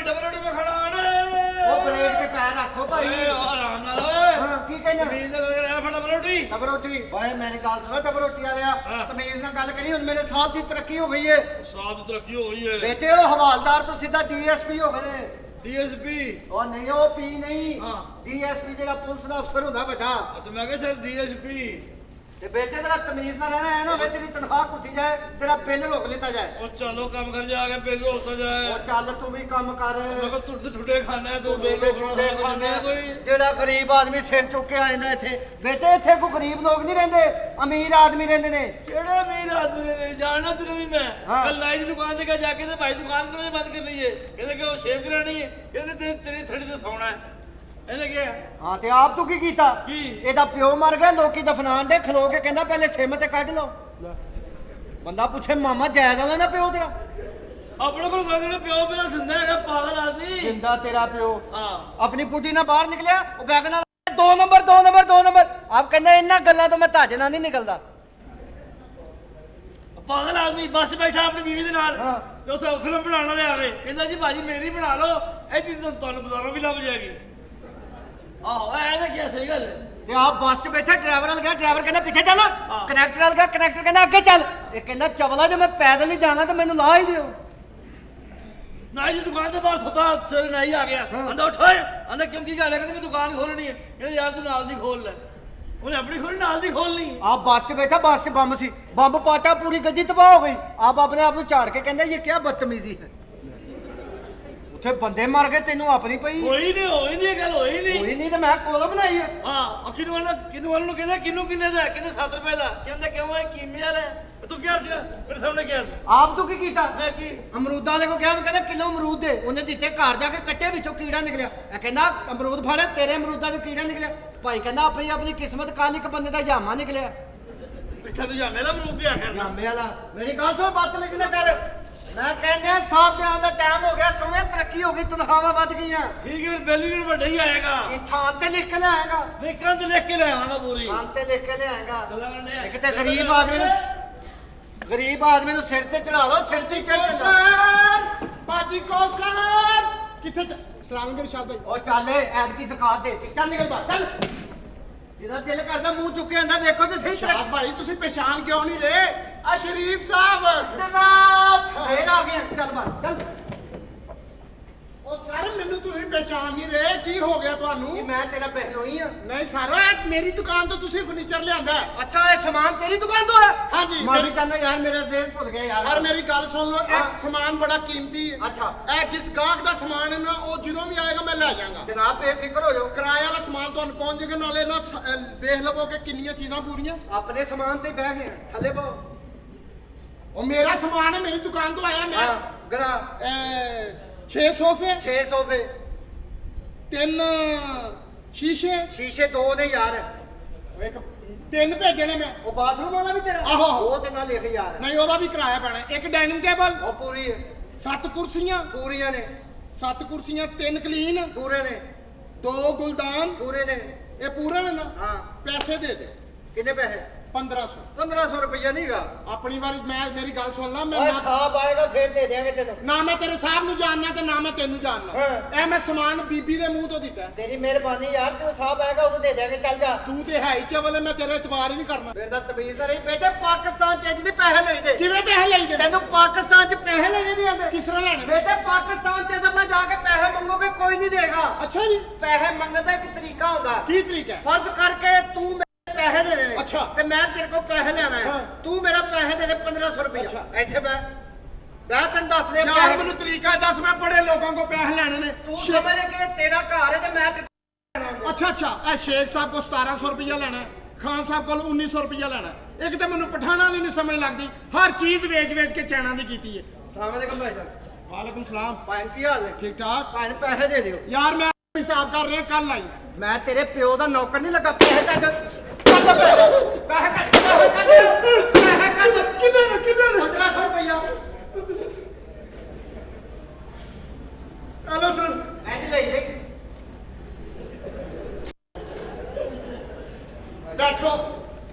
Double रोटी में खड़ा है ओ ब्रेक ते पैर रखो भाई आराम नाल ओए हां की कहना तमीज नाल कर रहा डबल रोटी ओए मेरी गल सुनो डबल रोटी वालिया हाँ। तमीज नाल गल करी हुन मेरे साहब की तरक्की हो गई है साहब की तरक्की हो गई है बेटे ओ हवालदार तो सीधा डीएसपी हो गए डीएसपी ओ नहीं ओ पी नहीं हाँ। डीएसपी जेड़ा पुलिस दा अफसर हुंदा बड़ा अच्छा मैं कह सर डीएसपी ते बेटे तेरा तमीज ना रहना है ना वे तेरी तनख्वाह कुटी जाए तेरा बिल रोक लेता जाए और चलो काम कर जा आगे बिल रोकता जाए ओ चल तू भी काम कर मैं को टुट ठुटे खाना है तू बिल रोकना खाने कोई जेड़ा गरीब आदमी सिर चुक के आए ना इथे बेटे इथे को गरीब लोग नहीं रहंदे अमीर आदमी रहंदे ने केड़ा अमीर आदमी ने जानना तेरे भी मैं हाँ। कल नाई की दुकान से जाके ते भाई दुकान क्यों बंद कर रही है कहते कि वो शेव करानी है कहते तेरी थड़ी ते सोना है ਇਹਨੇ ਕੀ ਹਾਂ ਤੇ ਆਪ ਤੂੰ ਕੀ ਕੀਤਾ ਕੀ? ਇਹਦਾ ਪਿਓ ਮਰ ਗਿਆ ਲੋਕੀ ਦਫਨਾਣ ਦੇ ਖਲੋ ਕੇ ਕਹਿੰਦਾ ਪਹਿਲੇ ਸਿਮ ਤੇ ਕੱਢ ਲਓ ਬੰਦਾ ਪੁੱਛੇ ਮਾਮਾ ਜਾਇਜ਼ ਵਾਲਾ ਨਾ ਪਿਓ ਤੇਰਾ ਆਪਣੇ ਕੋਲ ਜਿਹੜੇ ਪਿਓ ਪਹਿਲਾਂ ਦਿੰਦਾ ਹੈਗਾ ਪਾਗਲ ਆਦਮੀ ਜਿੰਦਾ ਤੇਰਾ ਪਿਓ ਹਾਂ ਆਪਣੀ ਪੁੱਟੀ ਨਾਲ ਬਾਹਰ ਨਿਕਲਿਆ ਉਹ ਵੈਗਨ ਨਾਲ 2 ਨੰਬਰ ਆਪ ਕਹਿੰਦਾ ਇਹਨਾਂ ਗੱਲਾਂ ਤੋਂ ਮੈਂ ਤੁਹਾਡੇ ਨਾਲ ਨਹੀਂ ਨਿਕਲਦਾ ਪਾਗਲ ਆਦਮੀ ਬੱਸ ਬੈਠਾ ਆਪਣੀ ਬੀਵੀ ਦੇ ਨਾਲ ਹਾਂ। ਤੇ ਉੱਥੇ ਫਿਲਮ ਬਣਾਉਣ ਵਾਲੇ ਆ ਗਏ ਕਹਿੰਦਾ ਜੀ ਭਾਜੀ ਮੇਰੀ ਬਣਾ ਲਓ ਇਹਦੀ ਤੁਹਾਨੂੰ ਬਾਜ਼ਾਰੋਂ ਵੀ ਲੱਭ ਜਾਏਗੀ ਆਹੋ ਐ ਨਾ ਕੀ ਸਹੀ ਗੱਲ ਹੈ ਤੇ ਆਪ ਬੱਸ 'ਚ ਬੈਠਾ ਡਰਾਈਵਰ ਨਾਲ ਗਿਆ ਡਰਾਈਵਰ ਕਹਿੰਦਾ ਪਿੱਛੇ ਚੱਲ ਹਾਂ। ਕਨੈਕਟਰ ਨਾਲ ਗਿਆ ਕਨੈਕਟਰ ਕਹਿੰਦਾ ਅੱਗੇ ਚੱਲ ਇਹ ਕਹਿੰਦਾ ਚਵਲਾ ਜੇ ਮੈਂ ਪੈਦਲ ਹੀ ਜਾਣਾ ਤਾਂ ਮੈਨੂੰ ਲਾ ਹੀ ਦਿਓ ਨਾਈ ਦੀ ਦੁਕਾਨ ਦੇ ਬਾਹਰ ਸੁੱਤਾ ਸਵੇਰੇ ਨਾਈ ਆ ਗਿਆ ਹਾਂ। ਆਂਦਾ ਉੱਠ ਓਏ ਆਂਦਾ ਕਿਉਂ ਕੀ ਗੱਲ ਹੈ ਕਹਿੰਦਾ ਮੈਂ ਦੁਕਾਨ ਖੋਲਣੀ ਹੈ ਕਹਿੰਦਾ ਯਾਰ ਤੂੰ ਨਾਲ ਦੀ ਖੋਲ ਲੈ ਉਹਨੇ ਆਪਣੀ ਖੋਲੀ ਨਾਲ ਦੀ ਖੋਲਣੀ आप बस से बैठा बस से बम सी बम पाटा पूरी गड्डी तबाह हो गई आप अपने आप को झाड़ के कहते ये क्या बदतमीजी है उथे बंदे मर गए तेनू अपनी पई ਹੋਈ ਨਹੀਂ ਇਹ ਗੱਲ ਹੋਈ ਨਹੀਂ कोई नहीं तो मैं कोल बनाई है ਹਾਂ ਕਿਨੂੰ ਵਾਲਾ ਨੂੰ ਕਹਿੰਦਾ ਕਿੰਨੇ ਦਾ ਕਹਿੰਦੇ 7 ਰੁਪਏ ਦਾ ਕਹਿੰਦਾ ਕਿਉਂ ਇਹ ਕੀਮੇ ਵਾਲਾ ਹੈ ਤੂੰ ਕਿਹਾ ਸੀ ਮੇਰੇ ਸਾਹਮਣੇ ਕਿਹਾ ਸੀ आप तू की कीता ਮੈਂ ਕੀ अमरूदा वाले को क्या कहता किलो अमरूद दे उन्हें दिते घर जाके कट्टे विचों कीड़ा निकलिया ए कहना अमरूद फाड़े तेरे अमरूदा तो कीड़ा निकलिया भाई कहना अपनी अपनी किस्मत काल एक बंदे दा जामा निकलिया ਪਿੱਛਾ ਤੂੰ ਜਾ ਮੇਰਾ ਮਰੂਦ ਦਿਆ ਕਰਨਾ जामे वाला मेरी गल सुन बदतमीजी ना कर मैं कहने साहब दे आंदा टाइम हो गया सोने तरक्की हो गई तनख्वाहां वध गईयां ਠੀਕ ਹੈ ਫਿਰ ਬਿੱਲ ਵੀ ਵੱਡਾ ਹੀ ਆਏਗਾ ये थान ते लिख के ले आएगा ਦੇਖਾਂ ਤੇ ਲਿਖ ਕੇ ਲੈ ਆਵਾਂਗਾ ਪੂਰੀ थान ते लिख के ले आएगा ਗੱਲਾਂ ਕਰਨੇ एक ते गरीब आदमी नु सिर ते चढ़ा लो सिर ते चढ़ सर बाजी कौशल किथे सलाम के निशाद भाई ओ चल ऐद की ज़कात देती चल निकल बाहर चल जिदा दिल करदा मुंह चुके आंदा देखो ते सही तरह शाद भाई तुसी पहचान क्यों नहीं रहे आ शरीफ साहब जनाब फिर आ गया चल बाहर चल ओ सर मेनू तुसी पहचान नहीं रहे की हो गया कि ਤੁਹਾਨੂੰ मैं तेरा बहनोई हां नहीं सर ਇਹ ਮੇਰੀ ਦੁਕਾਨ ਤੋਂ ਤੁਸੀਂ ਫਰਨੀਚਰ ਲਿਆਂਦਾ ਹੈ अच्छा ये सामान तेरी दुकान तो है हाँ जी, मैं भी मेरी- चाहता यार मेरा ज़हन भूल गया यार सर मेरी ਗੱਲ ਸੁਣ ਲਓ हाँ। ਇਹ ਸਮਾਨ ਬੜਾ ਕੀਮਤੀ ਹੈ अच्छा ਇਹ ਜਿਸ ਗਾਹਕ ਦਾ ਸਮਾਨ ਹੈ ਨਾ ਉਹ ਜਦੋਂ ਵੀ ਆਏਗਾ ਮੈਂ ਲੈ ਜਾਵਾਂਗਾ जनाब बेफिक्र हो जाओ ਕਿਰਾਏ ਵਾਲਾ ਸਮਾਨ ਤੁਹਾਨੂੰ ਪਹੁੰਚ ਜਾਏਗਾ ਨਾਲੇ ਨਾ ਵੇਖ ਲਵੋ ਕਿ ਕਿੰਨੀਆਂ ਚੀਜ਼ਾਂ ਪੂਰੀਆਂ अपने सामान ते बह गए थले पाओ ਉਹ ਮੇਰਾ ਸਮਾਨ ਹੈ ਮੇਰੀ ਦੁਕਾਨ ਤੋਂ ਆਇਆ ਮੈਂ हां गड़ा 6 ਸੋਫੇ 6 सोफे 3 ਸ਼ੀਸ਼ੇ शीशे 2 ने यार ਇੱਕ 3 ਭੇਜੇ ਨੇ ਮੈਂ वो बाथरूम वाला भी तेरा आहो। वो ते ना लिख यार ਨਹੀਂ ਉਹਦਾ ਵੀ ਕਿਰਾਇਆ ਪੈਣਾ ਇੱਕ ਡਾਈਨਿੰਗ ਟੇਬਲ वो पूरी है 7 ਕੁਰਸੀਆਂ पूरियां ने 7 ਕੁਰਸੀਆਂ 3 ਕਲੀਨ पूरे ने 2 ਗੁਲਦਾਨ पूरे ने ਇਹ ਪੂਰਾ ਨੇ ਨਾ हाँ ਪੈਸੇ ਦੇ ਦੇ कितने पैसे 1500 1500 रुपया नहीं गा ਆਪਣੀ ਵਾਰੀ ਮੇਰੀ ਗੱਲ ਸੁਣ ਲਾ ਮੈਂ ओए ਨਾ- साहब आएगा फिर दे देंगे तेन ਨਾ ਮੈਂ ਤੇਰੇ ਸਾਹਿਬ ਨੂੰ ਜਾਣਨਾ ਤੇ ਨਾ ਮੈਂ ਤੈਨੂੰ ਜਾਣਨਾ ਹਾਂ। ਇਹ ਮੈਂ ਸਮਾਨ ਬੀਬੀ ਦੇ ਮੂੰਹ ਤੋਂ ਦਿੱਤਾ ਹੈ। तेरी मेहरबानी यार जो साहब आएगा उसे दे देंगे चल जा ਤੂੰ ਤੇ ਹੈ ਹੀ ਚਵਲ ਮੈਂ ਤੇਰੇ ਇਤਬਾਰ ਹੀ ਨਹੀਂ ਕਰਨਾ फिर दा तमीज नहीं बेटे पाकिस्तान च इंज पैसे ले दे ਕਿਵੇਂ ਪੈਸੇ ਲਈ ਦੇ तेनू पाकिस्तान च पैसे लेने नहीं आते ਕਿਸ ਤਰ੍ਹਾਂ ਲੈਣੇ बेटे पाकिस्तान च जब ना जाके पैसे मंगोगे कोई नहीं देगा ਅੱਛਾ ਜੀ पैसे मंगने का एक तरीका होगा ਕੀ ਤਰੀਕਾ ਹੈ फर्ज करके तू मेरे पैसे दे दे अच्छा। ते मैं तेरे को पैसे लेना है हाँ। तू मेरा पैसे दे दे 1500 रुपया अच्छा। ਇੱਥੇ मैं ਤੈਨੂੰ ਦੱਸ ਦੇ ਯਾਰ ਪੈਸੇ ਮੈਨੂੰ ਤਰੀਕਾ ਦੱਸ ਮੈਂ ਬੜੇ ਲੋਕਾਂ ਕੋ ਪੈਸੇ ਲੈਣੇ ਨੇ ਤੂੰ ਸਮਝ ਕਿ ਤੇਰਾ ਘਰ ਹੈ ਤੇ ਮੈਂ ਤੇਰੇ ਕੋਲ ਲੈਣਾ ਅੱਛਾ ਅੱਛਾ ਇਹ ਸ਼ੇਖ ਸਾਹਿਬ ਕੋ 1700 ਰੁਪਇਆ ਲੈਣਾ ਹੈ, ਖਾਨ ਸਾਹਿਬ ਕੋਲ 1900 ਰੁਪਇਆ ਲੈਣਾ ਹੈ। ਇੱਕ ਤਾਂ ਮੈਨੂੰ ਪਠਾਣਾ ਦੀ ਨਹੀਂ ਸਮਝ ਲੱਗਦੀ ਹਰ ਚੀਜ਼ ਵੇਚ ਕੇ ਚੈਨਾ ਦੀ ਕੀਤੀ ਹੈ ਸਲਾਮ ਅਲੈਕੁਮ ਭਾਈ ਸਾਹਿਬ ਵਾਲੇਕੁਮ ਸਲਾਮ ਭਾਈ ਕੀ ਹਾਲ ਹੈ ਠੀਕ ਠਾਕ ਭਾਈ ਪੈਸੇ ਦੇ ਦਿਓ ਯਾਰ ਮੈਂ ਹਿਸਾਬ ਕਰ ਰਿਹਾ ਕੱਲ ਆਈ ਮੈਂ ਤੇਰੇ ਪਿਓ ਦਾ ਨੌਕਰ ਨਹੀਂ ਲੱਗਾ ਪੈਸੇ ਕੱਢ ਪੈਸੇ ਕੱਢ ਕਿੰਨੇ ਨੇ 1500 ਰੁਪਇਆ ਹਲੋ ਸਰ ਇੰਜ ਲਈ ਦੇ ਬੈਠੋ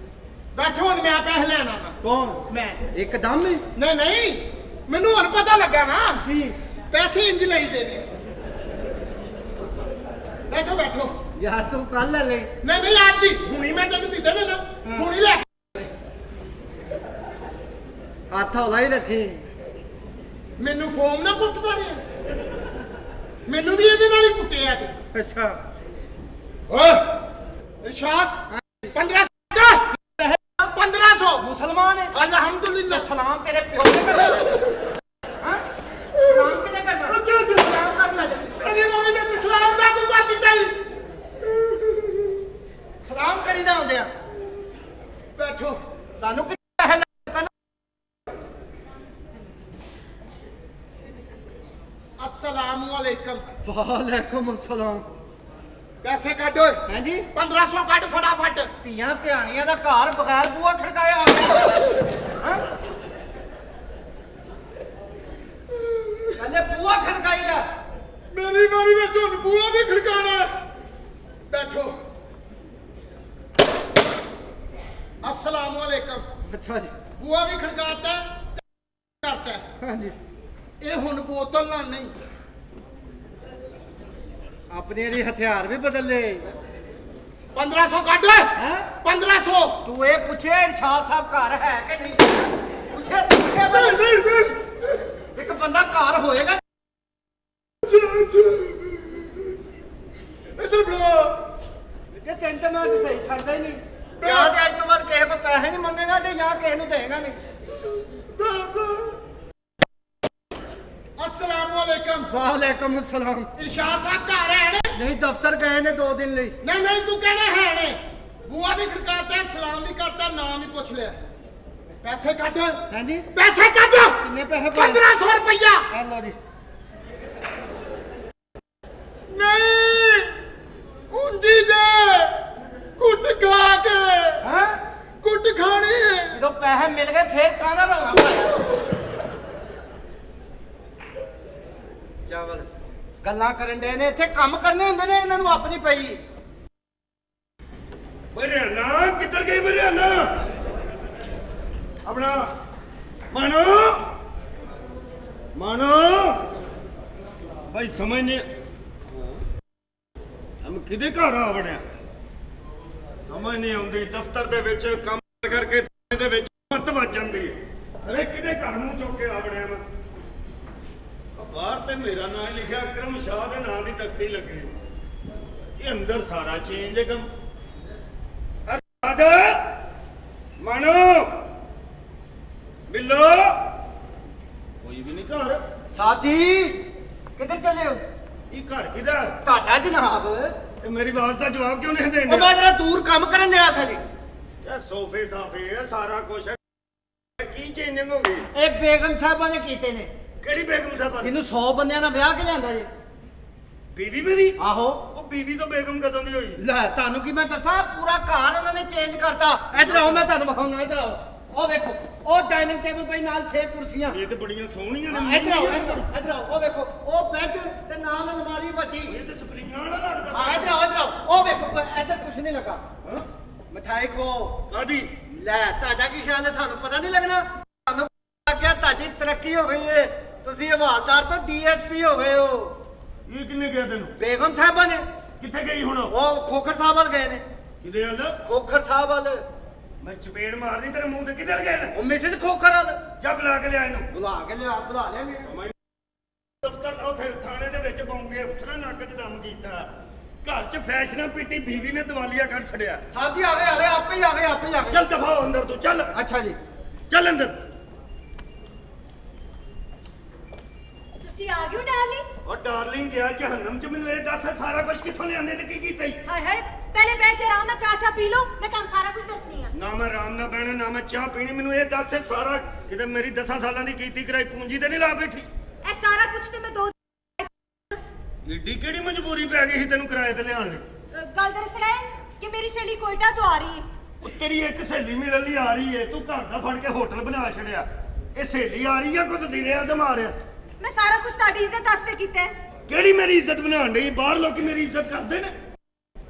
ਬੈਠੋ ਹੁਣ ਮੈਂ ਪੈਸੇ ਲੈਣਾ ਵਾ ਕੌਣ ਮੈਂ ਇੱਕਦਮ ਹੀ ਨਹੀਂ ਨਹੀਂ ਮੈਨੂੰ ਹੁਣ ਪਤਾ ਲੱਗਾ ਨਾ ਕੀ ਪੈਸੇ ਇੰਜ ਲਈਦੇ ਨੇ ਬੈਠੋ ਬੈਠੋ। ਯਾਰ ਤੂੰ ਕੱਲ ਲੈ ਲੈ। ਨਹੀਂ ਨਹੀਂ ਅੱਜ ਹੀ ਹੁਣੀ ਮੈਂ ਤੈਨੂੰ ਦਿੱਤੇ ਨੇ ਨਾ, ਹੁਣੀ ਲੈ ਕੇ। ਹੱਥ ਹੌਲਾ ਹੀ ਰੱਖੀ। ਮੈਨੂੰ ਫੋਮ ਨਾ ਕੁੱਟਦਾ ਰਿਹਾ, ਮੈਨੂੰ ਵੀ ਇਹਦੇ ਨਾਲ ਹੀ ਕੁੱਟਿਆ ਤੂੰ। ਅੱਛਾ ਓਏ ਇਰਸ਼ਾਦ 1500 ਮੁਸਲਮਾਨ ਹੈ। ਅਲਹਮਦੁਲਿਲਾ। ਸਲਾਮ ਤੇਰੇ ਪਿਓ ਨੇ ਕਰਨਾ। ਹਾਂ ਸਲਾਮ ਕਿਹਨੇ ਕਰਨਾ? ਅੱਛਾ ਅੱਛਾ ਸਲਾਮ ਕਰ ਲੈ। ਤੇਰੇ ਮੂੰਹ ਵਿੱਚ ਸਲਾਮ ਦਾ ਤੂੰ ਕਰ ਦਿੱਤਾ ਹੀ। ਸਲਾਮ ਕਰੀਦਾ ਹੁੰਦੇ ਆ। ਬੈਠੋ। ਤੁਹਾਨੂੰ ਕਿੱਥੇ ਹੈ ਅਸਲਾਮੁ ਅਲੈਕਮ। ਵਾਲੇਕੁਮ ਅਸਲਾਮ। ਪੈਸੇ ਕੱਢ ਓਏ। ਹਾਂਜੀ 1500 ਕੱਢ ਫਟਾਫਟ। ਧੀਆਂ ਧਿਆਣੀਆਂ ਦਾ ਘਰ ਬਗੈਰ ਬੂਹਾ ਖੜਕਾਇਆ ਆ ਗਿਆ। ਹਾਂ ਕਹਿੰਦੇ ਬੂਹਾ ਖੜਕਾਈਦਾ। ਮੇਰੀ ਵਾਰੀ ਵਿੱਚ ਹੁਣ ਬੂਹਾ ਵੀ ਖੜਕਾਣਾ। ਬੈਠੋ। ਅਸਲਾਮੁ ਅਲੈਕਮ। ਅੱਛਾ ਜੀ ਬੂਹਾ ਵੀ ਖੜਕਾਤਾ ਕਰਤਾ। ਹਾਂਜੀ ਇਹ ਹੁਣ ਬੋਤਲ ਨਾਲ ਨਹੀਂ, ਆਪਣੇ ਲਈ ਹਥਿਆਰ ਵੀ ਬਦਲ ਲਏ। 1500 ਕੱਢ ਓਏ। ਹੈ 1500। ਤੂੰ ਇਹ ਪੁੱਛਿਆ ਇਰਸ਼ਾਦ ਸਾਹਿਬ ਘਰ ਹੈ ਕਿ ਨਹੀਂ? ਪੁੱਛੇ ਬਈ। ਇੱਕ ਬੰਦਾ ਘਰ ਹੋਏਗਾ। ਇੱਧਰ ਬੁਲਾ। ਤੇ ਤੈਨੂੰ ਤਾਂ ਮੈਂ ਅੱਜ ਸਹੀ ਛੱਡਦਾ ਹੀ ਨਹੀਂ। ਜਾਂ ਤੇ ਅੱਜ ਤੋਂ ਬਾਅਦ ਕਿਸੇ ਕੋਲ ਪੈਸੇ ਨਹੀਂ ਮੰਗੇਗਾ ਤੇ ਜਾਂ ਕਿਸੇ ਨੂੰ ਦੇਗਾ ਨਹੀਂ। ਅਸਲਾਮੁ ਅਲੈਕਮ। ਵਾਲੇਕੁਮ ਅਸਲਾਮ। ਇਰਸ਼ਾਦ ਸਾਹਿਬ ਘਰ ਹੈ ਨੇ? ਨਹੀਂ ਦਫ਼ਤਰ ਗਏ ਨੇ 2 ਦਿਨ ਲਈ। ਨਹੀਂ ਨਹੀਂ ਤੂੰ ਕਹਿਣਾ ਹੈ ਨੇ। ਬੂਆ ਵੀ ਖੜਕਾਤਾ, ਸਲਾਮ ਵੀ ਕਰਤਾ, ਨਾਮ ਵੀ ਪੁੱਛ ਲਿਆ। ਪੈਸੇ ਕੱਢ। ਹਾਂਜੀ ਪੈਸੇ ਕੱਢ। ਕਿੰਨੇ ਪੈਸੇ ਪਾਏ? 1500 ਰੁਪਇਆ। ਹੈਲੋ ਜੀ ਨਹੀਂ ਉਂਜੀ ਦੇ ਕੁੱਟ ਖਾ ਕੇ। ਹਾਂ ਕੁੱਟ ਖਾਣੀ। ਜਦੋਂ ਪੈਸੇ ਮਿਲ ਗਏ ਫੇਰ ਕਾਹਦਾ ਰੌਲਾ ਪਾਇਆ? ਚਾਵਲ ਗੱਲਾਂ ਕਰਨ ਦੇ ਨੇ। ਇੱਥੇ ਕੰਮ ਕਰਨੇ ਹੁੰਦੇ ਨੇ ਇਹਨਾਂ ਨੂੰ ਆਪਣੀ ਪਈ। ਬਰਿਆਨਾ ਕਿੱਧਰ ਗਈ ਬਰਿਆਨਾ? ਆਪਣਾ ਮਾਨੋ ਮਾਨੋ ਭਾਈ ਸਮਝ ਨਹੀਂ ਹਮ ਕਿਹਦੇ ਘਰ ਆ ਵੜਿਆ? ਸਮਝ ਨਹੀਂ ਆਉਂਦੀ। ਦਫ਼ਤਰ ਦੇ ਵਿੱਚ ਕੰਮ ਕਰਕੇ ਦੇ ਵਿੱਚ ਮੱਤ ਵੱਜ ਜਾਂਦੀ ਹੈ। ਅਰੇ ਕਿਹਦੇ ਘਰ ਨੂੰ ਚੁੱਕ ਕੇ ਆ ਵੜਿਆ ਮੈਂ? ਬਾਹਰ ਤੇ ਮੇਰਾ ਨਾਂ ਲਿਖਿਆ ਅਕਰਮ ਸ਼ਾਹ ਦੇ ਨਾਂ ਦੀ ਤਖਤੀ ਲੱਗੀ। ਇਹ ਅੰਦਰ ਸਾਰਾ ਚੇਂਜ ਹੈ ਕੰਮ। ਮਾਨੋ ਬਿੱਲੋ ਕੋਈ ਵੀ ਨਹੀਂ ਘਰ। ਸਾਹਿਬ ਜੀ ਕਿੱਧਰ ਚੱਲੇ ਹੋ? ਇਹ ਘਰ ਕਿਹਦਾ? ਤੁਹਾਡਾ ਜਨਾਬ। ਤੇ ਮੇਰੀ ਆਵਾਜ਼ ਦਾ ਜਵਾਬ ਕਿਉਂ ਨਹੀਂ ਉਹ ਦੇਂਦੇ? ਮੈਂ ਜਰਾ ਦੂਰ ਕੰਮ ਕਰਨ ਦਿਆ ਸੀ ਜੀ। ਇਹ ਸੋਫੇ ਸਾਫੇ ਹੈ ਸਾਰਾ ਕੁਝ ਹੈ। ਕੀ ਚੇਂਜਿੰਗ ਹੋ ਗਈ? ਇਹ ਬੇਗਮ ਸਾਹਿਬਾਂ ਨੇ ਕੀਤੇ ਨੇ। ਕਿਹੜੀ ਬੇਗਮ ਸਾਹਿਬਾ? ਇਹਨੂੰ 100 ਬੰਦਿਆਂ ਨਾਲ ਵਿਆਹ ਕੇ ਲਿਆਂਦਾ ਜੀ। ਬੀਵੀ ਮੇਰੀ? ਆਹੋ ਉਹ ਬੀਵੀ ਤੋਂ ਬੇਗਮ ਕਦੋਂ ਦੀ ਹੋਈ? ਲੈ ਤੁਹਾਨੂੰ ਕੀ ਮੈਂ ਦੱਸਾਂ ਪੂਰਾ ਘਰ ਉਹਨਾਂ ਨੇ ਚੇਂਜ ਕਰਤਾ। ਇੱਧਰ ਆਓ ਮੈਂ ਤੁਹਾਨੂੰ ਵਿਖਾਉਣਾ। ਇੱਧਰ ਆਓ। ਉਹ ਵੇਖੋ ਉਹ ਡਾਈਨਿੰਗ ਟੇਬਲ ਪਈ ਨਾਲ 6 ਕੁਰਸੀਆਂ। ਇਹ ਤੇ ਬੜੀਆਂ ਸੋਹਣੀਆਂ ਹਾਂ, ਨੇ। ਇੱਧਰ ਆਓ ਇੱਧਰ ਆਓ। ਉਹ ਵੇਖੋ ਉਹ ਬੈੱਡ ਤੇ ਨਾਲ ਅਲਮਾਰੀ ਵੱਡੀ। ਇਹ ਤੇ ਸਪਰਿੰਗਾਂ ਵਾਲਾ ਲੱਗਦਾ। ਹਾਂ ਇੱਧਰ ਆਓ ਇੱਧਰ ਆਓ। ਉਹ ਵੇਖੋ ਇੱਧਰ ਕੁਛ ਨਹੀਂ ਲੱਗਾ। ਹਾਂ ਮਠਾਈ ਖੋ। ਕਾਦੀ? ਲੈ ਤੁਹਾਡਾ ਕੀ ਖਿਆਲ ਹੈ? ਸਾਨੂੰ ਪਤਾ ਨਹੀਂ ਲੱਗਣਾ? ਤੁਹਾਨੂੰ ਲੱਗਿਆ ਤੁਹਾਡੀ ਤਰੱਕੀ ਹੋ ਗਈ ਏ। ਤੁਸੀਂ ਹਵਾਲਦਾਰ ਤੋਂ ਡੀਐਸਪੀ ਹੋ ਗਏ ਹੋ। ਇਹ ਕਿੰਨੇ ਗਿਆ ਤੈਨੂੰ? ਬੇਗਮ ਸਾਹਿਬਾਂ ਨੇ। ਕਿੱਥੇ ਗਈ ਹੁਣ? ਉਹ ਖੋਖਰ ਸਾਹਿਬ ਵੱਲ ਗਏ ਨੇ। ਕਿਹਦੇ ਵੱਲ? ਖੋਖਰ ਸਾਹਿਬ ਵੱਲ। ਮੈਂ ਚਪੇੜ ਮਾਰਦੀ ਤੇਰੇ ਮੂੰਹ ਤੇ। ਕਿੱਧਰ ਗਏ ਨੇ? ਉਹ ਮਿਸਿਸ ਖੋਖਰ ਵੱਲ। ਜਾ ਬੁਲਾ ਕੇ ਲਿਆ ਇਹਨੂੰ। ਬੁਲਾ ਕੇ ਲਿਆ ਬੁਲਾ ਲਿਆਂਗੇ। ਦਫ਼ਤਰ ਉੱਥੇ ਥਾਣੇ ਦੇ ਵਿੱਚ ਪਾਉਂਗੇ ਅਫਸਰਾਂ ਨੱਕ 'ਚ ਦਮ ਕੀਤਾ। ਘਰ 'ਚ ਫੈਸ਼ਨਾਂ ਪੀਟੀ ਬੀਵੀ ਨੇ ਦਿਵਾਲੀਆ ਕਰ ਛੜਿਆ। ਸਾਹਿਬ ਜੀ ਆਵੇ ਆਵੇ ਆਪੇ ਹੀ ਆਵੇ ਆਪੇ ਹੀ ਆਵੇ। ਚੱਲ ਦਫਾ ਹੋ ਅੰਦਰ ਤੂੰ ਚੱਲ। ਅੱਛਾ ਜੀ ਚੱਲ ਅੰਦਰ। ਤੁਸੀਂ ਆ ਗਏ ਹੋ ਡਾਰਲਿੰਗ? ਉਹ ਡਾਰਲਿੰਗ ਗਿਆ ਜਹੰਨਮ 'ਚ। ਮੈਨੂੰ ਇਹ ਦੱਸ ਸਾਰਾ ਕੁਝ ਕਿੱਥੋਂ ਲਿਆਂਦੇ ਤੇ ਕੀ ਕੀਤਾ ਈ? ਹਾਏ ਹਾਏ ਪਹਿਲੇ ਬੈਠ ਕੇ ਆਰਾਮ ਨਾਲ ਚਾਹ ਪੀ ਲਓ, ਮੈਂ ਤੁਹਾਨੂੰ ਸਾਰਾ ਕੁਝ ਦੱਸਣੀ ਆ। ਨਾ ਮੈਂ ਆਰਾਮ ਨਾਲ ਬਹਿਣਾ ਨਾ ਮੈਂ ਚਾਹ ਪੀਣੀ। ਮੈਨੂੰ ਇਹ ਦੱਸ ਇਹ ਸਾਰਾ ਕਿਤੇ ਮੇਰੀ 10 ਸਾਲਾਂ ਦੀ ਕੀਤੀ ਕਰਾਈ ਪੂੰਜੀ ਤੇ ਨਹੀਂ ਲਾ ਬੈਠੀ? ਇਹ ਸਾਰਾ ਕੁਝ ਤੇ ਮੈਂ ਦੋ ਏਡੀ ਕਿਹੜੀ ਮਜਬੂਰੀ ਪੈ ਗਈ ਸੀ ਤੈਨੂੰ ਕਿਰਾਏ ਤੇ ਲਿਆਉਣ ਲਈ? ਗੱਲ ਦਰਅਸਲ ਹੈ ਕਿ ਮੇਰੀ ਸਹੇਲੀ ਕੋਇਟਾ ਤੋਂ ਆ ਰਹੀ ਹੈ। ਉਹ ਤੇਰੀ ਇੱਕ ਸਹੇਲੀ ਮਿਲਣ ਲਈ ਆ ਰਹੀ ਏ। ਤੂੰ ਘਰ ਦਾ ਫੜ ਕੇ ਹੋਟਲ ਬਣਾ ਛੜਿਆ। ਇਹ ਸਹੇਲੀ ਆ ਰਹੀ ਆ ਕੁਝ ਦਿਰਿਆ ਤੇ ਮਾਰਿਆ। ਮੈਂ ਸਾਰਾ ਕੁਝ ਤੁਹਾਡੀ ਇੱਜ਼ਤ ਵਾਸਤੇ ਕੀਤਾ ਹੈ। ਕਿਹੜੀ ਮੇਰੀ ਇੱਜ਼ਤ ਬਣਾਉਣ ਡਈ? ਬਾਹਰ ਲੋਕੀ ਮੇਰੀ ਇੱਜ਼ਤ ਕਰਦੇ ਨੇ।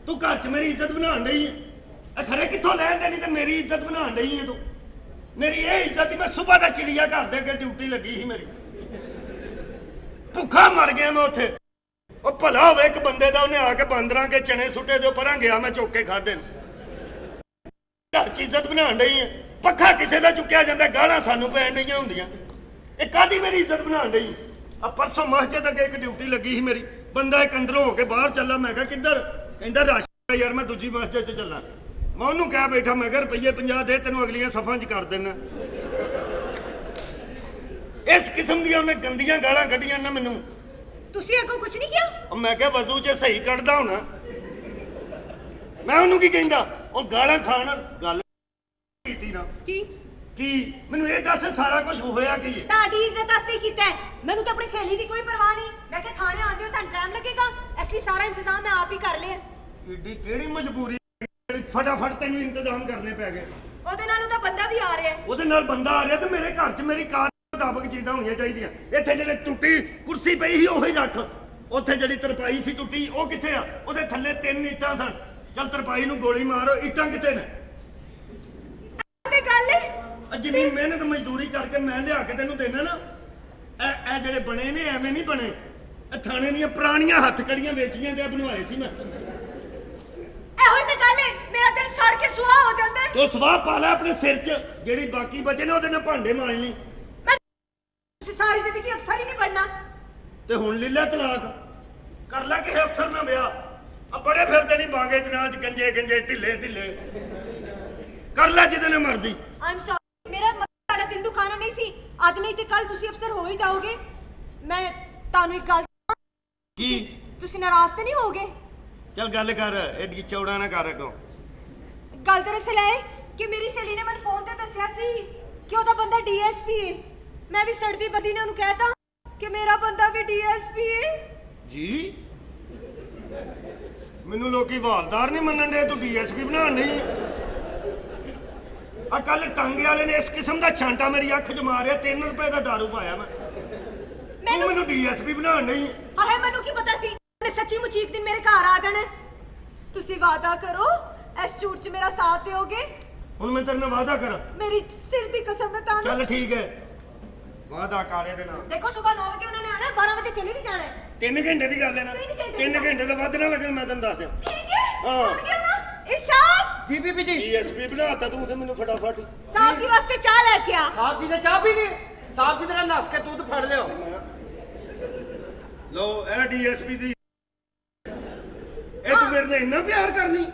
ਤੂੰ ਘਰ 'ਚ ਮੇਰੀ ਇੱਜ਼ਤ ਬਣਾਉਣ ਡਈ ਏ। ਖਰੇ ਕਿੱਥੋਂ ਲੈਂਦੇ ਨਹੀਂ ਤੇ ਮੇਰੀ ਇੱਜ਼ਤ ਬਣਾਉਣ ਡਈ ਏ ਤੂੰ। ਮੇਰੀ ਇਹ ਇੱਜ਼ਤ ਹੀ ਮੈਂ ਸਵੇਰ ਦਾ ਚਿੜੀਆ ਘਰ ਦੇ ਅੱਗੇ ਡਿਊਟੀ ਲੱਗੀ ਸੀ ਮੇਰੀ। ਭੁੱਖਾ ਮਰ ਗਿਆ ਮੈਂ ਉੱਥੇ। ਉਹ ਭਲਾ ਹੋਵੇ ਇੱਕ ਬੰਦੇ ਦਾ, ਉਹਨੇ ਆ ਕੇ ਬਾਂਦਰਾਂ ਕੇ ਚਣੇ ਸੁੱਟੇ ਜੋ ਪਰਾਂ ਗਿਆ, ਮੈਂ ਚੁੱਕ ਕੇ ਖਾਦੇ ਘਰ ਚ ਇੱਜ਼ਤ ਬਣਾਉਣ ਡਈ ਆ। ਪੱਖਾ ਕਿਸੇ ਦਾ ਚੁੱਕਿਆ ਜਾਂਦਾ, ਗਾਲਾਂ ਸਾਨੂੰ ਪੈਣ ਡਈਆਂ ਹੁੰਦੀਆਂ। ਇਹ ਕਾਦੀ ਮੇਰੀ ਇੱਜ਼ਤ ਬਣਾਉਣ ਡਈ? ਆ ਪਰਸੋਂ ਮਸਜਿਦ ਅੱਗੇ ਇੱਕ ਡਿਊਟੀ ਲੱਗੀ ਸੀ ਮੇਰੀ, ਬੰਦਾ ਇੱਕ ਅੰਦਰੋਂ ਹੋ ਕੇ ਬਾਹਰ ਚੱਲਾ। ਮੈਂ ਕਿਹਾ ਕਿੱਧਰ? ਕਹਿੰਦਾ ਰਾਸ਼ਨ ਯਾਰ ਮੈਂ ਦੂਜੀ ਮਸਜਿਦ 'ਚ ਚੱਲਾਂ। ਮੈਂ ਉਹਨੂੰ ਕਹਿ ਬੈਠਾ, ਮੈਂ ਕਿਹਾ ਰੁਪਈਏ 50 ਦੇ, ਤੈਨੂੰ ਅਗਲੀਆਂ ਸਫਾਂ 'ਚ ਕਰ ਦੇਣਾ। ਇਸ ਕਿਸਮ ਦੀਆਂ ਉਹਨੇ ਗੰਦੀਆਂ ਗਾਲਾਂ ਕੱਢੀਆਂ ਨਾ ਮੈਨੂੰ। ਤੁਸੀਂ ਅੱਗੋਂ ਕੁਝ ਨਹੀਂ ਕਿਹਾ? ਮੈਂ ਕਿਹਾ ਵਜ਼ੂ 'ਚ ਸਹੀ ਕੱਢਦਾ ਹੋਣਾ। ਮੈਂ ਉਹਨੂੰ ਕੀ ਕਹਿੰਦਾ? ਉਹ ਗਾਲਾਂ ਖਾਣ ਗੱਲ ਕੀਤੀ ਨਾ ਕੀ ਕੀ ਮੈਨੂੰ ਇਹ ਦੱਸ, ਸਾਰਾ ਕੁਝ ਹੋਇਆ ਕੀ? ਤੁਹਾਡੀ ਇੱਜ਼ਤ ਵਾਸਤੇ ਕੀਤਾ ਹੈ। ਮੈਨੂੰ ਤਾਂ ਆਪਣੀ ਸਹੇਲੀ ਦੀ ਕੋਈ ਪਰਵਾਹ ਨਹੀਂ। ਮੈਂ ਕਿ ਥਾਣੇ ਆਉਂਦੇ ਹੋ ਤੁਹਾਨੂੰ ਟਾਈਮ ਲੱਗੇਗਾ, ਇਸ ਲਈ ਸਾਰਾ ਇੰਤਜ਼ਾਮ ਮੈਂ ਆਪ ਹੀ ਕਰ ਲਿਆ। ਏਡੀ ਕਿਹੜੀ ਮਜਬੂਰੀ ਜਿਹੜੀ ਫਟਾਫਟ ਤੈਨੂੰ ਇੰਤਜ਼ਾਮ ਕਰਨੇ ਪੈ ਗਏ? ਉਹਦੇ ਨਾਲ ਉਹਦਾ ਬੰਦਾ ਵੀ ਆ ਰਿਹਾ ਹੈ। ਉਹਦੇ ਨਾਲ ਬੰਦਾ ਆ ਰਿਹਾ ਤੇ ਮੇਰੇ ਘਰ 'ਚ ਮੇਰੀ ਕਾਰ ਮੁਤਾਬਕ ਚੀਜ਼ਾਂ ਹੋਣੀਆਂ ਚਾਹੀਦੀਆਂ। ਇੱਥੇ ਜਿਹੜੇ ਟੁੱਟੀ ਕੁਰਸੀ ਪਈ ਸੀ ਉਹੀ ਰੱਖ। ਉੱਥੇ ਜਿਹੜੀ ਤਰਪਾਈ ਸੀ ਟੁੱਟੀ ਉਹ ਕਿੱਥੇ ਆ? ਉਹਦੇ ਥੱਲੇ 3 ਇੱਟਾਂ ਸਨ। ਚੱਲ ਤਰਪਾਈ ਨੂੰ ਗੋਲੀ ਮਾਰੋ, ਇੱਟਾਂ ਕਿੱਥੇ ਨੇ? ਤੇ ਗੱਲ ਹੈ ਜਿੰਨੀ ਮਿਹਨਤ ਮਜ਼ਦੂਰੀ ਕਰਕੇ ਮੈਂ ਲਿਆ ਕੇ ਤੈਨੂੰ ਦੇਣਾ ਨਾ, ਇਹ ਜਿਹੜੇ ਬਣੇ ਨੇ ਐਵੇਂ ਨਹੀਂ ਬਣੇ। ਇਹ ਥਾਣੇ ਦੀਆਂ ਪੁਰਾਣੀਆਂ ਹੱਥ ਕੜੀਆਂ ਵੇਚੀਆਂ ਤੇ ਬਣਵਾਏ ਸੀ ਮੈਂ। ਇਹੋ ਤੇ ਗੱਲ ਹੈ, ਮੇਰਾ ਦਿਲ ਸੜ ਕੇ ਸੁਆਹ ਹੋ ਜਾਂਦਾ ਹੈ। ਤੂੰ ਸਵਾਹ ਪਾ ਲੈ ਆਪਣੇ ਸਿਰ 'ਚ, ਜਿਹੜੀ ਬਾਕੀ ਬਚੇ ਨੇ ਉਹਦੇ ਨਾਲ ਭਾਂਡੇ ਮਾਂਜ ਲਈ। ਤੁਸੀਂ ਸਾਰੀ ਜ਼ਿੰਦਗੀ ਅਫਸਰ ਹੀ ਨਹੀਂ ਬਣਨਾ। ਤੇ ਹੁਣ ਲੈ ਲੈ ਤਲਾਕ, ਕਰ ਲੈ ਕਿਸੇ ਅਫਸਰ ਨਾਲ ਵਿਆਹ। ਆ ਬੜੇ ਫਿਰਦੇ ਨਹੀਂ ਬਾਗੇ ਜਨਾਜ, ਗੰਜੇ ਗੰਜੇ ਢਿੱਲੇ ਢਿੱਲੇ। ਕਰ ਲੈ ਜਿਹਦੇ ਨਾਲ ਮਰਜ਼ੀ। ਆਮ ਸੌਰੀ, ਮੇਰਾ ਮਤਲਬ ਤੁਹਾਡਾ ਦਿਲ ਦੁਖਾਣਾ ਨਹੀਂ ਸੀ। ਅੱਜ ਨਹੀਂ ਤੇ ਕੱਲ ਤੁਸੀਂ ਅਫਸਰ ਹੋ ਹੀ ਜਾਓਗੇ। ਮੈਂ ਤੁਹਾਨੂੰ ਇੱਕ ਗੱਲ ਕੀ? ਤੁਸੀਂ ਨਾਰਾਜ਼ ਤੇ ਨਹੀਂ ਹੋਗੇ? ਚੱਲ ਗੱਲ ਕਰ, ਐਡੀ ਚੌੜਾ ਨਾ ਕਰ ਅੱਗੋਂ। ਗੱਲ ਦਰਅਸਲ ਹੈ ਕਿ ਮੇਰੀ ਸਹੇਲੀ ਨੇ ਮੈਨੂੰ ਫੋਨ ਤੇ ਦੱਸਿਆ ਸੀ ਕਿ ਉਹਦਾ ਬੰਦਾ ਡੀਐਸਪੀ ਹੈ। ਮੈਂ ਵੀ ਸੜਦੀ ਬੱਦੀ ਨੇ ਉਹਨੂੰ ਕਹਿਤਾ ਕਿ ਮੇਰਾ ਬੰਦਾ ਵੀ ਡੀਐਸਪੀ ਹੈ। ਜੀ ਮੈਨੂੰ ਲੋਕੀ ਹਵਾਲਦਾਰ ਨਹੀਂ ਮੰਨਣ ਦੇ, ਤੂੰ ਡੀਐਸਪੀ ਬਣਾਉਣ ਨਹੀਂ। ਆ ਕੱਲ ਟਾਂਗੇ ਵਾਲੇ ਨੇ ਇਸ ਕਿਸਮ ਦਾ ਛਾਂਟਾ ਮੇਰੀ ਅੱਖ 'ਚ ਮਾਰਿਆ, 3 ਰੁਪਏ ਦਾ ਦਾਰੂ ਪਾਇਆ ਮੈਂ। ਤੂੰ ਮੈਨੂੰ ਡੀਐਸਪੀ ਬਣਾਉਣ ਨਹੀਂ। ਆਹੇ ਮੈਨੂੰ ਕੀ ਪਤਾ ਸੀ ਉਹਨੇ ਸੱਚੀ ਮੁੱਚੀ ਇੱਕ ਦਿਨ ਮੇਰੇ ਘਰ ਆ ਜਾਣਾ। ਤੁਸੀਂ ਵਾਅਦਾ ਕਰੋ ਇਸ ਝੂਠ 'ਚ ਮੇਰਾ ਸਾਥ ਦਿਓਗੇ? ਹੁਣ ਮੈਂ ਤੇਰੇ ਨਾਲ ਵਾਅਦਾ ਕਰਾਂ? ਮੇਰੀ ਸਿਰ ਦੀ ਕਸਮ ਹੈ ਤੁਹਾਨੂੰ। ਚੱਲ ਠੀਕ ਹੈ, ਵਾਅਦਾ ਕਰ ਇਹਦੇ ਨਾਲ। ਦੇਖੋ ਸੁਬਹ 9 ਵਜੇ ਉਹਨਾਂ ਨੇ ਆਣਾ, 12 ਵਜੇ ਚਲੇ ਵੀ ਜਾਣਾ ਹੈ। 3 ਘੰਟੇ ਦੀ ਗੱਲ ਹੈ ਨਾ? 3 ਘੰਟੇ ਦਾ ਵੱਧ ਨਾ ਲੱਗਣ, ਮੈਂ ਤੈਨੂੰ ਦੱਸ ਦਿਆਂ। ਠੀਕ ਹੈ, ਹਾਂ। ਸੁਣ ਗਿਆ ਨਾ ਇਰਸ਼ਾਦ? ਜੀ ਬੀਬੀ ਜੀ। ਡੀਐਸਪੀ ਬਣਾਤਾ ਤੂੰ ਤੇ ਮੈਨੂੰ ਫਟਾਫਟ। ਸਾਹਿਬ ਜੀ ਵਾਸਤੇ ਚਾਹ ਲੈ ਕੇ ਆ। ਸਾਹਿਬ ਜੀ ਨੇ ਚਾਹ ਪੀ ਲਈ? ਸਾਹਿਬ ਜੀ ਤੇਰਾ ਨਸ ਕੇ ਦੁੱਧ ਫੜ ਲਿਓ। ਲੋ ਇਹ ਡੀਐਸਪੀ ਦੀ, ਇਹ ਤੂੰ ਮੇਰੇ ਨਾਲ ਇੰਨਾ ਪਿਆਰ ਕਰਨੀ?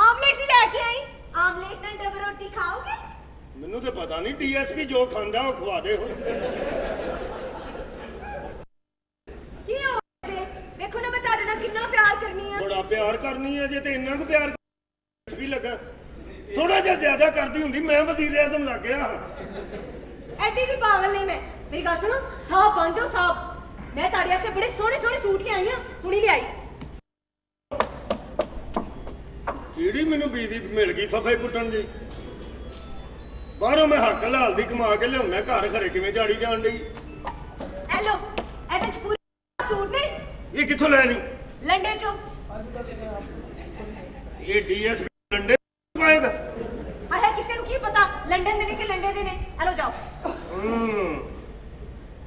ਆਮਲੇਟ ਵੀ ਲੈ ਕੇ ਆਈ। ਆਮਲੇਟ ਨਾਲ ਡਬਲ ਰੋਟੀ ਖਾਓਗੇ? ਮੈਨੂੰ ਤੇ ਪਤਾ ਨਹੀਂ, ਡੀਐਸਪੀ ਜੋ ਖਾਂਦਾ ਉਹ ਖਵਾ ਦੇ ਹੁਣ। ਕੀ ਹੋ ਗਿਆ? ਵੇਖੋ ਨਾ ਮੈਂ ਤੁਹਾਡੇ ਨਾਲ ਕਿੰਨਾ ਪਿਆਰ ਕਰਨੀ ਆ। ਬੜਾ ਪਿਆਰ ਕਰਨੀ ਹੈ, ਜੇ ਤੇ ਇੰਨਾ ਕੁ ਪਿਆਰ ਵੀ ਲੱਗਾ। ਥੋੜਾ ਜਿਹਾ ਜ਼ਿਆਦਾ ਕਰਦੀ ਹੁੰਦੀ ਮੈਂ ਵਜ਼ੀਰ ਆਜ਼ਮ ਲੱਗ ਗਿਆ। ਐਡੀ ਵੀ ਪਾਗਲ ਨਹੀਂ ਮੈਂ। ਮੇਰੀ ਗੱਲ ਸੁਣੋ, ਸਾਹਬ ਬਣ ਜਾਓ ਸਾਹਬ। ਮੈਂ ਤੁਹਾਡੇ ਵਾਸਤੇ ਬੜੇ ਸੋਹਣੇ ਸੋਹਣੇ ਸੂਟ ਲਿਆਈ ਆ, ਹੁਣੀ ਲਿਆਈ। ਜਿਹੜੀ ਮੈਨੂੰ ਬੀਵੀ ਮਿਲ ਗਈ ਫਫੇ ਕੁੱਟਣ ਦੀ। ਬਾਹਰੋਂ ਮੈਂ ਹੱਕ ਹਲਾਲ ਦੀ ਕਮਾ ਕੇ ਲਿਆਉਣਾ, ਘਰ ਘਰੇ ਕਿਵੇਂ ਜਾੜੀ ਜਾਣ ਡਈ। ਐ ਲੋ, ਇਹਦੇ ਚ ਪੂਰੇ ਸੂਟ ਨੇ। ਇਹ ਕਿੱਥੋਂ ਲੈ ਲਈ? ਲੰਡੇ ਚੋਂ। ਇਹ ਡੀਐਸਪੀ ਲੰਡੇ ਪਾਏਗਾ? ਆਹੇ ਕਿਸੇ ਨੂੰ ਕੀ ਪਤਾ ਲੰਡਨ ਦੇ ਨੇ ਕਿ ਲੰਡੇ ਦੇ ਨੇ। ਐ ਲੋ ਜਾਓ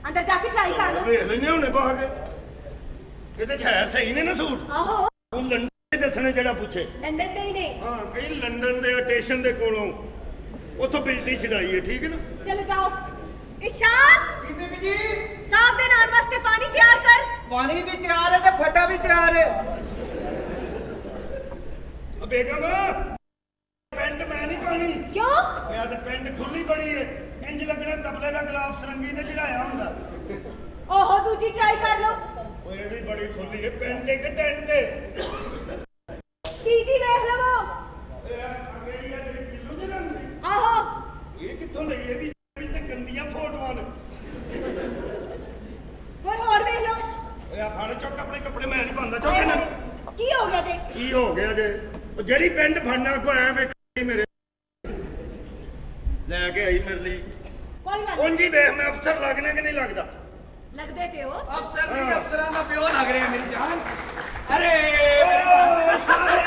ਅੰਦਰ ਜਾ ਕੇ ਟਰਾਈ ਕਰ ਲਓ। ਵੇਖ ਲੈਨੇ ਹੁਣੇ ਪਾ ਕੇ। ਇਹਦੇ ਚ ਹੈ ਸਹੀ ਨੇ ਨਾ ਸੂਟ? ਆਹੋ ਉਹ ਲੰਡੇ ਦੱਸਣੇ ਜਿਹੜਾ ਪੁੱਛੇ। ਲੰਡਨ ਦੇ ਹੀ ਨੇ। ਹਾਂ ਕਈ ਲੰਡਨ ਦੇ ਸਟੇਸ਼ਨ ਦੇ ਕੋਲੋਂ ਉੱਥੋਂ ਬਿਜਲੀ ਛਡਾਈ ਹੈ, ਠੀਕ ਹੈ ਨਾ? ਚਲੋ ਜਾਓ। ਇਸ਼ਾਨ ਜੀ ਬੀਬੀ ਜੀ। ਸਾਹਿਬ ਦੇ ਨਾਲ ਵਾਸਤੇ ਪਾਣੀ ਤਿਆਰ ਕਰ। ਪਾਣੀ ਵੀ ਤਿਆਰ ਹੈ ਤੇ ਫਟਾ ਵੀ ਤਿਆਰ ਹੈ। ਬੇਗਮ ਪੈਂਟ ਮੈਂ ਨਹੀਂ ਪਾਣੀ। ਕਿਉਂ? ਮੈਂ ਤਾਂ ਪੈਂਟ ਖੁੱਲੀ ਬੜੀ ਹੈ, ਇੰਜ ਲੱਗਣਾ ਤਬਲੇ ਦਾ ਗਲਾਫ ਸਰੰਗੀ ਤੇ ਚੜਾਇਆ ਹੁੰਦਾ। ਓਹੋ ਦੂਜੀ ਟਰਾਈ ਕਰ ਲਓ। ਉਹ ਇਹ ਵੀ ਬੜੀ ਖੁੱਲੀ ਹੈ, ਪੈਂਟ ਇੱਕ ਟੈਂਟ ਹੈ। ਤੀਜੀ ਵੇਖ ਲਵੋ। ਮੇਰੀ ਆ ਜਿਹੜੀ ਬਿੱਲੂ ਦੇ ਰੰਗ ਦੀ, ਆਹੋ ਇਹ ਕਿੱਥੋਂ ਲਈ? ਇਹਦੀ ਤੇ ਗੰਦੀਆਂ ਫੋਟੋਆਂ ਨੇ। ਹੋਰ ਵੇਖ ਲਓ। ਓਏ ਆ ਫੜ ਚੁੱਕ ਆਪਣੇ ਕੱਪੜੇ, ਮੈਂ ਨਹੀਂ ਪਾਉਂਦਾ। ਚੁੱਕ ਇਹਨਾਂ ਨੂੰ। ਕੀ ਹੋ ਗਿਆ ਤੇ? ਕੀ ਹੋ ਗਿਆ ਜੇ? ਉਹ ਜਿਹੜੀ ਪੈਂਟ ਫੜਨਾ ਕੋ ਐ ਵੇਖੀ ਮੇਰੇ ਲੈ ਕੇ ਆਈ ਮੇਰੇ ਲਈ। ਕੋਈ ਗੱਲ ਨਹੀਂ। ਉਂਝ ਹੀ ਵੇਖ ਮੈਂ ਅਫਸਰ ਲੱਗਣਾ ਕਿ ਨਹੀਂ ਲੱਗਦਾ? ਲੱਗਦੇ ਤੇ ਹੋ। ਅਫਸਰ ਨਹੀਂ, ਅਫਸਰਾਂ ਦਾ ਪਿਓ ਲੱਗ ਰਿਹਾ ਮੇਰੀ ਜਾਨ। ਅਰੇ ਓ ਸਾਰੇ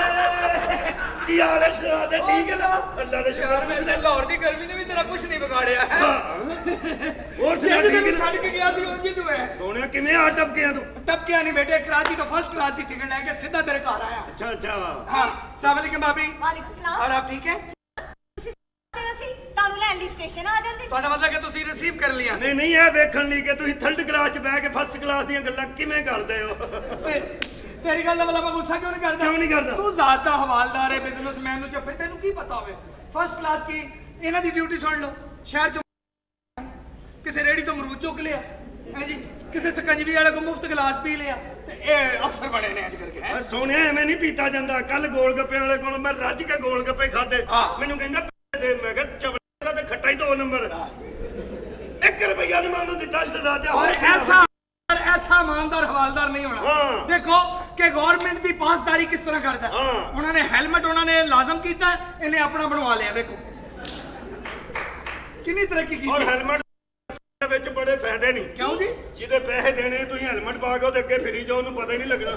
ਕੀ ਹਾਲ ਹੈ ਸ਼ਰਾਦੇ ਠੀਕ ਹੈ ਨਾ ਅੱਲਾ ਦੇ ਯਾਰ ਸ਼ੁਕਰ ਮੇਰੇ ਲਾਹੌਰ ਦੀ ਗਰਮੀ ਨੇ ਵੀ ਤੇਰਾ ਕੁਝ ਨਹੀਂ ਵਿਗਾੜਿਆ ਹੈ ਹੋਰ ਸੁਣਾ ਜਿੱਦ ਠੀਕ ਤੈਨੂੰ ਹੈ ਛੱਡ ਕੇ ਗਿਆ ਸੀ ਉਂਝ ਹੀ ਤੂੰ ਹੈ ਸੋਹਣਿਆ ਕਿਵੇਂ ਆ ਟਪਕਿਆ ਤੂੰ ਟਪਕਿਆ ਨਹੀਂ ਬੇਟੇ ਕਰਾਚੀ ਤੋਂ ਫਸਟ ਕਲਾਸ ਦੀ ਟਿਕਟ ਲੈ ਕੇ ਸਿੱਧਾ ਤੇਰੇ ਘਰ ਆਇਆ ਅੱਛਾ ਅੱਛਾ हाँ अस्सलाम वालेकुम भाभी ਵਾਲੇਕੁਮ ਸਲਾਮ और आप ठीक है ਦੇਣਾ ਸੀ ਤੁਹਾਨੂੰ ਲੈਣ ਲਈ ਸਟੇਸ਼ਨ ਆ ਜਾਂਦੇ ਤੁਹਾਡਾ ਮਤਲਬ ਕਿ ਤੁਸੀਂ ਰਿਸੀਵ ਕਰ ਲਿਆ ਨਹੀਂ ਨਹੀਂ ਇਹ ਵੇਖਣ ਲਈ ਕਿ ਤੁਸੀਂ ਥਰਡ ਕਲਾਸ 'ਚ ਬਹਿ ਕੇ ਫਸਟ ਕਲਾਸ ਦੀਆਂ ਗੱਲਾਂ ਕਿਵੇਂ ਕਰਦੇ ਹੋ ਓਏ, ਤੇਰੀ ਗੱਲ ਦਾ ਮਤਲਬ ਮੈਂ ਗੁੱਸਾ ਕਿਉਂ ਨਹੀਂ ਕਰਦਾ ਕਿਉਂ ਨਹੀਂ ਕਰਦਾ? ਤੂੰ ਜ਼ਾਤ ਦਾ ਹਵਾਲਦਾਰ ਹੈ ਬਿਜ਼ਨਸਮੈਨ ਨੂੰ ਚੱਫੇ ਤੈਨੂੰ ਕੀ ਪਤਾ ਹੋਵੇ ਫਸਟ ਕਲਾਸ ਕੀ ਇਹਨਾਂ ਦੀ ਡਿਊਟੀ ਸੁਣ ਲਓ ਸ਼ਹਿਰ ਚ ਕਿਸੇ ਰੇੜੀ ਤੋਂ ਅਮਰੂਦ ਚੁੱਕ ਲਿਆ ਹੈ ਜੀ ਕਿਸੇ ਸਕੰਜਵੀ ਵਾਲੇ ਕੋ ਮੁਫਤ ਗਲਾਸ ਪੀ ਲਿਆ ਤੇ ਇਹ ਅਫਸਰ ਬਣੇ ਨੇ ਅੱਜ ਕਰਕੇ ਹੈਂ? ਸੋਹਣਿਆ ਐਵੇਂ ਨਹੀਂ ਪੀਤਾ ਜਾਂਦਾ ਕੱਲ ਗੋਲ ਗੱਪੇ ਵਾਲੇ ਕੋਲ ਮੈਂ ਰੱਜ ਕੇ ਗੋਲ ਗੱਪੇ ਖਾਦੇ ਹਾਂ। ਮੈਨੂੰ ਕਹਿੰਦਾ ਦੇ ਮੈਂ ਕਿਹਾ ਚਵੜਾ ਤੇ ਖੱਟਾ ਹੀ 2 ਨੰਬਰ 1 ਰੁਪਈਆ ਨਹੀਂ ਮੈਨੂੰ ਦਿੱਤਾ ਸ਼ਹਜ਼ਾਦਿਆ और ऐसा ईमानदार हवालदार नहीं होना हाँ। देखो कि गवर्नमेंट की पासदारी किस तरह करता है हाँ। उन्होंने हेलमेट उन्होंने लाजम किया इन्हें अपना बनवा लिया देखो कितनी तरक्की की ਔਰ ਹੈਲਮਟ ਦੇ ਵਿੱਚ ਬੜੇ ਫਾਇਦੇ ਨਹੀਂ क्यों जी ਜਿਹਦੇ ਪੈਸੇ ਦੇਣੇ ਤੁਸੀਂ ਹੈਲਮਟ ਪਾ ਕੇ ਉਹਦੇ ਅੱਗੇ ਫਿਰੀ ਜਾਓ ਉਹਨੂੰ ਪਤਾ ਹੀ ਨਹੀਂ ਲੱਗਣਾ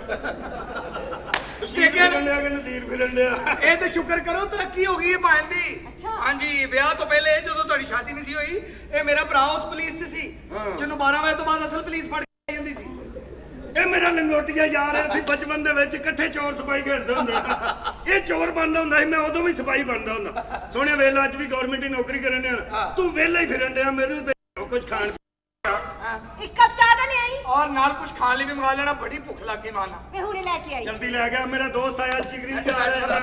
ਸ਼ੀਰ ਲੇਕਿਨ- ਫਿਰਨ ਡਿਆ ਕਿ ਨਦੀਰ ਫਿਰਨ ਡਿਆ ਇਹ ਤੇ ਸ਼ੁਕਰ ਕਰੋ ਤਰੱਕੀ ਹੋ ਗਈ ਹੈ ਭਾਣ ਦੀ ਅੱਛਾ। ਹਾਂਜੀ ਵਿਆਹ ਤੋਂ ਪਹਿਲੇ ਜਦੋਂ ਤੁਹਾਡੀ ਸ਼ਾਦੀ ਨਹੀਂ ਸੀ ਹੋਈ ਇਹ ਮੇਰਾ ਭਰਾ ਉਸ ਪੁਲਿਸ 'ਚ ਸੀ ਹਾਂ। ਜਿਹਨੂੰ 12 ਵਜੇ ਤੋਂ ਬਾਅਦ ਅਸਲ ਪੁਲਿਸ ਫੜ ਕੇ ਆਈ ਜਾਂਦੀ ਸੀ ਇਹ ਮੇਰਾ ਲੰਗੋਟੀਆ ਯਾਰ ਹੈ ਅਸੀਂ ਬਚਪਨ ਦੇ ਵਿੱਚ ਇਕੱਠੇ ਚੋਰ ਸਪਾਈ ਖੇਡਦੇ ਹੁੰਦੇ ਸੀ। ਇਹ ਚੋਰ ਬਣਦਾ ਹੁੰਦਾ ਸੀ ਮੈਂ ਉਦੋਂ ਵੀ ਸਪਾਈ ਬਣਦਾ ਹੁੰਦਾ ਸੋਹਣੇ ਵੇਲਾ ਅੱਜ ਵੀ ਗਵਰਨਮੈਂਟ ਦੀ ਨੌਕਰੀ ਕਰਨ ਡਿਆ ਹਾਂ। ਤੂੰ ਵੇਲਾ ਹੀ ਫਿਰਨ ਡਿਆ ਮੈਨੂੰ ਤੇ ਕੁਝ ਖਾਣ ਇੱਕ ਕੱਪ ਚਾਹ ਤਾਂ ਨਹੀਂ ਆਈ और नाल कुछ खाने ਲਈ ਵੀ ਮੰਗਾ ਲੈਣਾ ਬੜੀ ਭੁੱਖ ਲੱਗ ਗਈ ਮਾਨਾ ਮੈਂ ਹੁਣੇ ਲੈ ਕੇ ਆਈ ਜਲਦੀ ਲੈ ਗਿਆ ਮੇਰਾ ਦੋਸਤ ਆਇਆ ਜਿਗਰੀ ਜਾ ਰਿਹਾ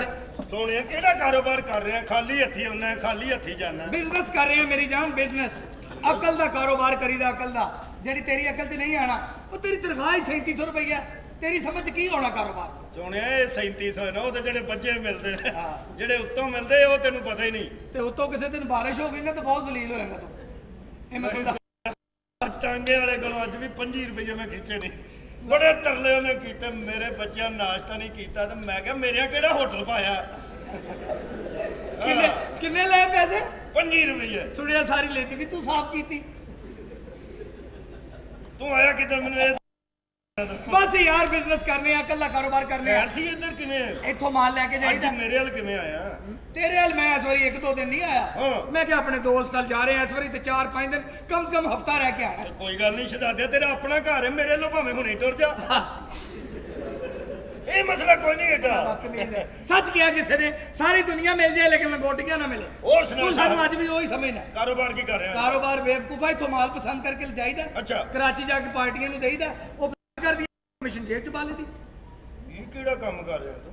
ਸੋਹਣਿਆ ਕਿਹੜਾ ਕਾਰੋਬਾਰ ਕਰ ਰਿਹਾ ਖਾਲੀ ਹੱਥੀ ਆਉਣਾ ਖਾਲੀ ਹੱਥੀ ਜਾਣਾ ਬਿਜ਼ਨਸ ਕਰ ਰਹੇ ਆ ਮੇਰੀ ਜਾਨ ਬਿਜ਼ਨਸ ਅਕਲ ਦਾ ਕਾਰੋਬਾਰ ਕਰੀਦਾ ਅਕਲ ਦਾ ਜਿਹੜੀ ਤੇਰੀ ਅਕਲ 'ਚ ਨਹੀਂ ਆਣਾ ਉਹ ਤੇਰੀ ਤਨਖਾਹ ਹੀ 3700 ਰੁਪਈਆ ਤੇਰੀ ਸਮਝ 'ਚ ਕੀ ਹੋਣਾ ਕਾਰੋਬਾਰ ਸੋਹਣਿਆ ਇਹ 3700 ਨਾ ਉਹਦੇ ਜਿਹੜੇ ਬੱਚੇ ਮਿਲਦੇ ਨੇ ਜਿਹੜੇ ਉੱਤੋਂ ਮਿਲਦੇ ਉਹ ਤੈਨੂੰ ਪਤਾ ਹੀ ਨਹੀਂ ਤੇ ਉਤੋਂ ਕਿਸੇ ਦਿਨ ਬਾਰਿਸ਼ ਹੋ ਗਈ ਨਾ ਤਾਂ ਬਹੁਤ ਜ਼ਲੀਲ ਹੋਏਗਾ ਤੂੰ ਇਹ ਮੈਂ ਤੁਹਾਨੂੰ ਟਾਂਗੇ ਵਾਲੇ ਕੋਲੋਂ ਅੱਜ ਵੀ 25 ਰੁਪਏ ਮੈਂ ਖਿੱਚੇ ਨਹੀਂ ਬੜੇ ਤਰਲੇ ਉਹਨੇ ਕੀਤੇ ਮੇਰੇ ਬੱਚਿਆਂ ਨੇ ਨਾਸ਼ਤਾ ਨਹੀਂ ਕੀਤਾ ਤੇ ਮੈਂ ਕਿਹਾ ਮੇਰਿਆ ਕਿਹੜਾ ਹੋਟਲ ਪਾਇਆ ਕਿੰਨੇ ਕਿੰਨੇ ਲਏ ਪੈਸੇ 25 ਰੁਪਏ ਸੁਣਿਆ ਸਾਰੀ ਲੈਤੀ ਵੀ ਤੂੰ ਸਾਫ਼ ਕੀਤੀ ਤੂੰ ਆਇਆ ਕਿੱਧਰ ਮੈਨੂੰ ਇਹ ਬਸ ਯਾਰ ਬਿਜ਼ਨਸ ਕਰਨੇ ਆ ਅਕਲ ਦਾ ਕਾਰੋਬਾਰ ਕਰਨੇ ਆ ਯਾਰ ਸੀ ਇੱਧਰ ਕਿਵੇਂ ਇੱਥੋਂ ਮਾਲ ਲੈ ਕੇ ਅੱਜ ਜਾਈਦਾ ਮੇਰੇ ਵੱਲ ਕਿਵੇਂ ਆਇਆ ਤੇਰੇ ਹਾਲ ਮੈਂ ਇਸ ਵਾਰੀ 1-2 ਦਿਨ ਨਹੀਂ ਆਇਆ ਹਾਂ। ਮੈਂ ਕਿ ਆਪਣੇ ਦੋਸਤ ਨਾਲ ਜਾ ਰਹੇ ਆ ਇਸ ਵਾਰੀ ਤੇ 4-5 ਦਿਨ ਕਮ ਸੇ ਕਮ ਹਫਤਾ ਰਹਿ ਕੇ ਆਣਾ ਕੋਈ ਗੱਲ ਨਹੀਂ ਸ਼ਹਜ਼ਾਦਿਆ ਤੇਰਾ ਆਪਣਾ ਘਰ ਹੈ ਮੇਰੇ ਲੋ ਭਾਵੇਂ ਹੁਣੇ ਟੁਰ ਜਾ ਇਹ ਮਸਲਾ ਕੋਈ ਨਹੀਂ ਏਡਾ ਸੱਚ ਕਿਹਾ ਕਿਸੇ ਨੇ ਸਾਰੀ ਦੁਨੀਆ ਮਿਲ ਜਾਏ ਲੇਕਿਨ ਲੰਗੋਟੀਆਂ ਨਾ ਮਿਲੇ ਹੋਰ ਸੁਣਾ ਤੂੰ ਸਾਨੂੰ ਅੱਜ ਵੀ ਉਹੀ ਸਮਝਣਾ ਕਾਰੋਬਾਰ ਕੀ ਕਰ ਰਿਹਾ ਕਾਰੋਬਾਰ ਬੇਵਕੂਫਾ ਇਥੋਂ ਮਾਲ ਪਸੰਦ ਕਰਕੇ ਲਿਜਾਈਦਾ ਅੱਛਾ। ਕਰਾਚੀ ਜਾ ਕੇ ਪਾਰਟੀਆਂ ਨੂੰ ਦੇਈਦਾ ਉਹ ਪਸੰਦ ਕਰਦੀ ਕਮਿਸ਼ਨ ਜੇਬ ਚ ਪਾ ਲੈਦੀ ਇਹ ਕਿਹੜਾ ਕੰਮ ਕਰ ਰਿਹਾ ਤੂੰ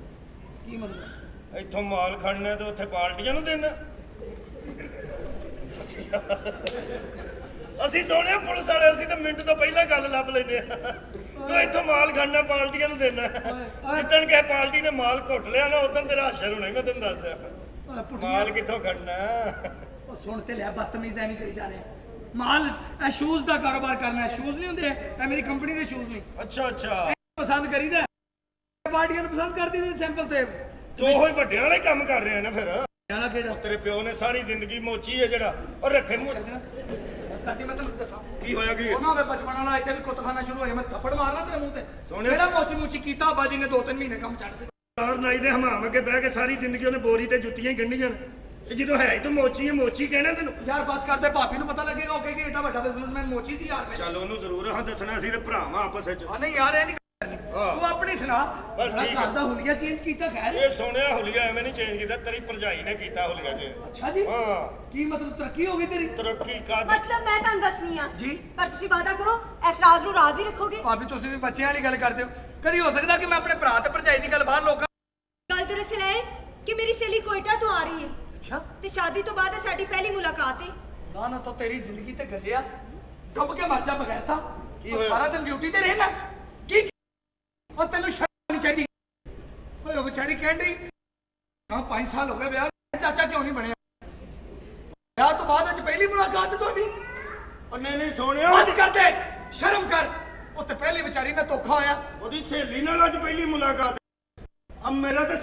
ਕੀ ਮਤਲਬ ਇੱਥੋਂ ਮਾਲ ਖੜਨਾ ਤੇ ਉੱਥੇ ਪਾਰਟੀਆਂ ਨੂੰ ਦੇਣਾ ਅਸੀਂ ਸੋਹਣਿਆ ਪੁਲਿਸ ਵਾਲੇ ਅਸੀਂ ਤਾਂ ਮਿੰਟ ਤੋਂ ਪਹਿਲਾਂ ਗੱਲ ਲੱਭ ਲੈਨੇ ਆ ਤੂੰ ਇੱਥੋਂ ਮਾਲ ਖੜਨਾ ਪਾਰਟੀਆਂ ਨੂੰ ਦੇਣਾ ਜਿੱਦਣ ਕਿਸੇ ਪਾਰਟੀ ਨੇ ਮਾਲ ਘੁੱਟ ਲਿਆ ਨਾ ਉਦੋਂ ਤੇਰਾ ਹਾਸ਼ਰ ਹੋਣਾ ਮੈਂ ਤੈਨੂੰ ਦੱਸਦਾ ਮਾਲ ਕਿੱਥੋਂ ਖੜਨਾ ਉਹ ਸੁਣ ਤੇ ਲਿਆ ਬਦਤਮੀਜ਼ ਐਵੇਂ ਕਰੀ ਜਾ ਰਹੇ ਮਾਲ ਇਹ ਸ਼ੂਜ਼ ਦਾ ਕਾਰੋਬਾਰ ਕਰਨਾ ਹੈ ਸ਼ੂਜ਼ ਨਹੀਂ ਹੁੰਦੇ ਇਹ ਮੇਰੀ ਕੰਪਨੀ ਦੇ ਸ਼ੂਜ਼ ਨਹੀਂ ਅੱਛਾ ਅੱਛਾ ਪਸੰਦ ਕਰੀਦਾ ਪਾਰਟੀਆਂ ਨੂੰ ਪਸੰਦ ਕਰਦੀ ਨੇ ਸੈਂਪਲ ਤੇ ਤੂੰ ਉਹ ਹੀ ਵੱਡਿਆਂ ਵਾਲੇ ਕੰਮ ਕਰ ਰਿਹਾ ਨਾ ਫਿਰ ਜਾਣਾ ਕਿਹੜਾ ਤੇਰੇ ਪਿਓ ਨੇ ਸਾਰੀ ਜ਼ਿੰਦਗੀ ਮੋਚੀ ਹੈ ਜਿਹੜਾ ਉਹ ਰੱਖੇ ਮੂੰਹ ਬਸ ਕਰਦੀ ਮੈਂ ਤੈਨੂੰ ਦੱਸਾਂ ਕੀ ਹੋਇਆ ਕੀ ਉਹਨਾਂ ਦੇ ਬਚਪਨ ਵਾਲਾ ਇੱਥੇ ਵੀ ਕੁੱਤਖਾਨਾ ਸ਼ੁਰੂ ਹੋਇਆ ਮੈਂ ਥੱਪੜ ਮਾਰਨਾ ਤੇਰੇ ਮੂੰਹ ਤੇ ਸੋਹਣਿਆ। ਕਿਹੜਾ ਮੋਚੀ ਮੋਚੀ ਕੀਤਾ ਬਾਜੀ ਨੇ 2-3 ਮਹੀਨੇ ਕੰਮ ਛੱਡ ਦਿੱਤਾ ਯਾਰ ਨਾਈ ਦੇ ਹਮਾਮ ਅੱਗੇ ਬਹਿ ਕੇ ਸਾਰੀ ਜ਼ਿੰਦਗੀ ਉਹਨੇ ਬੋਰੀ ਤੇ ਜੁੱਤੀਆਂ ਹੀ ਗੰਢੀਆਂ ਇਹ ਜਦੋਂ ਹੈ ਹੀ ਤੂੰ ਮੋਚੀ ਕਹਿਣਾ ਤੈਨੂੰ ਯਾਰ ਬਸ ਕਰਦੇ ਭਾਪੀ ਨੂੰ ਪਤਾ ਲੱਗੇਗਾ ਉਹ ਕਹੇਗੀ ਏਡਾ ਵੱਡਾ ਬਿਜ਼ਨਸਮੈਨ ਮੋਚੀ ਸੀ ਯਾਰ ਮੈਂ ਚੱਲ ਉਹਨੂੰ ਜ਼ਰੂਰ ਹਾਂ ਦੱਸਣਾ ਅਸੀਂ ਤੇ ਭਰਾਵਾਂ ਆਪਸ ਵਿੱਚ ਹਾਂ ਨਹੀਂ ਯਾਰ ਇਹ ਨਹੀਂ ਕਰਨੀ ਹਾਂ। ਤੂੰ ਆਪਣੀ ਸੁਣਾ ਬਸ ਠੀਕ ਹੈ। ਘਰ ਦਾ ਹੁਲੀਆ ਚੇਂਜ ਕੀਤਾ ਖੈਰ ਇਹ ਸੋਹਣਿਆ ਹੁਲੀਆ ਐਵੇਂ ਨਹੀਂ ਚੇਂਜ ਕੀਤਾ ਤੇਰੀ ਭਰਜਾਈ ਨੇ ਕੀਤਾ ਹੁਲੀਆ ਚ ਅੱਛਾ ਜੀ ਹਾਂ ਕੀ ਮਤਲਬ ਤਰੱਕੀ ਹੋ ਗਈ ਤੇਰੀ ਤਰੱਕੀ ਕਾਦੀ ਮਤਲਬ ਮੈਂ ਤੁਹਾਨੂੰ ਦੱਸਣੀ ਆ ਜੀ। ਪਰ ਤੁਸੀਂ ਵਾਦਾ ਕਰੋ ਇਸ ਰਾਜ਼ ਨੂੰ ਰਾਜ਼ ਹੀ ਰੱਖੋਗੇ ਭਾਬੀ ਤੁਸੀਂ ਵੀ ਬੱਚਿਆਂ ਵਾਲੀ ਗੱਲ ਕਰਦੇ ਹੋ ਕਦੀ ਹੋ ਸਕਦਾ ਕਿ ਮੈਂ ਆਪਣੇ ਭਰਾ ਤੇ ਭਰਜਾਈ ਦੀ ਗੱਲ ਬਾਹਰ ਲੋਕਾਂ ਗੱਲ ਦਰਅਸਲ ਹੈ ਕਿ ਮੇਰੀ ਸਹੇਲੀ ਕੋਇਟਾ ਤੋਂ ਆ ਰਹੀ ਹੈ ਅੱਛਾ ਤੇ ਸ਼ਾਦੀ ਤੋਂ ਬਾਅਦ ਇਹ ਸਾਡੀ ਪਹਿਲੀ ਮੁਲਾਕਾਤ ਹੈ ਨਾ ਤਾਂ ਤੇਰੀ ਜ਼ਿੰਦਗੀ ਤੇ ਗਜਿਆ ਡੁੱਬ ਕੇ ਮਰ ਜਾ ਬਗੈਰ ਤਾਂ ਕੀ ਉਹ ਹੋਇਆ? ਸਾਰਾ ਦਿਨ ਡਿਊਟੀ ਤੇ ਰਹਿਣਾ ਕੀ ਉਹ ਤੈਨੂੰ ਸ਼ਰਮ ਨਹੀਂ ਚਾਹੀਦੀ ਓਏ ਉਹ ਵਿਚਾਰੀ ਕਹਿੰਦੀ ਹਾਂ 5 ਸਾਲ ਹੋ ਗਏ ਵਿਆਹ ਚਾਚਾ ਕਿਉਂ ਨਹੀਂ ਬਣਿਆ ਵਿਆਹ ਤੋਂ ਬਾਅਦ ਅੱਜ ਪਹਿਲੀ ਮੁਲਾਕਾਤ ਤੁਹਾਡੀ ਉਹ ਨਹੀਂ ਸੋਹਣਿਆ ਬੰਦ ਕਰ ਦੇ ਸ਼ਰਮ ਕਰ ਉਹ ਤੇ ਪਹਿਲੀ ਵਿਚਾਰੀ ਨਾਲ ਧੋਖਾ ਹੋਇਆ ਉਹਦੀ ਸਹੇਲੀ ਨਾਲ ਅੱਜ ਪਹਿਲੀ ਮੁਲਾਕਾਤ ਅਬ ਮੇਰਾ ਤਾਂ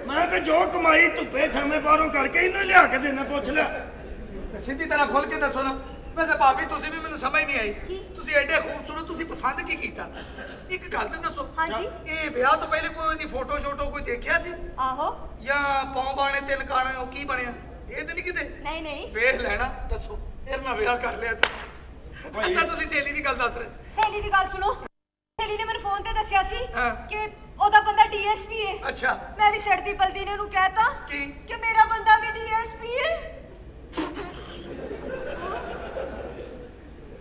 ਮੈਂ ਤਾਂ ਜੋ ਕਮਾਈ ਧੁੱਪੇ ਛਾਵੇਂ ਬਾਹਰੋਂ ਕਰਕੇ ਇਹਨੂੰ ਲਿਆ ਕੇ ਦੇਣਾ ਪੁੱਛ ਲੈ ਤੇ ਸਿੱਧੀ ਤਰ੍ਹਾਂ ਖੋਲ ਕੇ ਦੱਸੋ ਨਾ ਵੈਸੇ ਭਾਬੀ ਤੁਸੀਂ ਵੀ ਮੈਨੂੰ ਸਮਝ ਨਹੀਂ ਆਈ ਕੀ? ਤੁਸੀਂ ਐਡੇ ਖੂਬਸੂਰਤ ਤੁਸੀਂ ਪਸੰਦ ਕੀ ਕੀਤਾ ਇੱਕ ਗੱਲ ਤੇ ਦੱਸੋ ਹਾਂਜੀ। ਇਹ ਵਿਆਹ ਤੋਂ ਪਹਿਲੇ ਕੋਈ ਉਹਦੀ ਫੋਟੋ ਸ਼ੋਟੋ ਕੋਈ ਦੇਖਿਆ ਸੀ ਆਹੋ ਜਾਂ ਪੌਂ ਬਾਣੇ ਤਿੰਨ ਕਾਣੇ ਉਹ ਕੀ ਬਣਿਆ ਇਹ ਤੇ ਨਹੀਂ ਕਿਤੇ ਨਹੀਂ ਨਹੀਂ ਵੇਖ ਲੈਣਾ ਦੱਸੋ ਇਹਦੇ ਨਾਲ ਵਿਆਹ ਕਰ ਲਿਆ ਤੁਸੀਂ ਭਾਈ। ਅੱਛਾ ਤੁਸੀਂ ਸਹੇਲੀ ਦੀ ਗੱਲ ਦੱਸ ਰਹੇ ਸੀ ਸਹੇਲੀ ਦੀ ਗੱਲ ਸੁਣੋ ਸਹੇਲੀ ਨੇ ਮੈਨੂੰ ਫੋਨ ਤੇ ਦੱਸਿਆ ਸੀ ਹਾਂ। ਕਿ ਉਹਦਾ ਬੰਦਾ ਡੀਐਸਪੀ ਹੈ ਅੱਛਾ ਮੈਂ ਵੀ ਸੜਦੀ ਬਲਦੀ ਨੇ ਉਹਨੂੰ ਕਹਿਤਾ ਕੀ? ਕਿ ਮੇਰਾ ਬੰਦਾ ਵੀ ਡੀਐਸਪੀ ਹੈ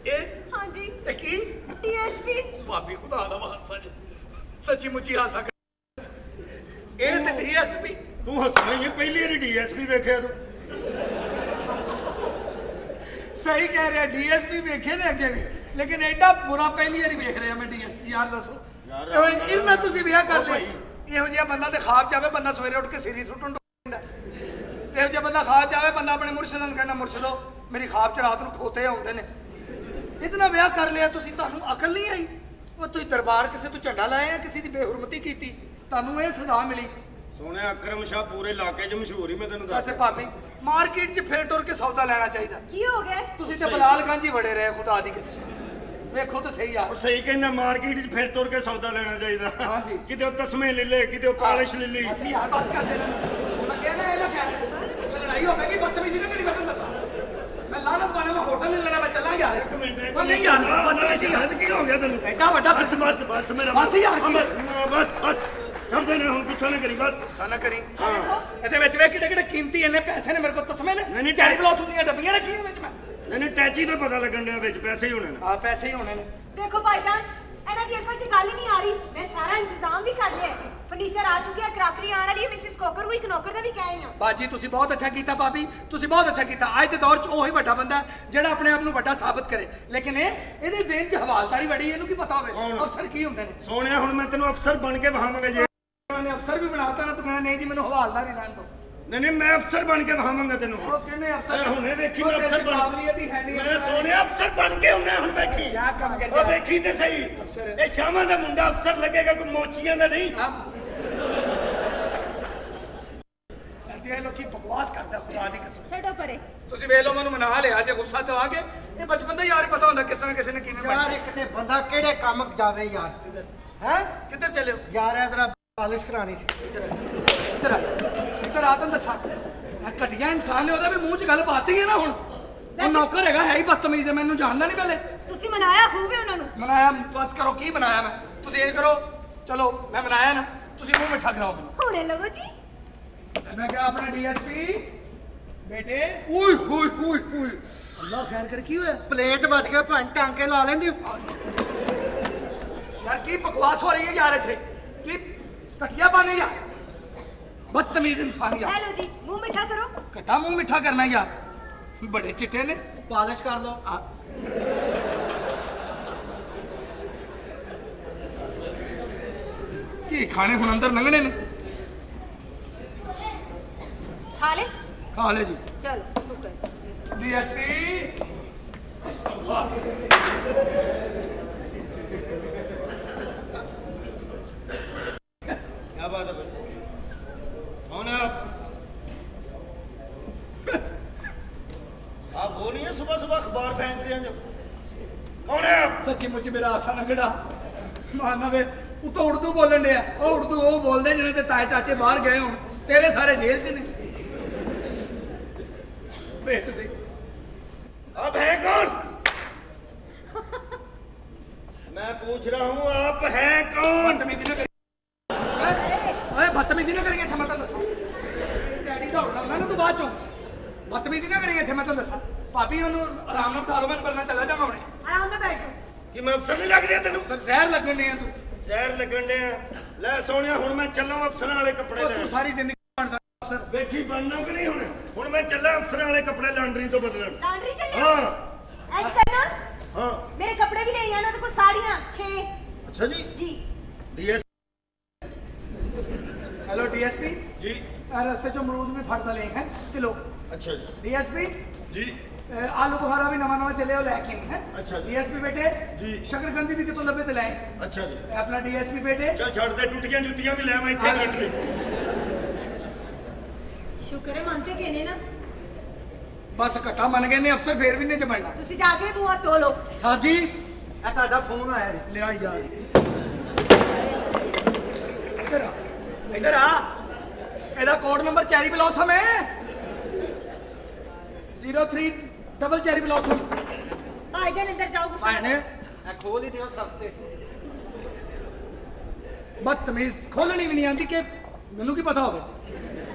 ਇਹ ਹਾਂਜੀ ਤੇ ਕੀ ਡੀਐਸਪੀ ਭਾਬੀ ਖੁਦਾ ਦਾ ਵਾਸਤਾ ਜੀ ਸੱਚੀ ਮੁੱਚੀ ਹਾਸਾ ਕਰ ਇਹ ਤੇ ਡੀਐਸਪੀ ਤੂੰ ਹੱਸਣਾ ਹੀ ਹੈ, ਪਹਿਲੀ ਵਾਰੀ ਡੀਐਸਪੀ ਵੇਖਿਆ ਤੂੰ। ਸਹੀ ਕਹਿ ਰਿਹਾ ਡੀਐਸਪੀ ਵੇਖੇ ਨੇ ਅੱਗੇ ਵੀ ਲੇਕਿਨ ਐਡਾ ਬੁਰਾ ਪਹਿਲੀ ਵਾਰੀ ਵੇਖ ਰਿਹਾ ਮੈਂ ਡੀਐਸਪੀ ਯਾਰ ਦੱਸੋ ਯਾਰ, ਇਹ ਨਾਲ ਤੁਸੀਂ ਵਿਆਹ ਕਰ ਉਹ ਲਿਆ ਭਾਈ। ਇਹੋ ਜਿਹਾ ਬੰਦਾ ਤੇ ਖਾਬ ਚ ਆਵੇ ਬੰਦਾ ਸਵੇਰੇ ਉੱਠ ਕੇ ਸਿਰੀ ਸੁੱਟਣ ਡੋਂਦਾ ਇਹੋ ਜਿਹਾ ਬੰਦਾ ਖਾਬ ਚ ਆਵੇ ਬੰਦਾ ਆਪਣੇ ਮੁਰਸ਼ਿਦ ਨੂੰ ਕਹਿੰਦਾ ਮੁਰਸ਼ਿਦੋ ਮੇਰੀ ਖਾਬ ਚ ਰਾਤ ਨੂੰ ਖੋਤੇ ਆਉਂਦੇ ਨੇ ਇਹਦੇ ਨਾਲ ਵਿਆਹ ਕਰ ਲਿਆ ਤੁਸੀਂ ਤੁਹਾਨੂੰ ਅਕਲ ਨਹੀਂ ਆਈ ਉਹ ਤੁਸੀਂ ਦਰਬਾਰ ਕਿਸੇ ਤੋਂ ਝੰਡਾ ਲਾਇਆ ਕਿਸੇ ਦੀ ਬੇਹੁਰਮਤੀ ਕੀਤੀ ਤੁਹਾਨੂੰ ਇਹ ਸਜ਼ਾ ਮਿਲੀ ਸੋਹਣਿਆ ਅਕਰਮ ਸ਼ਾਹ ਪੂਰੇ ਇਲਾਕੇ 'ਚ ਮਸ਼ਹੂਰ ਹੀ, ਮੈਂ ਤੈਨੂੰ ਦੱਸ। ਵੈਸੇ ਭਾਬੀ ਮਾਰਕੀਟ 'ਚ ਫੇਰ ਟੁਰ ਕੇ ਸੌਦਾ ਲੈਣਾ ਚਾਹੀਦਾ ਕੀ ਹੋ ਗਿਆ ਤੁਸੀਂ ਤੇ ਬਲਾਲ ਗੰਜ ਹੀ ਵੜੇ ਰਹੇ ਖੁਦਾ ਦੀ ਕਿਸੇ ਵੇਖੋ ਤਾਂ ਸਹੀ ਆ ਉਹ ਸਹੀ ਕਹਿੰਦਾ, ਮਾਰਕੀਟ 'ਚ ਫਿਰ ਤੁਰ ਕੇ ਸੌਦਾ ਲੈਣਾ ਚਾਹੀਦਾ। ਹਾਂਜੀ। ਕਿਤੇ ਉਹ ਤਸਮੇ ਲੈ ਲੈ, ਕਿਤੇ ਉਹ ਪਾਲਿਸ਼ ਲੈ ਲਈ। ਅਸੀਂ ਯਾਰ ਬਸ ਕਰਦੇ ਨੇ ਮੈਂ ਕਹਿਣਾ ਇਹ ਨਾ ਕਹਿ ਲੜਾਈ ਹੋ ਪੈਗੀ ਬਦਤਮੀਜ਼ੀ ਨਾ ਕਰੀ ਮੈਂ ਤੁਹਾਨੂੰ ਦੱਸਾਂ ਮੈਂ ਲਾਨਤ ਬਾਣਾ ਮੈਂ ਹੋਟਲ ਨਹੀਂ ਲੈਣਾ ਮੈਂ ਚੱਲਾਂ ਯਾਰ ਇੱਕ ਮਿੰਟ, ਇੱਕ ਉਹ ਨਹੀਂ ਮਿੰਟ। ਯਾਰ ਆਹ, ਬਦਤਮੀਜ਼ੀ ਹੱਦ ਕੀ ਹੋ ਗਿਆ ਤੈਨੂੰ? ਐਡਾ ਵੱਡਾ ਬਸ ਬਸ ਬਸ ਮੇਰਾ ਬਸ ਯਾਰ ਕੀ? ਬਸ ਕਰਦੇ ਨੇ ਹੁਣ, ਗੁੱਸਾ ਨਾ ਕਰੀ ਬਸ। ਗੁੱਸਾ ਨਾ ਕਰੀ ਹਾਂ ਇਹਦੇ ਵਿੱਚ ਵੇ ਕਿਹੜੇ ਕਿਹੜੇ ਕੀਮਤੀ ਇੰਨੇ ਪੈਸੇ ਨੇ ਮੇਰੇ ਕੋਲ ਤਸਮੇ ਨੇ ਨਹੀਂ, ਚੈਰੀ ਬਲੌਸਮ ਦੀਆਂ ਡੱਬੀਆਂ ਰੱਖੀਆਂ ਵਿੱਚ ਮੈਂ ਨਹੀਂ ਨਹੀਂ, ਟੈਚੀ ਦਾ ਪਤਾ ਲੱਗਣ ਡਿਆ ਵਿੱਚ ਪੈਸੇ ਹੀ ਹੋਣੇ ਨੇ। ਆ ਪੈਸੇ ਹੀ ਹੋਣੇ ਨੇ ਦੇਖੋ ਭਾਈਜਾਨ ਇਹਨਾਂ ਦੀ ਅੱਖਾਂ 'ਚ ਗੱਲ ਹੀ ਨਹੀਂ ਆ ਰਹੀ ਮੈਂ ਸਾਰਾ ਇੰਤਜ਼ਾਮ ਵੀ ਕਰ ਲਿਆ ਫਰਨੀਚਰ ਆ ਚੁੱਕਿਆ ਕਰਾਕਰੀ ਆਣ ਵਾਲੀ ਹੈ ਮਿਸਿਸ ਕੋਕਰ ਨੂੰ ਇੱਕ ਨੌਕਰ ਦਾ ਵੀ ਕਹੇ ਆ ਬਾਜੀ ਤੁਸੀਂ ਬਹੁਤ ਅੱਛਾ ਕੀਤਾ ਭਾਬੀ ਤੁਸੀਂ ਬਹੁਤ ਅੱਛਾ ਕੀਤਾ ਅੱਜ ਦੇ ਦੌਰ 'ਚ ਉਹੀ ਵੱਡਾ ਬੰਦਾ ਹੈ ਜਿਹੜਾ ਆਪਣੇ ਆਪ ਨੂੰ ਵੱਡਾ ਸਾਬਤ ਕਰੇ ਲੇਕਿਨ ਇਹਦੇ ਜ਼ਿਹਨ 'ਚ ਹਵਾਲਦਾਰੀ ਵੱਡੀ ਇਹਨੂੰ ਕੀ ਪਤਾ ਹੋਵੇ ਕੌਣ? ਅਫਸਰ ਕੀ ਹੁੰਦੇ ਨੇ ਸੋਹਣਿਆ ਹੁਣ ਮੈਂ ਤੈਨੂੰ ਅਫਸਰ ਬਣ ਕੇ ਵਹਾਵਾਂਗਾ ਜੇ। ਉਹਨਾਂ ਨੇ ਅਫਸਰ ਵੀ ਬਣਾਤਾ ਨਾ ਤੂੰ ਕਹਿੰਦਾ ਨਹੀਂ ਜੀ ਮੈਨੂੰ ਹਵਾਲਦਾਰ ਹੀ ਲੈਣ ਦਿਓ ਨਹੀਂ ਨਹੀਂ, ਮੈਂ ਅਫਸਰ ਬਣ ਕੇ ਵਹਾਵਾਂਗਾ ਤੈਨੂੰ। ਉਹ ਕਿੰਨੇ ਅਫਸਰ ਮੈਂ ਹੁਣੇ ਵੇਖੀ, ਉਹ ਮੈਂ ਅਫਸਰ ਤੇਰੀ ਬਣ ਕਾਬਲੀਅਤ ਹੀ ਹੈ ਨਹੀਂ ਮੈਂ ਸੋਹਣਿਆ ਅਫਸਰ ਬਣ ਕੇ ਹੁੰਨਾ ਹੁਣ ਵੇਖੀ। ਕਿਆ ਕੰਮ ਕਰ ਉਹ ਜਾ ਵੇਖੀ ਤੇ ਸਹੀ, ਅਫਸਰ। ਇਹ ਸ਼ਾਮਾਂ ਦਾ ਮੁੰਡਾ ਅਫਸਰ ਲੱਗੇਗਾ, ਕੋਈ ਮੋਚੀਆਂ ਦਾ ਨਹੀਂ। ਇਹ ਲੋਕੀ ਬਕਵਾਸ ਕਰਦਾ ਖੁਦਾ ਦੀ ਕਸਮ ਛੱਡੋ ਪਰੇ ਤੁਸੀਂ ਵੇਖ ਲਓ ਮੈਨੂੰ ਮਨਾ ਲਿਆ ਜੇ ਗੁੱਸਾ ਤੇ ਆ ਗਏ ਇਹ ਬਚਪਨ ਦਾ ਯਾਰ ਪਤਾ ਹੁੰਦਾ ਕਿਸੇ ਨਾ ਕਿਸੇ ਨੇ ਕਿਵੇਂ ਯਾਰ ਬਣਨਾ ਇੱਕ ਤੇ ਬੰਦਾ ਕਿਹੜੇ ਕੰਮ ਜਾਵੇ ਯਾਰ ਹੈ ਕਿੱਧਰ ਚੱਲੇ ਹੋ ਯਾਰ ਇਹ ਤੇਰਾ ਪਾਲਿਸ਼ ਕਰਾਣੀ ਸੀ ਇੱਧਰ ਆ ਇੱਧਰ ਆ ਤੈਨੂੰ ਦੱਸਾਂ ਇਹ ਘਟੀਆ ਇਨਸਾਨ ਨੇ ਉਹਦਾ ਵੀ ਮੂੰਹ 'ਚ ਗੱਲ ਪਾਤੀ ਹੈ ਨਾ ਹੁਣ ਉਹ ਨੌਕਰ ਹੈਗਾ ਹੈ ਹੀ ਬਦਤਮੀਜ਼ ਹੈ ਮੈਨੂੰ ਜਾਣਦਾ ਨਹੀਂ ਪਹਿਲੇ ਤੁਸੀਂ ਮਨਾਇਆ ਖੂਬ ਹੈ ਉਹਨਾਂ ਨੂੰ ਮਨਾਇਆ ਬਸ ਕਰੋ ਕੀ ਬਣਾਇਆ ਮੈਂ ਤੁਸੀਂ ਇਹ ਕਰੋ ਚਲੋ ਮੈਂ ਬਣਾਇਆ ਨਾ ਤੁਸੀਂ ਮੂੰਹ ਮਿੱਠਾ ਕਰਾਓ ਮੈਨੂੰ ਹੁਣੇ ਲਵੋ ਜੀ ਮੈਂ ਕਿਹਾ ਆਪਣਾ ਡੀਐਸਪੀ ਬੇਟੇ ਓਏ ਹੋਏ ਹੋਏ ਹੋਏ ਅੱਲਾ ਖੈਰ ਕਰ ਕੀ ਹੋਇਆ ਪਲੇਟ ਵੱਜ ਗਿਆ ਭਾਂ ਟਾਂਕੇ ਲਾ ਲੈਂਦੇ ਯਾਰ ਕੀ ਬਕਵਾਸ ਹੋ ਰਹੀ ਹੈ ਯਾਰ ਇੱਥੇ ਕੀ ਘਟੀਆ ਬਾਨੇ ਯਾਰ ਬਦਤਮੀਜ਼ ਇਨਸਾਨ ਯਾਰ ਹੈਲੋ ਜੀ ਮੂੰਹ ਮਿੱਠਾ ਕਰੋ ਘਟਾ ਮੂੰਹ ਮਿੱਠਾ ਕਰਨਾ ਯਾਰ ਬੜੇ ਚਿੱਟੇ ਨੇ ਪਾਲਿਸ਼ ਕਰ ਲਓ ਕੀ ਖਾਣੇ ਹੁਣ ਅੰਦਰ ਲੰਘਣੇ ਨੇ ਖਾ ਲੈ ਖਾ ਲੈ ਜੀ ਚਲੋ ਸ਼ੁਕਰ ਡੀਐਸਪੀ क्या बात है भाई? कौन है आप वो नहीं है सुबह सुबह अखबार फेंकते हैं जो? कौन है आप? ਸੱਚੀ ਮੁੱਚੀ ਮੇਰਾ ਆਸਾ ਨਗੜਾ ਮਾਰਨਾ ਵੇ ਉਤੋਂ ਉਰਦੂ ਬੋਲਣ ਡਿਆ ਉਹ ਉਰਦੂ ਉਹ ਬੋਲਦੇ ਜਿਹੜੇ ਤੇ ਤਾਏ ਚਾਚੇ ਬਾਹਰ ਗਏ ਹੁਣ ਤੇਰੇ ਸਾਰੇ ਜੇਲ੍ਹ 'ਚ ਨੇ ਵੇਖ ਤੁਸੀਂ आप है कौन? मैं पूछ रहा हूँ आप है कौन? ਬਦਤਮੀਜ਼ੀ ਨਾ ਕਰੀ ਓਏ ਬਦਤਮੀਜ਼ੀ ਨਾ ਕਰੀ ਇੱਥੇ ਮੈਂ ਤੁਹਾਨੂੰ ਦੱਸਾਂ ਡੈਡੀ ਦਾ ਹੋਣਾ ਮੈਨੂੰ ਤੂੰ ਬਾਅਦ ਚੋਂ ਬਦਤਮੀਜ਼ੀ ਨਾ ਕਰੀ ਇੱਥੇ ਮੈਂ ਤੁਹਾਨੂੰ ਦੱਸਾਂ ਭਾਬੀ ਉਹਨੂੰ ਆਰਾਮ ਨਾਲ ਉਠਾ ਲਓ ਮੈਂ ਪਰਨਾ ਚਲਾ ਜਾਵਾਂ ਹੁਣੇ ਆਰਾਮ ਨਾਲ ਬੈਠੋ कि मैं अफसर नहीं लग रहा तेन? ਸਰ ਜ਼ਹਿਰ ਲੱਗਣ ਨੇ ਤੂੰ ਜ਼ਹਿਰ ਲੱਗਣ ਡਿਆ ਲੈ ਸੋਹਣਿਆ ਹੁਣ ਮੈਂ ਚੱਲਾਂ ਅਫਸਰਾਂ ਵਾਲੇ ਕੱਪੜੇ ਉਹ ਲੈਣ। ਤੂੰ ਸਾਰੀ ਜ਼ਿੰਦਗੀ ਬਣ ਸਕਦਾ ਸਰ ਵੇਖੀ ਬਣਨਾ ਕਿ ਨਹੀਂ ਹੁਣ ਮੈਂ ਚੱਲਾਂ ਅਫਸਰਾਂ ਵਾਲੇ ਕੱਪੜੇ ਲਾਂਡਰੀ ਤੋਂ ਬਦਲਣ। ਲਾਂਡਰੀ ਚੱਲੇ ਹਾਂ ਐਸ ਕਰਨਾ ਹਾਂ ਮੇਰੇ ਕੱਪੜੇ ਵੀ ਲੈ ਆਣਾ ਉਹਦੇ ਕੋਲ ਸਾੜੀਆਂ 6 ਅੱਛਾ ਜੀ ਜੀ ਡੀਐਸ ਹੈਲੋ ਡੀਐਸਪੀ ਜੀ ਇਹ ਰਸਤੇ ਚੋਂ ਅਮਰੂਦ ਵੀ ਫੜਦਾ ਲੈ ਹੈ ਕਿਲੋ ਅੱਛਾ ਜੀ ਡੀਐਸਪੀ ਜੀ ਆਲੂ ਬੁਖਾਰਾ ਵੀ ਨਵਾਂ ਨਵਾਂ ਚੱਲੇ ਉਹ ਲੈ ਕੇ ਆਏ ਹੈ ਅੱਛਾ ਜੀ। ਡੀਐਸਪੀ ਬੇਟੇ ਜੀ। ਸ਼ਕਰਕੰਦੀ ਵੀ ਕਿਤੋਂ ਲੱਭੇ ਤੇ ਲੈ ਆਏ। ਅੱਛਾ ਜੀ ਇਹ ਆਪਣਾ ਡੀਐਸਪੀ ਬੇਟੇ ਚੱਲ ਛੱਡ ਦੇ, ਟੁੱਟੀਆਂ ਜੁੱਤੀਆਂ ਵੀ ਲੈ ਮੈਂ ਇੱਥੇ ਕੱਟ ਲਈ। ਸ਼ੁਕਰ ਹੈ ਮੰਨਤੇ ਗਏ ਨੇ ਨਾ ਬਸ ਘਟਾ ਮੰਨ ਗਏ ਨੇ ਅਫਸਰ, ਫੇਰ ਵੀ ਨਹੀਂ ਜਮਣਾ। ਤੁਸੀਂ ਜਾ ਕੇ ਮੂੰਹ ਧੋ ਲਓ। ਸਾਹਿਬ ਜੀ ਇਹ ਤੁਹਾਡਾ ਫੋਨ ਆਇਆ ਜੀ। ਲਿਆ ਯਾਰ ਇੱਧਰ ਆ, ਇੱਧਰ ਆ। ਇਹਦਾ ਕੋਡ ਨੰਬਰ ਚੈਰੀ ਬਲੌਸਮ ਹੈ 03 ਡਬਲ ਚੈਰੀ ਬਲੌਸਮ। ਭਾਈਜਾਨ ਅੰਦਰ ਜਾਓ ਗੁੱਸਾ ਭਾਈ ਨੇ ਇਹ ਖੋਲ ਹੀ ਦਿਓ ਸਸਤੇ। ਬਦਤਮੀਜ਼, ਖੋਲਣੀ ਵੀ ਨਹੀਂ ਆਂਦੀ ਕਿ ਮੈਨੂੰ ਕੀ ਪਤਾ ਹੋਵੇ।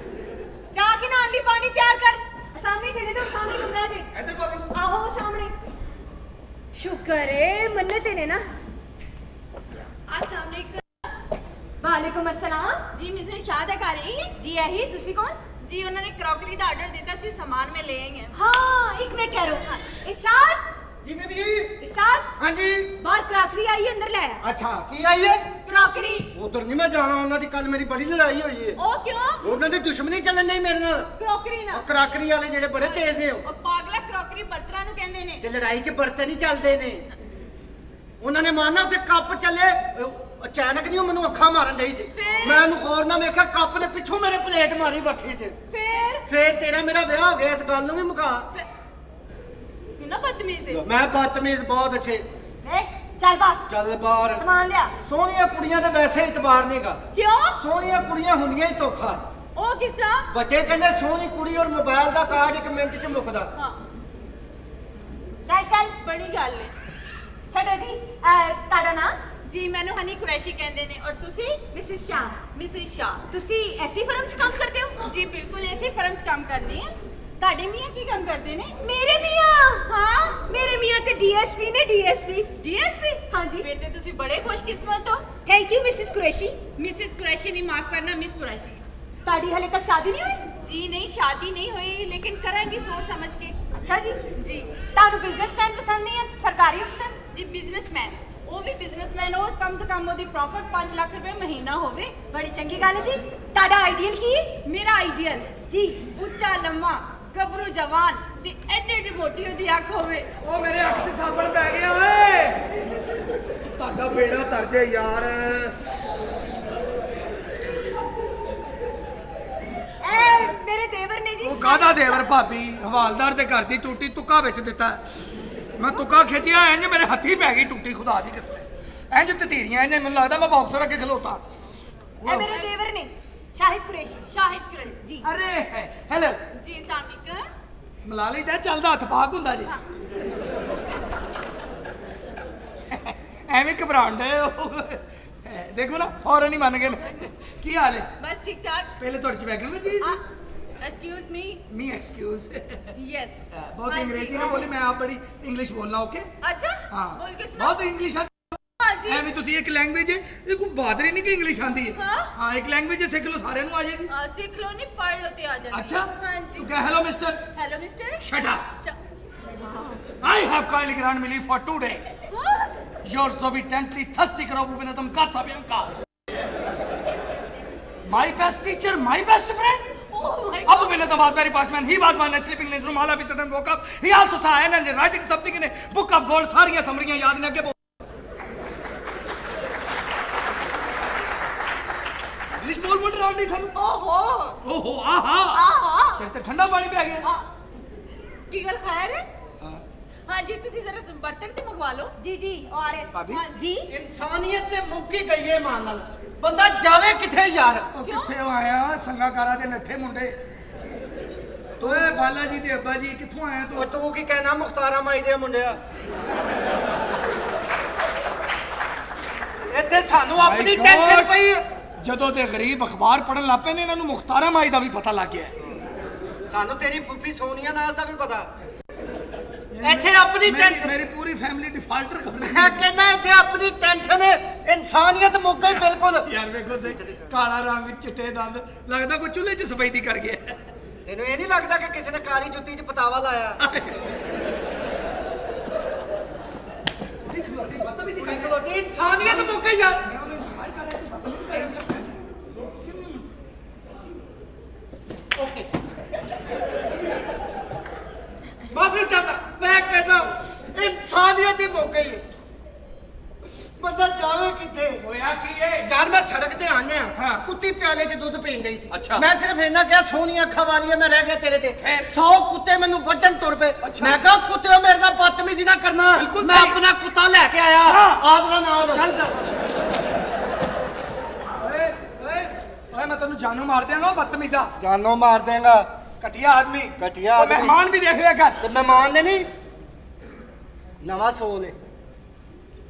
ਜਾ ਕੇ ਨਾਲ ਲਈ ਪਾਣੀ ਤਿਆਰ ਕਰ। ਸਾਹਮਣੇ ਤੇਰੇ ਤੋਂ ਸਾਹਮਣੇ ਕਮਰਾ ਦੇ। ਇੱਧਰ ਭਾਬੀ। ਆਹੋ सामने। शुक्र है मन्नत ने ना। अस्सलाम वालेकुम। वालेकुम अस्सलाम। जी मिसेस शादा कर रही है जी यही तुसी कौन? जी उन्होंने क्रॉकरी का ऑर्डर दिता सी, सामान में ले आएंगे। हाँ एक मिनट ठहरो। इरशाद ਜੀ ਬੀਬੀ। इरशाद ਹਾਂਜੀ। बाहर क्रॉकरी आई है, अंदर ले आ। ਅੱਛਾ ਕੀ ਆਈ ਹੈ? क्रॉकरी ਉਧਰ ਨਹੀਂ ਮੈਂ ਜਾਣਾ, ਉਹਨਾਂ ਦੀ ਕੱਲ ਮੇਰੀ ਬੜੀ ਲੜਾਈ ਹੋਈ ਹੈ। ओ क्यों? ਉਹਨਾਂ ਦੀ ਦੁਸ਼ਮਣੀ ਚੱਲਣ ਨਹੀਂ ਮੇਰੇ ਨਾਲ। क्रॉकਰੀ ना ਉਹ ਕਰਾਕਰੀ ਵਾਲੇ ਜਿਹੜੇ ਬੜੇ ਤੇਜ਼ ਨੇ ਉਹ, ओ पागला क्रॉकरी बर्तन नु कहंदे ने। ਤੇ ਲੜਾਈ 'ਚ ਬਰਤਨ ਹੀ ਚੱਲਦੇ ਨੇ। ਉਹਨਾਂ ਨੇ ਮਾਰਨਾ ਉੱਥੇ ਕੱਪ ਚੱਲੇ, ਅਚਾਨਕ ਨਹੀਂ ਉਹ ਮੈਨੂੰ ਅੱਖਾਂ ਮਾਰਨ ਡਈ ਸੀ। ਫਿਰ? ਮੈਂ ਉਹਨੂੰ ਗੌਰ ਨਾਲ ਵੇਖਿਆ, ਕੱਪ ਨੇ ਪਿੱਛੋਂ ਮੇਰੇ ਪਲੇਟ ਮਾਰੀ ਬੱਖੀ 'ਚ। ਫੇਰ ਤੇਰਾ ਮੇਰਾ ਵਿਆਹ ਹੋ ਗਿਆ, ਇਸ ਗੱਲ ਨੂੰ ਵੀ ਮੁਕਾ। ना बदतमीज है। ਮੈਂ ਬਦਤਮੀਜ਼ ਬਹੁਤ ਅੱਛੇ। देख चल बाहर ਚੱਲ ਬਾਹਰ। सामान लिया। ਸੋਹਣੀਆਂ ਕੁੜੀਆਂ ਤੇ ਵੈਸੇ ਇਤਬਾਰ ਨਹੀਂਗਾ। क्यों? ਸੋਹਣੀਆਂ ਕੁੜੀਆਂ ਹੁੰਦੀਆਂ ਹੀ ਧੋਖਾ। ओ किस तरह? ਵੱਡੇ ਕਹਿੰਦੇ ਸੋਹਣੀ ਕੁੜੀ ਔਰ ਮੋਬਾਈਲ ਦਾ ਕਾਰਡ ਇੱਕ ਮਿੰਟ 'ਚ ਮੁੱਕਦਾ। हां चल चल बड़ी गल है। छड़ो जी ताड़ा नाम? जी मैनू हनी कुरैशी कहंदे ने। और तुसी? मिसेस शाह। मिसेस शाह। तुसी ऐसी फर्म च काम करते हो? जी बिल्कुल ऐसे फर्म च काम करनी है। ਤੁਹਾਡੇ ਮੀਆਂ ਕੀ ਕੰਮ ਕਰਦੇ ਨੇ? मेरे मियाँ हाँ मेरे मियाँ ते डीएसपी ने डीएसपी। ਡੀਐਸਪੀ? हाँ जी। ਫਿਰ ਤੇ ਤੁਸੀਂ ਬੜੇ ਖੁਸ਼ਕਿਸਮਤ ਹੋ। Thank you Mrs Qureshi. Mrs Qureshi नहीं, माफ करना मिस कुरैशी। ताड़ी हले तक शादी नहीं हुई? जी नहीं, शादी नहीं हुई, लेकिन करेंगी सोच समझ के। अच्छा जी। जी तानू बिजनेसमैन पसंद नहीं है सरकारी अफसर? जी बिजनेसमैन, वो भी बिजनेसमैन हो, कम तो कम ओदी प्रॉफिट 5 लाख रुपए महीना होवे। बड़ी चंगी गल है जी। ताड़ा आइडियल की? मेरा आइडियल जी ਉੱਚਾ ਲੰਮਾ ਗੱਭਰੂ ਜਵਾਨ ਤੇ ਐਡੇ ਐਡੇ ਮੋਟੀ ਉਹਦੀ ਅੱਖ ਹੋਵੇ। ਉਹ ਮੇਰੇ ਅੱਖ 'ਚ ਸਾਬਣ ਪੈ ਗਿਆ ਓਏ। ਤੁਹਾਡਾ ਬੇੜਾ ਤਰ ਜੇ ਯਾਰ। ए मेरे देवर ने जी। ਉਹ ਕਾਹਦਾ ਦੇਵਰ ਭਾਬੀ, ਹਵਾਲਦਾਰ ਦੇ ਘਰ ਦੀ ਟੂਟੀ ਤੁੱਕਾ ਵਿੱਚ ਦਿੱਤਾ। ਮੈਂ ਤੁੱਕਾ ਖਿੱਚਿਆ, ਇੰਜ ਮੇਰੇ ਹੱਥੀ ਪੈ ਗਈ ਟੂਟੀ, ਖੁਦਾ ਦੀ ਕਸਮ। ਇੰਜ ਤਤੀਰੀਆਂ, ਇੰਜ ਮੈਨੂੰ ਲੱਗਦਾ ਮੈਂ ਬਾਕਸਰ ਅੱਗੇ ਖਲੋਤਾ। ए मेरे देवर ने शाहिद कुरैशी। ਸ਼ਾਹਿਦ ਕੁਰੈਸ਼ੀ जी ਅਰੇ ਹੈਲੋ, ਜੀ अस्सलाम वालेकुम। ਮਲਾ ਲਈ ਤਾਂ ਚੱਲਦਾ ਹੱਥ ਪਾਕ ਹੁੰਦਾ ਜੀ। ਐਵੇਂ ਘਬਰਾਉਂਦੇ ਹੋ, ਦੇਖੋ ਨਾ ਫੌਰਨ ਹੀ ਮੰਨ ਗਏ ਨੇ। ਕੀ ਹਾਲ ਹੈ? बस ठीक ठाक। ਪਹਿਲੇ ਤੁਹਾਡੇ ਚ ਬੈਗਨ ਵਿੱਚ ਜੀ excuse me. Me excuse. Yes ਬਹੁਤ ਅੰਗਰੇਜ਼ੀ ਨਾ ਬੋਲੀ, ਮੈਂ ਆਪ ਬੜੀ ਇੰਗਲਿਸ਼ ਬੋਲਣਾ। ਓਕੇ अच्छा ਹਾਂ, बोल के सुना। ਬਹੁਤ ਇੰਗਲਿਸ਼ ਆ। हाँ जी ਐਵੇਂ ਤੁਸੀਂ ਇੱਕ ਲੈਂਗੁਏਜ ਹੈ, ਇਹ ਕੋਈ ਬਾਦਰੀ ਨਹੀਂ ਕਿ ਇੰਗਲਿਸ਼ ਆਂਦੀ ਹੈ। ਹਾਂ। ਹਾਂ ਇੱਕ ਲੈਂਗੁਏਜ ਸਿੱਖ ਲਓ, ਸਾਰਿਆਂ ਨੂੰ ਆ ਜਾਏਗੀ। सीख लो नहीं, पढ़ लो ते आ जाती। अच्छा हाँ जी। ਤੂੰ ਕਹ hello mister. Hello mister. Shut up, I have kindly granted me leave for 2 days. You're so intently thirsty, Karabu Benatam Katsa Bianca. My best teacher, my best friend. Oh my Abu God. Benatam was very fast man. He was my next sleeping in his room. All of a sudden woke up. He also saw an angel writing something in a book of gold. सारियां समरियां याद ने के English बोल रहा नहीं सन। ओहो ओहो आहा, आहा तेरे ते ठंडा पानी पै गया। की गल खैर है? हाँ। हाँ जी तुसी जरा बर्तन ते मंगवा लो। जी जी और भाभी? हाँ जी ਇਨਸਾਨੀਅਤ ਤੇ ਮੁੱਕੀ ਗਈ ਏ ਮਾਨ ਨਾਲ। ਬੰਦਾ ਜਾਵੇ ਕਿੱਥੇ ਯਾਰ? ਉਹ ਕਿਉਂ? ਕਿੱਥੇ ਆਇਆ ਸੰਗਾਕਾਰਾ ਦੇ ਨੱਠੇ ਮੁੰਡੇ। ਓਏ ਬਾਲਾ ਜੀ ਦੇ ਅੱਬਾ ਜੀ ਕਿੱਥੋਂ ਆਇਆ ਉਹ ਤੂੰ? ਤੂੰ ਕੀ ਕਹਿਣਾ ਮੁਖਤਾਰਾ ਮਾਈ ਦੇ ਮੁੰਡਿਆ? ਇੱਥੇ ਸਾਨੂੰ ਆਪਣੀ My God! ਟੈਨਸ਼ਨ ਪਈ ਹੈ। ਜਦੋਂ ਦੇ ਗਰੀਬ ਅਖਬਾਰ ਪੜਨ ਲੱਪੇ ਨੇ, ਇਹਨਾਂ ਨੂੰ ਮੁਖਤਾਰਾ ਮਾਈ ਦਾ ਵੀ ਪਤਾ ਲੱਗ ਗਿਆ। ਸਾਨੂੰ ਤੇਰੀ ਫੁੱਫੀ ਸੋਨੀਆ ਨਾਜ਼ ਦਾ ਵੀ ਪਤਾ। ਇੱਥੇ ਆਪਣੀ ਟੈਨਸ਼ਨ। ਮੇਰੀ ਪੂਰੀ ਫੈਮਿਲੀ ਡਿਫਾਲਟਰ ਕਰ ਰਹੀ ਮੈਂ ਕਹਿੰਦਾ ਇੱਥੇ ਆਪਣੀ ਟੈਨਸ਼ਨ ਹੈ। ਇਨਸਾਨੀਅਤ ਮੁੱਕ ਗਈ ਬਿਲਕੁਲ। ਯਾਰ ਵੇਖੋ ਸੇ, ਕਾਲਾ ਰੰਗ ਚਿੱਟੇ ਦੰਦ, ਲੱਗਦਾ ਕੋਈ ਚੁੱਲ੍ਹੇ 'ਚ ਸਫੈਦੀ ਕਰ ਗਿਆ। ਤੈਨੂੰ ਇਹ ਨਹੀਂ ਲੱਗਦਾ ਕਿ ਕਿਸੇ ਨੇ ਕਾਲੀ ਜੁੱਤੀ 'ਚ ਪਤਾਵਾ ਲਾਇਆ? ਕੁੜੀ ਖਲੋਤੀ, ਇਨਸਾਨੀਅਤ ਮੁੱਕ ਗਈ ਯਾਰ। ਓਕੇ ਮਾਫੀ ਚਾਹਤਾ। ਮੈਂ ਕਹਿੰਦਾ ਇਨਸਾਨੀਅਤ ਹੀ ਮੁੱਕ ਗਈ ਹੈ। ਬੰਦਾ ਜਾਵੇ ਕਿੱਥੇ? ਹੋਇਆ ਕੀ ਏ? ਯਾਰ ਮੈਂ ਸੜਕ ਤੇ ਆਨਿਆ। ਹਾਂ। ਕੁੱਤੀ ਪਿਆਲੇ 'ਚ ਦੁੱਧ ਪੀਣ ਗਈ ਸੀ ਅੱਛਾ। ਮੈਂ ਸਿਰਫ ਇਹਨਾਂ ਕਿਹਾ ਸੋਹਣੀਆਂ ਅੱਖਾਂ ਵਾਲੀ ਹੈ ਮੈਂ ਰਹਿ ਗਿਆ ਤੇਰੇ ਤੇ ਫਿਰ? 100 ਕੁੱਤੇ ਮੈਨੂੰ ਵੱਢਣ ਤੁਰ ਪਏ ਅੱਛਾ। ਮੈਂ ਕਿਹਾ ਕੁੱਤਿਓ ਮੇਰੇ ਨਾਲ ਬਦਤਮੀਜ਼ੀ ਨਾ ਕਰਨਾ ਬਿਲਕੁਲ ਮੈਂ ਸਹੀ। ਆਪਣਾ ਕੁੱਤਾ ਲੈ ਕੇ ਆਇਆ ਹਾਂ। ਆਦਰਾ ਨਾਲ ਚੱਲ ਚੱਲ ਓਏ ਓਏ ਓਏ ਮੈਂ ਤੈਨੂੰ ਜਾਨੋਂ ਮਾਰ ਦਿਆਂਗਾ ਬਦਤਮੀਜ਼ਾ ਜਾਨੋਂ ਮਾਰ ਦੇਗਾ ਘਟੀਆ ਆਦਮੀ ਘਟੀਆ ਉਹ ਆਦਮੀ। ਮਹਿਮਾਨ ਵੀ ਦੇਖ ਲਿਆ ਕਰ ਤੇ ਮਹਿਮਾਨ ਨੇ ਨਹੀਂ ਨਵਾਂ ਸੋਲ ਹੈ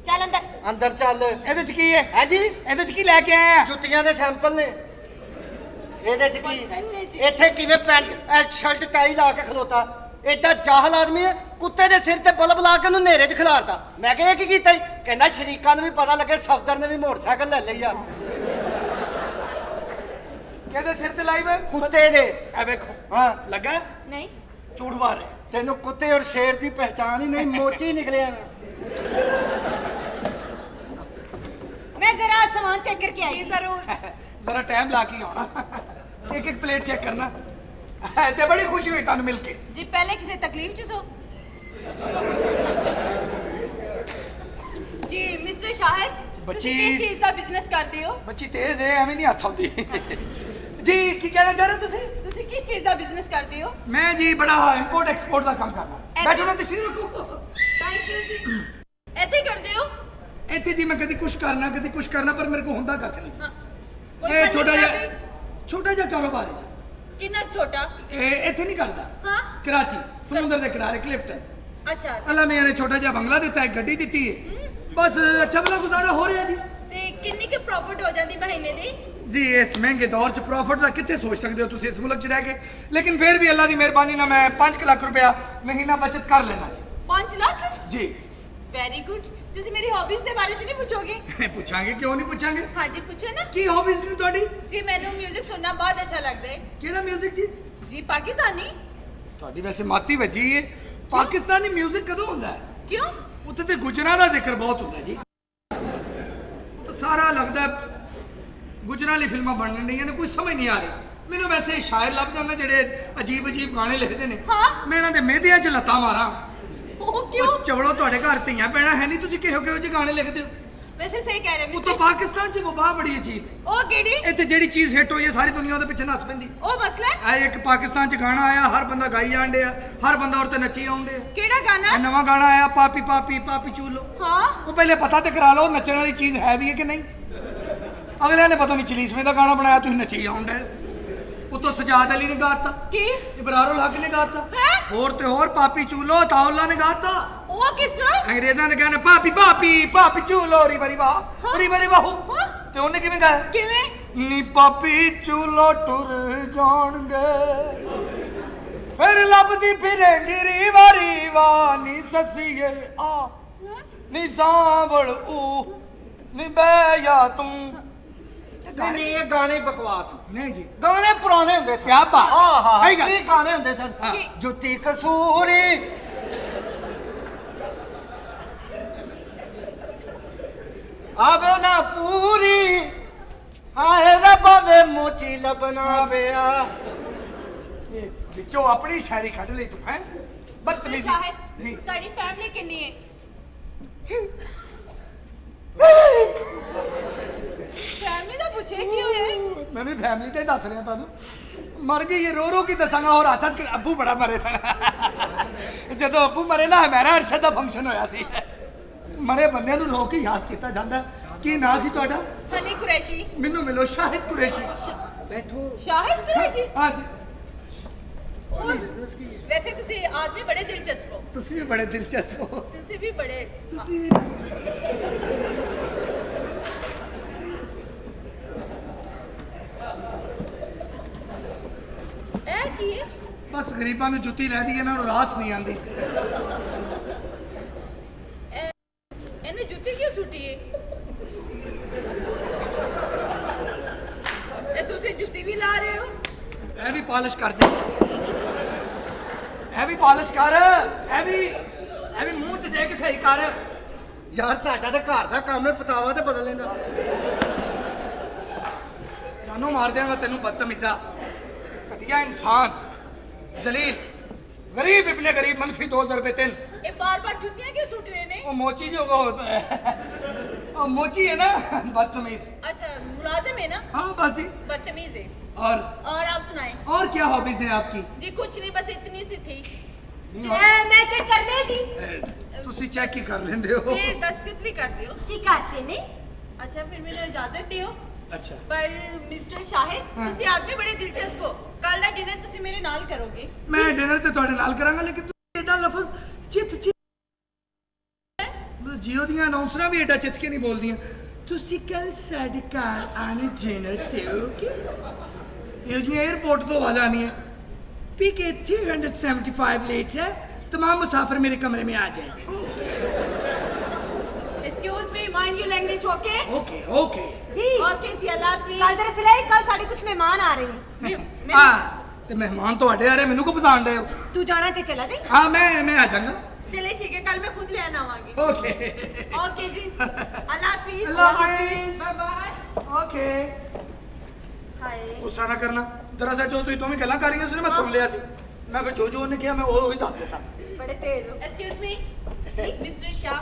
ਚੱਲ ਅੰਦਰ ਅੰਦਰ ਚੱਲ ਇਹਦੇ ਚ ਕੀ ਹੈ ਹੈ ਜੀ ਇਹਦੇ ਚ ਕੀ ਲੈ ਕੇ ਆਏ ਆ ਜੁੱਤੀਆਂ ਦੇ ਸੈਂਪਲ ਨੇ ਇਹਦੇ 'ਚ ਨਹੀਂ ਕੀ ਜੀ। ਇੱਥੇ ਕਿਵੇਂ ਪੈਂਟ ਸ਼ਰਟ ਟਾਈ ਲਾ ਕੇ ਖਲੋਤਾ ਏਡਾ ਜਾਹਲ ਆਦਮੀ ਹੈ ਕੁੱਤੇ ਦੇ ਸਿਰ ਤੇ ਬਲਬ ਲਾ ਕੇ ਉਹਨੂੰ ਹਨੇਰੇ 'ਚ ਖਿਲਾਰਤਾ ਮੈਂ ਕਿਹਾ ਇਹ ਕੀ ਕੀਤਾ ਈ ਕਹਿੰਦਾ ਸ਼ਰੀਕਾਂ ਨੂੰ ਵੀ ਪਤਾ ਲੱਗੇ ਸਫਦਰ ਨੇ ਵੀ ਮੋਟਰਸਾਈਕਲ ਲੈ ਲਈ ਆ ਕਿਹਦੇ ਸਿਰ ਤੇ ਲਾਈ ਵੇ ਕੁੱਤੇ ਦੇ ਇਹ ਵੇਖੋ ਹਾਂ ਲੱਗਾ ਨਹੀਂ ਝੂਠ ਮਾਰ ਰਿਹਾ ਤੈਨੂੰ ਕੁੱਤੇ ਔਰ ਸ਼ੇਰ ਦੀ ਪਹਿਚਾਨ ਹੀ ਨਹੀਂ ਮੋਚੀ ਨਿਕਲਿਆ मैं जरा सामान चेक करके आई ਜੀ ਜ਼ਰੂਰ ਜ਼ਰਾ ਟਾਈਮ ਲਾ ਕੇ ਆਉਣਾ ਇੱਕ ਇੱਕ ਪਲੇਟ ਚੈੱਕ ਕਰਨਾ ਤੇ ਬੜੀ ਖੁਸ਼ੀ ਹੋਈ ਤੁਹਾਨੂੰ ਮਿਲ ਕੇ ਜੀ ਪਹਿਲੇ ਕਿਸੇ ਤਕਲੀਫ ਚ ਸੋ ਜੀ ਮਿਸਟਰ ਸ਼ਾਹਿਦ ਬੱਚੀ- ਤੁਸੀਂ ਕਿਸ ਚੀਜ਼ ਦਾ ਬਿਜ਼ਨਸ ਕਰਦੇ ਹੋ ਬੱਚੀ ਤੇਜ਼ ਹੈ ਐਵੇਂ ਨਹੀਂ ਹੱਥ ਆਉਂਦੀ ਜੀ ਕੀ ਕਹਿਣਾ ਚਾਹ ਰਹੇ ਹੋ ਤੁਸੀਂ ਤੁਸੀਂ ਕਿਸ ਚੀਜ਼ ਦਾ ਬਿਜ਼ਨਸ ਕਰਦੇ ਹੋ ਮੈਂ ਜੀ ਬੜਾ ਇੰਪੋਰਟ ਐਕਸਪੋਰਟ ਦਾ ਕੰਮ ਕਰਦਾ ਬੈਠੋ ਨਾ ਤੁਸੀਂ ਰੁਕੋ ਥੈਂਕ ਯੂ ਜੀ ਇੱਥੇ ਕਰਦੇ ਹੋ ਇੱਥੇ ਜੀ ਮੈਂ ਕਦੀ ਕੁਛ ਕਰਨਾ ਪਰ ਮੇਰੇ ਕੋ ਹੁੰਦਾ ਕੱਖ ਨਹੀਂ ਹਾਂ ਕੋਈ ਇਹ ਫਰਨੀਚਰ ਛੋਟਾ ਜਿਹਾ ਕਾਰੋਬਾਰ ਹੈ ਜੀ ਕਿੰਨਾ ਛੋਟਾ ਇਹ ਇੱਥੇ ਨਹੀਂ ਕਰਦਾ ਹਾਂ ਕਰਾਚੀ ਸਮੁੰਦਰ ਦੇ ਕਿਨਾਰੇ ਕਲਿਫਟਨ ਅੱਛਾ ਅੱਲਾ ਮੀਆਂ ਨੇ ਛੋਟਾ ਜਿਹਾ ਬੰਗਲਾ ਦਿੱਤਾ ਹੈ ਗੱਡੀ ਦਿੱਤੀ ਹੈ ਬਸ ਅੱਛਾ ਭਲਾ ਗੁਜ਼ਾਰਾ ਹੋ ਰਿਹਾ ਜੀ ਤੇ ਕਿੰਨੀ ਕੁ ਪ੍ਰੋਫਿਟ ਹੋ ਜਾਂਦੀ ਮਹੀਨੇ ਦੀ ਜੀ ਇਸ ਮਹਿੰਗੇ ਦੌਰ 'ਚ ਪ੍ਰੋਫਿਟ ਦਾ ਕਿੱਥੇ ਸੋਚ ਸਕਦੇ ਹੋ ਤੁਸੀਂ ਇਸ ਮੁਲਕ 'ਚ ਰਹਿ ਕੇ ਲੇਕਿਨ ਫਿਰ ਵੀ ਅੱਲਾ ਦੀ ਮਿਹਰਬਾਨੀ ਨਾਲ ਮੈਂ 5 ਲੱਖ ਰੁਪਇਆ ਮਹੀਨਾ ਬਚਤ ਕਰ ਲੈਣਾ ਜੀ 5 ਲੱਖ ਜੀ ਵੈਰੀ ਗੁੱਡ ਤੁਸੀਂ ਮੇਰੀ ਹੌਬੀਜ਼ ਦੇ ਬਾਰੇ ਚ ਨਹੀਂ ਪੁੱਛੋਗੇ ਪੁੱਛਾਂਗੇ ਕਿਉਂ ਨਹੀਂ ਪੁੱਛਾਂਗੇ ਹਾਂਜੀ ਪੁੱਛੋ ਨਾ ਕੀ ਹੌਬੀਜ਼ ਨੇ ਤੁਹਾਡੀ ਜੀ ਮੈਨੂੰ 뮤직 ਸੁਣਨਾ ਬਹੁਤ ਅੱਛਾ ਲੱਗਦਾ ਹੈ ਕਿਹੜਾ 뮤직 ਜੀ ਜੀ ਪਾਕਿਸਤਾਨੀ ਤੁਹਾਡੀ ਵੈਸੇ ਮਾਤੀ ਵੱਜੀ ਹੈ ਪਾਕਿਸਤਾਨੀ 뮤직 ਕਦੋਂ ਹੁੰਦਾ ਹੈ ਕਿਉਂ ਉੱਥੇ ਤੇ ਗੁਜਰਾਂ ਦਾ ਜ਼ਿਕਰ ਬਹੁਤ ਹੁੰਦਾ ਜੀ ਤਾਂ ਸਾਰਾ ਲੱਗਦਾ ਗੁਜਰਾਂ ਵਾਲੀ ਫਿਲਮਾਂ ਬਣਨ ਰਹੀਆਂ ਨੇ ਕੋਈ ਸਮਝ ਨਹੀਂ ਆ ਰਹੀ ਮੈਨੂੰ ਵੈਸੇ ਸ਼ਾਇਰ ਲੱਭ ਜਾਂਦੇ ਜਿਹੜੇ ਅਜੀਬ ਗਾਣੇ ਲਿਖਦੇ ਨੇ ਹਾਂ। ਮੈਂ ਇਹਨਾਂ ਦੇ ਮਿਹਦਿਆਂ 'ਚ ਲੱਤਾਂ ਮਾਰਾਂ ਉਹ ਕਿਉਂ ਉਹ ਚਵੜੋ ਤੁਹਾਡੇ ਘਰ ਧੀਆਂ ਪੈਣਾ ਹੈ ਨਹੀਂ ਤੁਸੀਂ ਕਿਹੋ ਜਿਹੇ ਗਾਣੇ ਲਿਖਦੇ ਹੋ ਵੈਸੇ ਸਹੀ ਕਹਿ ਰਹੇ ਉਹ ਤਾਂ ਮਿਸਟਰ ਪਾਕਿਸਤਾਨ 'ਚ ਵਬਾ ਬੜੀ ਅਜੀਬ ਹੈ ਉਹ ਕਿਹੜੀ ਇੱਥੇ ਜਿਹੜੀ ਚੀਜ਼ ਹਿੱਟ ਹੋਈ ਹੈ ਸਾਰੀ ਦੁਨੀਆ ਉਹਦੇ ਪਿੱਛੇ ਨੱਸ ਪੈਂਦੀ ਉਹ ਮਸਲਾ ਹੈ? ਇਹ ਇੱਕ ਪਾਕਿਸਤਾਨ 'ਚ ਗਾਣਾ ਆਇਆ ਹਰ ਬੰਦਾ ਗਾਈ ਜਾਂਦੇ ਆ ਹਰ ਬੰਦਾ ਔਰ ਤੇ ਨੱਚੀ ਆਉਂਦੇ ਆ ਕਿਹੜਾ ਗਾਣਾ ਇਹ ਨਵਾਂ ਗਾਣਾ ਆਇਆ ਪਾਪੀ ਪਾਪੀ ਪਾਪੀ ਚੂਲੋ ਹਾਂ ਉਹ ਪਹਿਲੇ ਪਤਾ ਤੇ ਕਰਾ ਲਓ ਨੱਚਣ ਵਾਲੀ ਚੀਜ਼ ਹੈ ਵੀ ਹੈ ਕਿ ਨਹੀਂ ਅਗਲਿਆਂ ਨੇ ਪਤਾ ਨਹੀਂ ਚਲੀਸਵੇਂ ਦਾ ਗਾਣਾ ਬਣਾਇਆ ਤੁਸੀਂ ਨੱਚੀ ਆਉਂਦੇ ਉਤੋਂ ਸਜਾਦ ਅਲੀ ਨੇ ਗਾਤਾ ਕੀ ਇਬਰਾਰੁਲ ਹਕ ਨੇ ਗਾਤਾ ਹੈਂ? ਹੋਰ ਤੇ ਹੋਰ ਪਾਪੀ ਚੂਲੋ ਤਾਉਲਾ ਨੇ ਗਾਤਾ ਉਹ ਕਿਸ ਤਰ੍ਹਾਂ ਅੰਗਰੇਜ਼ਾਂ ਨੇ ਕਹਿੰਦੇ ਪਾਪੀ ਪਾਪੀ ਪਾਪੀ ਚੂਲੋ ਰੀ ਬਰੀ ਵਾਹ ਰੀ ਬਰੀ ਵਾਹੂ ਹਾਂ। ਤੇ ਉਹਨੇ ਕਿਵੇਂ ਗਾਇਆ ਕਿਵੇਂ ਨੀ ਪਾਪੀ ਚੂਲੋ ਟੁਰ ਜਾਣਗੇ ਫਿਰ ਲੱਭਦੀ ਫਿਰੇਂਗੀ ਰੀ ਵਾਰੀ ਵਾ ਨੀ ਸਸੀਏ ਆ ਨੀ ਸਾਂਵਲ ਊ ਨੀ ਬੈ ਜਾ ਤੂੰ ਨਹੀਂ ਨਹੀਂ ਇਹ ਗਾਣੇ ਬਕਵਾਸ ਨਹੀਂ ਜੀ ਗਾਣੇ ਪੁਰਾਣੇ ਹੁੰਦੇ ਸਨ ਕਿਆ ਬਾਤ। ਆਹਾ ਸਹੀ ਗੱਲ। ਕੀ ਗਾਣੇ ਹੁੰਦੇ ਸਨ ਹਾਂ। ਜੁੱਤੀ ਕਸੂਰੀ ਆਵੇ ਨਾ ਪੂਰੀ ਹਾਏ ਰੱਬਾ ਵੇ ਮੋਚੀ ਲੱਭਣਾ ਪਿਆ ਇਹ ਵਿੱਚੋਂ ਆਪਣੀ ਸ਼ਾਇਰੀ ਕੱਢ ਲਈ ਤੂੰ ਹੈ ਬਦਤਮੀਜ਼ੀ ਸਾਹਿਬ ਜੀ ਤੁਹਾਡੀ ਫੈਮਿਲੀ ਕਿੰਨੀ ਹੈ ਫੈਮਿਲੀ ਦਾ ਪੁੱਛੇ ਕੀ ਹੋਇਆ ਮੈਂ ਵੀ ਫੈਮਿਲੀ ਤੇ ਦੱਸ ਰਿਹਾ ਤੁਹਾਨੂੰ ਮਰ ਗਈ ਇਹ ਰੋ ਕੀ ਦੱਸਾਂਗਾ ਹੋਰ ਆਸਾ ਕਿ ਅੱਬੂ ਬੜਾ ਮਰੇ ਸਨ ਜਦੋਂ ਅੱਬੂ ਮਰੇ ਨਾ ਮੇਰਾ ਅਰਸ਼ਦ ਦਾ ਫੰਕਸ਼ਨ ਹੋਇਆ ਸੀ ਮਰੇ ਬੰਦਿਆਂ ਨੂੰ ਲੋਕ ਹੀ ਯਾਦ ਕੀਤਾ ਜਾਂਦਾ ਕੀ ਨਾਂ ਸੀ ਤੁਹਾਡਾ ਹਨੀ ਕੁਰੈਸ਼ੀ ਮੈਨੂੰ ਮਿਲੋ ਸ਼ਾਹਿਦ ਕੁਰੈਸ਼ੀ ਬੈਠੋ ਸ਼ਾਹਿਦ ਕੁਰੈਸ਼ੀ ਹਾਂਜੀ ਵੈਸੇ ਤੁਸੀਂ ਆਦਮੀ ਬੜੇ ਦਿਲਚਸਪ ਹੋ ਤੁਸੀਂ ਵੀ ਬੜੇ ਦਿਲਚਸਪ ਹੋ ਤੁਸੀਂ ਵੀ ਬੜੇ ਤੁਸੀਂ ਵੀ ਇਹ ਕੀ ਹੈ ਬਸ ਗਰੀਬਾਂ ਨੂੰ ਜੁੱਤੀ ਲੈ ਦੀ ਇਹਨਾਂ ਨੂੰ ਰਾਸ ਨਹੀਂ ਆਂਦੀ ਇਹਨੇ ਜੁੱਤੀ ਕਿਉਂ ਸੁੱਟੀ ਹੈ ਇਹ ਤੁਸੀਂ ਜੁੱਤੀ ਵੀ ਲਾ ਰਹੇ ਹੋ ਇਹ ਵੀ ਪਾਲਿਸ਼ ਕਰ ਦੇ ਇਹ ਵੀ ਪਾਲਿਸ਼ ਕਰ ਇਹ ਵੀ ਮੂੰਹ 'ਚ ਦੇ ਕੇ ਸਹੀ ਕਰ ਯਾਰ ਤੁਹਾਡਾ ਤਾਂ ਘਰ ਦਾ ਕੰਮ ਹੈ ਪਤਾਵਾ ਤੇ ਬਦਲ ਲੈਂਦਾ ਜਾਨੋਂ ਮਾਰ ਦਿਆਂਗਾ ਤੈਨੂੰ ਬਦਤਮੀਜ਼ਾ ਘਟੀਆ ਇਨਸਾਨ ਜ਼ਲੀਲ ਗਰੀਬ ਇਬਨੇ ਗਰੀਬ ਮੰਫੀ 2000 ਰੁਪਏ ਤਿੰਨ ਇਹ ਬਾਰ-ਬਾਰ ਜੁੱਤੀਆਂ ਕਿਉਂ ਸੁੱਟ ਰਹੇ ਨੇ ਉਹ ਮੋਚੀ ਜੋ ਉਹ ਮੋਚੀ ਹੈ ਨਾ ਬਦਤਮੀਜ਼ ਅੱਛਾ मुलाजिम है ना? हाँ बस जी। बदतमीज है। और आप सुनाएं। और क्या हॉबीज हैं आपकी? जी कुछ नहीं, बस इतनी सी थी। मैं चेक कर ले जी। ਤੁਸੀਂ ਚੈੱਕ ਹੀ ਕਰ ਲੈਂਦੇ ਹੋ। फिर दस्तखत भी कर दियो। जी करते नहीं। अच्छा फिर मेरे इजाजत दियो। ਅੱਛਾ पर मिस्टर शाहिद हाँ। ਤੁਸੀਂ ਆਦਮੀ ਬੜੇ ਦਿਲਚਸਪ ਹੋ। ਕੱਲ ਦਾ ਡਿਨਰ ਤੁਸੀਂ ਮੇਰੇ ਨਾਲ ਕਰੋਗੇ। ਮੈਂ ਡਿਨਰ ਤੇ ਤੁਹਾਡੇ ਨਾਲ ਕਰਾਂਗਾ, ਲੇਕਿਨ ਤੁਸੀਂ ਇਹਦਾ ਲਫ਼ਜ਼ ਚਿੱਤ ਜੀਓ ਦੀਆਂ ਅਨਾਉਂਸਰਾਂ ਵੀ ਐਡਾ ਚਿੱਤ ਕੇ ਨਹੀਂ ਬੋਲਦੀਆਂ। ਤੁਸੀਂ ਕੱਲ ਸਾਡੇ ਘਰ ਆਣੇ ਡਿਨਰ ਤੇ ਹੋਗੇ। ਇਹੋ ਜਿਹੀਆਂ 에ਅਰਪੋਰਟ ਤੋਂ ਆਵਾਜ਼ਾਂ ਆਉਂਦੀਆਂ। PK 375 लेट है, तमाम मुसाफिर मेरे कमरे में आ जाए। Excuse me, mind your language. Okay okay okay. जी ओके जी, अल्लाह हाफिज। कल तेरे सिलाई कल साढ़े कुछ मेहमान आ रहे हैं। हाँ ਤੇ ਮਹਿਮਾਨ ਤੁਹਾਡੇ ਆ ਰਹੇ, ਮੈਨੂੰ ਕੋ ਪਸੰਦ ਹੈ। तू जाना ते चला दे। हाँ मैं आ जाऊंगा। चलिए ठीक है, कल मैं खुद ले आना आवांगी। ओके ओके जी, अल्लाह हाफिज। अल्लाह हाफिज। Bye bye. ओके। हाय ਗੁੱਸਾ ਨਾ ਕਰਨਾ। ਦਰਅਸਲ ਜੋ ਤੁਸੀਂ ਦੋਵੇਂ ਗੱਲਾਂ ਕਰ ਰਹੀਆਂ ਸੀ ਮੈਂ ਸੁਣ ਲਿਆ ਸੀ। ਮੈਂ ਫਿਰ ਜੋ ਉਹਨੇ ਕਿਹਾ ਮੈਂ ਉਹ ਹੀ ਦੱਸ ਦਿੱਤਾ। बड़े तेज हो। Excuse me, mister Shah.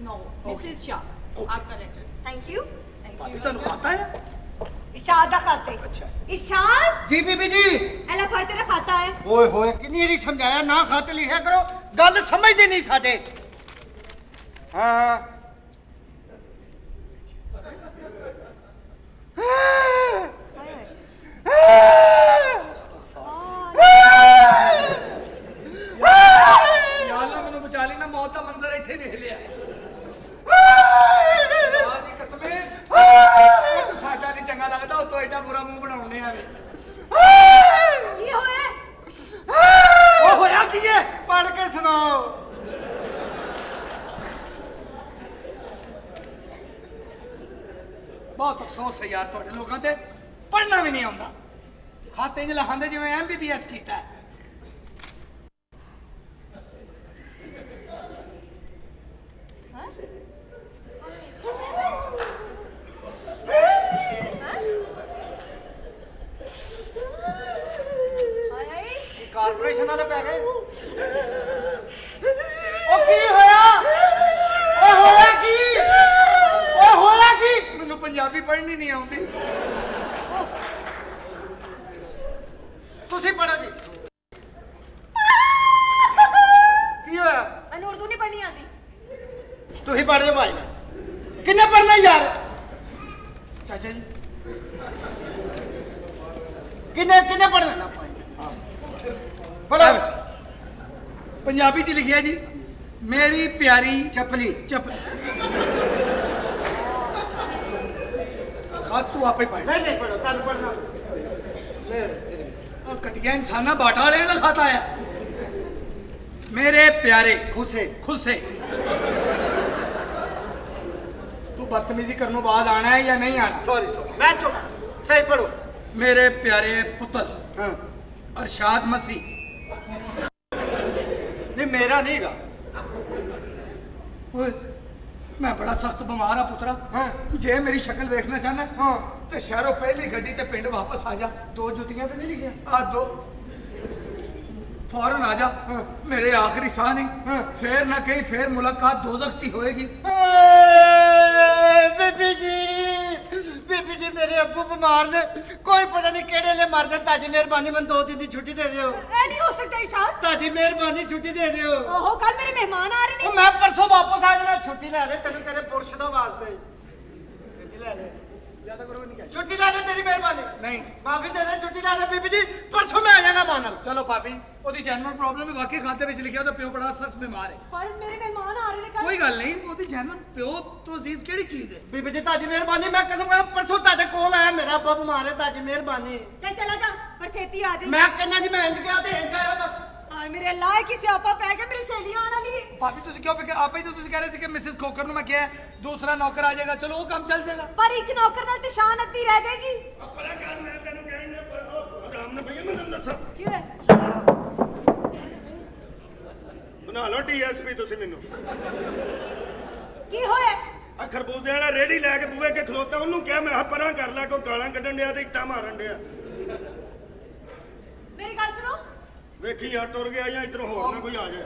No, Mrs Shah. आपका लेटर। Thank you. ਭਾਬੀ ਤੁਹਾਨੂੰ ਖਾਤਾ ਹੈ? इशाद दा खाते। अच्छा। इशाद ਜੀ ਬੀਬੀ ਜੀ एला फड़ तेरा खाता है। ਓਏ ਹੋਏ ਕਿੰਨੀ ਵਾਰੀ ਸਮਝਾਇਆ ਨਾ ਖਤ ਲਿਖਿਆ ਕਰੋ, ਗੱਲ ਸਮਝਦੇ ਨਹੀਂ ਸਾਡੇ। ਹਾਂ ਯਾਰ ਨਾ ਮੈਨੂੰ ਬਚਾ ਲਈ, ਮੈਂ ਮੌਤ ਦਾ ਮੰਜ਼ਰ ਇੱਥੇ ਵੇਖ ਲਿਆ। ਮਾਂ ਦੀ ਕਸਮ ਹੈ, ਇਹ ਤਾਂ ਸਾਡਾ ਨਹੀਂ ਚੰਗਾ ਲੱਗਦਾ, ਉਹ ਤੋਂ ਐਡਾ ਬੁਰਾ ਮੂੰਹ ਬਣਾਉਣੇ ਆਵੇ। की होए? ਉਹ ਹੋਇਆ ਕੀ ਹੈ? ਪੜ ਕੇ ਸੁਣਾਓ। ਬਹੁਤ ਅਫਸੋਸ ਹੈ ਯਾਰ ਤੁਹਾਡੇ ਲੋਕਾਂ ਤੇ, ਪੜ੍ਹਨਾ ਵੀ ਨਹੀਂ ਆਉਂਦਾ। ਖਾਤੇ 'ਚ ਲਿਖਾਉਂਦੇ ਜਿਵੇਂ MBBS ਕੀਤਾ ਹੈ। हाय ਕਾਰਪੋਰੇਸ਼ਨ ਵਾਲੇ ਪੈ ਗਏ। ਉਹ ਕੀ ਹੋਇਆ? ਓਏ ਹੋਇਆ ਕੀ? ਓਏ ਹੋਇਆ ਕੀ? ਮੈਨੂੰ ਪੰਜਾਬੀ ਪੜ੍ਹਨੀ ਨਹੀਂ ਆਉਂਦੀ। ਤੁਸੀਂ ਪੜੋ ਜੀ। ਕੀ ਹੋਇਆ? मैंने उर्दू नहीं पढ़नी आती। ਤੁਸੀਂ ਪੜ ਜਾਓ ਭਾਈ। ਕਿੰਨੇ ਪੜਨਾ ਯਾਰ? ਚਾਚਾ ਜੀ ਕਿੰਨੇ ਪੜਨਾ? ਪੜੋ। ਪੰਜਾਬੀ 'ਚ ਲਿਖਿਆ ਜੀ, ਮੇਰੀ ਪਿਆਰੀ ਚੱਪਲੀ। ਚੱਪ ਖਾ ਤੂੰ ਆਪੇ ਪੜ੍ਹ। ਨਹੀਂ ਪੜੋ, ਤੁਹਾਨੂੰ ਪੜਨਾ। ਲੈ ਉਹ ਕਟਿਆ ਇਨਸਾਨਾ ਬਾਟਾ ਵਾਲੇ ਦਾ ਖਾਤਾ ਆ। ਮੇਰੇ ਪਿਆਰੇ ਖੁਸੇ। ਖੁਸੇ। ਤੂੰ ਬਦਤਮੀਜ਼ੀ ਕਰਨੋਂ ਬਾਅਦ ਆਣਾ ਹੈ ਜਾਂ ਨਹੀਂ ਆਣਾ? ਸੌਰੀ ਮੈਂ ਚੁੱਪ। ਸਹੀ ਪੜੋ। ਮੇਰੇ ਪਿਆਰੇ ਪੁੱਤਰ ਹਾਂ ਅਰਸ਼ਾਦ ਮਸੀਹ। ਨਹੀਂ ਮੇਰਾ ਨਹੀਂ ਹੈਗਾ। ਓਏ ਮੈਂ ਬੜਾ ਸਖਤ ਬਿਮਾਰ ਆ ਪੁੱਤਰਾ। ਹਾਂ ਜੇ ਮੇਰੀ ਸ਼ਕਲ ਵੇਖਣਾ ਚਾਹੁੰਦਾ ਹਾਂ ਤੇ ਸ਼ਹਿਰੋਂ ਪਹਿਲੀ ਗੱਡੀ ਤੇ ਪਿੰਡ ਵਾਪਸ ਆ ਜਾ। ਦੋ ਜੁੱਤੀਆਂ ਤੇ ਨਹੀਂ ਲਿਖੀਆਂ। ਆ ਦੋ ਫੌਰਨ ਆ ਜਾ। ਹਾਂ। ਮੇਰੇ ਆਖਰੀ ਸਾਹ ਨਹੀਂ। ਹਾਂ। ਫੇਰ ਨਾ ਕਹੀਂ, ਫੇਰ ਮੁਲਾਕਾਤ ਦੋਜ਼ਖ ਸੀ ਹੋਏਗੀ। ਬੀਬੀ ਜੀ ਮੇਰੇ ਅੱਬੂ ਬਿਮਾਰ ਨੇ, ਕੋਈ ਪਤਾ ਨਹੀਂ ਕਿਹੜੇ ਵੇਲੇ ਮਰ ਜਾਣ। ਤੁਹਾਡੀ ਮਿਹਰਬਾਨੀ ਮੈਨੂੰ 2 ਦਿਨ ਦੀ ਛੁੱਟੀ ਦੇ ਦਿਓ। ए नहीं हो सकता इशाद। ਤੁਹਾਡੀ ਮਿਹਰਬਾਨੀ ਛੁੱਟੀ ਦੇ ਦਿਓ। ओहो कल मेरे मेहमान आ रहे ਉਹ हैं। ਮੈਂ ਪਰਸੋਂ ਵਾਪਸ ਆ ਜਾਣਾ। ਛੁੱਟੀ ਲੈ ਲੈ ਤੈਨੂੰ ਤੇਰੇ ਪੁਰਸ਼ ਦਾ ਵਾਸਤੇ। ਛੁੱਟੀ ਲੈ ਲੈ। ਜ਼ਿਆਦਾ ਕਰੋ ਨਹੀਂ ਕਹਿ। ਛੁੱਟੀ ਲੈ ਲੈ, ਤੇਰੀ ਮਿਹਰਬਾਨੀ। ਨਹੀਂ ਮਾਫੀ ਦੇ ਦੇ, ਛੁੱਟੀ ਲੈ ਲੈ ਬੀਬੀ ਜੀ। ਪਰਸੋਂ ਮੈਂ ਆ ਜਾਣਾ ਮਾਂ ਨਾਲ। ਚਲੋ ਭਾਬੀ, ਉਹਦੀ ਜੈਨੂਅਲ ਪ੍ਰੋਬਲਮ ਹੈ। ਵਾਕਈ ਖਾਤੇ ਵਿੱਚ ਲਿਖਿਆ ਉਹਦਾ ਪਿਓ ਬੜਾ ਸਖਤ ਬਿਮਾਰ ਹੈ। पर मेरे मेहमान आ रहे हैं कल। ਕੋਈ ਗੱਲ ਨਹੀਂ, ਉਹਦੀ ਜੈਨੂਅਲ ਪਿਓ ਤੋਂ ਅਜ਼ੀਜ਼ ਕਿਹੜੀ ਚੀਜ਼ ਹੈ? ਬੀਬੀ ਜੀ ਤੁਹਾਡੀ ਮਿਹਰਬਾਨੀ। ਮੈਂ ਕਸਮ ਖਾ ਪਰਸੋਂ ਤੁਹਾਡੇ ਕੋਲ ਆਇਆ, ਮੇਰਾ ਅੱਬਾ ਬਿਮਾਰ ਹੈ। ਤੁਹਾਡੀ ਮਿਹਰਬਾਨੀ। चल चला जा पर छेती आ जाए। ਮੈਂ ਕਹਿੰਦਾ ਜੀ ਮੈਂ ਇੰਜ ਗਿਆ ਤੇ ਇੰਜ ਆਇਆ ਬਸ। हाय मेरे अल्लाह की स्यापा पै गया। मेरी सहेलियां आने वाली है। ਭਾਬੀ ਤੁਸੀਂ ਕਿਉਂ ਫਿਕਰ? ਆਪੇ ਹੀ ਤਾਂ ਤੁਸੀਂ ਕਹਿ ਰਹੇ ਸੀ ਕਿ ਮਿਸਿਸ ਖੋਕਰ ਨੂੰ ਮੈਂ ਕਿਹਾ ਦੂਸਰਾ ਨੌਕਰ ਆ ਜਾਏਗਾ। ਚਲੋ ਉਹ ਕੰਮ ਚੱਲ ਜਾਏਗਾ। पर एक नौकर नाल ते शान अद्धी रह जाएगी। ਪਰਾਂ ਕਰ, ਮੈਂ ਤੈਨੂੰ ਕਹਿਣਾ ਪਰ ਆਰਾਮ ਨਾਲ ਭਈਆ ਮੈਂ ਤੈਨੂੰ ਦੱਸਾਂ। क्यों है? ਬਣਾ ਲਓ DSP ਤੁਸੀਂ ਮੈਨੂੰ। की होए? ਆ ਖਰਬੂਜ਼ੇ ਵਾਲਾ ਰੇੜੀ ਲੈ ਕੇ ਬੂਹੇ ਕੇ ਖਲੋਤਾ, ਉਹਨੂੰ ਕਿਹਾ ਮੈਂ ਆ ਪਰਾਂ ਕਰ ਲੈ, ਕੋਈ ਗਾਲਾਂ ਕੱਢਣ ਡਿਆ ਤੇ ਇੱਟਾਂ ਮਾਰਨ ਡਿਆ। मेरी गल सुनो। ਵੇਖੀ ਆ ਟੁਰ ਗਿਆ ਜਾਂ ਇਧਰੋਂ ਹੋਰ ਨਾ ਕੋਈ ਆ ਜਾਏ।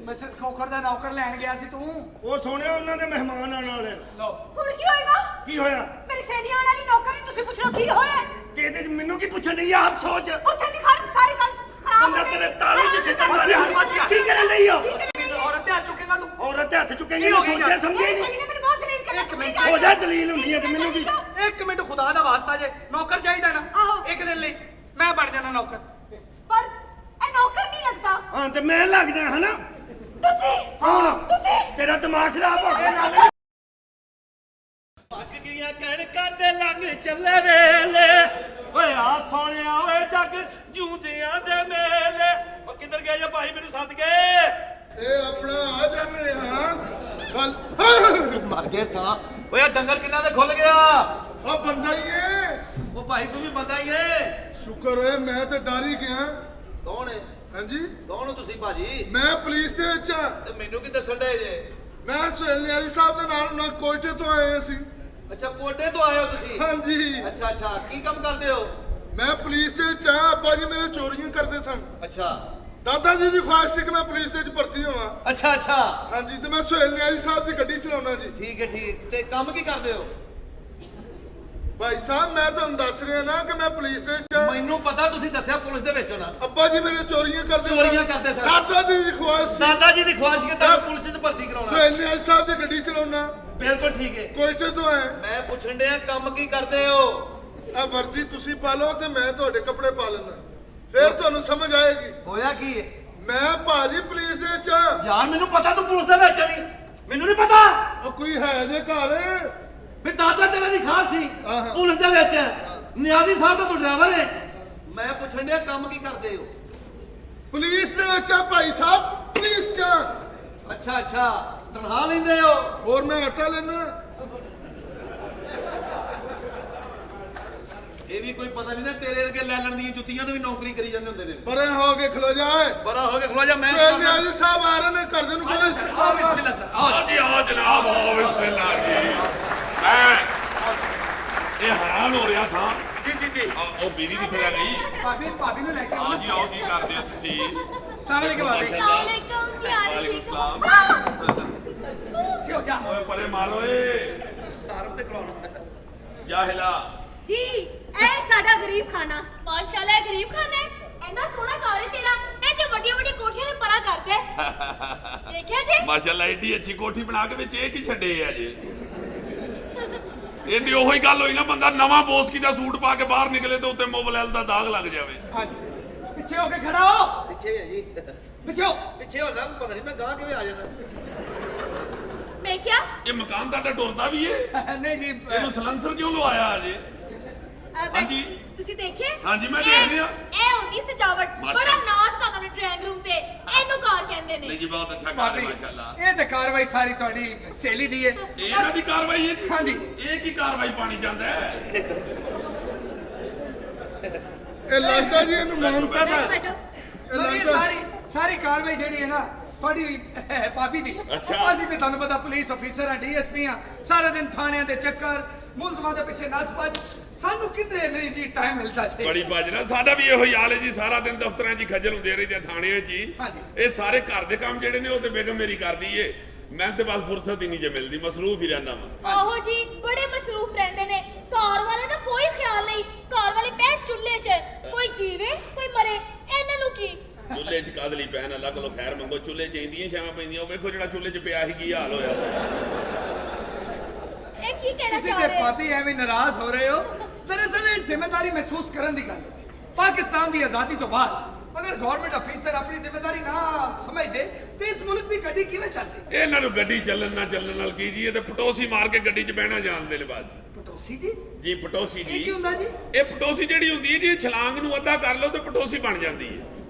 ਮਿਸਿਸ ਖੋਖਰ ਦਾ ਨੌਕਰ ਲੈਣ ਗਿਆ ਸੀ ਤੂੰ। ਉਹ ਸੁਣਿਆ ਉਹਨਾਂ ਦੇ ਮਹਿਮਾਨ ਆਉਣ ਵਾਲੇ ਨੇ। ਲਓ ਹੁਣ ਕੀ ਹੋਏਗਾ? ਕੀ ਹੋਇਆ? ਮੇਰੀ ਸਹੇਲੀ ਆਉਣ ਵਾਲੀ ਨੌਕਰ ਨਹੀਂ, ਤੁਸੀਂ ਪੁੱਛ ਲਓ ਕੀ ਹੋਇਆ? ਕਿ ਇਹਦੇ ਚ ਮੈਨੂੰ ਕੀ ਪੁੱਛਣ ਡਈ ਆ? ਆਪ ਸੋਚ। ਪੁੱਛਣ ਦੀ ਖਾਰ ਸਾਰੀ ਗੱਲ ਖਰਾਬ ਬੰਦਾ ਹੋ ਤੇਰੇ ਗਈ। ਤਾਲੇ ਚ ਛਿੱਤਰ ਮਾਰਿਆ। ਕੀ ਕਰਨ ਲਈ ਹੋ? ਔਰਤ ਤੇ ਹੱਥ ਚੁੱਕੇਗਾ ਤੂੰ। ਔਰਤ ਦੇ ਹੱਥ ਚੁੱਕੇਂਗੇ ਕੀ ਹੋ ਗਿਆ ਸੋਚਿਆ ਯਾਰ? ਸਮਝੇ ਮੇਰੀ ਨਹੀਂ। ਸਹੇਲੀ ਨੇ ਮੈਨੂੰ ਬਹੁਤ ਜਲੀਲ ਕਰਿਆ। ਇੱਕ ਤੁਸੀਂ ਮਿੰਟ, ਜਾਣਦੇ ਹੋ ਜਾ ਦਲੀਲ ਹੁੰਦੀ ਹੈ ਤੇ ਮੈਨੂੰ ਕੀ? ਇੱਕ ਮਿੰਟ ਖੁਦਾ ਦਾ ਵਾਸਤਾ ਜੇ ਨੌਕਰ ਚਾਹੀਦਾ ਨਾ ਆਹੋ। ਇੱਕ ਦਿਨ ਲਈ ਮੈਂ ਬਣ ਜਾਣਾ ਨੌਕਰ। ਪਰ ਇਹ ਨੌਕਰ ਨਹੀਂ ਲੱਗਦਾ। ਹਾਂ ਤੇ ਮੈਂ ਲੱਗ ਜਾ ਹਨਾ। ਤੁਸੀਂ ਕੌਣ? ਤੁਸੀਂ ਤੇਰਾ ਦਿਮਾਗ ਖਰਾਬ ਹੋ ਗਿਆ। ਪੱਕ ਗਈਆਂ ਕਣਕਾਂ ਤੇ ਲੰਘ ਚੱਲੇ ਵੇਲੇ ਓਏ ਆ ਸੋਹਣਿਆ ਓਏ ਜੱਗ ਜੂੰਦਿਆਂ ਦੇ ਮੇਲੇ ਓ ਕਿੱਧਰ ਗਏ ਜੇ ਭਾਈ ਮੈਨੂੰ ਸੱਦ ਗਏ ਇਹ ਆਪਣਾ ਆ ਜਾਂਦੇ ਹਾਂ ਗੱਲ ਮਰ ਗਏ ਤਾਂ ਓਏ ਆਹ ਡੰਗਰ ਕਿੰਨਾ ਦੇ ਖੁੱਲ ਗਿਆ ਆ ਬੰਦਾ ਹੀ ਏ। ਓ ਭਾਈ ਤੂੰ ਵੀ ਬੰਦਾ ਹੀ ਏ ਸ਼ੁਕਰ ਹੋਏ ਮੈਂ ਤਾਂ ਡਰ ਹੀ ਗਿਆ। ਕੌਣ ਏ ਹਾਂਜੀ ਕੌਣ ਹੋ ਤੁਸੀਂ ਭਾਜੀ ਮੈਂ ਪੁਲਿਸ ਦੇ ਵਿੱਚ ਆ। ਤੇ ਮੈਨੂੰ ਕੀ ਦੱਸਣ ਦੇ ਜੇ ਮੈਂ ਸੁਹੇਲ ਨਿਆਜ਼ੀ ਸਾਹਿਬ ਦੇ ਨਾਲ ਕੋਇਟੇ ਤੋਂ ਆਏ ਅਸੀਂ। ਅੱਛਾ ਕੋਟੇ ਤੋਂ ਆਏ ਹੋ ਤੁਸੀਂ ਹਾਂਜੀ ਅੱਛਾ ਅੱਛਾ ਕੀ ਕੰਮ ਕਰਦੇ ਹੋ ਮੈਂ ਪੁਲਿਸ ਦੇ ਵਿੱਚ ਆ। ਅੱਬਾ ਜੀ ਮੇਰੇ ਚੋਰੀਆਂ ਕਰਦੇ ਸਨ। ਅੱਛਾ ਦਾਦਾ ਜੀ ਦੀ ਖੁਆਇਸ਼ ਸੀ ਕਿ ਮੈਂ ਪੁਲਿਸ ਦੇ ਵਿੱਚ ਭਰਤੀ ਹੋਵਾਂ। ਅੱਛਾ ਅੱਛਾ ਹਾਂਜੀ ਤੇ ਮੈਂ ਸੁਹੇਲ ਨਿਆਜ਼ੀ ਸਾਹਿਬ ਦੀ ਗੱਡੀ ਚਲਾਉਣਾ ਜੀ। ਠੀਕ ਹੈ ਠੀਕ ਤੇ ਕੰਮ ਕੀ ਕਰਦੇ ਹੋ ਭਾਈ ਸਾਹਿਬ ਮੈਂ ਤੁਹਾਨੂੰ ਦੱਸ ਰਿਹਾ ਨਾ ਕਿ ਮੈਂ ਪੁਲਿਸ ਦੇ ਵਿੱਚ ਆ। ਮੈਨੂੰ ਪਤਾ ਤੁਸੀਂ ਦੱਸਿਆ ਪੁਲਿਸ ਦੇ ਵਿੱਚ ਹੋਣਾ ਅੱਬਾ ਜੀ ਮੇਰੇ ਚੋਰੀਆਂ ਕਰਦੇ ਸਨ। ਚੋਰੀਆਂ ਕਰਦੇ ਸਨ। ਦਾਦਾ ਜੀ ਦੀ ਖੁਆਇਸ਼ ਸੀ ਦਾਦਾ ਜੀ ਦੀ ਖੁਆਇਸ਼ ਕਿ ਤੁਹਾਨੂੰ ਪੁਲਿਸ 'ਚ ਭਰਤੀ ਕਰਾਉਣਾ ਸੁਹੇਲ ਨਿਆਜ਼ੀ ਸਾਹਿਬ ਦੀ ਗੱਡੀ ਚਲਾਉਣਾ। ਬਿਲਕੁਲ ਠੀਕ ਹੈ ਕੋਇਟੇ ਤੋਂ ਆਏ। ਮੈਂ ਪੁੱਛਣ ਡਿਆ ਕੰਮ ਕੀ ਕਰਦੇ ਹੋ ਆ ਵਰਦੀ ਤੁਸੀਂ ਪਾ ਲਓ ਤੇ ਮੈਂ ਤੁਹਾਡੇ ਕੱਪੜੇ ਪਾ ਲੈਣਾ। ਫਿਰ ਤੁਹਾਨੂੰ ਸਮਝ ਆਏਗੀ। ਹੋਇਆ ਕੀ ਹੈ ਮੈਂ ਭਾਜੀ ਪੁਲਿਸ ਦੇ ਵਿੱਚ ਆ। ਯਾਰ ਮੈਨੂੰ ਪਤਾ ਤੂੰ ਪੁਲਿਸ ਦੇ ਵਿੱਚ ਨਹੀਂ ਮੈਨੂੰ ਨਹੀਂ ਪਤਾ ਉਹ ਕੋਈ ਹੈ ਜੇ ਘਰ। ਵੀ ਦਾਦਾ ਤੇਰਾ ਦੀ ਖਾਸ ਸੀ ਆਹਾ। ਪੁਲਿਸ ਦੇ ਵਿੱਚ ਨਿਆਜ਼ੀ ਸਾਹਿਬ ਦਾ ਤੂੰ ਡਰਾਈਵਰ ਹੈ ਮੈਂ ਪੁੱਛਣ ਡਿਆ ਕੰਮ ਕੀ ਕਰਦੇ ਹੋ ਪੁਲਿਸ ਦੇ ਵਿੱਚ ਆ ਭਾਈ ਸਾਹਿਬ। ਪੁਲਿਸ ਚ ਆ। ਅੱਛਾ ਅੱਛਾ ਤਨਖਾਹ ਲੈਂਦੇ ਹੋ ਹੋਰ ਮੈਂ ਆਟਾ ਲੈਣਾ। ਇਹ ਵੀ ਕੋਈ ਪਤਾ ਨਹੀਂ ਨਾ ਤੇਰੇ ਵਰਗੇ ਲੈਲਣ ਦੀਆਂ ਜੁੱਤੀਆਂ ਤੋਂ ਵੀ ਨੌਕਰੀ ਕਰੀ ਜਾਂਦੇ ਹੁੰਦੇ ਨੇ ਪਰੇ ਹੋ ਕੇ ਖਲੋ ਜਾਏ। ਬੜਾ ਹੋ ਕੇ ਖਲੋ ਜਾ ਮੈਂ ਸੁਹੇਲ ਨਿਆਜ਼ੀ ਸਾਹਿਬ ਆ ਰਹੇ ਨੇ। ਕਰਦੇ ਨੂੰ ਕੋਈ ਆਓ ਬਿਸਮਿਲ੍ਲਾ ਸਰ ਆਓ ਜੀ ਆਓ ਜਨਾਬ ਆਓ ਬਿਸਮਿਲ੍ਲਾ ਜੀ ਮੈਂ ਇਹ ਹੈਰਾਨ ਹੋ ਰਿਹਾ ਸਾਂ ਜੀ ਉਹ ਬੀੜੀ ਕਿੱਥੇ ਰਹਿ ਗਈ ਭਾਬੀ ਨੂੰ ਲੈ ਕੇ ਹਾਂ ਜੀ ਆਓ ਕੀ ਕਰਦੇ ਹੋ ਤੁਸੀਂ ਸਾਹਮਣੇ ਭਾਬੀ ਵਾਲੇਕੁਮ ਸਲਾਮ ਜਿਓ ਜਾ ਓਏ ਪਰੇ ਮਾਰ ਓਏ ਤਾਰਫ ਤੇ ਕਰਾਉਣਾ ਜਾਹਿਲਾ ਜੀ ਇਹ ਸਾਡਾ ਗਰੀਬ ਖਾਨਾ। ਮਾਸ਼ਾਅੱਲਾ ਗਰੀਬ ਖਾਨਾ ਹੈ ਇੰਨਾ ਸੋਹਣਾ ਘਰ ਹੈ ਤੇਰਾ ਇਹ ਤੇ ਵੱਡੀਆਂ ਵੱਡੀਆਂ ਕੋਠੀਆਂ ਨੇ ਪਰਾ ਕਰਦੇ ਦੇਖਿਆ ਜੀ ਮਾਸ਼ਾਅੱਲਾ ਏਡੀ ਅੱਛੀ ਕੋਠੀ ਬਣਾ ਕੇ ਵਿੱਚ ਇਹ ਕੀ ਛੱਡੇ ਆ ਜੀ ਇਹਦੀ ਉਹੀ ਗੱਲ ਹੋਈ ਨਾ ਬੰਦਾ ਨਵਾਂ ਬੋਸਕੀ ਦਾ ਸੂਟ ਪਾ ਕੇ ਬਾਹਰ ਨਿਕਲੇ ਤੇ ਉੱਤੇ ਮੋਬਲੈਲ ਦਾ ਦਾਗ ਲੱਗ ਜਾਵੇ ਹਾਂਜੀ ਪਿੱਛੇ ਹੋ ਕੇ ਖੜਾ ਹੋ। ਪਿੱਛੇ ਹੈ ਜੀ ਪਿੱਛੇ ਹੋ। ਪਿੱਛੇ ਹੋ ਨਾ ਪਤਾ ਨਹੀਂ ਮੈਂ ਗਾਂ ਕਿਵੇਂ ਆ ਜਾਣਾ ਮੈਂ ਕਿਹਾ ਇਹ ਮਕਾਨ ਤੁਹਾਡਾ ਟੁਰਦਾ ਵੀ ਏ ਨਹੀਂ ਜੀ ਇਹਨੂੰ ਸਲੈਂਸਰ ਕਿਉਂ ਲਵਾਇਆ ਅਜੇ ਹਾਂਜੀ ਤੁਸੀਂ ਦੇਖੇ ਹਾਂਜੀ, ਮੈਂ ਦੇਖ ਰਿਹਾ। ਇਹ ਹੁੰਦੀ ਸਜਾਵਟ ਮਾਸ਼ਾ ਬੜਾ ਨਾਚ ਤਾਂ ਆਪਣੇ ਡਰਾਇੰਗ ਰੂਮ ਤੇ ਇਹਨੂੰ ਕਾਰ ਕਹਿੰਦੇ ਨੇ ਨਹੀਂ ਜੀ ਬਹੁਤ ਅੱਛਾ ਕਰ ਭਾਬੀ ਰਹੇ ਮਾਸ਼ਾਅੱਲਾ ਇਹ ਤੇ ਕਾਰਵਾਈ ਸਾਰੀ ਤੁਹਾਡੀ ਸਹੇਲੀ ਦੀ ਹੈ। ਇਹ ਇਹਨਾਂ ਦੀ ਕਾਰਵਾਈ ਹੈ ਜੀ ਹਾਂਜੀ। ਇਹ ਕੀ ਕਾਰਵਾਈ ਪਾਣੀ ਜਾਂਦਾ ਹੈ ਇਹ ਲੱਗਦਾ ਜੀ ਇਹਨੂੰ ਮਾਨਤਾ ਦਾ। ਬੈਠੋ। ਇਹ ਇਹ ਲੱਗਦਾ ਸਾਰੀ ਕਾਰਵਾਈ ਜਿਹੜੀ ਹੈ ਨਾ ਤੁਹਾਡੀ ਭਾਬੀ ਦੀ। ਅੱਛਾ। ਅਸੀਂ ਤੇ ਤੁਹਾਨੂੰ ਪਤਾ ਪੁਲਿਸ ਅਫੀਸਰ ਆ ਡੀਐਸਪੀ ਆ ਸਾਰਾ ਦਿਨ ਥਾਣਿਆਂ ਦੇ ਚੱਕਰ ਮੁਲਜ਼ਮਾਂ ਦੇ ਪਿੱਛੇ ਨੱਸ ਭੱਜ ਸਾਨੂੰ ਕਿੰਨੇ ਨਹੀਂ ਜੀ ਟਾਈਮ ਮਿਲਦਾ ਸੀ। ਬੜੀ ਬਾਜਣਾ ਸਾਡਾ ਵੀ ਇਹੋ ਹੀ ਹਾਲ ਹੈ ਜੀ ਸਾਰਾ ਦਿਨ ਦਫ਼ਤਰਾਂ 'ਚ ਹੀ ਖੱਜਲ ਹੁੰਦੇ ਰਹੀਦੇ ਥਾਣਿਆਂ 'ਚ ਹੀ ਹਾਂਜੀ। ਇਹ ਸਾਰੇ ਘਰ ਦੇ ਕੰਮ ਜਿਹੜੇ ਨੇ ਉਹ ਤੇ ਬੇਗਮ ਮੇਰੀ ਕਰਦੀ ਏ ਮੈਂ ਤੇ ਬਸ ਫੁਰਸਤ ਹੀ ਨਹੀਂ ਜੇ ਮਿਲਦੀ ਮਸਰੂਫ ਹੀ ਰਹਿੰਦਾ ਵਾਂ ਆਹੋ ਜੀ ਬੜੇ ਮਸਰੂਫ ਰਹਿੰਦੇ ਨੇ ਘਰ ਵਾਲੇ ਦਾ ਕੋਈ ਖਿਆਲ ਨਹੀਂ ਘਰ ਵਾਲੇ ਪੈਣ ਚੁੱਲ੍ਹੇ 'ਚ ਕੋਈ ਜੀਵੇ ਕੋਈ ਮਰੇ ਇਹਨਾਂ ਨੂੰ ਕੀ ਚੁੱਲ੍ਹੇ 'ਚ ਕਾਦ ਲਈ ਪੈਣ ਅੱਲਾ ਕੋਲੋਂ ਖੈਰ ਮੰਗੋ ਚੁੱਲ੍ਹੇ 'ਚ ਇੰਦੀਆਂ ਛਾਵਾਂ ਪੈਂਦੀਆਂ ਉਹ ਵੇਖੋ ਜਿਹੜਾ ਚੁੱਲ੍ਹੇ 'ਚ ਪਿਆ ਸੀ ਕੀ ਹਾਲ ਹੋਇਆ ਇਹ ਕੀ ਕਹਿਣਾ ਤੁਸੀਂ ਚਾਹ ਤੇ ਰਹੇ ਹੋ ਭਾਬੀ ਐਵੇਂ ਨਾਰਾਜ਼ ਹੋ ਰਹੇ ਹੋ। ਦਰਅਸਲ ਇਹ ਜ਼ਿੰਮੇਵਾਰੀ ਮਹਿਸੂਸ ਕਰਨ ਦੀ ਗੱਲ ਹੈ। ਪਾਕਿਸਤਾਨ ਦੀ ਆਜ਼ਾਦੀ ਤੋਂ ਬਾਅਦ ਅਗਰ ਗਵਰਨਮੈਂਟ ਅਫੀਸਰ ਆਪਣੀ ਜ਼ਿੰਮੇਵਾਰੀ ਨਾ ਸਮਝਦੇ ਤੇ ਇਸ ਮੁਲਕ ਦੀ ਗੱਡੀ ਕਿਵੇਂ ਚੱਲਦੀ। ਇਹਨਾਂ ਨੂੰ ਗੱਡੀ ਚੱਲਣ ਨਾ ਚੱਲਣ ਨਾਲ ਕੀ ਜੀ ਇਹ ਤੇ ਪਟੋਸੀ ਮਾਰ ਕੇ ਗੱਡੀ 'ਚ ਬਹਿਣਾ ਜਾਣਦੇ ਨੇ ਬਸ ਪਟੋਸੀ ਜੀ ਜੀ ਪਟੋਸੀ ਇਹ ਜੀ ਕੀ ਹੁੰਦਾ ਜੀ। ਇਹ ਪਟੋਸੀ ਜਿਹੜੀ ਹੁੰਦੀ ਹੈ ਜੀ ਇਹ ਛਲਾਂਗ ਨੂੰ ਅੱਧਾ ਕਰ ਲਓ ਤੇ ਪਟੋਸੀ ਬਣ ਜਾਂਦੀ ਹੈ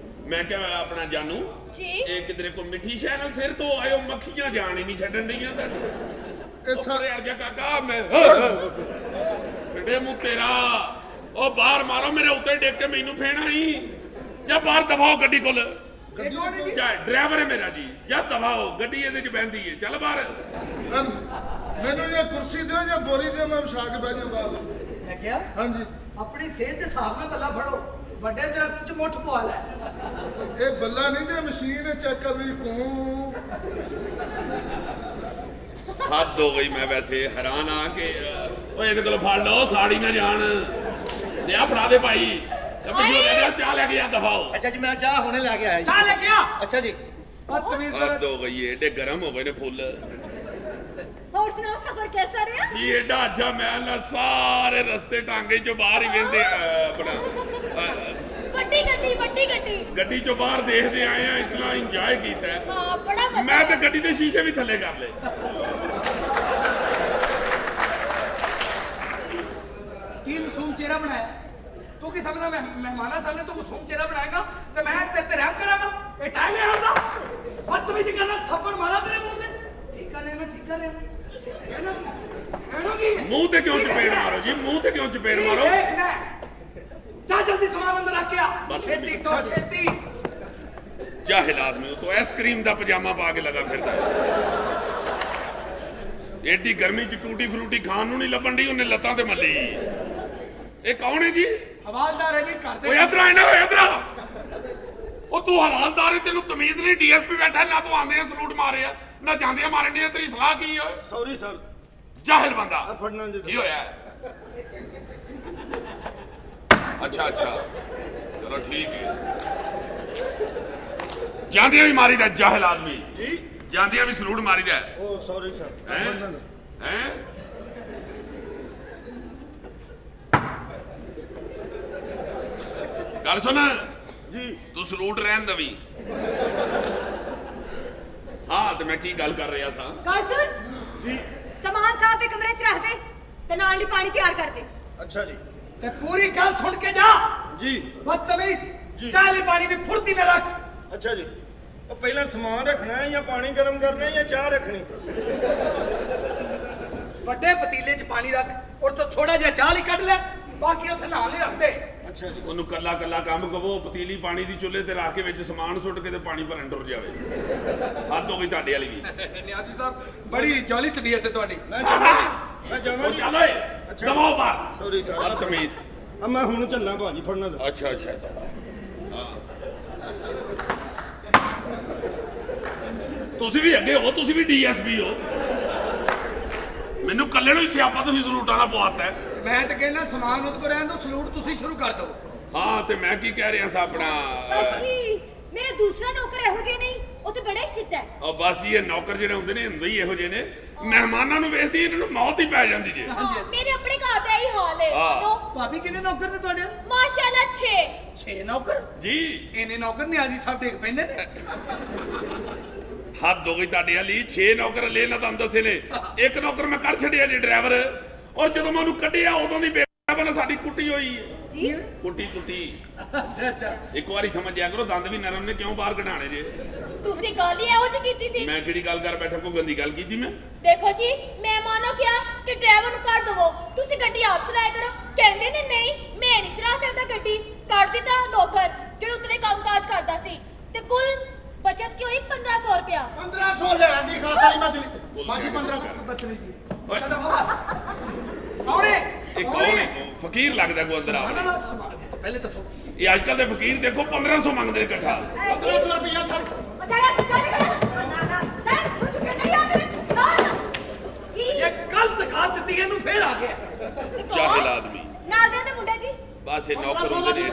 ਮੈਂ ਕਿਹਾ ਆਪਣਾ ਜਾਨੂ ਜੀ ਇਹ ਕਿਧਰੇ ਕੋ ਮਿੱਠੀ ਸ਼ੈ ਨਾਲ ਸਿਰ ਤੋਂ ਆਇਓ ਮੱਖੀਆਂ ਜਾਣ ਹੀ ਨਹੀਂ ਛੱਡਣ ਡਈਆਂ ਤਾਂ ਇਹ ਸਾ- ਅੜ ਜਾ ਕਾਕਾ ਮੈਂ ਫਿੱਟੇ ਮੂੰਹ ਤੇਰਾ ਉਹ ਬਾਹਰ ਮਾਰੋ ਮੇਰੇ ਉੱਤੇ ਡੇਕ ਕੇ ਮੈਨੂੰ ਫੇਣਾ ਹੀ ਜਾਂ ਬਾਹਰ ਦਬਾਓ ਗੱਡੀ ਕੋਲ ਇਹ ਕੌਣ ਹੈ ਜੀ। ਚਾਹੇ ਡਰਾਈਵਰ ਹੈ ਮੇਰਾ ਜੀ ਜਾਂ ਦਬਾਓ ਗੱਡੀ ਇਹਦੇ ਚ ਬਹਿੰਦੀ ਹੈ ਚੱਲ ਬਾਹਰ ਮੈਨੂੰ ਇਹ ਕੁਰਸੀ ਦਿਓ ਜਾਂ ਬੋਰੀ ਦਿਓ ਮੈਂ ਵਿਛਾ ਕੇ ਬਹਿ ਜਾਵਾਂ। ਮੈਂ ਕਿਹਾ ਹਾਂਜੀ ਆਪਣੀ ਸਿਹਤ ਦੇ ਹਿਸਾਬ ਨਾਲ ਗੱਲਾਂ ਫੜੋ ਵੱਡੇ ਦਰਖਤ 'ਚ ਮੁੱਠ ਪਵਾ ਲੈ। ਇਹ ਬੱਲਾ ਨਹੀਂ ਜੇ ਮਸ਼ੀਨ ਚੈੱਕ ਕਰ ਰਹੀ ਕੂੰ। ਹੱਦ ਹੋ ਗਈ। ਮੈਂ ਵੈਸੇ ਹੈਰਾਨ ਆ ਕਿ ਓਏ ਇਹਦੇ ਕੋਲ ਫੜ ਲਓ ਸਾੜੀ ਨਾ ਜਾਣ। ਲਿਆ ਫੜਾ ਦੇ ਭਾਈ। ਤੇ ਪਿੱਛੋਂ ਲੈ ਲਿਆ ਚਾਹ ਲੈ ਕੇ ਆ ਦਫਾਓ। ਅੱਛਾ ਜੀ, ਮੈਂ ਚਾਹ ਹੁਣੇ ਲੈ ਕੇ ਆਇਆ ਜੀ। ਚਾਹ ਲੈ ਕੇ ਆ। ਅੱਛਾ ਜੀ। ਬਦਤਮੀਜ਼ ਹੱਦ ਹੋ ਗਈ ਏ, ਏਡੇ ਗਰਮ ਹੋ ਗਏ ਨੇ ਫੁੱਲ ਹੋਰ ਸੁਣਾਓ, ਸਫ਼ਰ कैसा ਰਿਹਾ? ਜੀ। ਏਡਾ ਅੱਛਾ ਮੈਂ ਨਾ ਸਾਰੇ ਰਸਤੇ ਟਾਂਗੇ ਚੋਂ ਬਾਹਰ ਹੀ ਵੇਂਦੇ ਆਪਣਾ ਵੱਡੀ ਗੱਡੀ ਗੱਡੀ ਚੋਂ ਬਾਹਰ ਦੇਖਦੇ ਆਏ ਆ। ਇਤਨਾ ਇੰਜੋਏ ਕੀਤਾ ਹੈ। ਹਾਂ ਬੜਾ ਮਜ਼ਾ ਮੈਂ ਤਾਂ ਗੱਡੀ ਦੇ ਸ਼ੀਸ਼ੇ ਵੀ ਥੱਲੇ ਕਰ ਲਏ। ਕੀ ਮਾਸੂਮ ਚਿਹਰਾ ਬਣਾਇਆ ਤੂੰ? ਕੀ ਸਮਝਦਾ ਮੈਂ ਮਹਿਮਾਨਾਂ ਸਾਹਮਣੇ ਤੂੰ ਮਾਸੂਮ ਚਿਹਰਾ ਬਣਾਏਗਾ ਤੇ ਮੈਂ ਤੇਰੇ ਤੇ ਰਹਿਮ ਕਰਾਂਗਾ? ਇਹ ਟਾਈਮ ਹੈ ਆਉਂਦਾ ਬਦਤਮੀਜ਼ੀ ਕਰਨਾ, ਥੱਪੜ ਮਾਰਾ ਤੇਰੇ ਮੂੰਹ ਤੇ। ਠੀਕ ਕਰ ਰਿਹਾ ਮੈਂ, ਠੀਕ ਕਰ ਰਿਹਾ। ਇਹਨੂੰ ਕੀ ਮੂੰਹ ਤੇ ਕਿਉਂ ਚਪੇੜ ਮਾਰੋ ਜੀ? ਮੂੰਹ ਤੇ ਕਿਉਂ ਚਪੇੜ ਮਾਰੋ? ਦੇਖਣਾ ਜਾ ਜਲਦੀ ਸਮਾਨ ਅੰਦਰ ਰੱਖ ਕੇ ਆ। ਬਸ ਛੇਤੀ ਤੋਂ ਛੇਤੀ। ਜਾਹਿਲ ਆਦਮੀ ਉਹ ਤਾਂ ਆਈਸਕ੍ਰੀਮ ਦਾ ਪਜਾਮਾ ਪਾ ਕੇ ਲਗਾ ਫਿਰਦਾ ਹੈ। ਏਡੀ ਗਰਮੀ ਚ ਟੂਟੀ ਫਰੂਟੀ ਖਾਣ ਨੂੰ ਨਹੀਂ ਲੱਭਣ ਦੀ, ਉਹਨੇ ਲੱਤਾਂ ਤੇ ਮੱਲੀ। ਇਹ ਕੌਣ ਹੈ ਜੀ? ਹਵਾਲਦਾਰ ਹੈ ਜੀ, ਘਰ ਦੇ। ਓਏ ਇਧਰ ਆ ਨਾ, ਇਧਰ ਆ। ਉਹ ਤੂੰ ਹਵਾਲਦਾਰ ਹੈ, ਤੈਨੂੰ ਤਮੀਜ਼ ਨਹੀਂ? ਡੀਐਸਪੀ ਬੈਠਾ ਨਾ, ਤੂੰ ਆਂਦੇ ਆ ਸਲੂਟ ਮਾਰਿਆ ਨਾ ਜਾਂਦੇ ਮਾਰਨ ਦੀ। ਤੇਰੀ ਸਲਾਹ ਕੀ ਹੈ? Sorry sir. ਜਾਹਿਲ ਬੰਦਾ ਫੜਨਾ ਜੀ। ਕੀ ਹੋਇਆ? ਅੱਛਾ ਚਲੋ ਠੀਕ ਹੈ। ਜਾਂਦੀਆਂ ਵੀ ਮਾਰੀਦਾ ਜਾਹਿਲ ਆਦਮੀ ਜੀ। ਜਾਂਦੀਆਂ ਵੀ ਸਲੂਟ ਮਾਰੀਦਾ। ਉਹ ਸੌਰੀ ਸਰ। ਫੜਨਾ ਜੀ। ਹੈ ਗੱਲ ਸੁਣ ਜੀ। ਤੂੰ ਸਲੂਟ ਰਹਿਣ ਦਵੀਂ। ਹਾਂ ਤੇ ਮੈਂ ਕੀ ਗੱਲ ਕਰ ਰਿਹਾ ਸਾਂ? ਗੱਲ ਸੁਣ, ਜੀ। ਸਮਾਨ ਸਾਹ ਦੇ ਕਮਰੇ 'ਚ ਰੱਖ ਦੇ ਤੇ ਨਾਲ ਹੀ ਪਾਣੀ ਤਿਆਰ ਕਰ ਦੇ। ਅੱਛਾ ਜੀ। ਤੇ ਪੂਰੀ ਗੱਲ ਸੁਣ ਕੇ ਜਾ। ਜੀ। ਬਦਤਮੀਜ਼। ਜੀ। ਚਾਹ ਲਈ ਪਾਣੀ ਵੀ ਫੁਰਤੀ ਨਾਲ ਰੱਖ। ਅੱਛਾ ਜੀ। ਉਹ ਪਹਿਲਾਂ ਸਮਾਨ ਰੱਖਣਾ ਹੈ ਜਾਂ ਪਾਣੀ ਗਰਮ ਕਰਨਾ ਹੈ ਜਾਂ ਚਾਹ ਰੱਖਣੀ? ਵੱਡੇ ਪਤੀਲੇ 'ਚ ਪਾਣੀ ਰੱਖ ਔਰ ਤੋਂ ਥੋੜਾ ਜਿਹਾ ਚਾਹ ਲਈ ਕੱਢ ਲੈ, ਬਾਕੀ ਉੱਥੇ ਨਾਲ ਹੀ ਰੱਖ ਦੇ। ਅੱਛਾ ਜੀ। ਉਹਨੂੰ ਕੱਲਾ ਕੰਮ ਕਹੋ। ਪਤੀਲੀ ਪਾਣੀ ਦੀ ਚੁੱਲ੍ਹੇ ਤੇ ਰੱਖ ਕੇ ਵਿੱਚ ਸਮਾਨ ਸੁੱਟ ਕੇ ਤੇ ਪਾਣੀ ਭਰਨ ਟੁਰ ਜਾਵੇ। ਹੱਦ ਹੋ ਗਈ ਤੁਹਾਡੇ ਵਾਲੀ ਵੀ। ਨਿਆਜ਼ੀ ਸਾਹਿਬ, ਬੜੀ ਜੌਲੀ ਤਬੀਅਤ ਹੈ ਤੁਹਾਡੀ। ਮੈਂ ਜਾਵਾਂ ਉਹ ਚੱਲ ਓਏ ਦਬਾਓ ਬਾਹਰ। Sorry sir. ਬਦਤਮੀਜ਼। ਮੈਂ ਹੁਣ ਚੱਲਾਂ ਭਾਜੀ, ਫੜਨਾ ਤਾਂ। ਅੱਛਾ ਹਾਂ ਤੁਸੀਂ ਵੀ ਅੱਗੇ ਹੋ, ਤੁਸੀਂ ਵੀ ਡੀਐਸਪੀ ਹੋ। ਮੈਨੂੰ ਕੱਲੇ ਨੂੰ ਹੀ ਸਿਆਪਾ ਤੁਸੀਂ ਸਲੂਟਾਂ ਦਾ ਪਵਾਤਾ ਹੈ। ਮੈਂ ਤਾਂ ਕਹਿੰਦਾ ਸਮਾਨ ਉਹਦੇ ਕੋਲ ਰਹਿਣ ਦੋ, ਸਲੂਟ ਤੁਸੀਂ ਸ਼ੁਰੂ ਕਰ ਦਿਓ। ਹਾਂ ਤੇ ਮੈਂ ਕੀ ਕਹਿ ਰਿਹਾ ਸਾਂ ਆਪਣਾ ਬਸ ਜੀ, ਮੇਰਾ ਦੂਸਰਾ ਨੌਕਰ ਇਹੋ ਜਿਹਾ ਨਹੀਂ, ਉਹ ਤੇ ਬੜਾ ਹੀ ਸਿੱਧਾ ਹੈ। ਉਹ ਬਸ ਜੀ ਇਹ ਨੌਕਰ ਜਿਹੜੇ ਹੁੰਦੇ ਨੇ ਹੁੰਦੇ ਹੀ ਇਹੋ ਜਿਹੇ ਨੇ। ਮਹਿਮਾਨਾਂ ਨੂੰ ਵੇਖਦੀ ਇਹਨਾਂ ਨੂੰ ਮੌਤ ਹੀ ਪੈ ਜਾਂਦੀ ਜੇ। ਹਾਂ ਮੇਰੇ ਆਪਣੇ ਘਰ ਦਾ ਇਹੀ ਹਾਲ ਹੈ। ਹਾਂ। ਦੋ ਭਾਬੀ ਕਿੰਨੇ ਨੌਕਰ ਨੇ ਤੁਹਾਡੇ? ਮਾਸ਼ਾਅੱਲਾ 6 6 ਨੌਕਰ? ਜੀ ਇਹਨੇ ਨੌਕਰ ਨਿਆਜ਼ੀ ਸਾਹਿਬ ਦੇਖ ਪੈਂਦੇ ਨੇ। ਹੱਦ ਹੋ ਗਈ ਤੁਹਾਡੇ ਵਾਲੀ। 6 ਨੌਕਰ ਲੈ ਨਾ ਤੁਹਾਨੂੰ ਦੱਸੇ ਨੇ। ਇੱਕ ਨੌਕਰ ਮੈਂ ਕੱਢ ਛੱਡਿਆ ਜੀ ਡਰਾਈਵਰ। ਔਰ ਜਦੋਂ ਮੈਂ ਉਹਨੂੰ ਕੱਢਿਆ ਉਦੋਂ ਦੀ ਬੇਬਨ ਸਾਡੀ ਕੁੱਟੀ ਹੋਈ ਹੈ ਜੀ। ਕੁੱਟੀ ਅੱਛਾ ਇੱਕ ਵਾਰੀ ਸਮਝ ਜਾ ਕਰੋ, ਦੰਦ ਵੀ ਨਰਮ ਨੇ, ਕਿਉਂ ਬਾਹਰ ਕਢਾਣੇ ਜੇ? ਤੁਸੀਂ ਗੱਲ ਹੀ ਇਹੋ ਜਿਹੀ ਕੀਤੀ ਸੀ। ਮੈਂ ਕਿਹੜੀ ਗੱਲ ਕਰ ਬੈਠਾ? ਕੋਈ ਗੰਦੀ ਗੱਲ ਕੀਤੀ ਮੈਂ? ਦੇਖੋ ਜੀ, ਮਹਿਮਾਨੋ ਕਿਹਾ ਕਿ ਡਰਾਈਵਰ ਨੂੰ ਕੱਢ ਦਵੋ, ਤੁਸੀਂ ਗੱਡੀ ਆਪ ਚਲਾਇਆ ਕਰੋ। ਕਹਿੰਦੇ ਨੇ ਨਹੀਂ ਮੈਂ ਨਹੀਂ ਚਲਾ ਸਕਦਾ ਗੱਡੀ। ਕੱਢ ਦਿੱਤਾ ਨੌਕਰ ਜਿਹੜਾ ਉਤਨੇ ਕੰਮਕਾਜ ਕਰਦਾ ਸੀ ਤੇ ਕੁੱਲ ਬਚਤ ਕੀ ਹੋਈ 1500 ਰੁਪਇਆ। 1500 ਲੈਣ ਦੀ ਖਾਤਰ ਹੀ ਮਸਲੀ ਬਾਕੀ 1500 ਬਚਨੀ ਸੀ। ਚੱਲ ਬਾਬਾ ਕੌਣੇ ਇਹ ਕੌਣ ਹੈ? ਫਕੀਰ ਲੱਗਦਾ ਕੋਈ ਅੰਦਰ ਆ। ਪਹਿਲੇ ਦੱਸੋ। ਇਹ ਅੱਜ ਕੱਲ ਦੇ ਫਕੀਰ ਦੇਖੋ 1500 ਮੰਗਦੇ ਨੇ ਇਕੱਠਾ। 1500 ਰੁਪਇਆ ਸਰ। ਚੱਲ ਕੁਝ ਨਹੀਂ ਯਾਦ ਨਾ ਜੀ। ਇਹ ਕੱਲ ਜ਼ਕਾਤ ਦਿੱਤੀ, ਇਹਨੂੰ ਫੇਰ ਆ ਗਿਆ। ਜਾਹਿਲ ਆਦਮੀ। ਨਾਲ ਦੇ ਮੁੰਡੇ ਜੀ। ਬਸ ਇਹ ਨੌਕਰ ਹੁੰਦੇ ਨੇ।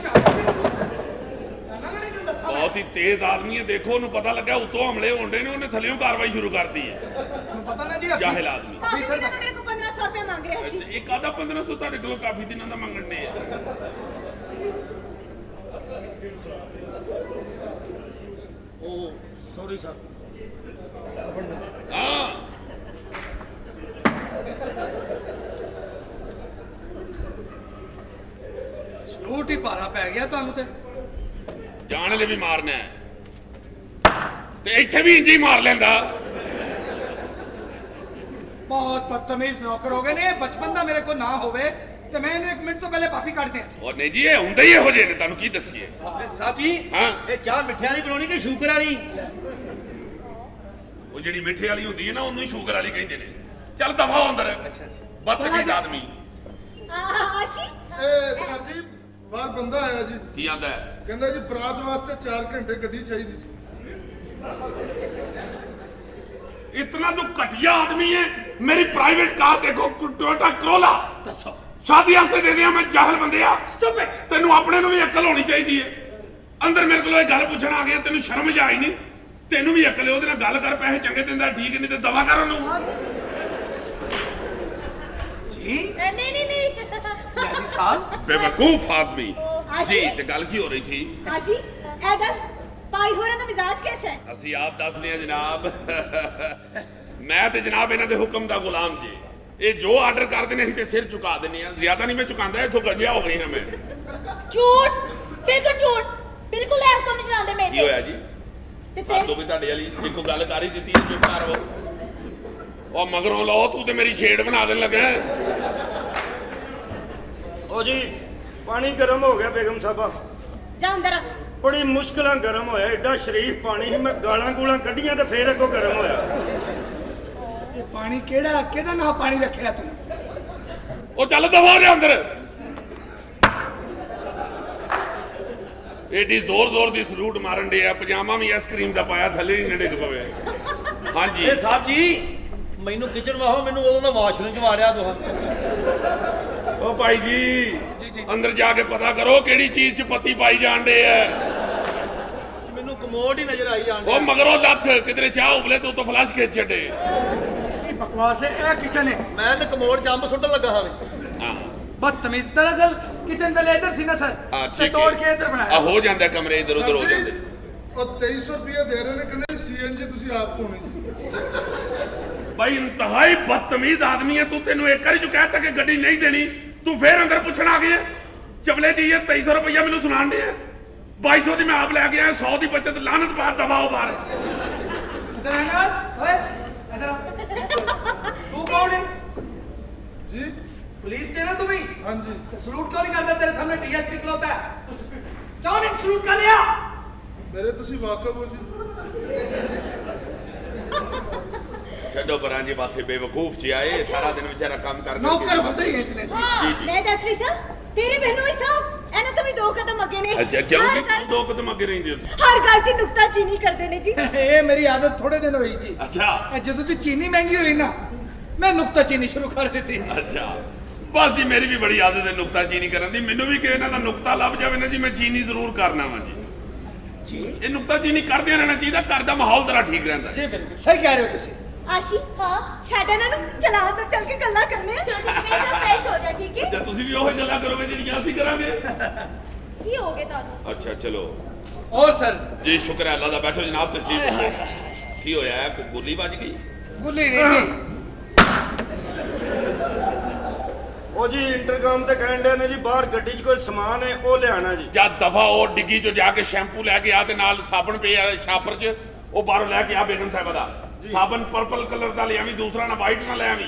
ਬਹੁਤ ਹੀ ਤੇਜ਼ ਆਦਮੀ ਹੈ। ਦੇਖੋ ਉਹਨੂੰ ਪਤਾ ਲੱਗਾ ਉੱਤੋਂ ਹਮਲੇ ਹੋਣਦੇ ਨੇ, ਉਹਨੇ ਥੱਲੇੋਂ ਕਾਰਵਾਈ ਸ਼ੁਰੂ ਕਰਤੀ ਹੈ। ਪਤਾ ਨਾ ਜੀ। ਜਾਹਿਲ ਆਦਮੀ। ਕਾਫੀ ਦਿਨਾਂ ਤੋਂ ਮੇਰੇ ਕੋਲ 1500 ਰੁਪਏ ਮੰਗ ਰਿਹਾ ਸੀ। ਇੱਕ ਆਧਾ 1500 ਤੁਹਾਡੇ ਕੋਲੋਂ ਕਾਫੀ ਦਿਨਾਂ ਦਾ ਮੰਗਣ ਦੇ ਆ। ਉਹ ਸੌਰੀ ਸਰ। ਹਾਂ ਸਲੂਟ ਹੀ ਭਾਰਾ ਪੈ ਗਿਆ ਤੁਹਾਨੂੰ ਤੇ। ਜਾਣ ਵਾਲੇ ਵੀ ਮਾਰਨਾ ਹੈ ਤੇ ਇੱਥੇ ਵੀ ਇੰਜੀ ਮਾਰ ਲੈਂਦਾ। ਬਹੁਤ ਬਦਤਮੀਜ਼ ਨੌਕਰ ਹੋ ਗਏ ਨੇ। ਬਚਪਨ ਦਾ ਮੇਰੇ ਕੋਲ ਨਾ ਹੋਵੇ ਤੇ ਮੈਂ ਇਹਨੂੰ 1 ਮਿੰਟ ਤੋਂ ਪਹਿਲੇ ਮਾਫੀ ਕੱਢ ਦਿਆਂ। ਉਹ ਨਹੀਂ ਜੀ ਇਹ ਹੁੰਦੇ ਹੀ ਇਹੋ ਜਿਹੇ ਨੇ, ਤੁਹਾਨੂੰ ਕੀ ਦੱਸੀਏ। ਸਾਹਿਬ ਜੀ ਹਾਂ ਇਹ ਚਾਹ ਮਿੱਠੇ ਵਾਲੀ ਬਣਾਉਣੀ ਕਿ ਸ਼ੂਗਰ ਵਾਲੀ? ਉਹ ਜਿਹੜੀ ਮਿੱਠੇ ਵਾਲੀ ਹੁੰਦੀ ਹੈ ਨਾ, ਉਹਨੂੰ ਹੀ ਸ਼ੂਗਰ ਵਾਲੀ ਕਹਿੰਦੇ ਨੇ। ਚੱਲ ਦਫਾ ਅੰਦਰ। ਬਦਤਮੀਜ਼ ਆਦਮੀ। ਆਸ਼ੀ ਇਹ ਸਰ ਜੀ ਬਾਹਰ ਬੰਦਾ ਆਇਆ ਜੀ, ਕੀ ਆਂਦਾ ਹੈ? ਕਹਿੰਦਾ ਜੀ ਬਰਾਤ ਵਾਸਤੇ 4 ਘੰਟੇ ਗੱਡੀ ਚਾਹੀਦੀ ਜੀ। इतना तो घटिया आदमी है। मेरी प्राइवेट कार देखो, टोयोटा करोला। ਦੱਸੋ शादी वास्ते दे दिया मैं जाहल बंदिया। ਸਟॉप इट। तेनू अपने नु भी अकल होनी चाहिए है। अंदर मेरे को गल पूछण आ गया, तेनू शर्म ज आई नहीं? तेनू भी अकल है, ओदे नाल गल कर, पैसे चंगे दिंदा ठीक, नहीं ते दवा कर ओनू। ਜੀ नहीं नहीं नहीं ਜੀ ਸਾਹਿਬ बेवकूफ आदमी आशी? जी। ते गल की हो रही सी? आशी ए दस भाई होਰਾਂ ਦਾ ਮਿਜ਼ਾਜ कैसा है? ਅਸੀਂ ਆਪ ਦੱਸਦੇ ਹਾਂ ਜਨਾਬ। ਮੈਂ ਤੇ ਜਨਾਬ ਇਹਨਾਂ ਦੇ ਹੁਕਮ ਦਾ ਗੁਲਾਮ ਜੀ। ਇਹ ਜੋ ਆਰਡਰ ਕਰਦੇ ਨੇ ਅਸੀਂ ਤੇ ਸਿਰ ਝੁਕਾ ਦਿੰਦੇ ਆ। ਜ਼ਿਆਦਾ ਨਹੀਂ ਮੈਂ ਝੁਕਾਉਂਦਾ, ਇੱਥੋਂ ਗੰਜਿਆ ਹੋ ਗਈ ਹਾਂ ਮੈਂ। झूठ बिल्कुल झूठ बिल्कुल ऐ हुक्म नहीं चलाते मैं ਕੀ ਹੋਇਆ ਜੀ? ਤੇ ਹੱਦੋਂ ਵੀ ਤੁਹਾਡੇ ਵਾਲੀ ਦੇਖੋ ਗੱਲ ਕਰ ਹੀ ਦਿੱਤੀ ਹੈ, ਚੁੱਪ ਕਰ ਰਹੋ। ਉਹ ਮਗਰੋਂ ਲਓ, ਤੂੰ ਤੇ ਮੇਰੀ ਛੇੜ ਬਣਾ ਦੇਣ ਲੱਗਾ। ਉਹ ਜੀ ਪਾਣੀ ਗਰਮ ਹੋ ਗਿਆ ਬੇਗਮ ਸਾਹਿਬਾ। जा अंदर रख। ਬੜੀ ਮੁਸ਼ਕਲਾਂ ਗਰਮ ਹੋਇਆ। ਐਡਾ ਸ਼ਰੀਫ ਪਾਣੀ ਸੀ, ਮੈਂ ਗਾਲਾਂ ਗੂਲਾਂ ਕੱਢੀਆਂ ਤੇ ਫੇਰ ਅੱਗੋਂ ਗਰਮ ਹੋਇਆ। ਇਹ ਪਾਣੀ ਕਿਹੜਾ ਕਿਹਦਾ ਨਾਂ ਪਾਣੀ ਰੱਖਿਆ ਤੂੰ? ਉਹ ਚੱਲ ਦਵਾ ਦੇ ਅੰਦਰ। ਏਡੀ ਜ਼ੋਰ ਜ਼ੋਰ ਦੀ ਸਲੂਟ ਮਾਰਨ ਦੇ ਆ। ਪਜਾਮਾ ਵੀ ਆਈਸਕ੍ਰੀਮ ਦਾ ਪਾਇਆ, ਥੱਲੇ ਨਹੀਂ ਨੇੜੇ ਪਵੇ। ਹਾਂਜੀ ਇਹ ਸਾਹਿਬ ਜੀ ਮੈਨੂੰ ਕਿਚਨ ਵਾਹੋ, ਮੈਨੂੰ ਉਦੋਂ ਦਾ ਵਾਸ਼ਰੂਮ ਚ ਮਾਰਿਆ ਤੁਹਾਂ। ਉਹ ਭਾਈ ਜੀ ਅੰਦਰ ਜਾ ਕੇ ਪਤਾ ਕਰੋ ਕਿਹੜੀ ਚੀਜ਼ 'ਚ ਪੱਤੀ ਪਾਈ ਜਾਂਦੇ ਆ। ਮੈਨੂੰ ਕਮੋਡ ਹੀ ਨਜ਼ਰ ਆਈ ਜਾਣ ਉਹ ਮਗਰੋਂ ਲੱਥ ਕਿਧਰੇ ਚਾਹ ਉਬਲੇ ਤੇ ਉੱਤੋਂ ਫਲਸ਼ ਖਿੱਚ ਛੱਡੇ। ਇਹ ਬਕਵਾਸ ਹੈ, ਇਹ ਕਿਚਨ ਹੈ। ਮੈਂ ਤੇ ਕਮੋਡ ਚ ਅੰਬ ਸੁੱਟਣ ਲੱਗਾ ਹਾਂ। ਹਾਂ ਬਦਤਮੀਜ਼। ਦਰਅਸਲ ਕਿਚਨ ਪਹਿਲੇ ਇੱਧਰ ਸੀ ਨਾ ਸਰ, ਹਾਂ ਤੇ ਠੀਕ ਤੋੜ ਹੈ। ਕੇ ਇੱਧਰ ਆ ਬਣਾਇਆ। ਹੋ ਜਾਂਦਾ, ਕਮਰੇ ਇਧਰ ਉਧਰ ਹੋ ਜਾਂਦੇ। ਉਹ 2300 ਰੁਪਏ ਦੇ ਰਹੇ ਨੇ, ਕਹਿੰਦੇ ਸੀਐਨਜੀ ਤੁਸੀਂ ਆਪ ਧੋਣੀ ਜੀ। ਭਾਈ ਇੰਤਹਾਈ ਬਦਤਮੀਜ਼ ਆਦਮੀ ਹੈ ਤੂੰ। ਤੈਨੂੰ ਇੱਕ ਵਾਰੀ ਜੋ ਕਹਿਤਾ ਕਿ ਗੱਡੀ ਨਹੀਂ ਦੇਣੀ, ਤੂੰ ਫੇਰ ਅੰਦਰ ਪੁੱਛਣ ਆ ਗਿਆ। ਚਵਲੇ ਜੀ ਇਹ 2300 ਰੁਪਇਆ ਮੈਨੂੰ ਸੁਣਾਣ ਦੇ 2200 ਦੀ ਮੈਂ ਆਪ ਲੈ ਕੇ ਆਇਆ। 100 ਦੀ ਬੱਚਤ ਲਾਨਤ ਬਾਹਰ ਦਬਾਓ ਬਾਹਰ। ਇੱਧਰ ਆ ਨਾ ਓਏ, ਇੱਧਰ ਆ। ਤੂੰ ਕੌਣ ਹੈ? ਜੀ ਪੁਲਿਸ से ना तू भी? हाँ जी। तो सलूट क्यों नहीं करता? तेरे सामने डीएसपी खलोता है, क्यों नहीं सलूट कर लिया? ਮੇਰੇ ਤੁਸੀਂ ਵਾਕਫ ਹੋ ਜੀ। ਛੱਡੋ ਪਰਾਂ ਜੀ ਪਾਸੇ, ਬੇਵਕੂਫ ਜੀ ਆਏ ਸਾਰਾ ਦਿਨ ਵਿਚਾਰਾ ਕੰਮ ਕਰ नौकर होते ही हैं इतने। ਜੀ ਜੀ। मैं दस रही साहब तेरी बहनों ही साहब एना कभी दो कदम अगे ने ਅੱਛਾ ਕਿਉਂ ਜੀ ਤੂੰ ਦੋ ਕਦਮ ਅੱਗੇ ਰਹਿੰਦੀ ਹੋ? हर गल च नुक्ता चीनी करते ने जी। ਇਹ ਮੇਰੀ ਆਦਤ ਥੋੜੇ ਦਿਨ ਹੋਈ ਜੀ। ਅੱਛਾ ਇਹ ਜਦੋਂ ਦੀ ਚੀਨੀ ਮਹਿੰਗੀ ਹੋਈ ਨਾ, ਮੈਂ ਨੁਕਤਾ ਚੀਨੀ ਸ਼ੁਰੂ ਕਰ ਦਿੱਤੀ। ਅੱਛਾ ਬਸ ਜੀ, ਮੇਰੀ ਵੀ ਬੜੀ ਆਦਤ ਹੈ ਨੁਕਤਾ ਚੀਨੀ ਕਰਨ ਦੀ। ਮੈਨੂੰ ਵੀ ਕਿ ਇਹਨਾਂ ਦਾ ਨੁਕਤਾ ਲੱਭ ਜਾਵੇ ਨਾ ਜੀ, ਮੈਂ ਚੀਨੀ ਜ਼ਰੂਰ ਕਰਨਾ ਵਾ ਜੀ। ਇਹ ਨੁਕਤਾ ਚੀਨੀ ਕਰਦੇ ਰਹਿਣਾ ਚਾਹੀਦਾ, ਘਰ ਦਾ ਮਾਹੌਲ ਤੇਰਾ ਠੀਕ ਰਹਿੰਦਾ। ਜੀ ਬਿਲਕੁਲ ਸਹੀ ਕਹਿ ਰਹੇ ਹੋ ਤੁਸੀਂ। आशी हाँ छाड़ ना नु चला अंदर चल के गल्ला करने चलो ठीक है, मैं सब फ्रेश हो जा ठीक है। ਅੱਛਾ ਤੁਸੀਂ ਵੀ ਉਹ ਗੱਲਾਂ ਕਰੋਗੇ ਜਿਹੜੀਆਂ ਅਸੀਂ ਕਰਾਂਗੇ। की हो गए तानू? ਅੱਛਾ ਚਲੋ और सर ਜੀ, ਸ਼ੁਕਰ ਹੈ ਅੱਲਾ ਦਾ। ਬੈਠੋ ਜਨਾਬ, ਤਸ਼ਰੀਫ ਰੱਖੋ। ਕੀ ਹੋਇਆ ਹੈ? ਕੋਈ ਗੋਲੀ ਵੱਜ ਗਈ? ਗੁੱਲੀ ਨਹੀਂ ਜੀ, ਉਹ ਜੀ ਇੰਟਰਕਾਮ ਤੇ ਕਹਿਣ ਦੇ ਨੇ ਜੀ ਬਾਹਰ ਗੱਡੀ 'ਚ ਕੋਈ ਸਮਾਨ ਹੈ, ਉਹ ਲਿਆਣਾ ਜੀ। ਜਾਂ ਦਫਾ ਉਹ ਡਿੱਗੀ ਚੋਂ ਜਾ ਕੇ ਸ਼ੈਂਪੂ ਲੈ ਕੇ ਆ ਤੇ ਨਾਲ ਸਾਬਣ ਪਿਆ ਸ਼ਾਪਰ 'ਚ, ਉਹ ਬਾਹਰੋਂ ਲੈ ਕੇ ਆ ਬੇਗਮ ਸਾਹਿਬਾ ਦਾ ਸਾਬਣ। ਪਰਪਲ ਕਲਰ ਦਾ ਲੈ ਆਵੀਂ, ਦੂਸਰਾ ਨਾ ਵਾਈਟ ਨਾ ਲੈ ਆਵੀਂ।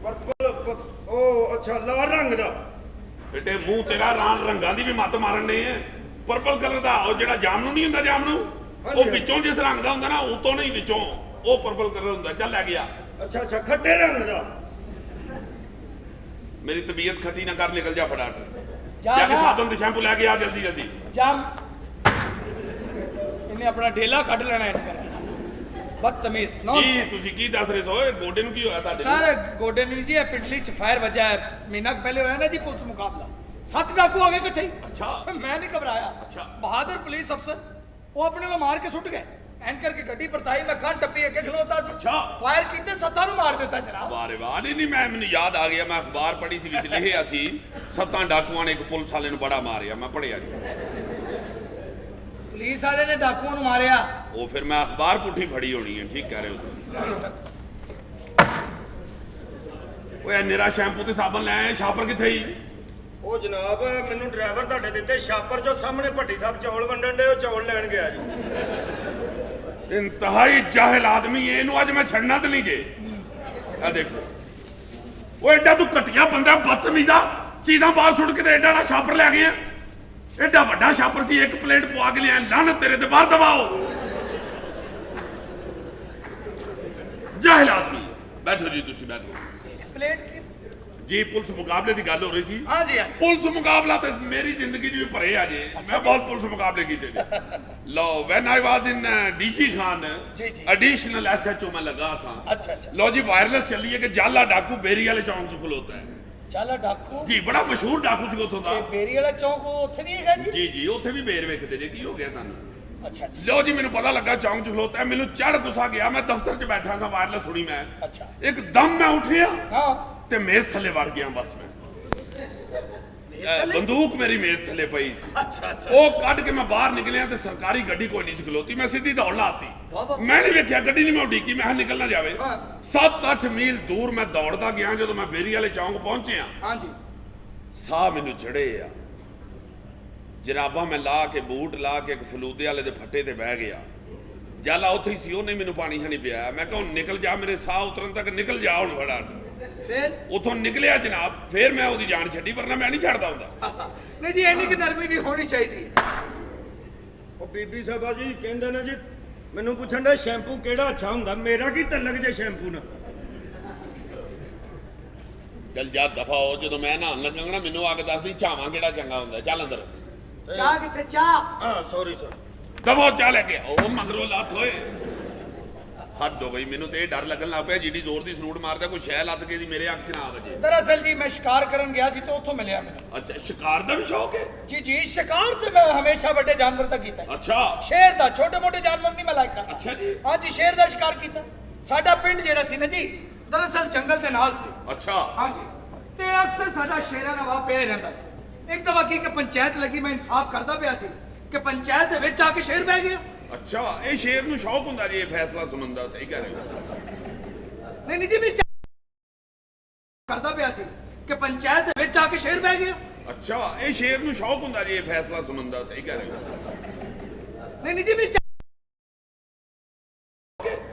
ਪਰਪਲ ਉਹ ਅੱਛਾ ਲਾਲ ਰੰਗ ਦਾ। ਬੇਟੇ ਮੂੰਹ ਤੇਰਾ ਰੰਗਾਂ ਦੀ ਵੀ ਮੱਤ ਮਾਰਨ ਦੇ ਆ। ਪਰਪਲ ਕਲਰ ਦਾ ਉਹ ਜਿਹੜਾ ਜਾਮਨੂ ਨਹੀਂ ਹੁੰਦਾ, ਜਾਮਨੂ ਉਹ ਵਿੱਚੋਂ ਜਿਸ ਰੰਗ ਦਾ ਹੁੰਦਾ ਨਾ, ਉਤੋਂ ਨਹੀਂ ਵਿੱਚੋਂ, ਉਹ ਪਰਪਲ ਕਲਰ ਹੁੰਦਾ। ਚੱਲ ਲੈ ਗਿਆ। ਅੱਛਾ ਅੱਛਾ ਖੱਟੇ ਰੰਗ ਦਾ। ਮੇਰੀ ਤਬੀਅਤ ਖੱਟੀ ਨਾ ਕਰ, ਨਿਕਲ ਜਾ ਫਟਾਫਟ। ਜਾ ਜਾ ਕੇ ਨਾ। ਸਾਬਣ ਤੇ ਸ਼ੈਂਪੂ ਲੈ ਕੇ ਆ ਜਲਦੀ ਜਲਦੀ। ਜਾਮ ਇਹਨੇ ਆਪਣਾ ਢੇਲਾ ਕੱਢ ਲੈਣਾ ਹੈ। ਬਦਤਮੀਜ਼ ਜੀ ਨੌਨਸੈਂਸ। ਤੁਸੀਂ ਕੀ ਦੱਸ ਰਹੇ ਸੋ? ਇਹ ਗੋਡੇ ਨੂੰ ਕੀ ਹੋਇਆ ਤੁਹਾਡੇ ਨੂੰ? ਸਰ ਗੋਡੇ ਨੂੰ ਜੀ ਇਹ ਪਿੰਡਲੀ ਚ ਫਾਇਰ ਵੱਜਾ ਹੈ। ਮਹੀਨਾ ਕੁ ਪਹਿਲੇ ਹੋਇਆ ਨਾ ਜੀ ਪੁਲਿਸ ਮੁਕਾਬਲਾ, 7 ਡਾਕੂ ਆ ਗਏ ਇਕੱਠੇ ਹੀ। ਅੱਛਾ ਮੈਂ ਨਹੀਂ ਘਬਰਾਇਆ। ਅੱਛਾ। ਬਹਾਦਰ ਪੁਲਿਸ ਅਫਸਰ ਉਹ ਆਪਣੇ ਨੂੰ ਮਾਰ ਕੇ ਸੁੱਟ ਗਏ। ਐਨ ਕਰਕੇ ਗੱਡੀ ਪਰਤਾਈ, ਮੈਂ ਖਾਂ ਟੱਪੀ ਅੱਗੇ ਖਲੋਤਾ ਸੀ। ਅੱਛਾ। ਫਾਇਰ ਕੀਤੇ 7 ਨੂੰ ਮਾਰ ਦਿੱਤਾ ਜਨਾਬ। ਵਾਹ ਰੇ ਵਾਹ। ਨਹੀਂ ਮੈਂ ਮੈਨੂੰ ਯਾਦ ਆ ਗਿਆ, ਮੈਂ ਅਖਬਾਰ ਪੜ੍ਹੀ ਸੀ, ਵਿੱਚ ਲਿਖਿਆ ਸੀ 7 ਡਾਕੂਆਂ ਨੇ ਇੱਕ ਪੁਲਿਸ ਵਾਲੇ ਨੂੰ ਬੜਾ ਮਾਰਿਆ। ਮੈਂ ਪੜ੍ਹਿਆ ਜੀ। ਪੁਲਿਸ ਵਾਲੇ ਨੇ ਡਾਕੂਆਂ ਨੂੰ ਮਾਰਿਆ। ਉਹ ਫਿਰ ਮੈਂ ਅਖਬਾਰ ਪੁੱਠੀ ਫੜੀ ਹੋਣੀ ਹੈ। ਠੀਕ ਕਹਿ ਰਹੇ ਹੋ। ਓਏ ਨਿਰਾ ਸ਼ੈਂਪੂ ਤੇ ਸਾਬਣ ਲੈ ਆਏ, ਸ਼ਾਪਰ ਕਿੱਥੇ ਹੀ? ਉਹ ਜਨਾਬ ਮੈਨੂੰ ਡਰਾਈਵਰ ਤੁਹਾਡੇ ਦਿੱਤੇ ਸ਼ਾਪਰ ਜੋ ਸਾਹਮਣੇ ਭੱਟੀ ਸਾਹਿਬ ਚੌਲ ਵੰਡਣ ਦੇ, ਉਹ ਚੌਲ ਲੈਣ ਗਿਆ ਜੀ। ਇੰਤਹਾਈ ਜਾਹਿਲ ਆਦਮੀ ਹੈ, ਇਹਨੂੰ ਅੱਜ ਮੈਂ ਛੱਡਣਾ ਤੇ ਨਹੀਂ ਜੇ। ਆ ਦੇਖੋ ਉਹ ਐਡਾ ਤੂੰ ਘਟੀਆ ਬੰਦਾ, ਬਦਤਮੀਜ਼ਾ। ਚੀਜ਼ਾਂ ਬਾਹਰ ਸੁੱਟ ਕੇ ਤੇ ਐਡਾ ਨਾ ਸ਼ਾਪਰ ਲੈ ਗਏ ਆ। ਐਡਾ ਵੱਡਾ ਸ਼ਾਪਰ ਸੀ, ਇੱਕ ਪਲੇਟ ਪਵਾ ਕੇ ਲਿਆ। ਲਾਨਤ ਤੇਰੇ ਤੇ, ਬਾਹਰ ਦਬਾਓ। ਜਾਹਿਲ ਆਦਮੀ। ਬੈਠੋ ਜੀ, ਤੁਸੀਂ ਬੈਠੋ। ਪਲੇਟ ਕੀ ਜੀ ਪੁਲਿਸ ਮੁਕਾਬਲੇ ਦੀ ਗੱਲ ਹੋ ਰਹੀ ਸੀ। हाँ जी हाँ जी। ਪੁਲਿਸ ਮੁਕਾਬਲਾ ਤੇ ਮੇਰੀ ਜ਼ਿੰਦਗੀ 'ਚ ਵੀ ਭਰੇ ਆ ਜੇ। ਮੈਂ ਬਹੁਤ ਪੁਲਿਸ ਮੁਕਾਬਲੇ ਕੀਤੇ ਨੇ। ਲਓ ਵੈਨ ਆਈ ਵਾਜ਼ ਇਨ ਡੀਸੀ ਖਾਨ ਜੀ, ਜੀ। ਐਡੀਸ਼ਨਲ ਐਸਐਚਓ ਮੈਂ ਲੱਗਾ ਸਾਂ। अच्छा अच्छा। ਲਓ ਜੀ ਵਾਇਰਲੈਸ ਚੱਲੀ ਹੈ ਕਿ ਜਾਲਾ ਡਾਕੂ ਬੇਰੀ ਵਾਲੇ ਚੌਂਕ 'ਚ ਖਲੋਤਾ ਹੈ चला डाकू ਜੀ। ਬੜਾ ਮਸ਼ਹੂਰ ਡਾਕੂ ਸੀ ਉੱਥੋਂ ਦਾ। बेरी वाला चौक उत्थे भी है जी। ਜੀ ਜੀ ਉੱਥੇ ਵੀ ਬੇਰ ਵੇਖਦੇ ਨੇ। ਕੀ ਹੋ ਗਿਆ ਤੁਹਾਨੂੰ? अच्छा अच्छा ਲਓ ਜੀ ਮੈਨੂੰ ਪਤਾ ਲੱਗਾ ਚੌਂਕ 'ਚ ਖਲੋਤਾ ਹੈ। ਮੈਨੂੰ ਚੜ ਗੁੱਸਾ ਗਿਆ। ਮੈਂ ਦਫ਼ਤਰ 'ਚ ਬੈਠਾ ਸਾਂ ਵਾਇਰਲੈਸ ਸੁਣੀ ਮੈਂ। अच्छा। ਇੱਕਦਮ ਮੈਂ ਉੱਠਿਆ हाँ ਤੇ ਮੇਜ਼ ਥੱਲੇ ਵੜ ਗਿਆ ਬਸ ਮੈਂ। ਬੰਦੂਕ ਮੇਰੀ ਮੇਜ਼ ਥੱਲੇ ਪਈ ਸੀ। अच्छा अच्छा। ਉਹ ਕੱਢ ਕੇ ਮੈਂ ਬਾਹਰ ਨਿਕਲਿਆ ਤੇ ਸਰਕਾਰੀ ਗੱਡੀ ਕੋਈ ਨਹੀਂ ਸੀ ਖਲੋਤੀ। ਮੈਂ ਸਿੱਧੀ ਦੌੜ ਲਾਤੀ। ਵਾਹ। ਮੈਂ ਨਹੀਂ ਵੇਖਿਆ ਗੱਡੀ ਨਹੀਂ ਮੈਂ ਉਡੀਕੀ। ਮੈਂ ਕਿਹਾ ਨਿਕਲ ਨਾ ਜਾਵੇ। ਹਾਂ। 7-8 ਮੀਲ ਦੂਰ ਮੈਂ ਦੌੜਦਾ ਗਿਆ। ਜਦੋਂ ਮੈਂ ਬੇਰੀ ਵਾਲੇ ਚੌਂਕ ਪਹੁੰਚਿਆ हाँ जी। ਸਾਹ ਮੈਨੂੰ ਚੜੇ ਆ। ਜਰਾਬਾਂ ਮੈਂ ਲਾ ਕੇ ਬੂਟ ਲਾ ਕੇ ਇੱਕ ਫਲੂਦੇ ਵਾਲੇ ਦੇ ਫੱਟੇ ਤੇ ਬਹਿ ਗਿਆ। ਜਾਲਾ ਉੱਥੇ ਹੀ ਸੀ। ਉਹਨੇ ਮੈਨੂੰ ਪਾਣੀ ਛਾਣੀ ਪਿਆ। ਮੈਂ ਕਿਹਾ ਹੁਣ ਨਿਕਲ ਜਾ। ਮੇਰੇ ਸਾਹ ਉਤਰਨ ਤੱਕ ਨਿਕਲ ਜਾ ਹੁਣ ਫੜਾ। फिर ਉਥੋਂ ਨਿਕਲਿਆ ਜਨਾਬ। ਫਿਰ ਮੈਂ ਉਹਦੀ ਜਾਨ ਛੱਡੀ ਵਰਨਾ ਮੈਂ ਨਹੀਂ ਛੱਡਦਾ ਹੁੰਦਾ। नहीं जी इन्नी की नरमी भी होनी चाहिए। ਉਹ ਬੀਬੀ ਸਾਹਿਬਾ ਜੀ ਕਹਿੰਦੇ ਨੇ ਜੀ ਮੈਨੂੰ ਪੁੱਛਣ ਦਾ ਸ਼ੈਂਪੂ ਕਿਹੜਾ ਅੱਛਾ ਹੁੰਦਾ। ਮੇਰਾ ਕੀ ਤਲਕ ਜੇ ਸ਼ੈਂਪੂ ਨਾਲ। ਚੱਲ ਜਾ ਦਫਾ ਹੋ। ਜਦੋਂ ਮੈਂ ਨਹਾਉਣ ਲੱਗਾਂਗਾ ਨਾ ਮੈਨੂੰ ਆ ਕੇ ਦੱਸ ਦੀ ਝਾਵਾਂ ਕਿਹੜਾ ਚੰਗਾ ਹੁੰਦਾ। ਚੱਲ ਅੰਦਰ। चाह कितने चाह। ਹਾਂ ਸੌਰੀ ਸਰ। ਦਫਾ ਚਾਹ ਲੈ ਕੇ ਆ। ਉਹ ਮਗਰੋਂ ਲੱਤ ਹੋਏ। ਹੱਦ ਹੋ ਗਈ। ਮੈਨੂੰ ਤੇ ਇਹ ਡਰ ਲੱਗਣ ਲੱਗ ਪਿਆ ਜਿੱਡੀ ਜ਼ੋਰ ਦੀ ਸਲੂਟ ਮਾਰਦਾ ਕੋਈ ਸ਼ੈ ਲੱਤ ਕੇ ਦੀ ਮੇਰੇ ਅੱਖ 'ਚ ਨਾ ਆ ਵਜੇ। दरअसल जी मैं शिकार करन गया सी तो उथों मिलिया मैनू। ਅੱਛਾ ਸ਼ਿਕਾਰ ਦਾ ਵੀ ਸ਼ੌਕ ਹੈ? जी जी शिकार ते मैं हमेशा बड़े जानवर दा कीता है। ਅੱਛਾ शेर दा छोटे मोटे जानवर नहीं मैं लाइक करता। ਅੱਛਾ ਜੀ। हाँ जी शेर दा शिकार कीता। साडा पिंड जेड़ा सी ना जी दरअसल जंगल दे नाल सी। ਅੱਛਾ हाँ जी ते अक्सर साडा शेरा नवाब पिया ही रहिंदा सी। एक दफा की कि पंचायत लगी मैं इंसाफ करदा पिया सी कि पंचायत दे विच आके शेर बह गया। ਅੱਛਾ ਇਹ ਸ਼ੇਰ ਨੂੰ ਸ਼ੌਕ ਹੁੰਦਾ ਜੀ ਇਹ ਫੈਸਲਾ ਸੁਣਨ ਦਾ। ਸਹੀ ਕਹਿ ਰਹੇ ਹੋ। नहीं नहीं जी मैं करदा पिया सी कि पंचायत दे विच आके शेर बह गया। ਅੱਛਾ ਇਹ ਸ਼ੇਰ ਨੂੰ ਸ਼ੌਕ ਹੁੰਦਾ ਜੀ ਇਹ ਫੈਸਲਾ ਸੁਣਨ ਦਾ। ਸਹੀ ਕਹਿ ਰਹੇ ਹੋ। नहीं नहीं जी मैं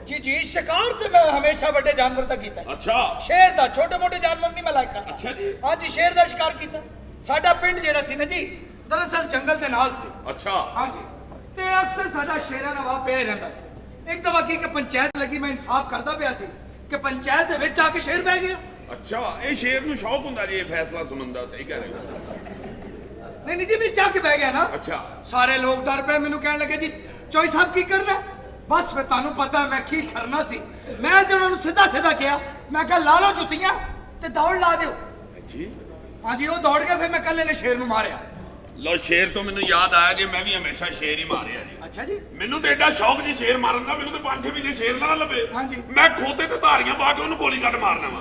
जी जी शिकार ते मैं हमेशा बड़े जानवर दा कीता है। ਅੱਛਾ शेर दा छोटे मोटे जानवर नहीं मैं लाइक करता। ਅੱਛਾ ਜੀ। हाँ जी शेर दा शिकार कीता। साडा पिंड जेड़ा सी ना जी दरअसल जंगल दे नाल सी। ਅੱਛਾ हाँ जी ते अक्सर साडा शेरा नवाब पिया ही रहिंदा सी। एक दफा की कि पंचायत लगी मैं इंसाफ करदा पिया सी कि पंचायत दे विच आके शेर बह गया। ਅੱਛਾ ਇਹ ਸ਼ੇਰ ਨੂੰ ਸ਼ੌਕ ਹੁੰਦਾ ਜੀ ਇਹ ਫੈਸਲਾ ਸੁਣਨ ਦਾ। ਸਹੀ ਕਹਿ ਰਹੇ ਹੋ। नहीं नहीं जी मैं जाके बह गया ना। ਅੱਛਾ सारे लोग डर पे मैनू कहने लगे जी चौई साहब की करना है? बस फिर तानू पता है मैं की करना सी। मैं ते उन्होंने सीधा सीधा किया मैं कहा ला लो जुत्तियां ते दौड़ ला दियो। ਜੀ हाँ जी वो दौड़ गया फिर मैं कल्ले ने शेर नू मारिया। ਲੋ ਸ਼ੇਰ ਤੋਂ ਮੈਨੂੰ ਯਾਦ ਆਇਆ ਕਿ ਮੈਂ ਵੀ ਹਮੇਸ਼ਾ ਸ਼ੇਰ ਹੀ ਮਾਰਿਆ ਜੀ। अच्छा जी ਮੈਨੂੰ ਤੇ ਐਡਾ ਸ਼ੌਕ ਜੀ ਸ਼ੇਰ ਮਾਰਨ ਦਾ। ਮੈਨੂੰ ਤੇ 5-6 ਮਹੀਨੇ ਸ਼ੇਰ ਨਾ ਲੱਭੇ। ਹਾਂਜੀ। ਮੈਂ ਖੋਤੇ ਤੇ ਧਾਰੀਆਂ ਪਾ ਕੇ ਉਹਨੂੰ ਗੋਲੀ ਕੱਢ ਮਾਰਨਾ ਵਾ।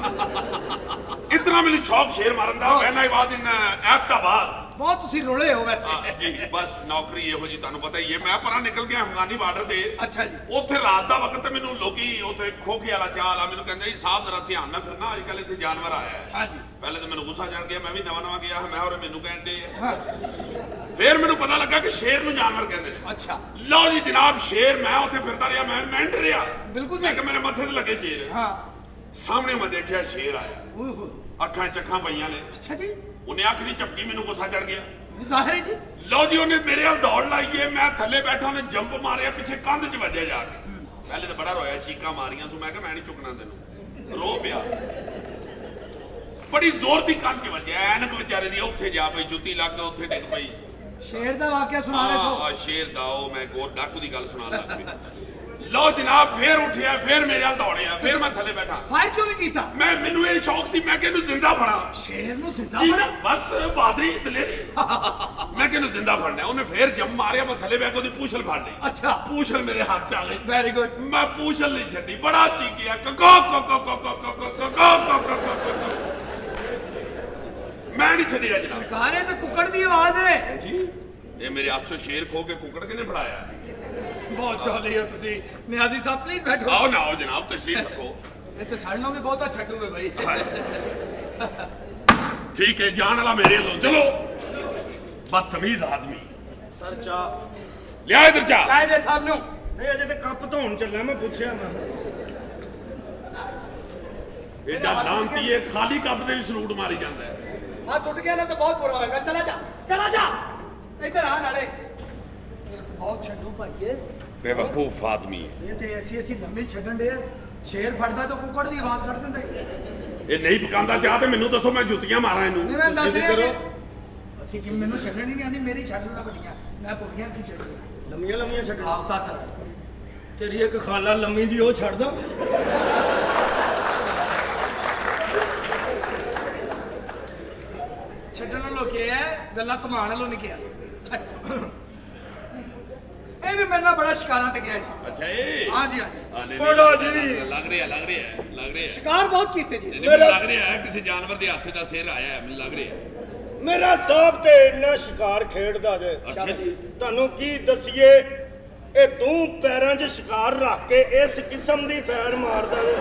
ਇਤਨਾ ਮੈਨੂੰ ਸ਼ੌਕ ਸ਼ੇਰ ਮਾਰਨ ਦਾ। ਵੈਨ ਆਈ ਵਾਜ਼ ਇਨ ਐਬਟਾਬਾਦ। बहुत तुसी रोले हो वैसे। ਜੀ ਬਸ ਨੌਕਰੀ ਇਹੋ ਜੀ ਤੁਹਾਨੂੰ ਪਤਾ ਹੀ ਹੈ। ਮੈਂ ਪਰਾਂ ਨਿਕਲ ਗਿਆ ਅਫਗਾਨੀ ਬਾਰਡਰ ਤੇ। अच्छा जी ਉੱਥੇ ਰਾਤ ਦਾ ਵਕਤ ਮੈਨੂੰ ਲੋਕੀ ਉੱਥੇ ਖੋਖੇ ਵਾਲਾ ਚਾਲ ਆ ਮੈਨੂੰ ਕਹਿੰਦੇ ਜੀ ਸਾਹਿਬ ਜ਼ਰਾ ਧਿਆਨ ਨਾਲ ਫਿਰਨਾ ਅੱਜ ਕੱਲ੍ਹ ਇੱਥੇ ਜਾਨਵਰ ਆਇਆ ਹੈ। हाँ जी ਪਹਿਲੇ ਤਾਂ ਮੈਨੂੰ ਗੁੱਸਾ ਚੜ ਗਿਆ। ਮੈਂ ਵੀ ਨਵਾਂ ਗਿਆ ਮੈਂ ਹੋਰ ਮੈਨੂੰ ਕਹਿੰਦੇ हाँ ਫਿਰ ਮੈਨੂੰ ਪਤਾ ਲੱਗਾ ਕਿ ਸ਼ੇਰ ਨੂੰ ਜਾਨਵਰ ਕਹਿੰਦੇ ਨੇ। अच्छा ਲਓ ਜੀ ਜਨਾਬ ਸ਼ੇਰ ਮੈਂ ਉੱਥੇ ਫਿਰਦਾ ਰਿਹਾ। ਮੈਂ ਮੈਂਡ ਰਿਹਾ। बिल्कुल ਮੈਂ सही। ਕਿ ਮੇਰੇ ਮੱਥੇ ਤੇ ਲੱਗੇ ਸ਼ੇਰ। हाँ ਸਾਹਮਣੇ ਮੈਂ ਦੇਖਿਆ ਸ਼ੇਰ ਆਇਆ। ओहो ਅੱਖਾਂ ਚੱਖਾਂ ਪਈਆਂ ਨੇ। अच्छा जी ਉਹਨੇ ਅੱਖ ਦੀ ਝਪਕੀ ਮੈਨੂੰ ਗੁੱਸਾ ਚੜ ਗਿਆ। जाहिर है जी। ਲਓ ਜੀ ਉਹਨੇ ਮੇਰੇ ਨਾਲ ਦੌੜ ਲਾਈਏ। ਮੈਂ ਥੱਲੇ ਬੈਠਾ ਉਹਨੇ ਜੰਪ ਮਾਰਿਆ ਪਿੱਛੇ ਕੰਧ 'ਚ ਵੱਜਿਆ ਜਾ ਕੇ। ਪਹਿਲੇ ਤਾਂ ਬੜਾ ਰੋਇਆ ਚੀਕਾਂ ਮਾਰੀਆਂ ਸੋ ਮੈਂ ਕਿਹਾ ਮੈਂ ਨਹੀਂ ਚੁੱਕਣਾ ਤੈਨੂੰ। ਰੋ ਪਿਆ। ਬੜੀ ਜ਼ੋਰ ਦੀ ਕੰਧ 'ਚ ਵੱਜਿਆ। ਐਨਕ ਵਿਚਾਰੇ ਦੀ ਉੱਥੇ ਜਾ ਪਈ ਜੁੱਤੀ ਲੱਗ ਕੇ ਉੱਥੇ ਡਿੱਗ ਪਈ। शेर दा वाकया सुना रहे ਆ सो। ਸ਼ੇਰ ਦਾ ਉਹ ਮੈਂ ਇੱਕ ਹੋਰ ਡਾਕੂ ਦੀ ਗੱਲ ਸੁਣਾਉਣ ਲੱਗ ਪਿਆ। ਲਓ ਜਨਾਬ ਫੇਰ ਉੱਠਿਆ ਫੇਰ ਮੇਰੇ ਨਾਲ ਦੌੜਿਆ। ਫੇਰ ਮੈਂ ਥੱਲੇ ਬੈਠਾ। फायर क्यों नहीं कीता? ਮੈਨੂੰ ਇਹ ਸ਼ੌਕ ਸੀ ਮੈਂ ਕਿ ਇਹਨੂੰ ਜ਼ਿੰਦਾ ਫੜਾਂ। शेर नू जिंदा ਜੀ बना। ਬਸ ਬਹਾਦਰੀ ਦਲੇਰੀ। ਮੈਂ ਕਿ ਇਹਨੂੰ ਜ਼ਿੰਦਾ ਫੜਨਾ। ਉਹਨੇ ਫੇਰ ਜੰਮ ਮਾਰਿਆ। ਮੈਂ ਥੱਲੇ ਬੈ ਕੇ ਉਹਦੀ ਪੂਛਲ ਫੜ ਲਈ। अच्छा ਪੂਛਲ ਮੇਰੇ ਹੱਥ 'ਚ ਆ ਗਈ। Very good. ਮੈਂ ਪੂਛਲ ਨਹੀਂ ਛੱਡੀ। ਬੜਾ ਚੀਕਿਆ ਕੋ ਕੋ ਕੋ ਕੋ ਕੋ ਕੋ ਕੋ ਕੋ ਕੋ ਕੋ। ਮੈਂ ਨਹੀਂ ਛੱਡਿਆ ਜਨਾਬ। सरकार है तो कुकड़ दी आवाज है। ਜੀ ਇਹ ਮੇਰੇ ਹੱਥ 'ਚੋਂ ਸ਼ੇਰ ਖੋ ਕੇ ਕੁੱਕੜ ਕਿਨੇ ਫੜਾਇਆ? बहुत चौली हो तुसी। नियाजी साहब प्लीज बैठो। ਆਓ ਨਾ ਆਓ ਜਨਾਬ ਤਸ਼ਰੀਫ ਰੱਖੋ। ये तो साड़ना भी बहुत अच्छा छड्डू है भाई। ठीक है जान वाला मेरे लो चलो। बदतमीज आदमी। ਸਰ ਚਾਹ लिया इधर चाह। चाय दे साहब नु। ਨਹੀਂ ਅਜੇ ਤੇ ਕੱਪ ਧੋਣ ਚੱਲਿਆ ਮੈਂ ਪੁੱਛਿਆ ਮੈਂ। एडा लांती है खाली कप दे भी सलूट मारी जाता है। हाथ टूट गया ना तो बहुत बुरा होगा। चला जा चला जा इधर आ नाले। ये तो बहुत छड्डू भाई है। बेवकूफ आदमी है। ये तो ऐसी ऐसी लंबी छड्डन दे। शेर फड़दा तो कुकड़ दी आवाज कर दिंदा। ਇਹ ਨਹੀਂ ਪਕਾਉਂਦਾ ਚਾਹ ਤੇ ਮੈਨੂੰ ਦੱਸੋ, ਮੈਂ ਜੁੱਤੀਆਂ ਮਾਰਾਂ ਨਹੀਂ ਇਹਨੂੰ। ਮੈਂ ਦੱਸ ਤੁਸੀਂ ਰਿਹਾ ਕਰੋ। ਕਿ ਅਸੀਂ ਕਿ ਮੈਨੂੰ ਛੱਡਣੀ ਨਹੀਂ ਆਉਂਦੀ, ਮੇਰੀ ਛੱਡ ਨਾ ਵੱਡੀਆਂ, ਮੈਂ ਪੁੱਠੀਆਂ ਕੀ ਛੱਡਣੀ ਲੰਮੀਆਂ ਲੰਮੀਆਂ ਛੱਡ ਆਪ ਦੱਸ ਤੇਰੀ ਇੱਕ ਖਾਲਾ ਲੰਮੀ ਦੀ ਉਹ ਛੱਡ ਦਾਂ। ਛੱਡਣ ਨਾਲੋਂ ਕੀ ਹੈ, ਗੱਲਾਂ ਕਮਾਉਣ ਨਾਲੋਂ ਨਹੀਂ ਕਿਹਾ। ਇਹ ਵੀ ਮੇਰੇ ਨਾਲ ਬੜਾ ਸ਼ਿਕਾਰਾਂ ਤੇ ਗਿਆ ਜੀ। ਅੱਛਾ ਇਹ ਹਾਂਜੀ ਹਾਂਜੀ ਹਾਂ, ਨਹੀਂ, ਬੜਾ ਨਹੀਂ, ਜੀ। ਲੱਗ ਰਿਹਾ ਸ਼ਿਕਾਰ ਬਹੁਤ ਕੀਤੇ ਜੀ। ਮੈਨੂੰ ਲੱਗ ਰਿਹਾ ਹੈ ਕਿਸੇ ਜਾਨਵਰ ਦੇ ਹੱਥ ਦਾ ਸਿਰ ਆਇਆ ਹੈ, ਮੈਨੂੰ ਲੱਗ ਰਿਹਾ। ਮੇਰਾ ਸਾਹਿਬ ਤੇ ਇੰਨਾ ਸ਼ਿਕਾਰ ਖੇਡਦਾ ਜੇ, ਅੱਛਾ ਜੀ। ਤੁਹਾਨੂੰ ਕੀ ਦਸੀਏ, ਇਹ ਤੂੰ ਪੈਰਾਂ 'ਚ ਸ਼ਿਕਾਰ ਰੱਖ ਕੇ ਇਸ ਕਿਸਮ ਦੀ ਫੈਰ ਮਾਰਦਾ ਜੇ।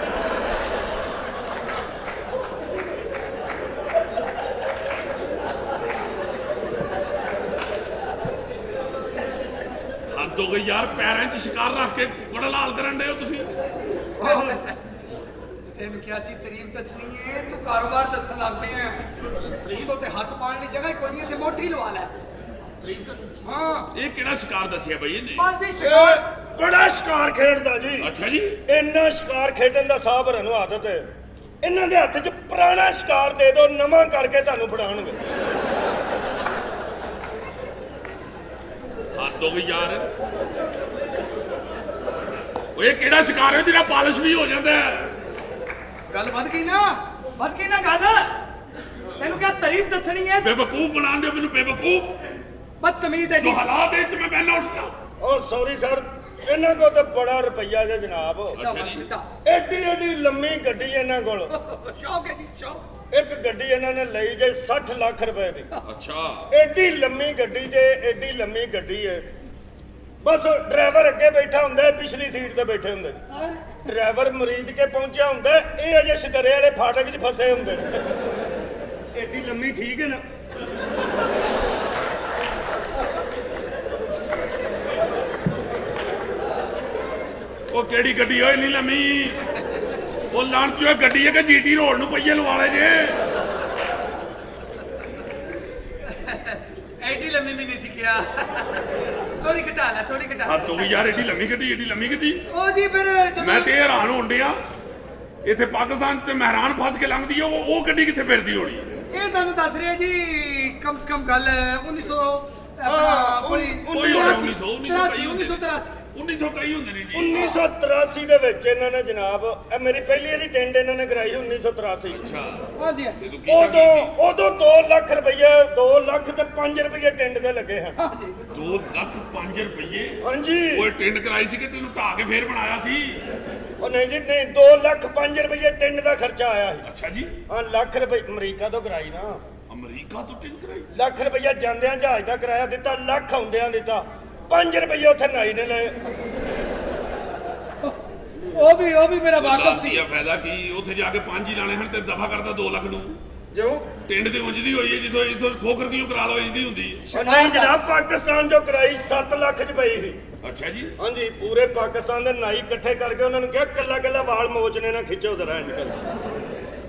ਹੱਦ ਹੋ ਗਈ ਯਾਰ, ਪੈਰਾਂ 'ਚ ਸ਼ਿਕਾਰ ਰੱਖ ਕੇ ਕੁੱਕੜ ਲਾਲ ਕਰਨ ਦੇ ਹੋ ਤੁਸੀਂ। ਤੈਨੂੰ ਕਿਹਾ ਸੀ ਤਾਰੀਫ ਦੱਸਣੀ ਹੈ, ਤੂੰ ਕਾਰੋਬਾਰ ਦੱਸਣ ਲੱਗ ਪਿਆ। ਤਾਰੀਫ ਉੱਤੇ ਹੱਥ ਪਾਉਣ ਲਈ ਜਗ੍ਹਾ ਕੋਈ ਨਹੀਂ, ਇੱਥੇ ਮੋਟੀ ਲਵਾ ਲੈ। ਹਾਂ ਇਹ ਕਿਹੜਾ ਸ਼ਿਕਾਰ ਦੱਸਿਆ ਬਈ ਇਹਨੇ? ਬਸ ਜੀ ਸ਼ਿਕਾਰ। ਇਹ ਬੜਾ ਸ਼ਿਕਾਰ ਖੇਡਦਾ ਜੀ। ਅੱਛਾ ਜੀ। ਇੰਨਾ ਸ਼ਿਕਾਰ ਖੇਡਣ ਦਾ ਸਾਹ ਭਰਨ ਨੂੰ ਆਦਤ ਹੈ। ਇਹਨਾਂ ਦੇ ਹੱਥ 'ਚ ਪੁਰਾਣਾ ਸ਼ਿਕਾਰ ਦੇ ਦਿਓ, ਨਵਾਂ ਕਰਕੇ ਤੁਹਾਨੂੰ ਫੜਾਉਣਗੇ। ਹੱਦ ਹੋ ਗਈ ਯਾਰ। ਓਏ ਕਿਹੜਾ ਸ਼ਿਕਾਰ ਹੈ ਜਿਹੜਾ ਪਾਲਿਸ਼ ਵੀ ਹੋ ਜਾਂਦਾ ਹੈ? ਗੱਲ ਵੱਧ ਗਈ ਨਾ ਗੱਲ। ਤੈਨੂੰ ਕਿਹਾ ਤਾਰੀਫ ਦੱਸਣੀ ਹੈ, ਬੇਵਕੂਫ ਬਣਾ ਦਿਓ ਮੈਨੂੰ, ਬੇਵਕੂਫ। ਬਦਤਮੀਜ਼ ਹੈ ਜੀ। ਜੋ ਹਾਲਾਤ ਦੇ ਵਿੱਚ ਮੈਂ ਬਹਿਣਾ ਉੱਠਦਾ। ਉਹ ਸੌਰੀ ਸਰ, ਇਹਨਾਂ ਕੋਲ ਤਾਂ ਬੜਾ ਰੁਪਈਆ ਜੇ ਜਨਾਬ। ਅੱਛਾ ਜੀ। ਸਿੱਧਾ ਐਡੀ ਐਡੀ ਲੰਮੀ ਗੱਡੀ ਇਹਨਾਂ ਕੋਲ। ਸ਼ੌਕ ਹੈ ਜੀ, ਸ਼ੌਕ। ਇੱਕ ਗੱਡੀ ਇਹਨਾਂ ਨੇ ਲਈ ਜੇ 60 ਲੱਖ ਰੁਪਏ ਦੀ। ਅੱਛਾ। ਐਡੀ ਲੰਮੀ ਗੱਡੀ ਜੇ, ਐਡੀ ਲੰਮੀ ਗੱਡੀ ਹੈ। ਬਸ ਡਰਾਈਵਰ ਅੱਗੇ ਬੈਠਾ ਹੁੰਦਾ ਹੈ, ਪਿਛਲੀ ਸੀਟ ਤੇ ਬੈਠੇ ਹੁੰਦੇ। ਡਰਾਈਵਰ ਮਰੀਦ ਕੇ ਪਹੁੰਚਿਆ ਹੁੰਦਾ, ਇਹ ਅਜੇ ਸ਼ਿਕਰੇ ਵਾਲੇ ਫਾਟਕ 'ਚ ਫਸੇ ਹੁੰਦੇ ਨੇ। ਐਡੀ ਲੰਮੀ ਠੀਕ ਹੈ ਨਾ। ਉਹ ਕਿਹੜੀ ਗੱਡੀ ਹੋਈ ਨਹੀਂ ਲੰਮੀ? ਉਹ ਲਾਂਚੋ ਗੱਡੀ ਹੈ ਕਿ ਜੀਟੀ ਰੋਡ ਨੂੰ ਪਈਏ ਲਵਾ ਲੈ ਜੇ। ਐਡੀ ਲੰਮੀ ਵੀ ਨਹੀਂ ਸਿੱਖਿਆ। ਥੋੜੀ ਘਟਾ ਲੈ, ਥੋੜੀ ਘਟਾ ਹੱਦ ਹੋ ਗਈ ਯਾਰ, ਏਡੀ ਲੰਮੀ ਗੱਡੀ, ਏਡੀ ਲੰਮੀ ਗੱਡੀ। ਉਹ ਜੀ ਫਿਰ ਮੈਂ ਤੇ ਹੈਰਾਨ ਹੋਣ ਡਿਆ, ਇੱਥੇ ਪਾਕਿਸਤਾਨ 'ਚ ਤੇ ਮਹਿਰਾਨ ਫਸ ਕੇ ਲੰਘਦੀ ਆ, ਉਹ ਗੱਡੀ ਕਿੱਥੇ ਫਿਰਦੀ ਹੋਣੀ? ਇਹ ਤੁਹਾਨੂੰ ਦੱਸ ਰਿਹਾ ਜੀ, ਕਮ ਸੇ ਕਮ ਗੱਲ 1900 ਕੋਈ 1923 ਹੁੰਦੇ ਨੇ ਜੀ। 1983 ਦੇ ਵਿੱਚ ਇਹਨਾਂ ਨੇ ਜਨਾਬ, ਇਹ ਮੇਰੀ ਪਹਿਲੀ ਵਾਲੀ ਟੈਂਡ ਇਹਨਾਂ ਨੇ ਕਰਾਈ 1983। ਅੱਛਾ। ਹਾਂਜੀ ਤੈਨੂੰ ਕੀ ਕਰਨੀ ਸੀ? ਉਦੋਂ 2 ਲੱਖ ਰੁਪਏ, 2 ਲੱਖ ਤੇ 5 ਰੁਪਏ ਟੈਂਡ ਦੇ ਲੱਗੇ ਹਨ। ਹਾਂਜੀ 2 ਲੱਖ 5 ਰੁਪਏ? ਹਾਂਜੀ। ਓਏ ਟਿੰਡ ਕਰਾਈ ਸੀ ਕਿ ਤੈਨੂੰ ਢਾਹ ਕੇ ਫੇਰ ਬਣਾਇਆ ਸੀ? ਉਹ ਨਹੀਂ ਜੀ ਨਹੀਂ, 2 ਲੱਖ 5 ਰੁਪਏ ਟੈਂਡ ਦਾ ਖਰਚਾ ਆਇਆ ਸੀ। ਅੱਛਾ ਜੀ। ਹਾਂ, ਲੱਖ ਰੁਪਏ ਅਮਰੀਕਾ ਤੋਂ ਕਰਾਈ ਨਾ। ਅਮਰੀਕਾ ਤੋਂ ਟਿੰਡ ਕਰਾਈ? ਲੱਖ ਰੁਪਇਆ ਜਾਂਦਿਆਂ ਜਹਾਜ਼ ਦਾ ਕਿਰਾਇਆ ਦਿੱਤਾ, ਲੱਖ ਆਉਂਦਿਆਂ ਦਿੱਤਾ, 5 ਰੁਪਏ ਉੱਥੇ ਨਾਈ ਨੇ ਲਏ। ਉਹ ਵੀ ਮੇਰਾ ਵਾਕਫ ਸੀ। ਲਾਸੀਆ ਫਾਇਦਾ ਕੀ, ਉੱਥੇ ਜਾ ਕੇ 5 ਹੀ ਲਾਣੇ ਹਨ ਤੇ ਦਫਾ ਕਰਦਾ 2 ਲੱਖ ਨੂੰ। ਕਿਉਂ? ਟਿੰਡ ਤੇ ਉਂਝਦੀ ਹੋਈ ਹੈ, ਜਦੋਂ ਇਥੋਂ ਖੋਖਰ ਕਿਉਂ ਕਰਾ ਲਓ, ਇੰਦੀ ਹੁੰਦੀ ਹੈ। ਨਹੀਂ ਜਨਾਬ, ਪਾਕਿਸਤਾਨ ਜੋ ਕਰਾਈ 7 ਲੱਖ 'ਚ ਪਈ ਸੀ। ਅੱਛਾ ਜੀ। ਹਾਂਜੀ, ਪੂਰੇ ਪਾਕਿਸਤਾਨ ਦੇ ਨਾਈ ਇਕੱਠੇ ਕਰਕੇ ਉਹਨਾਂ ਨੂੰ ਕਿਹਾ ਕੱਲਾ ਕੱਲਾ ਵਾਲ ਮੋਚਨੇ ਨਾ ਖਿੱਚੋ ਜ਼ਰਾ ਨਿਕਲ।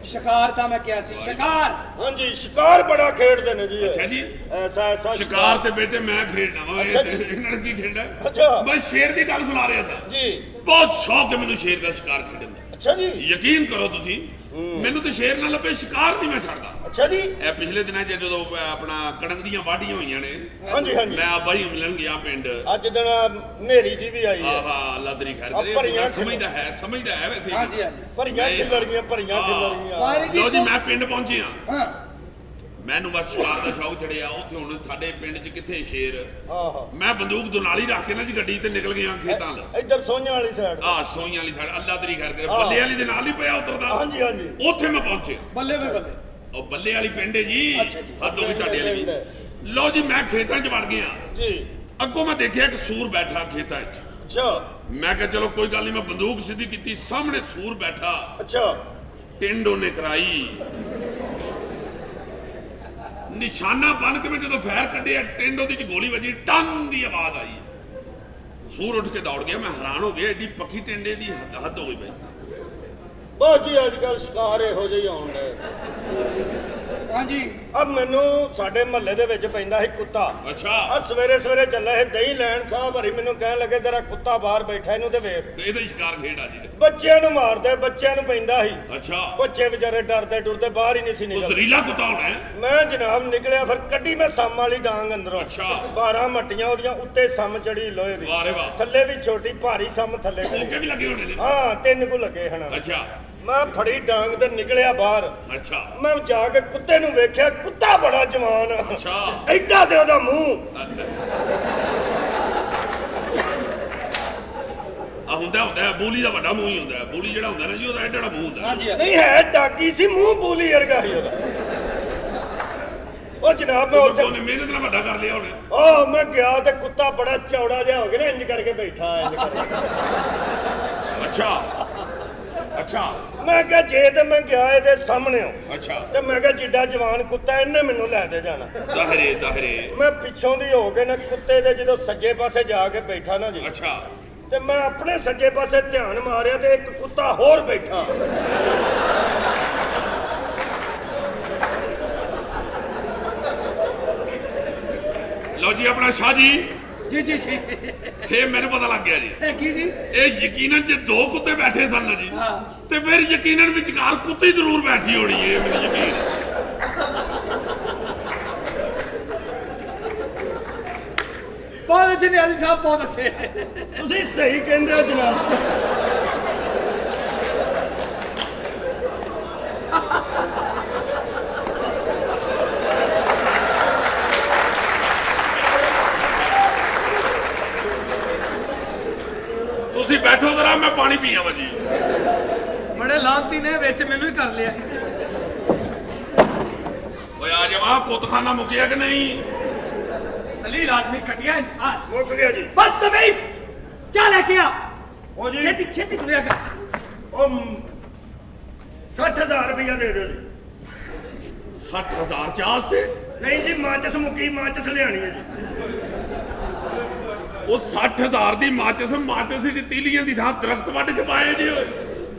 ਸ਼ਿਕਾਰ ਤਾਂ ਮੈਂ ਕਿਹਾ ਸੀ, ਸ਼ਿਕਾਰ। ਹਾਂਜੀ, ਸ਼ਿਕਾਰ ਬੜਾ ਖੇਡਦੇ ਨੇ ਜੀ ਇਹ। ਅੱਛਾ ਜੀ। ਐਸਾ ਸ਼ਿਕਾਰ ਤੇ ਬੇਟੇ ਮੈਂ ਖੇਡਣਾ ਵਾ, ਅੱਛਾ ਜੀ। ਇਹਨਾਂ ਨੇ ਕੀ ਖੇਡਣਾ? ਅੱਛਾ। ਮੈਂ ਸ਼ੇਰ ਦੀ ਗੱਲ ਸੁਣਾ ਰਿਹਾ ਸਾਂ। ਜੀ। ਬਹੁਤ ਸ਼ੌਕ ਹੈ ਮੈਨੂੰ ਸ਼ੇਰ ਦਾ ਸ਼ਿਕਾਰ ਖੇਡਣ ਦਾ। ਅੱਛਾ ਜੀ। ਯਕੀਨ ਕਰੋ ਤੁਸੀਂ, ਮੈਨੂੰ ਤੇ ਸ਼ੇਰ ਨਾਲ ਲੱਭੇ ਸ਼ਿਕਾਰ ਨਹੀਂ ਮੈਂ ਛੱਡਦਾ। ਅੱਛਾ ਜੀ। ਇਹ ਪਿਛਲੇ ਦਿਨਾਂ 'ਚ ਜਦੋਂ ਆਪਣਾ ਕਣਕ ਦੀਆਂ ਵਾਢੀਆਂ ਹੋਈਆਂ ਨੇ, ਹਾਂਜੀ ਹਾਂਜੀ। ਮੈਂ ਬਾਈ ਮਿਲਣ ਗਿਆ ਪਿੰਡ। ਅੱਜ ਦਿਨ ਹਨੇਰੀ ਜੀ ਵੀ ਆਈ ਹੈ। ਆਹਾ, ਲਾਦਰੀ ਖੈਰ ਆ ਭਰੀਆਂ ਸਮਝਦਾ ਹੈ ਵੈਸੇ। ਹਾਂਜੀ ਹਾਂਜੀ ਭਰੀਆਂ ਖਿਲਰੀਆਂ, ਭਰੀਆਂ ਖਿਲਰੀਆਂ। ਸਾਰੇ ਜੀ ਲੋ ਜੀ, ਮੈਂ ਪਿੰਡ ਪਹੁੰਚਿਆ, ਹਾਂ ਮੈਨੂੰ ਬਸ ਸ਼ਿਕਾਰ ਦਾ ਸ਼ੌਕ ਚੜਿਆ। ਉੱਥੇ ਹੁਣ ਸਾਡੇ ਪਿੰਡ 'ਚ ਕਿੱਥੇ ਸ਼ੇਰ? ਆਹਾ। ਮੈਂ ਬੰਦੂਕ ਦੁਨਾਲੀ ਰੱਖ ਕੇ ਨਾ ਜੀ ਗੱਡੀ ਤੇ ਨਿਕਲ ਗਿਆ ਖੇਤਾਂ ਵੱਲ। ਇੱਧਰ ਸੋਈਆਂ ਵਾਲੀ ਸਾਈਡ। ਸੋਈਆਂ ਵਾਲੀ ਸਾਈਡ, ਅੱਲਾ ਤੇਰੀ ਖੈਰ ਕਰੇ, ਬੱਲੇ ਵਾਲੀ ਦੇ ਨਾਲ ਹੀ ਪਿਆ ਉਤਰਦਾ। ਹਾਂਜੀ ਹਾਂਜੀ। ਉੱਥੇ ਮੈਂ ਪਹੁੰਚਿਆ। ਬੱਲੇ ਵੇ ਬੱਲੇ। ਉਹ ਬੱਲੇ ਵਾਲੀ ਪਿੰਡ ਹੈ ਜੀ। ਅੱਛਾ ਜੀ। ਹੱਦ ਹੋ ਗਈ ਤੁਹਾਡੇ ਵਾਲੀ ਵੀ। ਲਓ ਜੀ, ਮੈਂ ਖੇਤਾਂ 'ਚ ਵੜ ਗਿਆ। ਜੀ। ਅੱਗੋਂ ਮੈਂ ਦੇਖਿਆ ਇੱਕ ਸੂਰ ਬੈਠਾ ਖੇਤਾਂ 'ਚ। ਅੱਛਾ ਮੈਂ ਕਿਹਾ ਚਲੋ ਕੋਈ ਗੱਲ ਨਹੀਂ, ਮੈਂ ਬੰਦੂਕ ਸਿੱਧੀ ਕੀਤੀ, ਸਾਹਮਣੇ ਸੂਰ ਬੈਠਾ, ਅੱਛਾ। ਟਿੰਡ ਉਹਨੇ ਕਰਾਈ, ਨਿਸ਼ਾਨਾ ਬਣ ਕੇ ਮੈਂ ਜਦੋਂ ਫੈਰ ਕੱਢਿਆ, ਟਿੰਡ ਉਹਦੇ 'ਚ ਗੋਲੀ ਵੱਜੀ, ਟੰਨ ਦੀ ਆਵਾਜ਼ ਆਈ। ਸੂਰ ਉੱਠ ਕੇ ਦੌੜ ਗਿਆ। ਮੈਂ ਹੈਰਾਨ ਹੋ ਗਿਆ, ਐਡੀ ਪੱਕੀ ਟਿੰਡੇ ਦੀ ਹੱਦ ਹੋ ਗਈ ਬਈ। ਬਹੁਤ ਜੀ ਅੱਜ ਕੱਲ ਸ਼ਿਕਾਰ ਇਹੋ ਜਿਹੇ ਆਉਣ ਡਏ। ਹਾਂਜੀ ਅਬ ਮੈਨੂੰ ਸਾਡੇ ਮਹੱਲੇ ਦੇ ਵਿੱਚ ਪੈਂਦਾ ਸੀ ਕੁੱਤਾ। ਅੱਛਾ ਆ ਸਵੇਰੇ ਸਵੇਰੇ ਚੱਲਾ ਇਹ ਦਹੀਂ ਲੈਣ ਸਾਹਿਬ ਹਰੀ ਮੈਨੂੰ ਕਹਿਣ ਲੱਗੇ ਤੇਰਾ ਕੁੱਤਾ ਬਾਹਰ ਬੈਠਾ ਇਹਨੂੰ ਤੇ ਵੇਖ। ਇਹਦਾ ਹੀ ਸ਼ਿਕਾਰ ਖੇਡ ਆ ਜੀ। ਬੱਚਿਆਂ ਨੂੰ ਮਾਰਦੇ, ਬੱਚਿਆਂ ਨੂੰ ਪੈਂਦਾ ਸੀ। ਅੱਛਾ ਬੱਚੇ ਵਿਚਾਰੇ ਡਰਦੇ ਡੁਰਦੇ ਬਾਹਰ ਹੀ ਨਹੀਂ ਸੀ ਉਹ ਨਿਕਲਦੇ। ਜ਼ਰੀਲਾ ਕੁੱਤਾ ਹੋਣਾ ਹੈ। ਮੈਂ ਜਨਾਬ ਨਿਕਲਿਆ, ਫਿਰ ਕੱਢੀ ਮੈਂ ਸਮ ਵਾਲੀ ਡਾਂਗ ਅੰਦਰੋਂ। ਅੱਛਾ 12 ਮੱਟੀਆਂ ਉਹਦੀਆਂ, ਉੱਤੇ ਸਮ ਚੜੀ ਲੋਹੇ ਦੀ, ਵਾਹ ਰੇ ਵਾਹ। ਥੱਲੇ ਵੀ ਛੋਟੀ ਭਾਰੀ ਸਮ ਥੱਲੇ ਕੋਕੇ ਵੀ ਲੱਗੇ ਹੋਣੇ ਨੇ। ਹਾਂ 3 ਕੁ ਲੱਗੇ ਹਨ। ਅੱਛਾ ਮੈਂ ਫੜੀ ਡਾਂਗ ਤੇ ਨਿਕਲਿਆ ਬਾਹਰ। ਅੱਛਾ ਮੈਂ ਜਾ ਕੇ ਕੁੱਤੇ ਨੂੰ ਵੇਖਿਆ, ਕੁੱਤਾ ਬੜਾ ਜਵਾਨ ਆ। ਅੱਛਾ ਐਡਾ ਤੇ ਉਹਦਾ ਮੂੰਹ। ਆ ਹੁੰਦਾ ਬੋਲੀ ਦਾ ਵੱਡਾ ਮੂੰਹ ਹੀ ਹੁੰਦਾ। ਬੋਲੀ ਜਿਹੜਾ ਹੁੰਦਾ ਨਾ ਜੀ ਉਹਦਾ ਐਡਾ ਮੂੰਹ ਹੁੰਦਾ। ਨਹੀਂ ਹੈ ਡਾਕੀ ਸੀ, ਮੂੰਹ ਬੋਲੀ ਵਰਗਾ ਸੀ ਉਹਦਾ। ਉਹ ਜਨਾਬ ਮੈਂ ਉੱਥੇ ਉਹਨੇ ਮਿਹਨਤ ਨਾਲ ਵੱਡਾ ਕਰ ਲਿਆ ਉਹਨੇ। ਉਹ ਮੈਂ ਗਿਆ ਤੇ ਕੁੱਤਾ ਬੜਾ ਚੌੜਾ ਜਿਹਾ ਹੋ ਗਿਆ ਨਾ, ਇੰਜ ਕਰਕੇ ਬੈਠਾ ਇੰਜ ਕਰਕੇ। ਅੱਛਾ ਅੱਛਾ ਮੈਂ ਕਿਹਾ ਜੇ ਤੇ ਮੈਂ ਗਿਆ ਇਹਦੇ ਸਾਹਮਣੇ ਅੱਛਾ ਤੇ ਮੈਂ ਕਿਹਾ ਜਿੱਡਾ ਜਵਾਨ ਕੁੱਤਾ ਇਹਨੇ ਮੈਨੂੰ ਲੈ ਦੇ ਜਾਣਾ। ਜ਼ਾਹਿਰੇ ਮੈਂ ਪਿੱਛੋਂ ਦੀ ਹੋ ਕੇ ਨਾ ਕੁੱਤੇ ਦੇ ਜਦੋਂ ਸੱਜੇ ਪਾਸੇ ਜਾ ਕੇ ਬੈਠਾ ਨਾ ਜੀ, ਅੱਛਾ ਤੇ ਮੈਂ ਆਪਣੇ ਸੱਜੇ ਪਾਸੇ ਧਿਆਨ ਮਾਰਿਆ ਤੇ ਇੱਕ ਕੁੱਤਾ ਹੋਰ ਬੈਠਾ। ਲਓ ਜੀ ਆਪਣਾ ਸ਼ਾਹ ਜੀ, ਜੀ ਜੀ ਜੀ ਇਹ ਮੈਨੂੰ ਪਤਾ ਲੱਗ ਗਿਆ ਜੀ। ਇਹ ਕੀ ਜੀ ਇਹ ਯਕੀਨਨ ਜੇ 2 ਕੁੱਤੇ ਬੈਠੇ ਸਨ ਨਾ ਜੀ, ਹਾਂ ਤੇ ਫਿਰ ਯਕੀਨਨ ਵਿਚਕਾਰ ਕੁੱਤੀ ਜ਼ਰੂਰ ਬੈਠੀ ਹੋਣੀ ਹੈ, ਮੈਨੂੰ ਯਕੀਨ ਹੈ। ਬਹੁਤ ਅੱਛੇ ਨਿਆਲੀ ਸਾਹਿਬ, ਬਹੁਤ ਅੱਛੇ। ਤੁਸੀਂ ਸਹੀ ਕਹਿੰਦੇ ਹੋ ਜਨਾਬ। ਤੁਸੀਂ ਬੈਠੋ ਜ਼ਰਾ, ਮੈਂ ਪਾਣੀ ਪੀ ਆਵਾਂ ਜੀ। ਬੜੇ ਲਾਂਤੀ ਨੇ ਵਿੱਚ ਮੈਨੂੰ ਹੀ ਕਰ ਲਿਆ। ਓਏ ਆ ਜਾਵਾ, ਕੁੱਤਖਾਨਾ ਮੁੱਕਿਆ ਕਿ ਨਹੀਂ? ਸਲੀਲ ਆਦਮੀ, ਘਟਿਆ ਇਨਸਾਨ, ਮੁੱਕ ਗਿਆ ਜੀ। ਬਦਤਮੀਜ਼। ਚੱਲ ਲੈ ਕੇ ਆ, ਉਹ ਜੀ ਛੇਤੀ ਛੇਤੀ ਤੁਰਿਆ ਕਰ। ਉਹ 60,000 ਰੁਪਇਆ ਦੇ ਦਿਓ ਜੀ। 60,000 ਚਾਸ ਤੇ ਨਹੀਂ ਜੀ, ਮਾਚਸ ਮੁੱਕੀ, ਮਾਚਸ ਲਿਆਣੀ ਹੈ ਜੀ। ਉਹ 60,000 ਦੀ ਮਾਚਸ ਦੀ ਤੀਲੀਆਂ ਦੀ ਥਾਂ ਦਰਖਤ ਵੱਢ ਕੇ ਪਾਏ ਜੀ। ਓਏ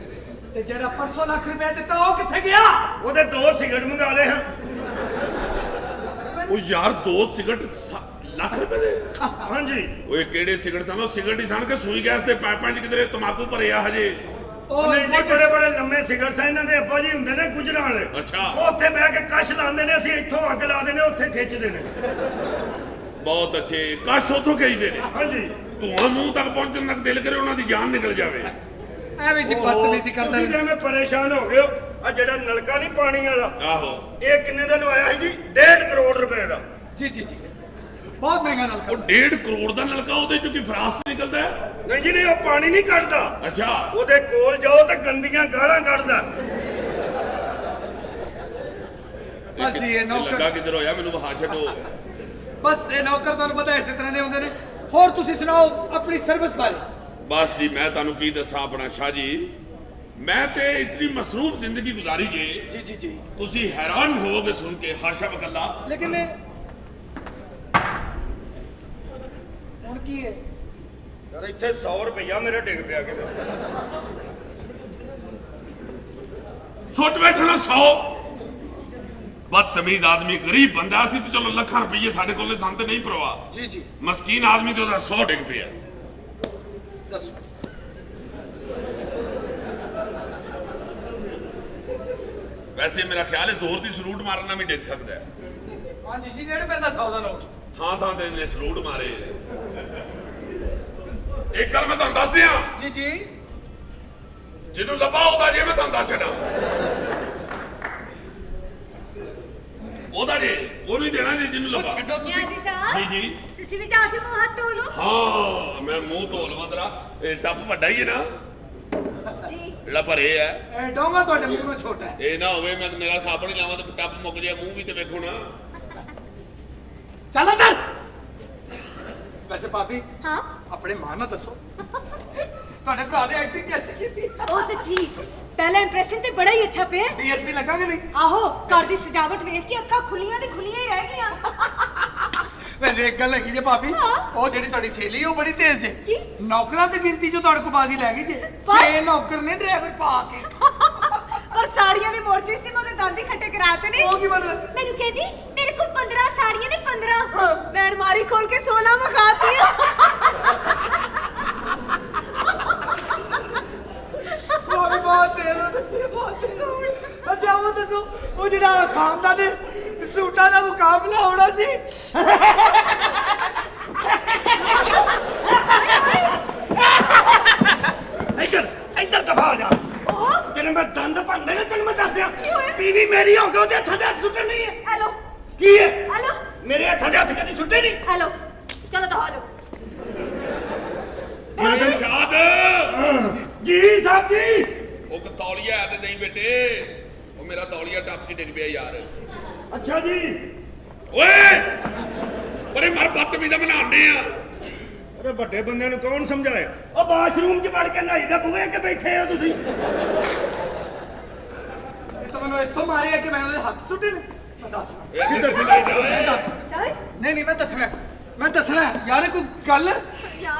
ਤੇ ਜਿਹੜਾ 500 ਲੱਖ ਰੁਪਏ ਦਿੱਤਾ ਉਹ ਕਿੱਥੇ ਗਿਆ? ਉਹਦੇ 2 ਸਿਗਰਟ ਮੰਗਾ ਲਏ ਹਾਂ। ਉਹ ਯਾਰ 2 ਸਿਗਰਟ ਲੱਖ ਰੁਪਏ ਦੇ? ਹਾਂਜੀ ਓਏ ਕਿਹੜੇ ਸਿਗਰਟ ਸਨ? ਉਹ ਸਿਗਰਟ ਹੀ ਸਨ ਕਿ ਸੂਈ ਗੈਸ ਦੇ ਪਾਈਪਾਂ 'ਚ ਕਿਧਰੇ ਤਮਾਕੂ ਭਰਿਆ ਹਜੇ? ਉਹ ਨਹੀਂ ਜੀ, ਬੜੇ ਬੜੇ ਲੰਮੇ ਸਿਗਰਟ ਸਨ ਇਹਨਾਂ ਦੇ। ਅੱਬਾ ਜੀ ਹੁੰਦੇ ਨੇ ਗੁਜਰਾਂ ਵਾਲੇ, ਅੱਛਾ ਉਹ ਉੱਥੇ ਬਹਿ ਕੇ ਕਸ਼ ਲਾਉਂਦੇ ਨੇ, ਅਸੀਂ ਇੱਥੋਂ ਅੱਗ ਲਾ ਦਿੰਦੇ, ਉੱਥੇ ਖਿੱਚਦੇ ਨੇ। ਬਹੁਤ ਅੱਛੇ, ਕਾਸ਼ ਉੱਥੋਂ ਖਿੱਚਦੇ ਨੇ। ਹਾਂਜੀ ਧੂਆਂ ਮੂੰਹ ਤੱਕ ਪਹੁੰਚਣ ਤੱਕ ਦਿਲ ਕਰੇ ਉਹਨਾਂ ਦੀ ਜਾਨ ਨਿਕਲ ਜਾਵੇ। ਐਵੇਂ ਜੀ ਬਦਤਮੀਜ਼ੀ ਕਰਦਾ ਤੁਸੀਂ ਤਾਂ ਐਵੇਂ ਪਰੇਸ਼ਾਨ ਹੋ ਗਏ ਹੋ। ਆ ਜਿਹੜਾ ਨਲਕਾ ਨਹੀਂ ਪਾਣੀ ਵਾਲਾ, ਆਹੋ ਇਹ ਕਿੰਨੇ ਦਾ ਲਵਾਇਆ ਸੀ ਜੀ? 1.5 ਕਰੋੜ ਰੁਪਏ ਦਾ। ਜੀ ਜੀ ਜੀ, ਬਹੁਤ ਮਹਿੰਗਾ ਨਲਕਾ। ਉਹ 1.5 ਕਰੋੜ ਦਾ ਨਲਕਾ, ਉਹਦੇ 'ਚੋਂ ਕੀ ਫਰਾਸਤ ਨਿਕਲਦਾ ਹੈ? ਨਹੀਂ ਜੀ, ਨਹੀਂ, ਉਹ ਪਾਣੀ ਨਹੀਂ ਕੱਢਦਾ। ਅੱਛਾ ਉਹਦੇ ਕੋਲ ਜਾਓ ਤਾਂ ਗੰਦੀਆਂ ਗਾਲਾਂ ਕੱਢਦਾ। ਬਸ ਜੀ, ਇਹ ਲੱਗਾ ਨੌਕਰ, ਕਿੱਧਰ ਹੋਇਆ ਮੈਨੂੰ ਵਹਾ ਛੱਡੋ। ਬਸ ਇਹ ਨੌਕਰ ਤੁਹਾਨੂੰ ਪਤਾ ਇਸੇ ਤਰ੍ਹਾਂ ਦੇ ਹੁੰਦੇ ਨੇ। ਹੋਰ ਤੁਸੀਂ ਸੁਣਾਓ ਆਪਣੀ ਸਰਵਿਸ ਬਾਰੇ। ਬਸ ਜੀ ਮੈਂ ਤੁਹਾਨੂੰ ਕੀ ਦੱਸਾਂ ਆਪਣਾ ਸ਼ਾਹ ਜੀ, ਮੈਂ ਤੇ ਇਤਨੀ ਮਸਰੂਫ ਜ਼ਿੰਦਗੀ ਗੁਜ਼ਾਰੀ ਜੇ, ਜੀ ਜੀ ਜੀ, ਤੁਸੀਂ ਹੈਰਾਨ ਹੋਵੋਗੇ ਸੁਣ ਕੇ। ਹਾਸ਼ਾ ਬਕੱਲਾ। ਲੇਕਿਨ ਹੁਣ ਕੀ ਹੈ? ਯਾਰ ਇੱਥੇ 100 ਰੁਪਇਆ ਮੇਰੇ ਡਿੱਗ ਪਿਆ ਕਿਤੇ। ਸੁੱਟ ਬੈਠਣਾ 100। ਬਦਤਮੀਜ਼ ਆਦਮੀ, ਗਰੀਬ ਬੰਦਾ ਸੀ ਤੇ ਚਲੋ ਲੱਖਾਂ ਰੁਪਏ ਸਾਡੇ ਕੋਲ ਸਾਨੂੰ ਤੇ ਨਹੀਂ ਪਰਵਾਹ। ਜੀ ਜੀ, ਮਸਕੀਨ ਆਦਮੀ ਤੇ ਉਹਦਾ 100 ਡਿੱਗ ਪਿਆ। ਦੱਸੋ। ਵੈਸੇ ਮੇਰਾ ਖਿਆਲ ਹੈ ਜ਼ੋਰ ਦੀ ਸਲੂਟ ਮਾਰਨਾ ਵੀ ਡਿੱਗ ਸਕਦਾ ਹੈ। ਹਾਂਜੀ ਜੀ, ਜਿਹੜੇ ਪੈਂਦਾ 100 ਦਾ ਨੋਟ। ਥਾਂ ਥਾਂ ਤੇ ਇਹਨੇ ਸਲੂਟ ਮਾਰੇ। ਇੱਕ ਗੱਲ ਮੈਂ ਤੁਹਾਨੂੰ ਦੱਸ ਦਿਆਂ, ਜੀ ਜੀ, ਜਿਹਨੂੰ ਲੱਭਾ ਉਹਦਾ ਜੇ ਮੈਂ ਤੁਹਾਨੂੰ ਦੱਸ ਛੱਡਾਂ, ਉਹਦਾ ਜੇ ਉਹਨੂੰ ਹੀ ਦੇਣਾ ਜੀ ਜਿਹਨੂੰ ਲੱਭਾ। ਛੱਡੋ ਤੁਸੀਂ। ਜੀ ਸਾਹਿਬ, ਜੀ ਜੀ ਤੁਸੀਂ ਵੀ ਜਾ ਕੇ ਮੂੰਹ ਹੱਥ ਧੋ ਲਓ। ਹਾਂ, ਮੈਂ ਮੂੰਹ ਧੋ ਲਵਾਂ ਤੇਰਾ। ਇਹ ਟੱਪ ਵੱਡਾ ਹੀ ਹੈ ਨਾ ਜੀ ਜਿਹੜਾ ਭਰੇ ਹੈ। ਇਹ ਡੋਂਗਾ ਤੁਹਾਡੇ ਮੂੰਹ ਨੂੰ ਛੋਟਾ ਹੈ। ਇਹ ਨਾ ਹੋਵੇ ਮੈਂ ਮੇਰਾ ਸਾਬਣ ਲਾਵਾਂ ਤੇ ਟੱਪ ਮੁੱਕ ਜਾਏ, ਮੂੰਹ ਵੀ ਤੇ ਵੇਖੋ ਨਾ। ਚੱਲ ਅੰਦਰ। ਵੈਸੇ ਭਾਬੀ, ਹਾਂ, ਆਪਣੇ ਮਾਂ ਨਾਲ ਦੱਸੋ ਤੁਹਾਡੇ ਭਰਾ ਨੇ ਐਕਟਿੰਗ ਕੈਸੀ ਕੀਤੀ? ਉਹ ਤਾਂ ਜੀ ਪਹਿਲਾ ਇੰਪ੍ਰੈਸ਼ਨ ਤੇ ਬੜਾ ਹੀ ਅੱਛਾ ਪਿਆ। ਡੀਐਸਪੀ ਲੱਗਾਂਗੇ ਨਹੀਂ? ਆਹੋ, ਘਰ ਦੀ ਸਜਾਵਟ ਵੇਖ ਕੇ ਅੱਖਾਂ ਖੁੱਲੀਆਂ ਦੀ ਖੁੱਲੀਆਂ ਹੀ ਰਹਿ ਗਈਆਂ। ਵੈਸੇ ਇੱਕ ਗੱਲ ਹੈਗੀ ਜੇ ਭਾਬੀ, ਹਾਂ। ਉਹ ਜਿਹੜੀ ਤੁਹਾਡੀ ਸਹੇਲੀ ਉਹ ਬੜੀ ਤੇਜ਼ ਜੇ। ਕੀ? ਨੌਕਰਾਂ ਦੀ ਗਿਣਤੀ ਚੋਂ ਤੁਹਾਡੇ ਕੋਲ ਬਾਜ਼ੀ ਲੈ ਗਈ ਜੇ। ਪਰ- 6 ਨੌਕਰ ਨੇ ਡਰਾਈਵਰ ਪਾ ਕੇ। ਪਰ ਸਾੜੀਆਂ ਦੀ ਮੋਰਚੀ ਸੀ ਮੈਂ ਉਹਦੇ ਦੰਦ ਹੀ ਖੱਟੇ ਕਰਾਤੇ ਨੇ ਉਹ ਕੀ ਮਤਲਬ? ਮੈਨੂੰ ਕਹਿੰਦੀ ਮੇਰੇ ਕੋਲ 15 ਸਾੜੀਆਂ ਨੇ 15 ਮੈਂ ਅਲਮਾਰੀ ਖੋਲ ਕੇ ਸੋਨਾ ਮਖਾਤੀ ਭਾਬੀ ਬਹੁਤ ਤੇਜ਼ ਹੋ ਬਹੁਤ ਤੇਜ਼ ਹੋ ਗਈ। ਅੱਛਾ ਉਹ ਦੱਸੋ ਉਹ ਜਿਹੜਾ ਖਾਮਦਾ ਦੇ ਸੂਟਾਂ ਦਾ ਮੁਕਾਬਲਾ ਹੋਣਾ ਸੀ ਇੱਧਰ ਦਫਾ ਹੋ ਜਾ ਤੇਰੇ ਮੈਂ ਦੰਦ ਭੰਨੇ ਨੇ ਤੈਨੂੰ ਮੈਂ ਦੱਸ ਦਿਆਂ ਪੀਵੀ ਮੇਰੀ ਹੋ ਗਈ ਉਹਦੇ ਹੱਥਾਂ ਦੇ ਹੱਥ ਸੁੱਟਣ ਨਹੀਂ ਹੈ ਹੈਲੋ ਕੀ ਹੈ ਹੈਲੋ ਮੇਰੇ ਹੱਥਾਂ ਦੇ ਹੱਥ ਕਦੀ ਸੁੱਟੇ ਨਹੀਂ ਹੈਲੋ ਚਲੋ ਦਵਾ ਜਾਓ ਸ਼ਾਦ ਜੀ ਸਾਹਿਬ ਜੀ ਉਹ ਤੌਲੀਆ ਹੈ ਤੇ ਨਹੀਂ ਬੇਟੇ ਉਹ ਮੇਰਾ ਤੌਲੀਆ ਟੱਪ 'ਚ ਡਿੱਗ ਪਿਆ ਯਾਰ ਅੱਛਾ ਜੀ ਓਏ ਪਰੇ ਮਰ ਬਦਤਮੀਜ਼ਾ ਬਣਾਉਂਦੇ ਆ ਅਰੇ ਵੱਡੇ ਬੰਦਿਆਂ ਨੂੰ ਕੌਣ ਸਮਝਾਇਆ ਉਹ ਬਾਥਰੂਮ 'ਚ ਵੜ ਕੇ ਨਹਾਈ ਦਾ ਬੂਹੇ ਅੱਗੇ ਬੈਠੇ ਹੋ ਤੁਸੀਂ ਇਹ ਤਾਂ ਮੈਨੂੰ ਇਸ ਤੋਂ ਮਾਰਿਆ ਕਿ ਮੈਂ ਉਹਦੇ ਹੱਥ ਸੁੱਟੇ ਨੇ ਮੈਂ ਦੱਸ ਇਹ ਦੱਸ ਨਹੀਂ ਦੱਸ ਨਹੀਂ ਮੈਂ ਦੱਸਣਾ ਯਾਰ ਇਹ ਕੋਈ ਗੱਲ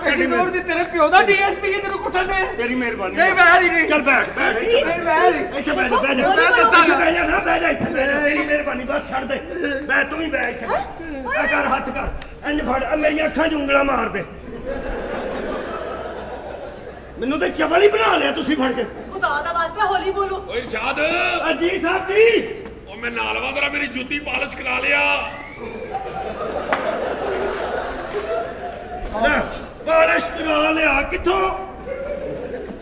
ਐਡੀ ਲੋੜ ਦੀ ਤੇਰੇ ਪਿਓ ਦਾ ਡੀਐਸਪੀ ਹੈ ਤੈਨੂੰ ਕੁੱਟਣ ਨੇ ਤੇਰੀ ਮਿਹਰਬਾਨੀ ਨਹੀਂ ਮੈਂ ਨਹੀਂ ਚੱਲ ਬੈਠ ਇੱਥੇ ਨਹੀਂ ਮੈਂ ਨਹੀਂ ਇੱਥੇ ਬਹਿ ਜਾ ਮੈਂ ਦੱਸਾਂਗਾ। ਬਹਿ ਜਾ ਨਾ ਬਹਿ ਜਾ ਇੱਥੇ ਬਹਿ ਜਾ ਤੇਰੀ ਮਿਹਰਬਾਨੀ ਬਸ ਛੱਡ ਦੇ ਬਹਿ ਤੂੰ ਹੀ ਬਹਿ ਇੱਥੇ ਆ ਕਰ ਹੱਥ ਕਰ ਇੰਜ ਫੜ ਆ ਮੇਰੀਆਂ ਅੱਖਾਂ 'ਚ ਉਂਗਲਾਂ ਮਾਰ ਦੇ ਮੈਨੂੰ ਤੇ ਚਵਲ ਹੀ ਬਣਾ ਲਿਆ ਤੁਸੀਂ ਫੜ ਕੇ ਖੁਦਾ ਦਾ ਵਾਸਤਾ ਹੌਲੀ ਬੋਲੋ ਓਏ ਸ਼ਾਦ ਅਜੀ ਸਾਹਿਬ ਜੀ ਉਹ ਮੈਂ ਨਾਲ ਵਾ ਤੇਰਾ ਮੇਰੀ ਜੁੱਤੀ ਪਾਲਿਸ਼ ਕਰਾ ਲਿਆ ਲੈ ਬਾਰਿਸ਼ ਕਰਾ ਲਿਆ ਕਿੱਥੋਂ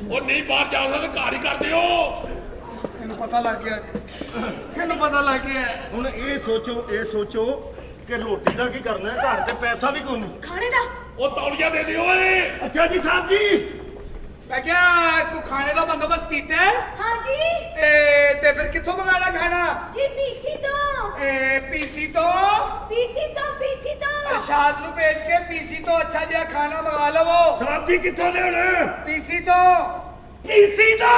ਉਹ ਨਹੀਂ ਬਾਹਰ ਜਾ ਸਕਦਾ ਘਰ ਹੀ ਕਰ ਦਿਓ ਇਹਨੂੰ ਪਤਾ ਲੱਗ ਗਿਆ ਜੀ ਇਹਨੂੰ ਪਤਾ ਲੱਗ ਗਿਆ ਹੁਣ ਇਹ ਸੋਚੋ ਕਿ ਰੋਟੀ ਦਾ ਕੀ ਕਰਨਾ ਹੈ ਘਰ ਤੇ ਪੈਸਾ ਵੀ ਕੋਈ ਨਹੀਂ ਖਾਣੇ ਦਾ ਉਹ ਤੌਲੀਆ ਦੇ ਦਿਓ ਓਏ ਅੱਛਾ ਜੀ ਸਾਹਿਬ ਜੀ ਮੈਂ ਕਿਹਾ ਕੋ ਖਾਣੇ ਦਾ ਬੰਦੋਬਸਤ ਕੀਤਾ ਹੈ ਹਾਂਜੀ ਤੇ ਫਿਰ ਕਿੱਥੋਂ ਮੰਗਾਣਾ ਖਾਣਾ ਜੀ ਪੀਸੀ ਤੋਂ ਪੀਸੀ ਤੋਂ ਅਰਸ਼ਾਦ ਨੂੰ ਭੇਜ ਕੇ ਪੀਸੀ ਤੋਂ ਅੱਛਾ ਜਿਹਾ ਖਾਣਾ ਮੰਗਾ ਲਵੋ ਸਾਹਿਬ ਜੀ ਕਿੱਥੋਂ ਲਿਆਉਣਾ ਪੀਸੀ ਤੋਂ ਪੀਸੀ ਦਾ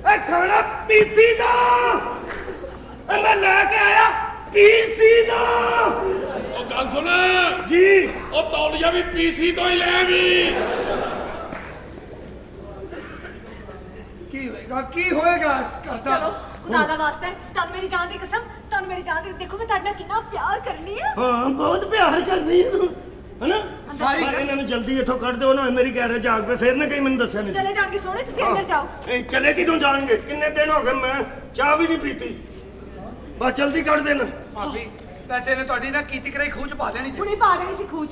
ਇਹ ਖਾਣਾ ਪੀਸੀ ਦਾ ਇਹ ਮੈਂ ਲੈ ਕੇ ਆਇਆ ਪੀਸੀ ਦਾ ਉਹ ਗੱਲ ਸੁਣ ਜੀ ਉਹ ਤੌਲੀਆ ਵੀ ਪੀਸੀ ਤੋਂ ਹੀ ਲੈ ਵੀ ਕੀ ਹੋਏਗਾ ਇਸ ਕਰਦਾ ਚਲੋ ਖੁਦਾ ਦਾ ਵਾਸਤਾ ਤੁਹਾਨੂੰ ਮੇਰੀ ਜਾਨ ਦੀ ਕਸਮ ਤੁਹਾਨੂੰ ਮੇਰੀ ਜਾਨ ਦੀ ਦੇਖੋ ਮੈਂ ਤੁਹਾਡੇ ਨਾਲ ਕਿੰਨਾ ਪਿਆਰ ਕਰਨੀ ਆ ਹਾਂ ਬਹੁਤ ਪਿਆਰ ਕਰਨੀ ਹੈ ਤੂੰ ਹਨਾ ਸਾਰੀ ਪਰ ਇਹਨਾਂ ਨੂੰ ਜਲਦੀ ਇੱਥੋਂ ਕੱਢ ਦਿਓ ਨਾ ਮੇਰੀ ਗੈਰੇਜ ਆਗ ਪੇ ਫਿਰ ਨਾ ਕਹੀਂ ਮੈਨੂੰ ਦੱਸਿਆ ਨਹੀਂ ਚਲੇ ਜਾਣਗੇ ਸੋਹਣੇ ਤੁਸੀਂ ਅੰਦਰ ਜਾਓ ਇਹ ਚਲੇ ਕਿਦੋਂ ਜਾਣਗੇ ਕਿੰਨੇ ਦਿਨ ਹੋ ਗਏ ਮੈਂ ਚਾਹ ਵੀ ਨਹੀਂ ਪੀਤੀ ਬਸ ਜਲਦੀ ਕੱਢ ਦੇਣਾ ਭਾਬੀ ਵੈਸੇ ਨੇ ਤੁਹਾਡੀ ਨਾ ਕੀਤੀ ਕਰਾਈ ਖੂਚ ਪਾ ਦੇਣੀ ਸੀ ਹੁਣੀ ਪਾ ਦੇਣੀ ਸੀ ਖੂਚ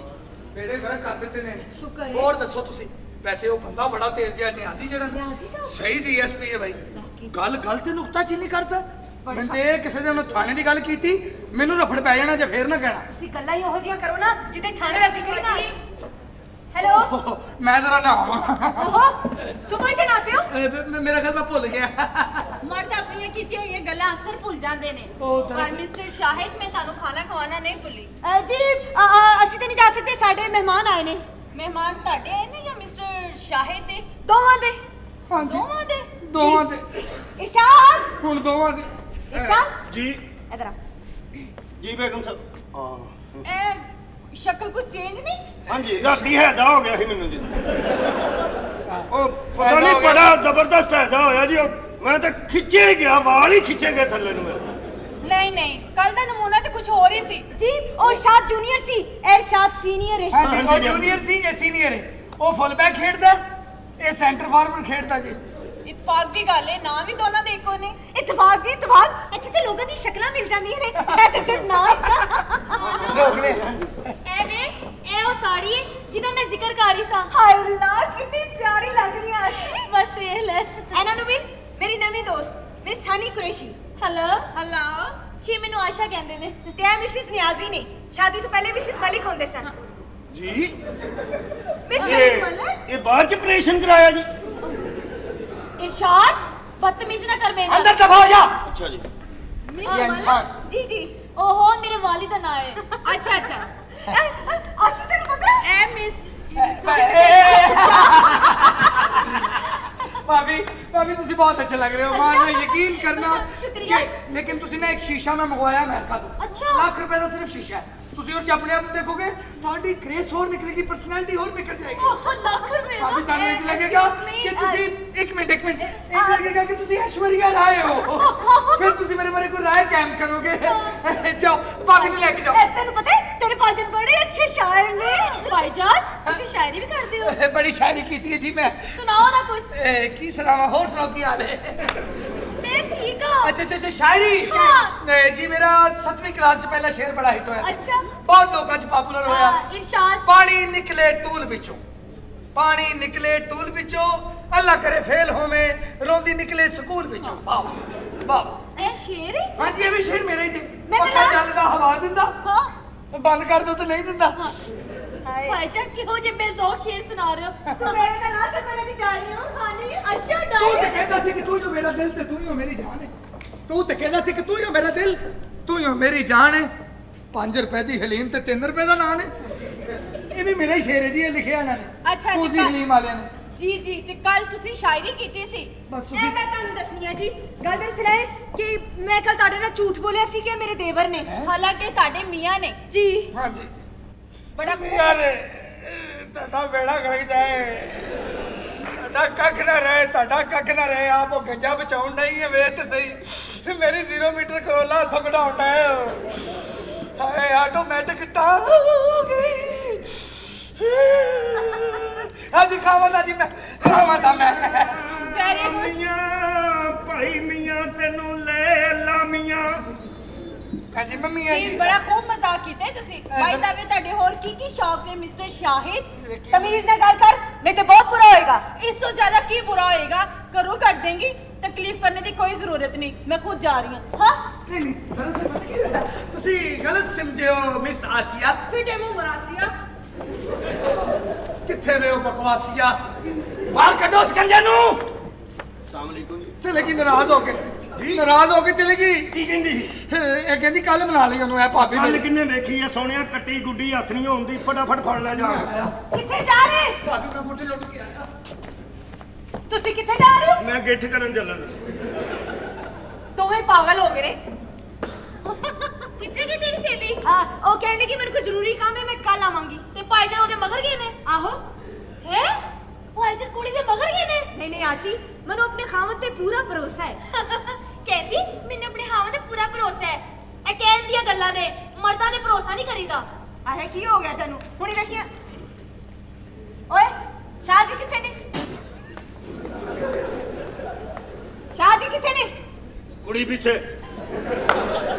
ਬੇੜੇ ਘਰ ਕਰ ਦਿੱਤੇ ਨੇ ਸ਼ੁਕਰ ਹੈ ਹੋਰ ਦੱਸੋ ਤੁਸੀਂ ਵੈਸੇ ਉਹ ਬੰਦਾ ਬੜਾ ਤੇਜ਼ ਜਿਹਾ ਨਿਆਜ਼ੀ ਜਿਹੜਾ ਨਿਆਜ਼ੀ ਸਾਹਿਬ? ਸਹੀ ਡੀਐਸਪੀ ਹੈ ਭਾਈ ਗੱਲ ਤੇ ਨੁਕਤਾਚੀਨੀ ਕਰਦਾ ਮੈਂ ਤੇ ਕਿਸੇ ਨੇ ਉਹਨੂੰ ਥਾਣੇ ਦੀ ਗੱਲ ਕੀਤੀ ਮੈਨੂੰ ਰਫੜ ਪੈ ਜਾਣਾ ਜੇ ਫੇਰ ਨਾ ਕਹਿਣਾ ਤੁਸੀਂ ਗੱਲਾਂ ਹੀ ਉਹੋ ਜਿਹੀਆਂ ਕਰੋ ਨਾ ਜਿੱਤੇ ਥਾਣੇ ਵੈਸੀ ਕਰਨਾ ਹੈਲੋ ਮੈਂ ਜ਼ਰਾ ਨਹਾਵਾਂ ਓਹੋ ਸੁਬਹ ਹੀ ਨਾਤੇ ਹੋ ਮੇਰਾ ਖਿਆਲ ਮੈਂ ਭੁੱਲ ਗਿਆ ਮਰਦ ਆਪਣੀਆਂ ਕੀਤੀਆਂ ਹੋਈਆਂ ਗੱਲਾਂ ਅਕਸਰ ਭੁੱਲ ਜਾਂਦੇ ਨੇ ਉਹ ਪਰ ਦਰਅਸਲ- ਮਿਸਟਰ ਸ਼ਾਹਿਦ ਮੈਂ ਤੁਹਾਨੂੰ ਖਾਣਾ ਖਵਾਉਣਾ ਨਹੀਂ ਭੁੱਲੀ ਜੀ ਅਸੀਂ ਤੇ ਨਹੀਂ ਜਾ ਸਕਦੇ ਸਾਡੇ ਮਹਿਮਾਨ ਆਏ ਨੇ ਮਹਿਮਾਨ ਤੁਹਾਡੇ ਆਏ ਨੇ ਜਾਂ ਮਿਸਟਰ ਸ਼ਾਹਿਦ ਦੇ ਦੋਵਾਂ ਦੇ ਹਾਂਜੀ ਦੋਵਾਂ ਦੇ ਦੋਵਾਂ ਦੇ ਇਰਸ਼ਾਦ ਹੁਣ ਦੋਵਾਂ ਦੇ ਇਰਸ਼ਾਦ ਜੀ ਇਧਰ ਆ ਜੀ ਬੇਗਮ ਸਾਹਿਬ ਇਹ ਸ਼ਕਲ ਕੁਝ ਚੇਂਜ ਨਹੀਂ ਹਾਂਜੀ ਰਾਤੀ ਹੈਦਾ ਹੋ ਗਿਆ ਸੀ ਮੈਨੂੰ ਜੀ ਉਹ ਪਤਾ ਨਹੀਂ ਬੜਾ ਜ਼ਬਰਦਸਤ ਹੈਦਾ ਹੋਇਆ ਜੀ ਮੈਂ ਤਾਂ ਖਿੱਚੇ ਹੀ ਗਿਆ ਵਾਲ ਹੀ ਖਿੱਚੇ ਗਏ ਥੱਲੇ ਨੂੰ ਮੇਰੇ ਨਹੀਂ ਕੱਲ ਦਾ ਨਮੂਨਾ ਤੇ ਕੁਝ ਹੋਰ ਹੀ ਸੀ ਜੀ ਉਹ ਇਰਸ਼ਾਦ ਜੂਨੀਅਰ ਸੀ ਇਰਸ਼ਾਦ ਸੀਨੀਅਰ ਹੈ ਹਾਂਜੀ ਉਹ ਜੂਨੀਅਰ ਸੀ ਇਹ ਸੀਨੀਅਰ ਹੈ ਉਹ ਫੁੱਲ ਬੈਕ ਖੇਡਦਾ ਇਹ ਸੈਂਟਰ ਫਾਰਵਰਡ ਖੇਡਦਾ ਜੀ ਇਤਫਾਕ ਦੀ ਗੱਲ ਹੈ ਨਾ ਵੀ ਦੋਨਾਂ ਦੇ ਇੱਕੋ ਨੇ ਇਤਫਾਕ ਦੀ ਇਤਫਾਕ ਇੱਥੇ ਤੇ ਲੋਕਾਂ ਦੀ ਸ਼ਕਲਾਂ ਮਿਲ ਜਾਂਦੀਆਂ ਨੇ ਇਹ ਤੇ ਸਿਰਫ ਨਾ ਰੋਕ ਲੈ ਐ ਵੇ ਇਹ ਉਹ ਸਾੜੀ ਹੈ ਜਿਹਦਾ ਮੈਂ ਜ਼ਿਕਰ ਕਰ ਰਹੀ ਸਾਂ ਹਾਏ ਅੱਲਾ ਕਿੰਨੀ ਪਿਆਰੀ ਲੱਗ ਰਹੀ ਆ ਅਸੀਂ ਬਸ ਇਹ ਲੈ ਇਹਨਾਂ ਨੂੰ ਵੀ ਮੇਰੀ ਨਵੀਂ ਦੋਸਤ ਮਿਸ ਹਨੀ ਕੁਰੈਸ਼ੀ ਹੈਲੋ ਹਲੋ ਜੀ ਮੈਨੂੰ ਆਸ਼ਾ ਕਹਿੰਦੇ ਨੇ ਤੇ ਇਹ ਮਿਸਿਸ ਨਿਆਜ਼ੀ ਨੇ ਸ਼ਾਦੀ ਤੋਂ ਪਹਿਲੇ ਮਿਸਿਸ ਮਲਿਕ ਹੁੰਦੇ ਸਨ ਜੀ ਮਿਸ ਮਲਿਕ ਇਹ ਬਾਅਦ ਚ ਆਪਰੇਸ਼ਨ ਕਰਾਇਆ ਜੀ ਇਰਸ਼ਾਦ ਬਦਤਮੀਜ਼ੀ ਨਾ ਕਰ ਮੇਰੇ ਨਾਲ ਅੰਦਰ ਦਫਾ ਹੋ ਜਾ ਅੱਛਾ ਜੀ ਮਿਸ ਇਹ ਇਨਸਾਨ ਜੀ ਜੀ ਓਹੋ ਮੇਰੇ ਵਾਲਿਦ ਦਾ ਨਾਂ ਹੈ ਅੱਛਾ ਅਸੀਂ ਤੈਨੂੰ ਪਤਾ ਇਹ ਮਿਸ भाभी ਤੁਸੀਂ बहुत अच्छे लग रहे हो मानना यकीन करना शुक्रिया। लेकिन ਤੁਸੀਂ ना एक शीशा में मंगवाया अमेरिका तो अच्छा। लाख रुपए का सिर्फ शीशा है ਤੁਸੀਂ ਉਹ 'ਚ ਆਪਣੇ ਆਪ ਨੂੰ ਦੇਖੋਗੇ, ਤੁਹਾਡੀ ਗ੍ਰੇਸ ਹੋਰ ਨਿਕਲੇਗੀ, ਪਰਸਨੈਲਿਟੀ ਹੋਰ ਨਿਕਲ ਜਾਏਗੀ। ਉਹ ਲੱਖ ਰੁਪਏ ਦਾ ਭਾਬੀ ਤੁਹਾਨੂੰ ਇੰਜ ਲੱਗੇਗਾ Excuse me, ਕਿ ਤੁਸੀਂ ਇੱਕ ਮਿੰਟ ਇੰਜ ਲੱਗੇਗਾ ਕਿ ਤੁਸੀਂ ਐਸ਼ਵਰੀਆ ਰਾਏ ਹੋ। ਫਿਰ ਤੁਸੀਂ ਮੇਰੇ ਬਾਰੇ ਕੋਈ ਰਾਏ ਕਾਇਮ ਕਰੋਗੇ। ਜਾਓ ਭਾਬੀ ਨੂੰ ਲੈ ਕੇ ਜਾਓ। ਤੈਨੂੰ ਪਤਾ ਹੈ ਤੇਰੇ ਭਾਈਜਾਨ ਬੜੇ ਅੱਛੇ ਸ਼ਾਇਰ ਨੇ। ਭਾਈਜਾਨ ਤੁਸੀਂ ਸ਼ਾਇਰੀ ਵੀ ਕਰਦੇ ਹੋ? ਬੜੀ ਸ਼ਾਇਰੀ ਕੀਤੀ ਹੈ ਜੀ ਮੈਂ। ਸੁਣਾਓ ਨਾ ਕੁਝ। ਕੀ ਸੁਣਾਵਾਂ, ਹੋਰ ਸੁਣਾਓ ਕੀ ਹਾਲ ਹੈ? ਮੈਂ ਠੀਕ ਹਾਂ। ਅੱਛਾ ਸ਼ਾਇਰੀ। ਹਾਂ। ਜੀ ਮੇਰਾ 7ਵੀਂ ਕਲਾਸ 'ਚ ਪਹਿਲਾ ਸ਼ੇਰ ਬੜਾ ਹਿੱਟ ਹੋਇਆ ਸੀ। ਅੱਛਾ। ਬਹੁਤ ਲੋਕਾਂ 'ਚ ਪਪੂਲਰ ਹੋਇਆ। ਇਰਸ਼ਾਦ। ਪਾਣੀ ਨਿਕਲੇ ਟੂਲ ਵਿੱਚੋਂ, ਪਾਣੀ ਨਿਕਲੇ ਟੂਲ ਵਿੱਚੋਂ, ਅੱਲਾ ਕਰੇ ਫੇਲ ਹੋਵੇਂ, ਰੋਂਦੀ ਨਿਕਲੇ ਸਕੂਲ ਵਿੱਚੋਂ। ਵਾਹ ਵਾਹ। ਇਹ ਸ਼ੇਰ ਹੈ? ਹਾਂਜੀ ਇਹ ਵੀ ਸ਼ੇਰ ਮੇਰਾ ਹੀ ਜੀ। ਮੈਂ ਤਾਂ ਪੱਖਾ ਚੱਲਦਾ ਹਵਾ ਦਿੰਦਾ, ਹਾਂ। ਬੰਦ ਕਰ ਦੋ ਤਾਂ ਨਹੀਂ ਦਿੰਦਾ। ਭਾਈਜਾਨ ਕਿਹੋ ਜਿਹੇ ਬੇਜ਼ੋਰ ਸ਼ੇਰ ਸੁਣਾ ਰਹੇ ਹੋ? ਤੂੰ ਮੇਰੇ ਨਾਲ ਆ ਕੇ ਮੇਰੇ ਦੀ ਗਾਲੀਆਂ ਖਾਣੀ। ਅੱਛਾ ਤੂੰ ਤਾਂ ਡਾਇਰ। ਕਹਿੰਦਾ ਸੀ ਕਿ ਤੂੰ ਹੀ ਹੋ ਮੇਰਾ ਦਿਲ ਤੇ ਤੂੰ ਹੀ ਹੋ ਮੇਰੀ ਜਾਨ ਹੈ। ਤੂੰ ਤਾਂ ਕਹਿੰਦਾ ਸੀ ਕਿ ਤੂੰ ਹੀ ਹੋ ਮੇਰਾ ਦਿਲ, ਤੂੰ ਹੀ ਹੋ ਮੇਰੀ ਜਾਨ ਹੈ। 5 ਰੁਪਏ ਦੀ ਹਲੀਮ ਤੇ 3 ਰੁਪਏ ਦਾ ਨਾਨ ਹੈ। ਇਹ ਵੀ ਮੇਰਾ ਹੀ ਸ਼ੇਰ ਹੈ ਜੀ, ਇਹ ਲਿਖਿਆ ਇਹਨਾਂ ਨੇ। ਅੱਛਾ, ਤੂੰ ਜੀ ਠੀਕ ਆ। ਹਲੀਮ ਵਾਲਿਆਂ ਨੇ। ਜੀ ਤੇ ਕੱਲ ਤੁਸੀਂ ਸ਼ਾਇਰੀ ਕੀਤੀ ਸੀ। ਬਸ ਇਹ ਮੈਂ ਤੁਹਾਨੂੰ ਦੱਸਣੀ ਹੈ ਜੀ। ਗੱਲ ਦਰਅਸਲ ਹੈ ਕਿ ਮੈਂ ਕੱਲ ਤੁਹਾਡੇ ਨਾਲ ਝੂਠ ਬੋਲਿਆ ਸੀ ਕਿ ਮੇਰੇ ਦੇਵਰ ਨੇ। ਹਾਲਾਂਕਿ ਤੁਹਾਡੇ ਮੀਆਂ ਨੇ ਜੀ ਹਾਂਜੀ ਬੜਾ ਯਾਰ ਤੁਹਾਡਾ ਬੇੜਾ ਗਰਕ ਜਾਏ, ਤੁਹਾਡਾ ਕੱਖ ਨਾ ਰਹੇ, ਤੁਹਾਡਾ ਕੱਖ ਨਾ ਰਹੇ। ਆਪ ਉਹ ਗੰਜਾ ਬਚਾਉਣ ਨਹੀਂ ਹੈ, ਵੇਖ ਤੇ ਸਹੀ ਮੇਰੀ 0 ਮੀਟਰ ਕਰੋਲਾ ਹੱਥੋਂ ਕਢਾਉਣ ਹੈ। ਹਾਏ ਆਟੋਮੈਟਿਕ ਟਾਰ ਹੋ ਗਈ। ਹਾਂਜੀ ਖਾਵਾਂ ਦਾ ਜੀ ਮੈਂ, ਖਾਵਾਂ ਦਾ ਮੈਂ। Very good. ਮੀਆਂ ਭਾਈ ਮੀਆਂ ਤੈਨੂੰ ਲੈ ਲਾਮੀਆਂ। ਹਾਂਜੀ ਮੰਮੀ ਆ ਜੀ ਜੀ। ਬੜਾ ਖੂਬ ਮਜ਼ਾਕ ਕੀਤਾ ਹੈ ਤੁਸੀਂ। ਬਾਈ ਦਾ ਵੇ ਤੁਹਾਡੇ ਹੋਰ ਕੀ ਸ਼ੌਕ ਨੇ ਮਿਸਟਰ ਸ਼ਾਹਿਦ? ਤਮੀਜ਼ ਨਾਲ ਗੱਲ ਕਰ, ਨਹੀਂ ਤੇ ਬਹੁਤ ਬੁਰਾ ਹੋਏਗਾ। ਇਸ ਤੋਂ ਜ਼ਿਆਦਾ ਕੀ ਬੁਰਾ ਹੋਏਗਾ? ਘਰੋਂ ਕੱਢ ਦੇਂਗੀ, ਤਕਲੀਫ ਕਰਨੇ ਦੀ ਕੋਈ ਜ਼ਰੂਰਤ ਨਹੀਂ, ਮੈਂ ਖੁਦ ਜਾ ਰਹੀ ਹਾਂ। ਹਾਂ ਨਹੀਂ ਦਰਅਸਲ ਪਤਾ ਕੀ ਹੋਇਆ, ਤੁਸੀਂ ਗਲਤ ਸਮਝੇ ਹੋ ਮਿਸ ਆਸੀਆ। ਫਿਟੇ ਮੂੰਹ ਮਰਾਸੀਆ। ਕਿੱਥੇ ਵੇ ਉਹ ਬਕਵਾਸੀਆ, ਬਾਹਰ ਕੱਢੋ ਸਕੰਜੇ ਨੂੰ। ਅਸਲਾਮੁਅਲੈਕੁਮ। ਚਲੇਗੀ ਨਾਰਾਜ਼ ਹੋ ਕੇ, ਨਾਰਾਜ਼ ਹੋ ਕੇ ਚਲੇਗੀ। ਕੀ ਕਹਿੰਦੀ? ਇਹ ਕਹਿੰਦੀ ਕੱਲ ਮਨਾ ਲਈ ਉਹਨੂੰ, ਇਹ ਭਾਬੀ ਕੱਲ ਮੇਰੀ। ਕਿੰਨੇ ਵੇਖੀ ਆ ਸੋਹਣਿਆ, ਕੱਟੀ ਗੁੱਡੀ ਹੱਥ ਨਹੀਂ ਹੁੰਦੀ, ਫਟਾਫਟ ਫੜ ਲੈ ਜਾ। ਕਿੱਥੇ ਜਾ ਰਹੇ? ਭਾਬੀ ਮੈਂ ਬੂਟੇ ਲੁੱਟ ਕੇ ਆਇਆ। ਤੁਸੀਂ ਕਿੱਥੇ ਜਾ ਰਹੇ ਹੋ? ਮੈਂ ਗਿੱਠ ਕਰਨ ਚੱਲਣ। ਦੋਵੇਂ ਪਾਗਲ ਹੋ ਗਏ ਨੇ। ਕਿੱਥੇ ਗਈ ਤੇਰੀ ਸਹੇਲੀ? ਉਹ ਕਹਿਣ ਲੱਗੀ ਮੈਨੂੰ ਕੋਈ ਜ਼ਰੂਰੀ ਕੰਮ ਹੈ, ਮੈਂ ਕੱਲ ਆਵਾਂਗੀ। ਤੇ ਭਾਈਜਾਨ ਉਹਦੇ ਮਗਰ ਗਏ ਨੇ? ਆਹੋ। ਹੈ ਭਾਈਜਾਨ ਕੁੜੀ ਦੇ ਮਗਰ ਗਏ ਨੇ? ਨਹੀਂ ਆਸ਼ੀ, ਮੈਨੂੰ ਆਪਣੇ ਖਾਵਤ ਤੇ ਪੂਰਾ ਭਰੋਸਾ ਹੈ। ਕਹਿੰਦੀ ਮੈਨੂੰ ਆਪਣੇ ਹਾਵਾਂ ਤੇ ਪੂਰਾ ਭਰੋਸਾ ਹੈ। ਇਹ ਕਹਿਣ ਦੀਆਂ ਗੱਲਾਂ ਨੇ, ਮਰਦਾਂ ਤੇ ਭਰੋਸਾ ਨਹੀਂ ਕਰੀਦਾ। ਆਹੇ ਕੀ ਹੋ ਗਿਆ ਤੈਨੂੰ? ਹੁਣੀ ਵੇਖੀਆ। ਓਏ ਸ਼ਾਹ ਜੀ ਕਿੱਥੇ ਨੇ? ਸ਼ਾਹ ਜੀ ਕਿੱਥੇ ਨੇ? ਕੁੜੀ ਪਿੱਛੇ।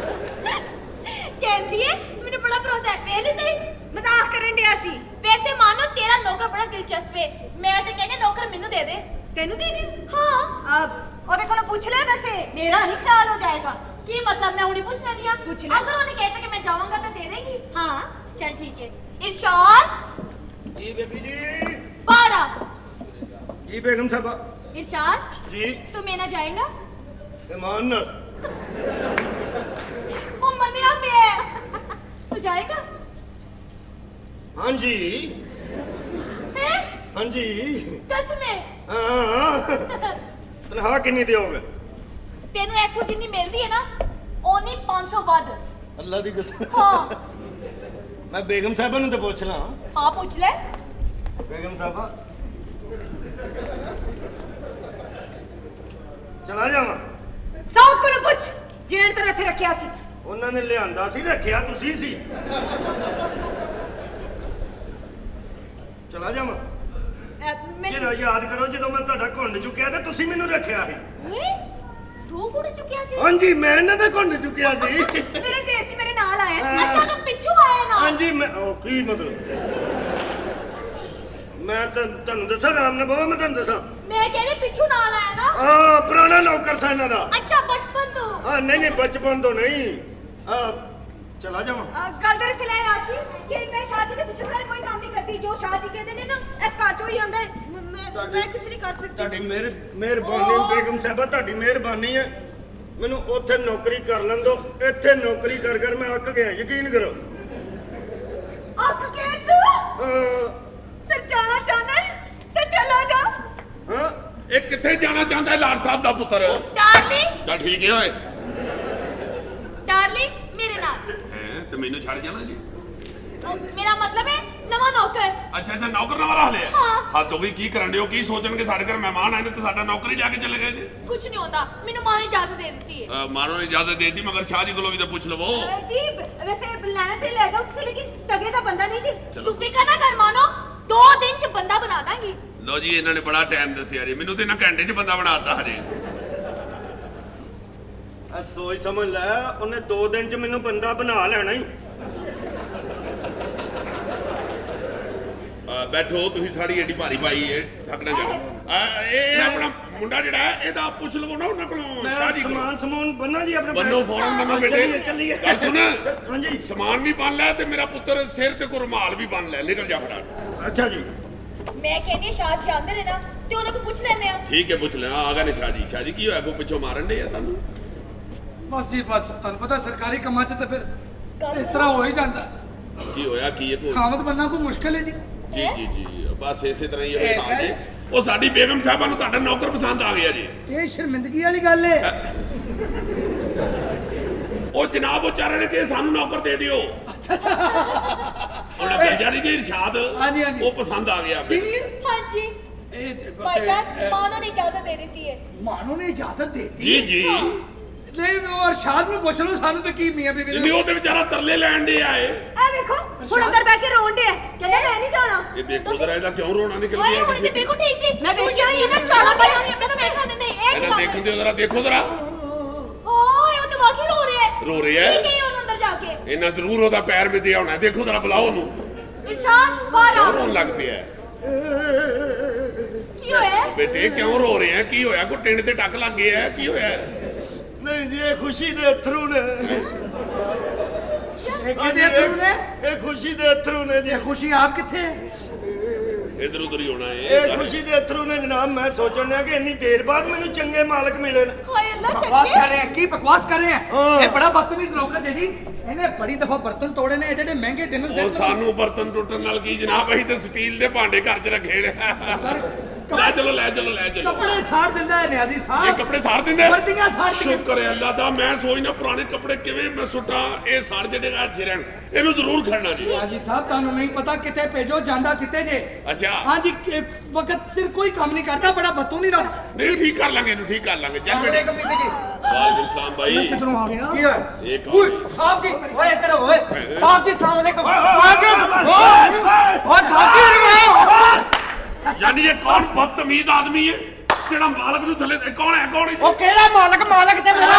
ਕਹਿੰਦੀ ਹੈ ਮੈਨੂੰ ਬੜਾ ਭਰੋਸਾ ਹੈ। ਪਹਿਲੇ ਤੇ ਮਜ਼ਾਕ ਕਰਨ ਡਿਆ ਸੀ। ਵੈਸੇ ਮਾਨੋ ਤੇਰਾ ਨੌਕਰ ਬੜਾ ਦਿਲਚਸਪ ਹੈ। ਮੈਂ ਤੇ ਕਹਿੰਦੀ ਨੌਕਰ ਮੈਨੂੰ ਦੇ ਦੇ। ਤੈਨੂੰ ਦੇ ਦੇ? ਹਾਂ। ਉਹਦੇ ਕੋਲੋਂ ਪੁੱਛ ਲੈ, ਵੈਸੇ ਮੇਰਾ ਨਹੀਂ ਖਿਆਲ ਹੋ ਜਾਏਗਾ। ਕੀ ਮਤਲਬ? ਮੈਂ ਹੁਣੀ ਪੁੱਛ ਲੈਂਦੀ ਆ। ਪੁੱਛ ਲੈ। ਅਗਰ ਉਹਨੇ ਕਹਿਤਾ ਕਿ ਮੈਂ ਜਾਵਾਂਗਾ ਤਾਂ ਦੇ ਦੇਗੀ? ਹਾਂ। चल ठीक है। इरशाद जी बेबी जी। बारा जी बेगम साहबा। इरशाद जी तू मेरे ना जाएगा? ईमान नाल। ओ मन्या मैं तू जाएगा? हाँ जी हैं? हाँ जी। कसम है? हाँ तनख्वाह कितनी दोगे? तेनू इथों जिन्नी मिलदी है ना ओनी 500 वध। अल्लाह दी कसम। हाँ मैं बेगम साहबा नु तो पूछ ला। हाँ पूछ ले। बेगम साहबा चला जावा। ਸਭ ਕੋਲ ਪੁੱਛ ਜੇਣ ਤੇ ਇੱਥੇ ਰੱਖਿਆ ਸੀ। ਉਹਨਾਂ ਨੇ ਲਿਆਂਦਾ ਸੀ, ਰੱਖਿਆ ਤੁਸੀਂ ਸੀ। ਚਲਾ ਜਾਵਾਂ। ਜਿਹੜਾ ਯਾਦ ਕਰੋ ਜਦੋਂ ਮੈਂ ਤੁਹਾਡਾ ਘੁੰਡ ਚੁੱਕਿਆ ਤੇ ਤੁਸੀਂ ਮੈਨੂੰ ਰੱਖਿਆ ਸੀ। ਤੂੰ ਕੁੜ ਚੁੱਕਿਆ ਸੀ? ਹਾਂਜੀ ਮੈਂ ਇਹਨਾਂ ਦਾ ਘੁੰਡ ਚੁੱਕਿਆ ਸੀ। ਮੇਰੇ ਦੇਸ਼ 'ਚ ਮੇਰੇ ਨਾਲ ਆਇਆ ਸੀ। ਅੱਛਾ ਤੂੰ ਪਿੱਛੋਂ ਆਇਆ ਨਾ? ਹਾਂਜੀ ਮੈਂ ਉਹ ਕੀ ਮਤਲਬ? ਮੈਂ ਤੁਹਾਨੂੰ ਦੱਸਾਂ ਰਾਮ ਨਾਲ ਬੋਲ, ਮੈਂ ਤੁਹਾਨੂੰ ਦੱਸਾਂ। ਮੈਂ ਕਹਿੰਦੀ ਪਿੱਛੋਂ ਨਾਲ ਆਇਆ ਨਾ? ਹਾਂ ਪੁਰਾਣਾ ਨੌਕਰ ਸੀ ਇਹਨਾਂ ਦਾ। ਅੱਛਾ ਬਚਪਨ ਤੋਂ? ਹਾਂ ਨਹੀਂ ਬਚਪਨ ਤੋਂ ਨਹੀਂ। ਚਲਾ ਜਾਵਾਂ। ਗੱਲ ਦੇ ਸਿਲੇ ਰਾਸ਼ੀ ਕਿ ਮੈਂ ਸ਼ਾਦੀ ਦੇ ਪਿੱਛੇ ਕਰ ਕੋਈ ਕੰਮ ਨਹੀਂ ਕਰਦੀ। ਜੋ ਸ਼ਾਦੀ ਕਹਿੰਦੇ ਨੇ ਨਾ ਇਸ ਘਰ ਚੋਂ ਹੀ ਆਉਂਦਾ ਹੈ। ਮੈਂ ਕੁਝ ਨਹੀਂ ਕਰ ਸਕਦੀ। ਤੁਹਾਡੀ ਮਿਹਰਬਾਨੀ ਬੇਗਮ ਸਾਹਿਬਾ, ਤੁਹਾਡੀ ਮਿਹਰਬਾਨੀ ਹੈ। ਮੈਨੂੰ ਉੱਥੇ ਨੌਕਰੀ ਕਰ ਲੈਣ ਦਿਓ। ਇੱਥੇ ਨੌਕਰੀ ਕਰ ਕਰ ਮੈਂ ਅੱਕ ਗਿਆ, ਯਕੀਨ ਕਰੋ। ਅੱਕ ਕੇ ਤੂੰ ਹਾਂ ਫਿਰ ਜਾਣਾ ਚਾਹਨਾ ਹੈ ਤੇ ਚਲਾ ਜਾ। ਹਾਂ ਇਹ ਕਿੱਥੇ ਜਾਣਾ ਚਾਹੁੰਦਾ ਹੈ ਲਾਡ ਸਾਹਿਬ ਦਾ ਪੁੱਤਰ? ਡਾਰਲਿੰਗ ਚੱਲ ਠੀਕ ਹੈ ਓਏ। ਡਾਰਲਿੰਗ ਮੇਰੇ ਨਾਲ। ਹੈਂ ਤੇ ਮੈਨੂੰ ਛੱਡ ਜਾਣਾ ਜੀ? ਮੇਰਾ ਮਤਲਬ ਹੈ ਨਵਾਂ ਨੌਕਰ। ਅੱਛਾ ਅੱਛਾ, ਨੌਕਰ ਨਵਾਂ ਰੱਖ ਲਿਆ। ਹਾਂ। ਹੱਦ ਹੋ ਗਈ, ਕੀ ਕਰਨ ਦਿਓ? ਕੀ ਸੋਚਣਗੇ ਸਾਡੇ ਘਰ ਮਹਿਮਾਨ ਆਏ ਨੇ ਤੇ ਸਾਡਾ ਨੌਕਰ ਹੀ ਜਾ ਕੇ ਚਲੇ ਗਏ ਨੇ। ਕੁਝ ਨਹੀਂ ਹੁੰਦਾ, ਮੈਨੂੰ ਮਾਂ ਨੇ ਇਜਾਜ਼ਤ ਦੇ ਦਿੱਤੀ ਹੈ। ਮਾਰੋ ਨੇ ਇਜਾਜ਼ਤ ਦੇ ਦਿੱਤੀ, ਮਗਰ ਸ਼ਾਹ ਜੀ ਕੋਲੋਂ ਵੀ ਤਾਂ ਪੁੱਛ ਲਵੋ। ਜੀ ਵੈਸੇ ਲੈਣਾ ਤੇ ਲੈ ਜਾਓ ਤੁਸੀਂ, ਲੇਕਿਨ ਟਗੇ ਦਾ ਬੰਦਾ ਨਹੀਂ ਜੀ। ਤੂੰ ਫਿਕਰ ਨਾ ਕਰ ਮਾਨੋ, 2 ਦਿਨ ਚ ਬੰਦਾ ਬਣਾ ਦਾਂਗੀ। ਲੋ ਜੀ, ਇਹਨਾਂ ਨੇ ਬੜਾ ਟਾਈਮ ਦੱਸਿਆ ਜੀ ਮੈਨੂੰ, ਤੇ ਇਹਨਾਂ ਘੰਟੇ 'ਚ ਬੰਦਾ ਬਣਾਤਾ ਹਜੇ। ਆ ਸੋਚ ਸਮਝ ਲੈ, ਉਹਨੇ 2 ਦਿਨ ਚ ਮੈਨੂੰ ਬੰਦਾ ਬਣਾ ਲੈਣਾ ਹੀ। ਬੈਠੋ, ਤੁਸੀਂ ਸਾੜੀ ਏਡੀ ਭਾਰੀ ਪਾਈ ਏ, ਥੱਕ ਨਾ ਜਾਣਾ। ਇਹ ਆਪਣਾ ਮੁੰਡਾ ਜਿਹੜਾ ਹੈ, ਇਹਦਾ ਪੁੱਛ ਲਵੋ ਨਾ ਉਹਨਾਂ ਕੋਲੋਂ, ਸ਼ਾਹ ਜੀ ਕੋਲੋਂ। ਸਮਾਨ ਸਮੂਨ ਬੰਨਾ ਜੀ ਆਪਣੇ ਬੰਨੋ ਫੌਰਨ ਬੰਨੋ ਬੇਟੇ। ਚੱਲੀਏ। ਗੱਲ ਸੁਣ, ਹਾਂਜੀ। ਸਮਾਨ ਵੀ ਬੰਨ ਲੈ ਤੇ ਮੇਰਾ ਪੁੱਤਰ ਸਿਰ ਤੇ ਕੋ ਰੁਮਾਲ ਵੀ ਬੰਨ ਲੈ, ਨਿਕਲ ਜਾ ਫਟਾਫਟ। ਅੱਛਾ ਜੀ। ਮੈਂ ਕਹਿੰਦੀ ਸ਼ਾਹ ਜੀ ਆਂਦੇ ਨੇ ਨਾ ਤੇ ਉਹਨਾਂ ਕੋਲ ਪੁੱਛ ਲੈਂਦੇ ਆ। ਠੀਕ ਹੈ, ਪੁੱਛ ਲੈ। ਆ ਗਏ ਨੇ ਸ਼ਾਹ ਜੀ। ਸ਼ਾਹ ਜੀ ਕੀ ਹੋਇਆ, ਕੋ ਪਿੱਛੋਂ ਮਾਰਨ ਦੇ ਆ ਤੁਹਾਨੂੰ? ਬਸ ਜੀ ਬਸ, ਤੁਹਾਨੂੰ ਪਤਾ ਸਰਕਾਰੀ ਕੰਮਾਂ 'ਚ ਤਾਂ ਫਿਰ ਇਸ ਤਰ੍ਹਾਂ ਹੋ ਹੀ ਜਾਂਦਾ। ਕੀ ਹੋਇਆ, ਕੀ ਹੈ? ਖਾਮਦ ਬਣਨਾ ਕੋਈ ਮੁਸ਼ਕਿਲ ਹੈ ਜੀ। ਜੀ ਜੀ ਜੀ, ਬਸ ਇਸੇ ਤਰ੍ਹਾਂ ਹੀ ਹੋਏ ਕੰਮ ਜੀ। ਉਹ ਸਾਡੀ ਬੇਗਮ ਸਾਹਿਬਾਂ ਨੂੰ ਤੁਹਾਡਾ ਨੌਕਰ ਪਸੰਦ ਆ ਗਿਆ ਜੀ। ਇਹ ਸ਼ਰਮਿੰਦਗੀ ਵਾਲੀ ਗੱਲ ਹੈ। ਉਹ ਜਨਾਬ ਉਹ ਚਾਹ ਰਹੇ ਨੇ ਕਿ ਸਾਨੂੰ ਨੌਕਰ ਦੇ ਦਿਓ। ਅੱਛਾ ਅੱਛਾ, ਉਹਨੇ ਭੇਜਿਆ ਨਹੀਂ ਜੀ ਇਰਸ਼ਾਦ। ਹਾਂਜੀ, ਹਾਂਜੀ। ਉਹ ਪਸੰਦ ਆ ਗਿਆ। ਸੀਨੀਅਰ ਹਾਂਜੀ ਇਹ ਭਾਈਜਾਨ, ਮਾਂ ਨੇ ਇਜਾਜ਼ਤ ਦੇ ਦਿੱਤੀ ਹੈ। ਮਾਨੋ ਨੇ ਇਜਾਜ਼ਤ ਦੇ ਦਿੱਤੀ। ਜੀ ਜੀ। ਨਹੀਂ ਉਹ ਅਰਸ਼ਾਦ ਨੂੰ ਪੁੱਛ ਲਓ, ਸਾਨੂੰ ਤਾਂ ਕੀ ਮੀਆਂ ਬੀਬੀ ਨਹੀਂ, ਉਹ ਤੇ ਵਿਚਾਰਾ ਤਰਲੇ ਲੈਣ ਦੇ ਆਏ। ਇਹ ਵੇਖੋ ਹੁਣ ਅੰਦਰ ਬੈ ਕੇ ਰੋਣ ਡਿਆ, ਕਹਿੰਦਾ ਮੈਂ ਨਹੀਂ ਜਾਣਾ। ਇਹ ਦੇਖੋ ਜ਼ਰਾ, ਇਹਦਾ ਕਿਉਂ ਰੋਣਾ ਨਿਕਲ ਓਏ ਗਿਆ? ਹੁਣ ਤੇ ਬਿਲਕੁਲ ਠੀਕ ਸੀ। ਮੈਂ ਤੂੰ ਵੇਖਿਆ ਹੀ ਜਿਹੜੀ ਇਹਦਾ ਚਾੜਾ ਪਾਇਆ ਹੋਈ ਆਪਣੇ ਸਵੇਖਾ ਨਹੀਂ ਇਹ ਇਹਨਾਂ ਦੇਖਣ ਦਿਓ ਜ਼ਰਾ, ਦੇਖੋ ਜ਼ਰਾ। ਓਏ ਉਹ ਤਾਂ ਵਾਕਈ ਰੋ ਰਿਹਾ ਹੈ। ਰੋ ਰਿਹਾ ਹੈ? ਠੀਕ ਹੈ ਉਹਨੂੰ ਅੰਦਰ ਜਾ ਕੇ। ਇਹਨਾਂ ਜ਼ਰੂਰ ਉਹਦਾ ਪੈਰ ਮਿੱਧਿਆ ਹੋਣਾ। ਦੇਖੋ ਜ਼ਰਾ, ਬੁਲਾਓ ਉਹਨੂੰ। ਇਰਸ਼ਾਦ ਬਾਹਰ ਕਿਉਂ ਆ। ਰੋਣ ਲੱਗ ਪਿਆ ਹੈ? ਕੀ ਹੋਇਆ? ਬੇਟੇ ਕਿਉਂ ਰੋ ਰਹੇ ਆ? ਕੀ ਹੋਇਆ? ਕੋਈ ਟਿੰਡ ਤੇ ਟੱਕ ਲੱਗ ਗਿਆ ਹੈ? ਕੀ ਹੋਇਆ? ਨਹੀਂ ਜੀ, ਇਹ ਖੁਸ਼ੀ ਦੇ ਅਥਰੂ ਨੇ। ਇਹ ਕਿਹਦੇ ਅਥਰੂ ਨੇ? ਇਹ ਖੁਸ਼ੀ ਦੇ ਅਥਰੂ ਨੇ ਜੀ। ਇਹ ਖੁਸ਼ੀ ਆਪ ਕਿੱਥੇ ਹੈ? ਇਧਰ ਉਧਰ ਹੀ ਹੋਣਾ ਇਹ ਖੁਸ਼ੀ ਦੇ ਅਥਰੂ ਨੇ ਜਨਾਬ। ਮੈਂ ਸੋਚਣ ਡਿਆ ਕਿ ਇੰਨੀ ਦੇਰ ਬਾਅਦ ਮੈਨੂੰ ਚੰਗੇ ਮਾਲਕ ਮਿਲੇ ਨੇ। ਹਾਏ ਅੱਲਾ ਬਕਵਾਸ ਚੱਕੇ। ਕਰ ਰਹੇ हैं, ਕੀ ਬਕਵਾਸ ਕਰ ਰਹੇ हैं? ਹਾਂ। ਇਹ ਬੜਾ ਬਦਤਮੀਜ਼ ਨੌਕਰ ਹੈ ਜੀ। ਇਹਨੇ ਬੜੀ ਦਫਾ ਬਰਤਨ ਤੋੜੇ ਨੇ, ਏਡੇ ਮਹਿੰਗੇ ਡਿਨਰ ਉਹ ਸੈੱਟ। ਸਾਨੂੰ ਬਰਤਨ ਟੁੱਟਣ ਨਾਲ ਕੀ ਜਨਾਬ, ਅਸੀਂ ਤੇ ਸਟੀਲ ਦੇ ਭਾਂਡੇ ਘਰ 'ਚ ਰੱਖੇ ਨੇ। ਲੈ ਚਲੋ, ਲੈ ਚਲੋ, ਲੈ ਚਲੋ। ਕੱਪੜੇ ਸਾੜ ਦਿੰਦਾ ਹੈ ਨਿਆਜ਼ੀ ਇਹ ਸਾਹਿਬ। ਕੱਪੜੇ ਸਾੜ ਦਿੰਦੇ? ਵਰਦੀਆਂ ਸਾੜ ਕੇ। ਸ਼ੁਕਰ ਹੈ ਅੱਲਾ ਦਾ। ਮੈਂ ਸੋਚਣਾ ਪੁਰਾਣੇ ਕੱਪੜੇ ਕਿਵੇਂ ਮੈਂ ਸੁੱਟਾਂ, ਇਹ ਸਾੜ ਜਿਹੜੇ ਅੱਛੇ ਰਹਿਣ। ਇਹਨੂੰ ਜ਼ਰੂਰ ਖੜਨਾ ਜੀ। ਨਿਆਜ਼ੀ ਸਾਹਿਬ ਤੁਹਾਨੂੰ ਨਹੀਂ ਪਤਾ ਕਿੱਥੇ ਭੇਜੋ, ਜਾਂਦਾ ਕਿੱਥੇ ਜੇ। ਅੱਛਾ। ਹਾਂਜੀ ਵਕਤ ਸਿਰ ਕੋਈ ਕੰਮ ਨਹੀਂ ਕਰਦਾ, ਬੜਾ ਬਦਤਮੀਜ਼ ਨਾ। ਨਹੀਂ, ਠੀਕ ਕਰ ਲਾਂਗੇ ਇਹਨੂੰ, ਠੀਕ ਕਰ ਲਾਂਗੇ। ਚੱਲ ਬੇਟੇ। ਵਾਲੇਕੁਮ ਬੀਬੀ ਜੀ। ਵਾਲੇਕੁਮ ਸਲਾਮ ਭਾਈ। ਕਿਧਰੋਂ ਆ ਗਿਆ? ਕੀ ਹੋਇਆ? ਇਹ ਓਏ ਕੌਣ? ਸਾਹਿਬ ਜੀ, ਓਏ ਇੱਧਰ ਓਏ ਸਾਹਿਬ ਜੀ, ਸਲਾਮ ਅਲੈਕੁਮ। ਸਾਹਿਬ ਜੀ, ਓਏ ਸਾਹਿਬ ਜੀ, ਯਾਨੀ ਇਹ ਕੌਣ ਬਦਤਮੀਜ਼ ਆਦਮੀ ਹੈ ਜਿਹੜਾ ਮਾਲਕ ਨੂੰ ਥੱਲੇ? ਕੌਣ ਹੈ? ਕੌਣ ਹੈ? ਉਹ ਕਿਹੜਾ ਮਾਲਕ ਤੇ ਮੇਰਾ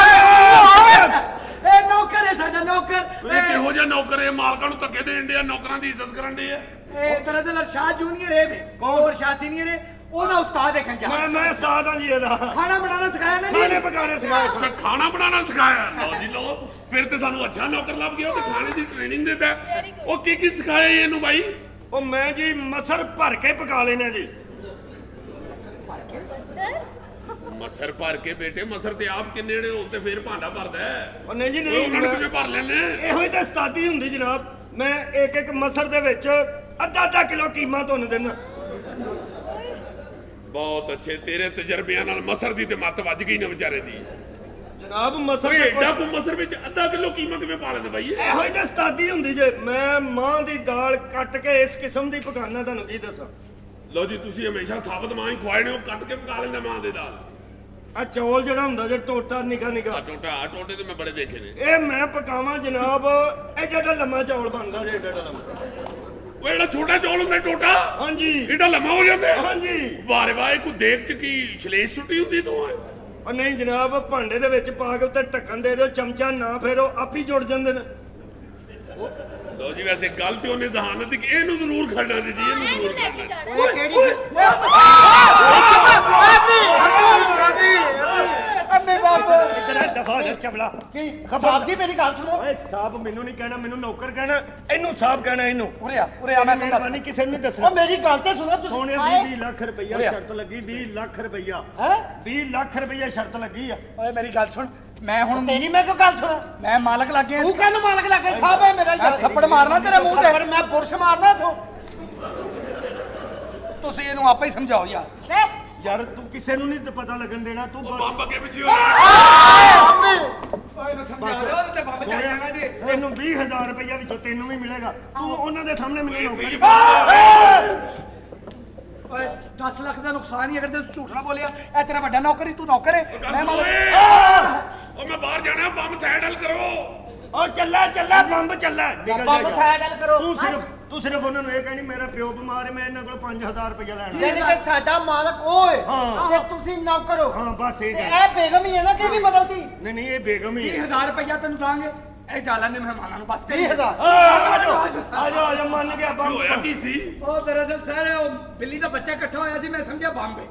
ਇਹ ਨੌਕਰ ਹੈ ਸਾਡਾ, ਨੌਕਰ। ਇਹ ਕਿਹੋ ਜਿਹਾ ਨੌਕਰ ਹੈ? ਮਾਲਕਾਂ ਨੂੰ ਧੱਕੇ ਦੇਣ ਦੇ, ਨੌਕਰਾਂ ਦੀ ਇੱਜ਼ਤ ਕਰਨ ਦੇ ਆ। ਇਹ ਦਰਅਸਲ ਅਰਸ਼ਾਦ ਜੂਨੀਅਰ ਹੈ ਵੇ, ਉਹ ਅਰਸ਼ਾਦ ਸੀਨੀਅਰ ਹੈ। ਉਹਦਾ ਉਸਤਾਦ ਹੈ ਖੰਜਾ। ਮੈਂ ਉਸਤਾਦ ਹਾਂ ਜੀ ਇਹਦਾ। ਖਾਣਾ ਬਣਾਉਣਾ ਸਿਖਾਇਆ ਨਾ ਖਾਣੇ ਜੀ। ਪਕਾਣੇ ਸਿਖਾਏ। ਅੱਛਾ, ਖਾਣਾ ਬਣਾਉਣਾ ਸਿਖਾਇਆ? ਲਓ ਜੀ ਲਓ, ਫਿਰ ਤੇ ਸਾਨੂੰ ਅੱਛਾ ਨੌਕਰ ਲੱਭ ਗਿਆ। ਉਹ ਤੇ ਖਾਣੇ ਦੀ ਟ੍ਰੇਨਿੰਗ ਦਿੰਦਾ। ਉਹ ਕੀ ਕੀ ਸਿਖਾਇਆ ਜੀ ਇਹਨੂੰ ਬਾਈ? ਉਹ ਮੈਂ ਜੀ ਮਸਰ ਭਰ ਕੇ ਪਕਾ ਲੈਣਾ ਜੀ। ਮਸਰ ਭਰ ਕੇ? ਬੇਟੇ ਮਸਰ ਤੇ ਆਪ ਕਿੰਨੇ ਜਿਹੜੇ ਹੋਣ ਤੇ ਫਿਰ ਭਾਂਡਾ ਭਰਦਾ ਹੈ। ਉਹ ਨਹੀਂ ਜੀ ਉਹ ਉਹਨਾਂ ਨੂੰ ਨਹੀਂ, ਕਿਵੇਂ ਭਰ ਲੈਣੇ? ਇਹੋ ਹੀ ਤਾਂ ਉਸਤਾਦੀ ਹੁੰਦੀ ਜਨਾਬ। ਮੈਂ ਇੱਕ ਮਸਰ ਦੇ ਵਿੱਚ ਅੱਧਾ ਕਿਲੋ ਕੀਮਾ ਤੁਹਾਨੂੰ ਦੇਣਾ। ਬਹੁਤ ਅੱਛੇ, ਤੇਰੇ ਤਜਰਬਿਆਂ ਨਾਲ ਮਸਰ ਦੀ ਤੇ ਮੱਤ ਵੱਜ ਗਈ ਨਾ ਵਿਚਾਰੇ ਦੀ। ਜਨਾਬ ਮਸਰ ਓਏ ਦੇ ਐਡਾ ਕੁਛ- ਕੋ ਮਸਰ ਵਿੱਚ ਅੱਧਾ ਕਿਲੋ ਕੀਮਾ ਕਿਵੇਂ ਪਾ ਲੈਂਦੇ ਬਾਈ? ਇਹੋ ਹੀ ਤਾਂ ਉਸਤਾਦੀ ਹੁੰਦੀ ਜੇ। ਮੈਂ ਮਾਂ ਦੀ ਦਾਲ ਕੱਟ ਕੇ ਇਸ ਕਿਸਮ ਦੀ ਪਕਾਨਾ, ਤੁਹਾਨੂੰ ਕੀ ਦੱਸਾਂ। ਲਓ ਜੀ, ਤੁਸੀਂ ਹਮੇਸ਼ਾ ਸਾਬਤ ਮਾਂ ਹੀ ਖਵਾਏ ਨੇ, ਉਹ ਕੱਟ ਕੇ ਪਕਾ ਲੈਂਦਾ ਮਾਂ ਦੇ ਦਾਲ। ਆ ਚੌਲ ਜਿਹੜਾ ਹੁੰਦਾ ਜੇ ਟੋਟਾ ਨਿਕਾ ਨਿਕਾ, ਟੋਟੇ ਤੇ ਮੈਂ ਬੜੇ ਦੇਖੇ ਨੇ। ਇਹ ਮੈਂ ਪਕਾਵਾਂ ਜਨਾਬ। ਐਡਾ ਐਡਾ ਲੰਮਾ ਚੌਲ ਬਣਦਾ ਜੇ, ਐਡਾ ਐਡਾ ਲੰਮਾ। ਉਹ ਜਿਹੜਾ ਛੋਟਾ ਚੌਲ ਹੁੰਦਾ ਟੋਟਾ, ਹਾਂਜੀ ਏਡਾ ਲੰਮਾ ਹੋ ਜਾਂਦਾ? ਹਾਂਜੀ। ਵਾਰੇ ਵਾਹ, ਕੋਈ ਦੇਖ ਚ ਕੀ ਛਲੇਸ਼ ਸੁੱਟੀ ਹੁੰਦੀ ਤੂੰ? ਉਹ ਨਹੀਂ ਜਨਾਬ, ਭਾਂਡੇ ਦੇ ਵਿੱਚ ਪਾ ਕੇ ਉੱਤੇ ਢੱਕਣ ਦੇ ਦਿਓ, ਚਮਚਾ ਨਾ ਫੇਰੋ, ਆਪ ਹੀ ਜੁੜ ਜਾਂਦੇ ਨੇ। ਲਓ ਜੀ, ਵੈਸੇ ਗੱਲ ਤੇ ਉਹਨੇ ਜ਼ਹਾਨਤ ਦੀ, ਇਹਨੂੰ ਜ਼ਰੂਰ ਖੜਨਾ ਜੀ, ਇਹਨੂੰ ਇਹਨੂੰ ਜ਼ਰੂਰ ਲੈ ਕੇ ਖੜਨਾ। ਜਾਣਾ। ਓਏ ਕਿਹੜੀ ਅੰਮੇ ਬਾਪ ਤੇਰਾ ਦਫਾ ਦੇ ਚਬਲਾ। ਕੀ ਸਾਹਿਬ ਜੀ, ਮੇਰੀ ਗੱਲ ਸੁਣੋ। ਓਏ ਸਾਹਿਬ ਮੈਨੂੰ ਨਹੀਂ ਕਹਿਣਾ, ਮੈਨੂੰ ਨੌਕਰ ਕਹਿਣਾ। ਇਹਨੂੰ ਸਾਹਿਬ ਕਹਿਣਾ ਇਹਨੂੰ। ਉਰੇ ਆ ਮੈਂ ਤੈਨੂੰ ਮਿਹਰਬਾਨੀ ਕਿਸੇ ਨੂੰ ਨਹੀਂ ਉਹ ਦੱਸਣਾ। ਮੇਰੀ ਗੱਲ ਤੇ ਸੁਣੋ ਤੁਸੀਂ। ਸੋਹਣੇ 20 ਲੱਖ ਰੁਪਈਆ ਉਰੇ ਆ। ਸ਼ਰਤ ਲੱਗੀ। 20 ਲੱਖ ਰੁਪਈਆ। ਹੈ 20 ਲੱਖ ਰੁਪਈਆ ਸ਼ਰਤ ਲੱਗੀ ਆ। ਓਏ ਮੇਰੀ ਗੱਲ ਸੁਣ, ਮੈਂ ਹੁਣ ਤੇਰੀ ਮੈਂ ਕੋਈ ਗੱਲ ਸੁਣਾ। ਮੈਂ ਮਾਲਕ ਲੱਗ ਗਿਆ। ਤੂੰ ਕਾਹਨੂੰ ਮਾਲਕ ਲੱਗੇ? ਸਾਹਿਬ ਹੈ ਮੇਰਾ ਯਾਰ। ਥੱਪੜ ਮਾਰਨਾ ਤੇਰੇ ਮੂੰਹ ਤੇ। ਥੱਪੜ ਮੈਂ ਬੁਰਸ਼ ਮਾਰਨਾ ਤੂੰ। ਤੁਸੀਂ ਇਹਨੂੰ ਆਪੇ ਹੀ ਸਮਝਾਓ ਯਾਰ। ਯਾਰ ਤੂੰ ਕਿਸੇ ਨੂੰ ਨਹੀਂ ਪਤਾ ਲੱਗਣ ਦੇਣਾ। ਤੂੰ ਉਹ ਬਸ- ਬੰਬ ਅੱਗੇ ਪਿੱਛੇ ਹੋ ਗਿਆ। ਅੰਮੇ ਓਏ ਨੂੰ ਸਮਝਾ ਦਿਓ ਤੇ ਬੰਬ ਚੱਲ ਜਾਣਾ ਜੀ ਤੈਨੂੰ 20000 ਰੁਪਇਆ ਵਿੱਚੋਂ ਤੈਨੂੰ ਵੀ ਮਿਲੇਗਾ ਤੂੰ ਉਹਨਾਂ ਦੇ ਸਾਹਮਣੇ ਮੈਨੂੰ ਨੌਕਰੀ ਓਏ 10 ਲੱਖ ਦਾ ਨੁਕਸਾਨ ਹੀ ਅਗਰ ਤੇ ਝੂਠ ਨਾ ਬੋਲਿਆ ਇਹ ਤੇਰਾ ਵੱਡਾ ਨੌਕਰ ਹੀ ਤੂੰ ਨੌਕਰ ਹੈ ਮੈਂ ਓਏ ਮਾਲਕ ਉਹ ਮੈਂ ਬਾਹਰ ਜਾਣਾ ਬੰਬ ਸਾਈਡ ਹਲ ਕਰੋ ਉਹ ਚੱਲਾ ਬੰਬ ਚੱਲਾ ਨਿਕਲ ਬੰਬ ਜਾਏਗਾ। ਸਾਈਡ ਕਰੋ ਤੂੰ ਸਿਰਫ ਉਹਨਾਂ ਨੂੰ ਇਹ ਕਹਿਣੀ ਮੇਰਾ ਪਿਓ ਬਿਮਾਰ ਹੈ ਮੈਂ ਇਹਨਾਂ ਕੋਲ 5000 ਰੁਪਇਆ ਲੈਣਾ ਯਾਨੀ ਕਿ ਸਾਡਾ ਮਾਲਕ ਉਹ ਹੈ ਹਾਂ। ਤੇ ਤੁਸੀਂ ਨੌਕਰ ਹੋ ਹਾਂ ਬਸ ਇਹ ਤੇ ਗੱਲ ਇਹ ਬੇਗਮ ਹੀ ਹੈ ਨਾ ਕਿ ਵੀ ਬਦਲਦੀ ਨਹੀਂ ਨਹੀਂ ਇਹ ਬੇਗਮ ਹੀ ਹੈ 30000 ਰੁਪਇਆ ਤੈਨੂੰ ਦਾਂਗੇ ਇਹ ਜਾਲਾਂ ਦੇ ਮਹਿਮਾਨਾਂ ਨੂੰ ਬਸ 30000 ਆ ਜਾ ਮੰਨ ਗਿਆ ਕੀ ਹੋਇਆ ਬੰਬ ਕੀ ਸੀ ਉਹ ਦਰਅਸਲ ਸਰ ਉਹ ਬਿੱਲੀ ਦਾ ਬੱਚਾ ਇਕੱਠਾ ਹੋਇਆ ਸੀ ਮੈਂ ਸਮਝਿਆ ਬੰਬ ਹੈ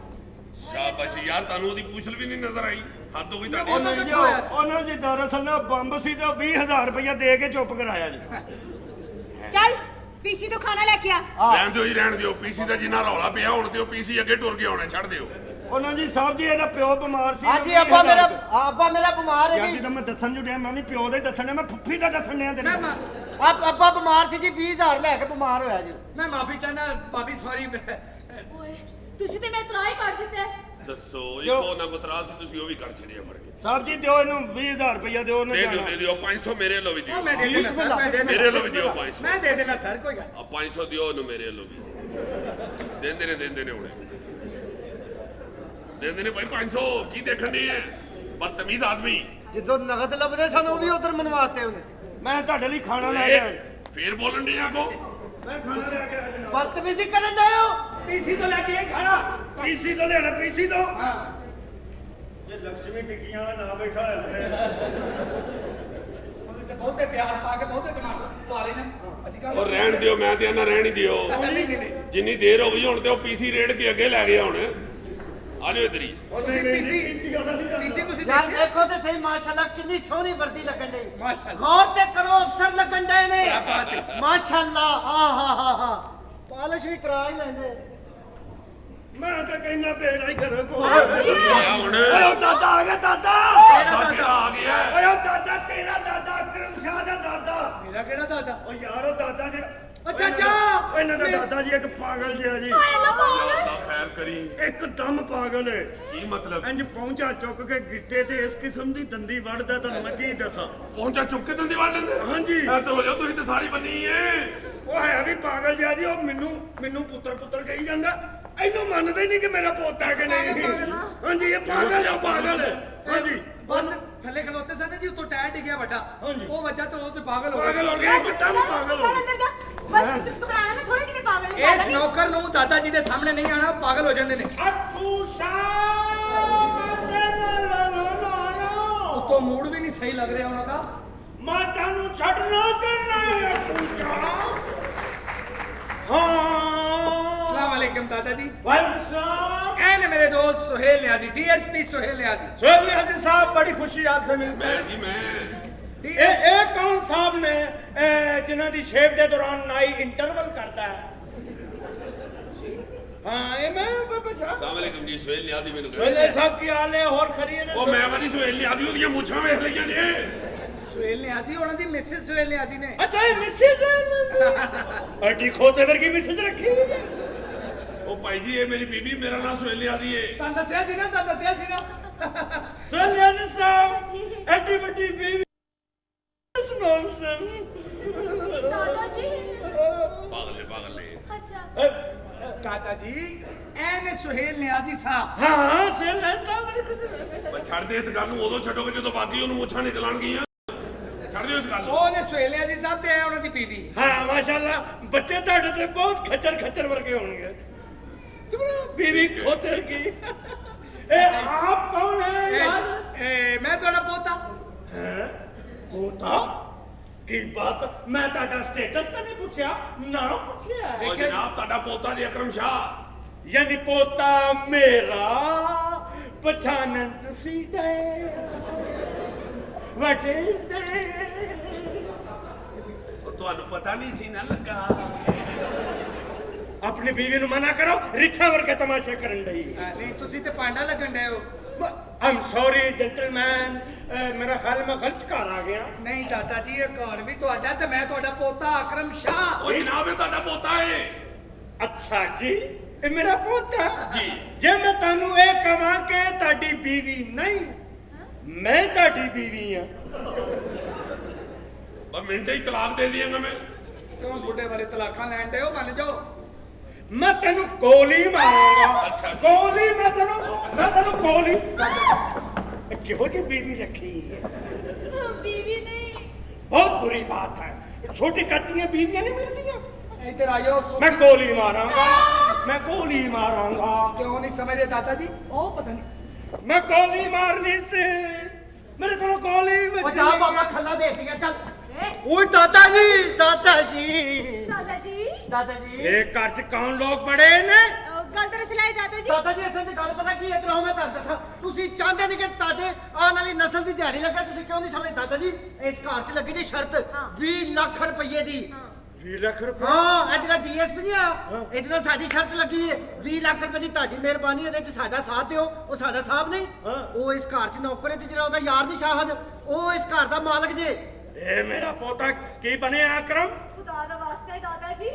ਸ਼ਾਬਾਸ਼ ਯਾਰ ਤੁਹਾਨੂੰ ਉਹਦੀ ਪੂਛਲ ਵੀ ਨਹੀਂ ਨਜ਼ਰ ਆਈ ਹੱਦ ਹੋ ਗਈ ਤੁਹਾਡੀ ਉਹਨਾਂ ਜੀ ਦਰਅਸਲ ਨਾ ਬੰਬ ਸੀ ਤਾਂ 20000 ਰੁਪਇਆ ਦੇ ਕੇ ਚੁੱਪ ਕਰਾਇਆ ਜੀ ਚੱਲ ਪੀਸੀ ਤੋਂ ਖਾਣਾ ਲੈ ਕੇ ਆ ਰਹਿਣ ਦਿਓ ਜੀ ਰਹਿਣ ਦਿਓ ਪੀਸੀ ਦਾ ਜਿੰਨਾ ਰੌਲਾ ਪਿਆ ਹੁਣ ਤੇ ਉਹ ਪੀਸੀ ਅੱਗੇ ਟੁਰ ਕੇ ਆਉਣਾ ਛੱਡ ਦਿਓ ਉਹਨਾਂ ਜੀ ਸਾਹਿਬ ਜੀ ਇਹਦਾ ਪਿਓ ਬਿਮਾਰ ਸੀ ਹਾਂਜੀ ਅੱਬਾ ਮੇਰਾ ਬਿਮਾਰ ਹੈ ਯਾਰ ਜੀ ਜਦੋਂ ਮੈਂ ਦੱਸਣ ਜੁੜਿਆ ਮੈਂ ਵੀ ਪਿਓ ਦਾ ਹੀ ਦੱਸਣ ਡਿਆ, ਮੈਂ ਫੁੱਫੀ ਦਾ ਦੱਸਣ ਡਿਆ ਤੇਰੇ ਮੈਂ ਅੱਬਾ ਬਿਮਾਰ ਸੀ ਜੀ 20000 ਲੈ ਕੇ ਬਿਮਾਰ ਹੋਇਆ ਜੀ ਮੈਂ ਮਾਫੀ ਚਾਹਨਾ ਭਾਬੀ ਸੌਰੀ ਓਏ ਤੁਸੀਂ ਤੇ ਮੈਂ ਤਰਾਹ ਹੀ ਕੱਢ ਦਿੱਤਾ ਹੈ। ਦੱਸੋ ਇਹ ਕੋ ਨਾ ਗੁਤਰਾ ਸੀ ਤੁਸੀਂ ਉਹ ਵੀ ਕਰ ਛੜਿਆ ਮੜ ਕੇ ਸਾਹਿਬ ਜੀ ਦਿਓ ਇਹਨੂੰ 20000 ਰੁਪਇਆ ਦਿਓ ਉਹਨੇ ਦੇ ਦਿਓ 500 ਮੇਰੇ ਵੱਲੋਂ ਵੀ ਦਿਓ ਮੈਂ ਦੇ ਦੇਣਾ ਸਰ ਮੈਂ ਦੇ ਮੇਰੇ ਵੱਲੋਂ ਵੀ ਦਿਓ 500 ਮੈਂ ਦੇ ਦੇਣਾ ਸਰ ਕੋਈ ਗੱਲ ਆ 500 ਦਿਓ ਉਹਨੂੰ ਮੇਰੇ ਵੱਲੋਂ ਵੀ ਦਿੰਦੇ ਨੇ ਹੁਣੇ ਦਿੰਦੇ ਨੇ ਭਾਈ 500 ਕੀ ਦੇਖਣ ਦੀ ਹੈ ਬਦਤਮੀਜ਼ ਆਦਮੀ ਜਦੋਂ ਨਗਦ ਲੱਭਦੇ ਸਾਨੂੰ ਉਹ ਵੀ ਉਧਰ ਮਨਵਾਤੇ ਉਹਨੇ ਮੈਂ ਤੁਹਾਡੇ ਲਈ ਖਾਣਾ ਲੈ ਕੇ ਆਇਆ ਫੇਰ ਬੋਲਣ ਦੀ ਆਗੋ ਮੈਂ ਖਾਣਾ ਲੈ ਕੇ ਆਇਆ ਜਨਾਬ ਬਦਤਮੀਜ਼ੀ ਕਰਨ ਦਾ ਹੋ ਪੀਸੀ ਤੋਂ ਲੈ ਕੇ ਇਹ ਖਾਣਾ ਪੀਸੀ ਤੋਂ ਲੈਣਾ ਪੀਸੀ ਤੋਂ ਹਾਂ ਜੇ ਲక్ష్ਮੀ ਟਿੱਕੀਆਂ ਦਾ ਨਾ ਬੈਠਾ ਹੋਇਆ ਉਹਦੇ ਤੇ ਬਹੁਤੇ ਪਿਆਜ਼ ਪਾ ਕੇ ਬਹੁਤੇ ਟਮਾਟਰ ਪਾ ਲੈਣੇ ਅਸੀਂ ਕਹਾਂ ਉਹ ਰਹਿਣ ਦਿਓ ਮੈਂ ਤੇ ਨਾ ਰਹਿਣ ਹੀ ਦਿਓ ਜਿੰਨੀ ਦੇਰ ਹੋ ਗਈ ਹੁਣ ਤੇ ਉਹ ਪੀਸੀ ਰੇਡ ਕੇ ਅੱਗੇ ਲੈ ਗਿਆ ਹੁਣ ਆ ਜਾਓ ਇਧਰ ਹੀ ਪੀਸੀ ਤੁਸੀਂ ਯਾਰ ਦੇਖਿਆ ਦੇਖੋ ਤੇ ਸਹੀ ਮਾਸ਼ਾਅੱਲਾ ਕਿੰਨੀ ਸੋਹਣੀ ਵਰਦੀ ਲੱਗਣ ਡਈ ਮਾਸ਼ਾਅੱਲਾ ਗੌਰ ਤੇ ਕਰੋ ਅਫਸਰ ਲੱਗਣ ਡਏ ਨੇ ਕਿਆ ਬਾਤ ਹੈ। ਮਾਸ਼ਾਅੱਲਾ ਆਹਾ ਪਾਲਿਸ਼ ਵੀ ਕਰਾ ਹੀ ਲੈਂਦੇ ਮੈਂ ਤਾਂ ਕਹਿੰਦਾ ਬੇੜਾ ਹੀ ਕਰੋ ਕੋ ਆ ਹੁਣ ਓਏ ਉਹ ਦਾਦਾ ਆ ਗਿਆ ਦਾਦਾ ਕਿਹੜਾ ਆ ਗਿਆ ਓਏ ਉਹ ਦਾਦਾ ਤੇਰਾ ਦਾਦਾ ਅਕਰਮ ਸ਼ਾਹ ਦਾ ਦਾਦਾ ਮੇਰਾ ਕਿਹੜਾ ਦਾਦਾ ਓ ਯਾਰ ਉਹ ਦਾਦਾ ਜਿਹੜਾ ਅੱਛਾ, ਅੱਛਾ। ਓ ਇਹਨਾਂ ਦਾ ਦਾਦਾ ਜੀ ਇੱਕ ਪਾਗਲ ਜਿਹਾ ਜੀ ਹਾਏ ਅੱਲਾ ਪਾਗਲ ਅੱਲਾ ਖੈਰ ਕਰੀ ਇੱਕਦਮ ਪਾਗਲ ਹੈ ਕੀ ਮਤਲਬ ਇੰਜ ਪਹੁੰਚਾ ਚੁੱਕ ਕੇ ਗਿੱਟੇ ਤੇ ਇਸ ਕਿਸਮ ਦੀ ਦੰਦੀ ਵੜਦਾ ਤੁਹਾਨੂੰ ਮੈਂ ਕੀ ਦੱਸਾਂ ਪਹੁੰਚਾ ਚੁੱਕ ਕੇ ਦੰਦੀ ਵਾਲ ਲੈਂਦੇ ਹਾਂਜੀ। ਐ ਤਾਂ ਹੋ ਜਾਓ ਤੁਸੀਂ ਤੇ ਸਾੜੀ ਬੰਨੀ ਏ ਉਹ ਹੈ ਵੀ ਪਾਗਲ ਜਿਹਾ ਜੀ ਉਹ ਮੈਨੂੰ ਪੁੱਤਰ ਕਹੀ ਜਾਂਦਾ ਇਹਨੂੰ ਮੰਨਦਾ ਹੀ ਨਹੀਂ ਕਿ ਮੇਰਾ ਪੋਤਾ ਹੈ ਕਿ ਨਹੀਂ ਹਾਂਜੀ ਇਹ ਪਾਗਲ ਹੈ ਉਹ ਪਾਗਲ ਹੈ ਹਾਂਜੀ ਬਸ ਥੱਲੇ ਖਲੋਤੇ ਸਨ ਜੀ ਉੱਤੋਂ ਟਾਇਰ ਡਿੱਗਿਆ ਵੱਡਾ ਹਾਂਜੀ। ਉਹ ਵਜ੍ਹਾ ਤੇ ਉਹ ਤੇ ਪਾਗਲ ਹੋ ਪਾਗਲ ਹੋ ਗਿਆ ਗਿਆ ਇੱਕਦਮ ਪਾਗਲ ਹੋ ਚੱਲ ਗਿਆ ਅੰਦਰ ਜਾ ਬਸ ਤੁਸੀਂ ਘਬਰਾਣਾ ਨਾ ਥੋੜੇ ਕਿਨੇ ਪਾਗਲ ਨੇ ਇਸ ਨੌਕਰ ਨੂੰ ਦਾਦਾ ਜੀ ਦੇ ਸਾਹਮਣੇ ਨਹੀਂ ਆਣਾ ਉਹ ਪਾਗਲ ਹੋ ਜਾਂਦੇ ਨੇ ਉੱਤੋਂ ਮੂਡ ਵੀ ਨਹੀਂ ਸਹੀ ਲੱਗ ਰਿਹਾ ਉਹਨਾਂ ਦਾ ਮਾਤਾ ਨੂੰ ਛੱਡਣਾ ਕਰਨਾ ਪੂਜਾ ਹਾਂ अस्सलाम वालेकुम दादा जी ਵਾਹਿਗੁਰੂ ए ने मेरे दोस्त सुहेल न्याजी डीएसपी सुहेल न्याजी सोहेल हाजी साहब बड़ी खुशी आपसे मिलते ਮੈਂ हैं ਜੀ मैं ਇਹ ਕੌਣ ਸਾਹਿਬ ਨੇ ਜਿਨ੍ਹਾਂ ਦੀ ਸ਼ੇਵ ਦੇ ਦੌਰਾਨ ਨਾਈ ਇੰਟਰਵਲ ਕਰਦਾ ਹੈ ਹਾਂ ਇਹ ਮੈਂ ਪਛਾਣ अस्सलाम वालेकुम जी सुहेल नियाजी ਮੈਨੂੰ ਸੋਹਲੇ ਸਾਹਿਬ ਕੀ ਹਾਲ ਹੈ ਹੋਰ ਖਰੀਏ ਨੇ ਉਹ ਮੈਂ ਵਾਲੀ ਸੁਹੇਲ ਨਿਆਜੀ ਉਹਦੀਆਂ ਮੁੱਛਾਂ ਵੇਖ ਲਈਆਂ ਨੇ सुहेल न्याजी ਉਹਨਾਂ ਦੀ ਮਿਸਿਸ ਸੁहेल न्याजी ਨੇ ਅੱਛਾ ਇਹ ਮਿਸਿਸ ਹੈ ਅੱਡੀ ਖੋਤੇ ਵਰਗੀ ਮਿਸਿਸ ਰੱਖੀ ਹੋਈ ਹੈ ਉਹ ਭਾਈ ਜੀ ਇਹ ਮੇਰੀ ਬੀਬੀ ਮੇਰਾ ਨਾਮ ਸੁਹੇਲ ਨਿਆਜੀ ਏ ਤਾਂ ਦੱਸਿਆ ਸੀ ਨਾ ਸੋਹਲੇ ਹਾਜੀ ਸਾਹਿਬ ਐਡੀ ਵੱਡੀ ਬੀਵੀ ਦਾਦਾ ਜੀ ਪਾਗਲ ਨੇ ਅੱਛਾ दादा जी ए ने सुहेल न्याजी साहब ਹਾਂ ਸੋਹਲੇ ਸਾਹਿਬ ਬੜੀ ਖੁਸ਼ੀ ਮੈਂ ਛੱਡ ਦੇ ਇਸ ਗੱਲ ਨੂੰ ਉਦੋਂ ਛੱਡੋਗੇ ਜਦੋਂ ਬਾਕੀ ਉਹਨੂੰ ਮੁੱਛਾਂ ਨਿਕਲਣਗੀਆਂ ਛੱਡ ਦਿਓ ਇਸ ਗੱਲ ਨੂੰ ਉਹ ਨੇ ਸੁहेल न्याजी साहब ਤੇ ਉਹਨਾਂ ਦੀ ਬੀਵੀ ਹਾਂ ਮਾਸ਼ਾਅੱਲਾ ਬੱਚੇ ਤੁਹਾਡੇ ਤੇ ਬਹੁਤ ਖੱਚਰ ਵਰਗੇ ਹੋਣਗੇ ਬੀਵੀ ਖੋਤੇ ਕੀ ਇਹ ਆਪ ਕੌਣ ਹੈ ਯਾਰ ਮੈਂ ਤੁਹਾਡਾ ਪੋਤਾ ਪੋਤਾ ਕੀ ਬਾਤ ਮੈਂ ਤੁਹਾਡਾ ਸਟੇਟਸ ਤਾਂ ਨਹੀਂ ਪੁੱਛਿਆ ਨਾ ਪੁੱਛਿਆ ਉਹ ਜਨਾਬ ਤੁਹਾਡਾ ਪੋਤਾ ਜੀ ਅਕਰਮ ਸ਼ਾਹ ਯਾਨੀ ਪੋਤਾ ਮੇਰਾ ਪਛਾਣਨ ਤੁਸੀਂ ਦੇ ਵਾਟ ਇਜ਼ ਉਹ ਤੁਹਾਨੂੰ ਪਤਾ ਨਹੀਂ ਸੀ ਨਾ ਲੱਗਾ ਆਪਣੀ ਬੀਵੀ ਨੂੰ ਮਨਾ ਕਰੋ ਰਿਕਸ਼ਾ ਵਰਗੇ ਤਮਾਸ਼ੇ ਕਰਨ ਲਈ ਨਹੀਂ ਤੁਸੀਂ ਤੇ ਪਾਂਡਾ ਲੱਗਣ ਡਏ ਹੋ ਆਮ ਸੌਰੀ ਜੈਂਟਲਮੈਨ ਮੇਰਾ ਖਿਆਲ ਮੈਂ ਗਲਤ ਘਰ ਆ ਗਿਆ ਨਹੀਂ ਦਾਦਾ ਜੀ ਇਹ ਘਰ ਵੀ ਤੁਹਾਡਾ ਤੇ ਮੈਂ ਤੁਹਾਡਾ ਪੋਤਾ ਅਕਰਮ ਸ਼ਾਹ ਉਹ ਜਨਾਬ ਇਹ ਤੁਹਾਡਾ ਪੋਤਾ ਏ ਅੱਛਾ ਜੀ ਇਹ ਮੇਰਾ ਪੋਤਾ ਜੀ। ਜੇ ਮੈਂ ਤੁਹਾਨੂੰ ਇਹ ਕਹਾਂ ਕਿ ਤੁਹਾਡੀ ਬੀਵੀ ਨਹੀਂ ਮੈਂ ਤੁਹਾਡੀ ਬੀਵੀ ਆ ਬਸ ਮਿੰਟ ਹੀ ਤਲਾਕ ਦੇ ਦਿਆਂਗਾ ਮੈਂ। ਕਿਉਂ ਬੁੱਢੇ ਵਾਲੇ ਤਲਾਕਾਂ ਲੈਣ ਦੇ ਹੋ? ਮੰਨ ਜਾਓ। ਮੈਂ ਤੈਨੂੰ ਗੋਲੀ ਮਾਰਾਂਗਾ। ਅੱਛਾ। ਗੋਲੀ ਮੈਂ ਤੈਨੂੰ ਗੋਲੀ। ਕਿਹੋ ਜਿਹੀ ਬੀਵੀ ਰੱਖੀ ਹੈ? बीवी नहीं। बहुत बुरी बात है। छोटी कट्टियां बीवियां नहीं मिलती। इधर आ जाओ। मैं गोली मारूंगा। मैं गोली मारूंगा। क्यों नहीं समझ रहे दादाजी? ओ पता नहीं। मैं गोली मारने से मेरे को गोली ਉਹ ਜਾ ਬਾਬਾ ਖੱਲਾ ਦੇ ਦਿੱਤੀਆਂ ਚੱਲ ਓਏ ਦਾਦਾ ਜੀ ਦਾਦਾ ਜੀ ਦਾਦਾ ਜੀ ਦਾਦਾ ਜੀ ये घर च कौन लोग बड़े ने? ਗੱਲ ਤੇ ਸਿਲਾਈ ਦਾਦਾ ਜੀ ਦਾਦਾ ਜੀ ਅਸਲ 'ਚ ਗੱਲ ਪਤਾ ਕੀ ਹੈ ਇਧਰੋਂ ਮੈਂ ਤੁਹਾਨੂੰ ਦੱਸਾਂ ਤੁਸੀਂ ਚਾਹੁੰਦੇ ਨਹੀਂ ਕਿ ਤੁਹਾਡੇ ਆਉਣ ਵਾਲੀ ਨਸਲ ਦੀ ਦਿਹਾੜੀ ਲੱਗੇ ਤੁਸੀਂ ਕਿਉਂ ਨਹੀਂ ਸਮਝਦੇ ਦਾਦਾ ਜੀ ਇਸ ਘਰ 'ਚ ਲੱਗੀ ਦੀ ਸ਼ਰਤ 20 ਲੱਖ ਰੁਪਏ ਦੀ 20 लाख रुपए। ਹਾਂ ਇਹ ਜਿਹੜਾ ਡੀਐਸਪੀ ਨਹੀਂ ਆ ਇਹਦੇ ਨਾਲ ਸਾਡੀ ਸ਼ਰਤ ਲੱਗੀ ਹੈ 20 ਲੱਖ ਰੁਪਏ ਦੀ ਤੁਹਾਡੀ ਮਿਹਰਬਾਨੀ ਇਹਦੇ 'ਚ ਸਾਡਾ ਸਾਥ ਦਿਓ ਉਹ ਸਾਡਾ ਸਾਹਿਬ ਨਹੀਂ ਉਹ ਇਸ ਘਰ 'ਚ ਨੌਕਰ ਹੈ ਤੇ ਜਿਹੜਾ ਉਹਦਾ ਯਾਰ ਦੀ ਸ਼ਾਹਦ ਉਹ ਇਸ ਘਰ ਦਾ ਮਾਲਕ ਜੇ ये मेरा पोता की बने अकरम? ਖੁਦਾ ਦਾ ਵਾਸਤਾ ਹੈ ਦਾਦਾ ਜੀ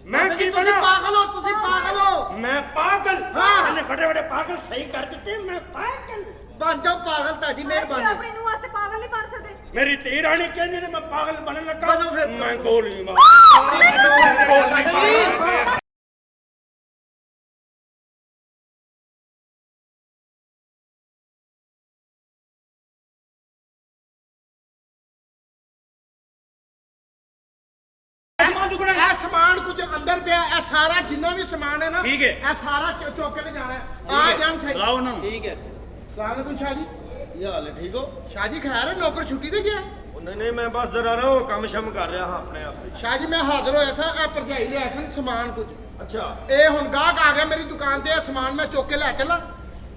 मैं ਦਾਦਾ ਜੀ, की ਤੁਸੀਂ बना? ਪਾਗਲ ਹੋ ਤੁਸੀਂ ਪਾਗਲ ਹੋ मैं पागल? हाँ। मैंने बड़े बड़े पागल सही कर देते। मैं पागल? ਬਣ ਜਾਓ ਪਾਗਲ ਤੁਹਾਡੀ ਤੁਸੀਂ ਮਿਹਰਬਾਨੀ ਆਪਣੀ ਨੂੰ ਵਾਸਤੇ ਪਾਗਲ ਨਹੀਂ ਬਣ ਸਕਦੇ मेरी ती रानी कहती थी मैं पागल बनने लगा। बनो फिर। मैं गोली मार। ਦਾਦਾ ਜੀ ਇਹ ਸਮਾਨ ਕੁਝ ਅੰਦਰ ਪਿਆ ਇਹ ਸਾਰਾ ਜਿੰਨਾ ਵੀ ਸਮਾਨ ਹੈ ਨਾ ਠੀਕ ਹੈ। ਇਹ ਸਾਰਾ ਚੁੱਕ ਕੇ ਜਾਣਾ ਹੈ ਆ ਜਾਣ ਸਹੀ लाओ ना। ਠੀਕ ਹੈ ਸਲਾਮੁਅਲੈਕੁਮ ਸ਼ਾਹ ਜੀ ਕੀ ਹਾਲ ਹੈ ਠੀਕ ਹੋ ਸ਼ਾਹ ਜੀ ਖੈਰ ਹੈ ਨੌਕਰ ਛੁੱਟੀ ਤੇ ਗਿਆ ਉਹ ਨਹੀਂ ਮੈਂ ਬਸ ਜਰਾ ਰਹਾ ਉਹ ਕੰਮ ਸ਼ਮ ਕਰ ਰਿਹਾ ਹਾਂ ਆਪਣੇ ਆਪ ਹੀ। ਸ਼ਾਹ ਜੀ ਮੈਂ ਹਾਜ਼ਰ ਹੋਇਆ ਸਾਂ ਇਹ ਭਰਜਾਈ ਲਿਆ ਸਨ ਸਮਾਨ ਕੁਝ ਅੱਛਾ ਇਹ ਹੁਣ ਗਾਹਕ ਆ ਗਿਆ ਮੇਰੀ ਦੁਕਾਨ ਤੇ ਇਹ ਸਮਾਨ ਮੈਂ ਚੁੱਕ ਕੇ ਲੈ ਚੱਲਾਂ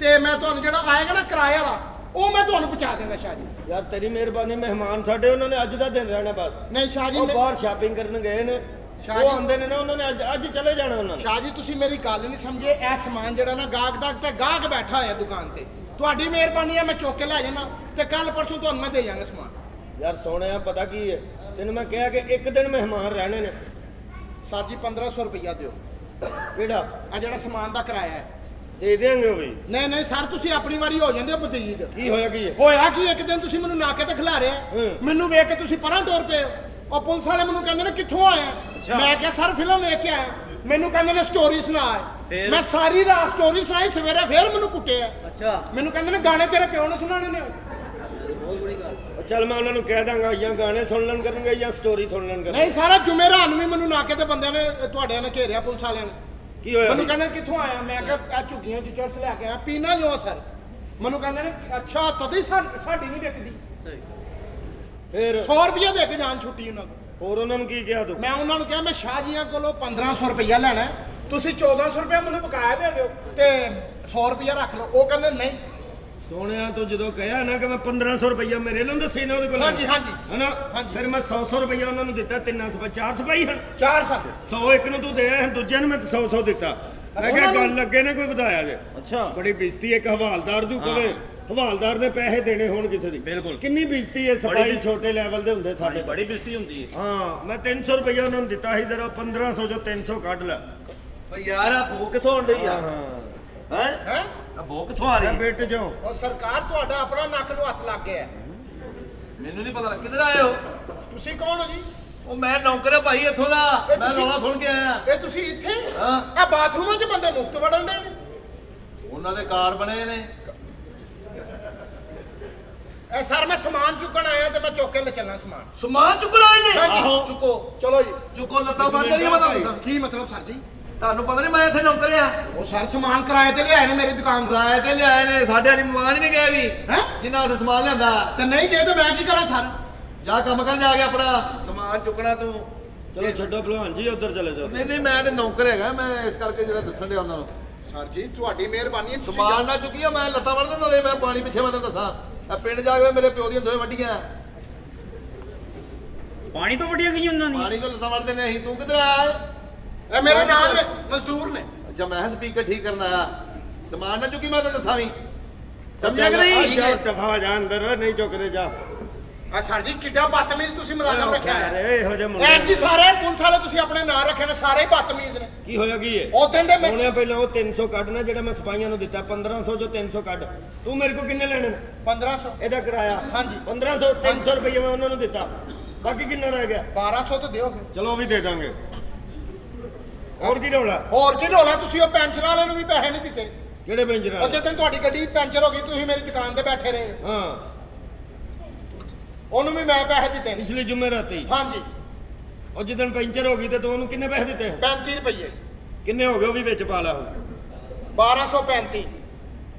ਤੇ ਮੈਂ ਤੁਹਾਨੂੰ ਜਿਹੜਾ ਆਏਗਾ ਨਾ ਕਿਰਾਏ ਵਾਲਾ ਉਹ ਮੈਂ ਤੁਹਾਨੂੰ ਪਹੁੰਚਾ ਦੇਣਾ ਸ਼ਾਹ ਜੀ ਯਾਰ ਤੇਰੀ ਮਿਹਰਬਾਨੀ ਮਹਿਮਾਨ ਸਾਡੇ ਉਹਨਾਂ ਨੇ ਅੱਜ ਦਾ ਦਿਨ ਰਹਿਣਾ ਬਸ ਨਹੀਂ ਸ਼ਾਹ ਜੀ ਉਹ ਮੈਂ- ਬਾਹਰ ਸ਼ਾਪਿੰਗ ਕਰਨ ਗਏ ਨੇ ਸ਼ਾਹ ਉਹ ਜੀ- ਆਉਂਦੇ ਨੇ ਨਾ ਉਹਨਾਂ ਨੇ ਅੱਜ ਚਲੇ ਜਾਣਾ ਉਹਨਾਂ ਨੇ ਸ਼ਾਹ ਜੀ ਤੁਸੀਂ ਮੇਰੀ ਗੱਲ ਨਹੀਂ ਸਮਝੇ ਇਹ ਸਮਾਨ ਜਿਹੜਾ ਨਾ ਗਾਹਕ ਦਾ ਤੇ ਗਾਹਕ ਬੈਠਾ ਹੋਇਆ ਦੁਕਾਨ ਤੇ ਤੁਹਾਡੀ ਮਿਹਰਬਾਨੀ ਹੈ ਮੈਂ ਚੁੱਕ ਕੇ ਲੈ ਜਾਣਾ ਤੇ ਕੱਲ ਪਰਸੋਂ ਤੁਹਾਨੂੰ ਮੈਂ ਦੇ ਜਾਵਾਂਗਾ ਸਮਾਨ ਯਾਰ ਸੋਹਣਿਆ ਪਤਾ ਕੀ ਹੈ ਤੈਨੂੰ ਮੈਂ ਕਿਹਾ ਕਿ ਇੱਕ ਦਿਨ ਮਹਿਮਾਨ ਰਹਿਣੇ ਨੇ ਸਰ ਜੀ 1500 ਰੁਪਇਆ ਦਿਓ ਕਿਹੜਾ ਆ ਜਿਹੜਾ ਸਮਾਨ ਦਾ ਕਿਰਾਇਆ ਹੈ ਦੇ ਦੇਾਂਗੇ ਉਹ ਵੀ ਨਹੀਂ ਨਹੀਂ ਸਰ ਤੁਸੀਂ ਆਪਣੀ ਵਾਰੀ ਹੋ ਜਾਂਦੇ ਹੋ ਬਤੀਤ ਕੀ ਹੋਇਆ ਕੀ ਹੈ ਹੋਇਆ ਕੀ ਇੱਕ ਦਿਨ ਤੁਸੀਂ ਮੈਨੂੰ ਨਾਕੇ ਤੇ ਖਿਲਾ ਰਿਹਾ ਹੂੰ। ਮੈਨੂੰ ਵੇਖ ਕੇ ਤੁਸੀਂ ਪਰਾਂ ਤੁਰ ਪਏ ਹੋ। ਉਹ ਪੁਲਿਸ ਵਾਲੇ ਮੈਨੂੰ ਕਹਿੰਦੇ ਨੇ ਕਿੱਥੋਂ ਆਇਆ ਮੈਂ ਕਿਹਾ ਸਰ ਫਿਲਮ ਵੇਖ ਕੇ ਆਇਆ ਮੈਨੂੰ ਕਹਿੰਦੇ ਨੇ ਸਟੋਰੀ ਸੁਣਾ ਫਿਰ? ਮੈਂ ਸਾਰੀ ਰਾਤ ਸਟੋਰੀ ਸੁਣਾਈ ਸਵੇਰੇ ਫੇਰ ਮੈਨੂੰ ਕੁੱਟਿਆ ਅੱਛਾ ਮੈਨੂੰ ਕਹਿੰਦੇ ਨੇ ਗਾਣੇ ਤੇਰੇ ਪਿਓ ਨੇ ਸੁਣਾਣੇ ਨੇ ਬਹੁਤ ਬੜੀ ਗੱਲ ਉਹ ਚੱਲ ਮੈਂ ਉਹਨਾਂ ਨੂੰ ਕਹਿ ਦਾਂਗਾ ਜਾਂ ਗਾਣੇ ਸੁਣ ਲੈਣ ਕਰਨਗੇ ਜਾਂ ਸਟੋਰੀ ਸੁਣ ਲੈਣ ਕਰਨਗੇ ਨਹੀਂ ਸਾਰਾ ਜੁਮੇਰਾਤ ਨੂੰ ਵੀ ਮੈਨੂੰ ਨਾਕੇ ਤੇ ਬੰਦਿਆਂ ਨੇ ਤੁਹਾਡਿਆਂ ਨੇ ਘੇਰਿਆ ਪੁਲਿਸ ਵਾਲਿਆਂ ਨੇ ਕੀ ਹੋਇਆ ਮੈਨੂੰ ਕਹਿੰਦੇ ਕਿੱਥੋਂ ਆਇਆ ਮੈਂ ਕਿਹਾ ਆ ਝੁੱਗੀਆਂ ਚ ਚਰਸ ਲੈ ਕੇ ਆਇਆ ਪੀਣਾ ਜੋ ਸਰ ਮੈਨੂੰ ਕਹਿੰਦੇ ਨੇ ਅੱਛਾ ਤਦੇ ਸਾਡੀ ਨਹੀਂ ਵਿਕਦੀ ਸਹੀ ਫਿਰ 100 ਰੁਪਇਆ ਦੇ ਕੇ ਜਾਨ ਛੁੱਟੀ ਉਹਨਾਂ ਨੂੰ ਹੋਰ ਉਹਨਾਂ ਨੂੰ ਕੀ ਕਿਹਾ ਤੂੰ ਮੈਂ ਉਹਨਾਂ ਨੂੰ ਕਿਹਾ ਮੈਂ ਸ਼ਾਹ ਜੀਆਂ ਕੋਲੋਂ 1500 ਰੁਪਇਆ ਲੈਣਾ ਹੈ, ਤੁਸੀਂ 1400 ਰੁਪਇਆ ਮੈਨੂੰ ਬਕਾਇਆ ਦੇ ਦਿਓ ਤੇ 100 ਰੁਪਇਆ ਰੱਖ ਲਓ ਉਹ ਕਹਿੰਦੇ ਨਹੀਂ ਸੋਹਣਿਆ ਤੂੰ ਜਦੋਂ ਕਹਿਆ ਨਾ ਕਿ ਮੈਂ 1500 ਰੁਪਇਆ ਮੇਰੇ ਲਈ ਦੱਸੀ ਨਾ ਉਹਦੇ ਕੋਲ ਹਾਂਜੀ ਹਾਂਜੀ ਹਨਾ ਹਾਂਜੀ। ਫਿਰ ਮੈਂ 100 ਰੁਪਇਆ ਉਹਨਾਂ ਨੂੰ ਦਿੱਤਾ 300 400 ਪਾਈ ਹਨ 400 100 ਇੱਕ ਨੂੰ ਤੂੰ ਦੇ ਆਇਆ, ਦੂਜੇ ਨੂੰ ਮੈਂ 100 ਦਿੱਤਾ ਮੈਂ ਕਿਹਾ ਗੱਲ ਲੱਗੇ ਨੇ ਕੋਈ ਵਧਾਇਆ ਜੇ ਅੱਛਾ ਬੜੀ ਬੇਇੱਜ਼ਤੀ ਇੱਕ ਹਵਾਲਦਾਰ ਦੀ ਕਵੇ ਹਵਾਲਦਾਰ ਦੇ ਪੈਸੇ ਦੇਣੇ ਹੋਣ ਕਿਸੇ ਦੀ ਬਿਲਕੁਲ। ਕਿੰਨੀ ਬੇਇੱਜ਼ਤੀ ਹੈ ਸਫਾਈ ਛੋਟੇ ਲੈਵਲ ਦੇ ਹੁੰਦੇ ਸਾਡੇ ਬੜੀ ਬਿਸਤੀ ਹੁੰਦੀ ਹੈ ਹਾਂ ਮੈਂ 300 ਰੁਪਇਆ ਉਹਨਾਂ ਨੂੰ ਦਿੱਤਾ ਸੀ ਜਰਾ 1500 ਜੋ 300 ਕੱਢ ਲੈ ਓ ਯਾਰ ਆ ਭੂ ਕਿੱਥੋਂ ਆਉਣ ਡਈ ਆ ਹਾਂ ਹੈ ਹੈ ਆ ਭੂ ਕਿੱਥੋਂ ਆ ਮੈਂ ਰਹੀ ਹੈ? ਬੇਟ ਜੋ ਉਹ ਸਰਕਾਰ ਤੁਹਾਡਾ ਆਪਣਾ ਨੱਕ ਨੂੰ ਹੱਥ ਲੱਗ ਗਿਆ ਹੈ। ਮੈਨੂੰ ਨਹੀਂ ਪਤਾ ਕਿੱਧਰ ਆਏ ਹੋ ਤੁਸੀਂ ਕੌਣ ਹੋ ਜੀ ਉਹ ਮੈਂ ਨੌਕਰ ਆ ਭਾਈ ਇੱਥੋਂ ਦਾ ਇਹ ਮੈਂ ਤੁਸੀਂ- ਰੌਲਾ ਸੁਣ ਕੇ ਆਇਆ ਇਹ ਤੁਸੀਂ ਇੱਥੇ ਹਾਂ ਆ ਬਾਥਰੂਮਾਂ 'ਚ ਬੰਦੇ ਮੁਫਤ ਵੜਨ ਦੇ ਨੇ ਉਹਨਾਂ ਦੇ ਕਾਰ ਬਣੇ ਨੇ ਇਹ ਸਰ ਮੈਂ ਸਮਾਨ ਚੁੱਕਣ ਆਇਆ ਤੇ ਮੈਂ ਚੁੱਕ ਕੇ ਲੈ ਚੱਲਾਂ ਸਮਾਨ ਸਮਾਨ ਚੁੱਕਣ ਆਏ ਨੇ ਹਾਂਜੀ। ਆਹੋ ਚੁੱਕੋ ਚਲੋ ਜੀ ਚੁੱਕੋ ਲੱਤਾਂ ਬੰਦ ਕਰੀਏ ਮੈਂ ਤੁਹਾਨੂੰ ਦੱਸਾਂ। ਕੀ ਮਤਲਬ ਸਰ ਜੀ ਤੁਹਾਨੂੰ ਪਤਾ ਨਹੀਂ ਮੈਂ ਇੱਥੇ ਨੌਕਰ ਆ ਉਹ ਸਰ ਸਮਾਨ ਕਿਰਾਏ ਤੇ ਲਿਆਏ ਨੇ ਮੇਰੀ ਦੁਕਾਨ ਤੋਂ ਕਿਰਾਏ ਤੇ ਲਿਆਏ ਨੇ ਸਾਡੇ ਵਾਲੀ ਮਕਾਨ ਹੀ ਨਹੀਂ ਗਏ ਵੀ ਹੈ ਜਿੰਨਾ ਅਸੀਂ ਸਮਾਨ ਲਿਆਂਦਾ ਤੇ ਨਹੀਂ ਗਏ ਤੇ ਮੈਂ ਕੀ ਕਰਾਂ ਸਰ ਜਾ ਕੰਮ ਕਰਨ ਜਾ ਕੇ ਆਪਣਾ ਸਮਾਨ ਚੁੱਕਣਾ ਤੂੰ ਚਲੋ ਛੱਡੋ ਭਲਵਾਨ ਜੀ ਉੱਧਰ ਚਲੇ ਜਾਓ ਨਹੀਂ ਨਹੀਂ ਮੈਂ ਤੇ ਨੌਕਰ ਹੈਗਾ ਮੈਂ ਇਸ ਕਰਕੇ ਜਿਹੜਾ ਦੱਸਣ ਡਿਆ ਉਹਨਾਂ ਨੂੰ ਸਰ ਜੀ ਤੁਹਾਡੀ ਮਿਹਰਬਾਨੀ ਹੈ ਤੁਸੀਂ ਸਮਾਨ ਨਾ ਚੁੱਕੀਆ ਮੈਂ ਲੱਤਾਂ ਵੜ ਦਿੰਦਾ ਤੇ ਮੈਂ ਪਾਣੀ ਪਿੱਛੇ ਮੈਂ ਤੈਨੂੰ ਦੱਸਾਂ ਆ ਪਿੰਡ ਜਾ ਕੇ ਮੇਰੇ ਪਿਓ ਦੀਆਂ ਦੋਵੇਂ ਵੱਡੀਆਂ ਪਾਣੀ ਤੋਂ ਵੱਡੀਆਂ ਗਈਆਂ ਉਹਨਾਂ ਪਾਣੀ ਤੋਂ ਲੱਤਾਂ ਵੜਦੇ ਨੇ ਅਸੀਂ ਤੂੰ ਕਿੱਧਰ ਆਇਆ ਇਹ ਮੇਰੇ ਨਾਲ ਨੇ ਮਜ਼ਦੂਰ ਨੇ ਅੱਛਾ ਮੈਂ ਸਪੀਕਰ ਠੀਕ ਕਰਨ ਆਇਆ ਸਮਾਨ ਨਾ ਚੁੱਕੀ ਮੈਂ ਤੈਨੂੰ ਦੱਸਾਂ ਵੀ ਸਮਝਿਆ ਕਿ ਨਹੀਂ ਜਾ ਟਫਾ ਜਾ ਅੰਦਰ ਨਹੀਂ ਚੁੱਕਦੇ ਜਾ ਆ ਸਰ ਜੀ ਕਿੱਡਾ ਬਦਤਮੀਜ਼ ਤੁਸੀਂ ਮੁਲਾਜ਼ਮ ਰੱਖਿਆ ਹੈ ਇਹੋ ਜਿਹੇ ਮੁੰਡੇ ਐ ਜੀ ਸਾਰੇ ਪੁਲਿਸ ਵਾਲੇ ਤੁਸੀਂ ਆਪਣੇ ਨਾਂ ਰੱਖੇ ਨੇ ਸਾਰੇ ਹੀ ਬਦਤਮੀਜ਼ ਨੇ। ਕੀ ਹੋਇਆ ਕੀ ਹੈ? ਉਹ ਦਿਨ ਦੇ ਮੈਂ ਸੋਹਣਿਆ ਪਹਿਲਾਂ ਉਹ 300 ਕੱਢਣਾ ਜਿਹੜਾ ਮੈਂ ਸਿਪਾਹੀਆਂ ਨੂੰ ਦਿੱਤਾ 1500 ਚੋਂ 300 ਕੱਢ। ਤੂੰ ਮੇਰੇ ਕੋਲ ਕਿੰਨੇ ਲੈਣੇ ਨੇ? 1500 ਇਹਦਾ ਕਿਰਾਇਆ? ਹਾਂਜੀ। 1500 300 ਰੁਪਏ ਮੈਂ ਉਹਨਾਂ ਨੂੰ ਦਿੱਤਾ, ਬਾਕੀ ਕਿੰਨਾ ਰਹਿ ਗਿਆ? 1200 ਤਾਂ ਦਿਓਗੇ। ਚਲੋ ਉਹ ਵੀ ਦੇ ਦਾਂਗੇ। ਹੋਰ ਕੀ ਰੌਲਾ? ਹੋਰ ਕੀ ਰੋਲਾ, ਤੁਸੀਂ ਉਹ ਪੈਂਚਰ ਵਾਲੇ ਨੂੰ ਵੀ ਪੈਸੇ ਨਹੀਂ ਦਿੱਤੇ। ਕਿਹੜੇ ਪੈਂਚਰ? ਉਹ ਜਦੋਂ ਤੁਹਾਡੀ ਗੱਡੀ ਪੈਂਚਰ ਹੋ ਗਈ ਤੁਸੀਂ ਮੇਰੀ ਦੁਕਾਨ ਤੇ ਬੈਠੇ ਰਹੇ, ਹਾਂ, ਉਹਨੂੰ ਵੀ ਮੈਂ ਪੈਸੇ ਦਿੱਤੇ। ਪਿਛਲੀ ਜੁਮੇ ਰਾਤੀ। ਹਾਂਜੀ। ਉਹ ਜਿੱਦਣ ਪੈਂਚਰ ਹੋ ਗਈ ਤੇ ਤੂੰ ਉਹਨੂੰ ਕਿੰਨੇ ਪੈਸੇ ਦਿੱਤੇ? 35 ਰੁਪਏ। ਕਿੰਨੇ ਹੋ ਗਏ ਉਹ ਵੀ ਵਿੱਚ ਪਾ ਲਾ ਹੁਣ। 1235।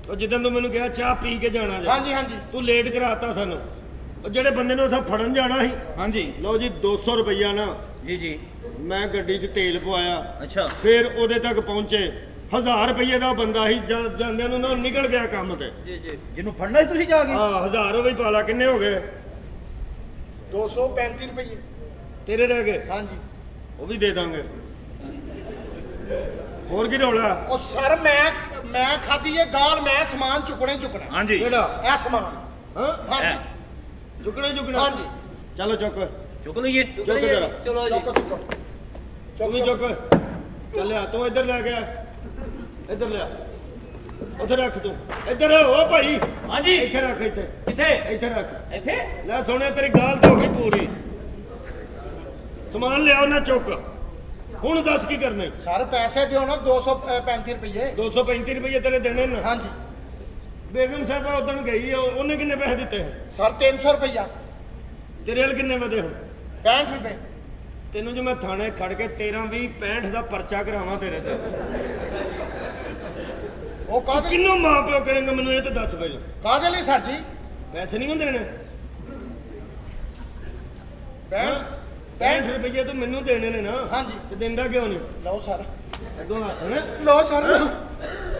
ਉਹ ਜਿੱਦਣ ਤੂੰ ਮੈਨੂੰ ਕਿਹਾ ਚਾਹ ਪੀ ਕੇ ਜਾਣਾ ਜਾ, ਹਾਂਜੀ ਹਾਂਜੀ। ਤੂੰ ਲੇਟ ਕਰਾਤਾ ਸਾਨੂੰ। ਉਹ ਜਿਹੜੇ ਬੰਦੇ ਨੂੰ ਅਸਾਂ ਫੜਨ ਜਾਣਾ ਸੀ, ਹਾਂਜੀ ਲਓ ਜੀ 200 ਰੁਪਈਆ ਨਾ ਜੀ ਜੀ ਮੈਂ ਗੱਡੀ 'ਚ ਤੇਲ ਪਵਾਇਆ, ਅੱਛਾ ਫਿਰ ਉਹਦੇ ਤੱਕ ਪਹੁੰਚੇ। 1000 ਰੁਪਈਏ ਦਾ ਬੰਦਾ ਸੀ, ਜਾਂਦਿਆਂ ਨੂੰ ਨਾ ਨਿਕਲ ਗਿਆ ਕੰਮ ਤੇ। ਜੀ ਜੀ ਜਿਹਨੂੰ ਫੜਨਾ ਸੀ ਤੁਸੀਂ ਜਾ ਕੇ? ਹਾਂ 1000 ਉਹ ਵੀ ਪਾ ਲਾ। ਕਿੰਨੇ ਹੋ ਗਏ? 235 ਰੁਪਏ। ਤੇਰੇ ਰਹਿ ਗਏ? ਹਾਂਜੀ। ਉਹ ਵੀ ਦੇ ਦਾਂਗੇ। ਹੋਰ ਕੀ ਰੌਲਾ? ਉਹ ਸਰ ਮੈਂ ਖਾਦੀ ਇਹ ਗਾਲ, ਮੈਂ ਸਮਾਨ ਚੁੱਕਣਾ ਹੀ ਚੁੱਕਣਾ। ਹਾਂਜੀ ਕਿਹੜਾ? ਇਹ ਸਮਾਨ। ਹਾਂ ਹਾਂਜੀ ਚੁੱਕਣਾ? ਹਾਂਜੀ। ਚਲੋ ਚੁੱਕ ਚੁੱਕ ਲਈਏ। ਚੁੱਕ ਜਰਾ। ਚਲੋ ਜੀ ਚੁੱਕ ਚੁੱਕ। ਤੂੰ ਵੀ ਚੁੱਕ। ਚੱਲਿਆ ਤੂੰ ਇੱਧਰ ਲੈ ਗਿਆ, ਇੱਧਰ ਲਿਆ, ਉੱਥੇ ਰੱਖ ਤੂੰ। ਇੱਧਰ ਓ ਭਾਈ। ਹਾਂਜੀ ਇੱਥੇ ਰੱਖ, ਇੱਥੇ ਕਿੱਥੇ? ਇੱਥੇ ਰੱਖ। ਇੱਥੇ ਲੈ ਸੋਹਣਿਆ ਤੇਰੀ ਗਾਲ ਤਾਂ ਹੋ ਗਈ ਪੂਰੀ। ਸਮਾਨ ਲਿਆਓ ਨਾ ਚੁੱਕ। ਹੁਣ ਦੱਸ ਕੀ ਕਰਨਾ ਈ? ਸਰ ਪੈਸੇ ਦਿਓ ਨਾ 235 ਰੁਪਏ। 235 ਰੁਪਏ ਤੇਰੇ ਦੇਣੇ ਨੇ। ਹਾਂਜੀ। ਬੇਗਮ ਸਾਹਿਬਾ ਉਦਣ ਗਈ ਆ, ਉਹਨੇ ਕਿੰਨੇ ਪੈਸੇ ਦਿੱਤੇ? ਸਰ 300 ਰੁਪਇਆ। ਤੇਰੇ ਵੱਲ ਕਿੰਨੇ ਵਧੇ ਹੁਣ? 65 ਰੁਪਏ। ਤੈਨੂੰ ਜੇ ਮੈਂ ਥਾਣੇ ਖੜ ਕੇ 13 20 65 ਦਾ ਪਰਚਾ ਕਰਾਵਾਂ ਤੇਰੇ ਤੇ, ਉਹ ਕਾਹਦੇ ਕਿੰਨੂੰ ਮਾਂ ਪਿਓ ਕਹੇਂਗਾ ਮੈਨੂੰ ਇਹ ਤੇ ਦੱਸ ਪਹਿਲਾਂ। ਕਾਹਦੇ ਲਈ ਸਰ ਜੀ? ਪੈਸੇ ਨਹੀਂ ਹੁੰਦੇ ਨੇ। 65 ਰੁਪਏ ਤੂੰ ਮੈਨੂੰ ਦੇਣੇ ਨੇ ਨਾ। ਹਾਂਜੀ। ਤੇ ਦਿੰਦਾ ਕਿਉਂ ਨਹੀਂ? ਲਓ ਸਰ। ਅੱਗੋਂ ਹੱਥ ਨੇ ਲਓ ਸਰ।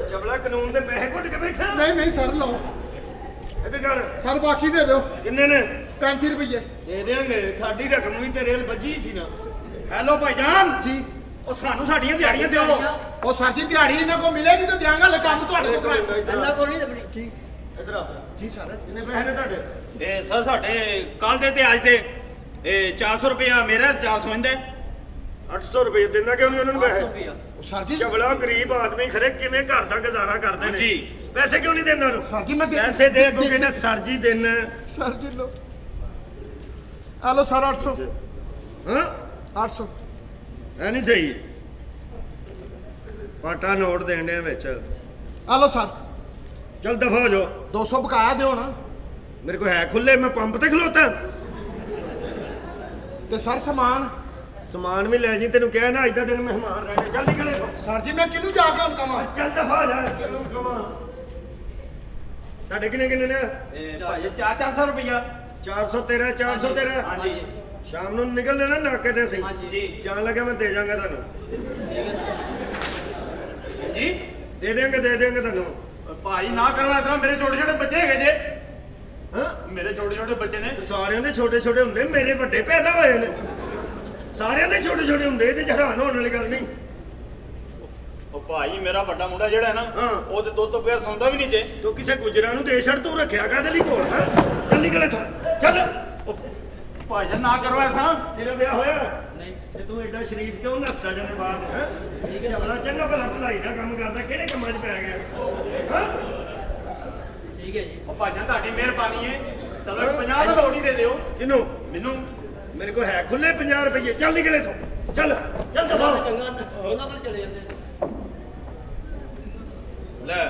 ਚਬਲਾ ਕਾਨੂੰਨ ਦੇ ਪੈਸੇ ਘੁੱਟ ਕੇ ਬੈਠਾ। ਨਹੀਂ ਨਹੀਂ ਸਰ ਲਓ। ਇੱਧਰ ਕਰ। ਸਰ ਬਾਕੀ ਦੇ ਦਿਓ। ਕਿੰਨੇ ਨੇ? 35 ਰੁਪਏ। ਦੇ ਦੇਾਂਗੇ, ਸਾਡੀ ਰਕਮ ਵੀ ਤੇਰੇ ਵੱਲ ਵੱਜੀ ਸੀ ਨਾ। ਹੈਲੋ ਭਾਈਜਾਨ, ਜੀ। ਉਹ ਸਾਨੂੰ ਸਾਡੀਆਂ ਦਿਹਾੜੀਆਂ ਦਿਓ। ਉਹ ਸਰ ਜੀ ਦਿਹਾੜੀ ਇਹਨਾਂ ਕੋ ਮਿਲੇਗੀ ਤਾਂ ਦਿਆਂਗਾ, ਲੈ ਕੰਮ ਤੁਹਾਡੇ ਤੋਂ ਕਰਾਂਗਾ। ਇਹਨਾਂ ਕੋਲ ਨਹੀਂ ਲੱਭਣੀ। ਕੀ? ਇੱਧਰ ਆ। ਜੀ ਸਰ। ਕਿੰਨੇ ਪੈਸੇ ਨੇ ਤੁਹਾਡੇ? ਇਹ ਸਰ ਸਾਡੇ ਕੱਲ ਦੇ ਤੇ ਅੱਜ ਦੇ ਇਹ 400 ਰੁਪਇਆ ਮੇਰਾ, 400 ਇਹਦਾ। 800 ਰੁਪਏ ਦਿੰਦਾ ਕਿਉਂ ਨਹੀਂ ਉਹਨਾਂ ਨੂੰ ਪੈਸੇ? ਉਹ ਸਰ ਜੀ ਚਬਲਾ ਗਰੀਬ ਆਦਮੀ ਖਰੇ ਕਿਵੇਂ ਘਰ ਦਾ ਗੁਜ਼ਾਰਾ ਕਰਦੇ ਨੇ? ਜੀ। ਪੈਸੇ ਕਿਉਂ ਨਹੀਂ ਦਿੰਦਾ ਉਹਨੂੰ? ਸਰ ਜੀ ਮੈਂ ਪੈਸੇ ਦੇ ਅੱਗੋਂ ਕਹਿੰਦੇ ਸਰ ਜੀ ਦੇਣਾ। ਸਰ ਜੀ ਲਓ। ਆ ਲਓ ਸਰ 800। ਹਾਂ 800। ਐ ਨਹੀਂ ਸਹੀ। ਪਾਟਾ ਨੋਟ ਦੇਣੇ ਆ ਵਿੱਚ। ਆ ਲਓ ਸਰ। ਚਲ ਦਫਾ ਹੋ ਜਾਓ। 200 ਬਕਾਇਆ ਦਿਓ ਨਾ। ਮੇਰੇ ਕੋਲ ਹੈ ਖੁੱਲੇ, ਮੈਂ ਪੰਪ ਤੇ ਖਲੋਤਾ। ਤੇ ਸਰ ਸਮਾਨ ਵੀ ਲੈ ਜੀ, ਤੈਨੂੰ ਕਿਹਾ ਨਾ ਅੱਜ ਦਾ ਦਿਨ ਮਹਿਮਾਨ ਰਹਿਣੇ। ਚੱਲ ਨਿਕਲੇ। ਸਰ ਜੀ ਮੈਂ ਕਿਹਨੂੰ ਜਾ ਕੇ ਹੁਣ ਕਵਾਂ? ਚੱਲ ਦਫਾ ਜਾ। ਚਲੋ ਕਮਾ। ਤੁਹਾਡੇ ਕਿੰਨੇ ਕਿੰਨੇ ਨੇ? ਭਾਈ 400 ਰੁਪਇਆ। 400 ਤੇਰਾ, 400 ਤੇਰਾ। ਹਾਂਜੀ ਸ਼ਾਮ ਨੂੰ ਨਿਕਲ ਲੈਣਾ ਨਾਕੇ ਤੇ ਸੀ। ਜੀ ਜਾਣ ਲੱਗਾ ਮੈਂ ਦੇ ਜਾਵਾਂਗਾ ਤੁਹਾਨੂੰ। ਜੀ ਦੇ ਦੇਾਂਗੇ ਤੁਹਾਨੂੰ। ਭਾਈ ਨਾ ਕਰੋ ਇਸ ਤਰ੍ਹਾਂ, ਮੇਰੇ ਛੋਟੇ ਛੋਟੇ ਬੱਚੇ ਹੈਗੇ ਜੇ। ਹਾਂ ਮੇਰੇ ਛੋਟੇ ਛੋਟੇ ਬੱਚੇ ਨੇ। ਸਾਰਿਆਂ ਦੇ ਛੋਟੇ ਛੋਟੇ ਹੁੰਦੇ, ਮੇਰੇ ਵੱਡੇ ਪੈਦਾ ਹੋਏ ਨੇ। ਸਾਰਿਆਂ ਦੇ ਛੋਟੇ ਛੋਟੇ ਹੁੰਦੇ, ਇਹਦੇ ਚ ਹੈਰਾਨ ਹੋਣ ਵਾਲੀ ਗੱਲ ਨਹੀਂ। ਉਹ ਭਾਈ ਮੇਰਾ ਵੱਡਾ ਮੁੰਡਾ ਜਿਹੜਾ ਹੈ ਨਾ, ਹਾਂ। ਉਹ ਤੇ ਦੁੱਧ ਤੋਂ ਬਗੈਰ ਸੌਂਦਾ ਵੀ ਨਹੀਂ ਜੇ। ਤੂੰ ਕਿਸੇ ਗੁਜਰਾਂ ਨੂੰ ਦੇ ਛੱਡ, ਤੂੰ ਰੱਖਿਆ ਕਾਹਦੇ ਲਈ ਕੋਲ? ਹਾਂ ਚੱਲ ਨਿਕਲੇ ਇੱਥੋਂ। ਚੱਲ। ਭਾਈ ਜਾਨ ਨਾ ਕਰੋ ਐਸਾ। ਤੇਰਾ ਵਿਆਹ ਹੋਇਆ ਨਹੀਂ ਤੇ ਤੂੰ ਐਡਾ ਸ਼ਰੀਫ ਕਿਉਂ ਨੱਸਦਾ ਜਾਂਦੇ ਬਾਹਰ? ਹੈ ਚਵਲਾ ਚੰਗਾ ਭਲਾ ਢਲਾਈ ਦਾ ਕੰਮ ਕਰਦਾ, ਕਿਹੜੇ ਕੰਮਾਂ 'ਚ ਪੈ ਗਿਆ? ਹਾਂ ਠੀਕ ਹੈ ਜੀ। ਉਹ ਭਾਈ ਜਾਨ ਤੁਹਾਡੀ ਮਿਹਰਬਾਨੀ ਹੈ। ਚਲੋ 50 ਦਾ ਲੋੜ ਹੀ ਦੇ ਦਿਓ ਕਿਨੂੰ? ਮੈਨੂੰ। ਮੇਰੇ ਕੋਲ ਹੈ ਖੁੱਲੇ 50 ਰੁਪਏ। ਚੱਲ ਨਿਕਲੇ ਇੱਥੋਂ। ਚੱਲ ਚੱਲ ਦਫਾ। ਉਹਨਾਂ ਕੋਲ ਚਲੇ ਜਾਂਦੇ। ਲੈ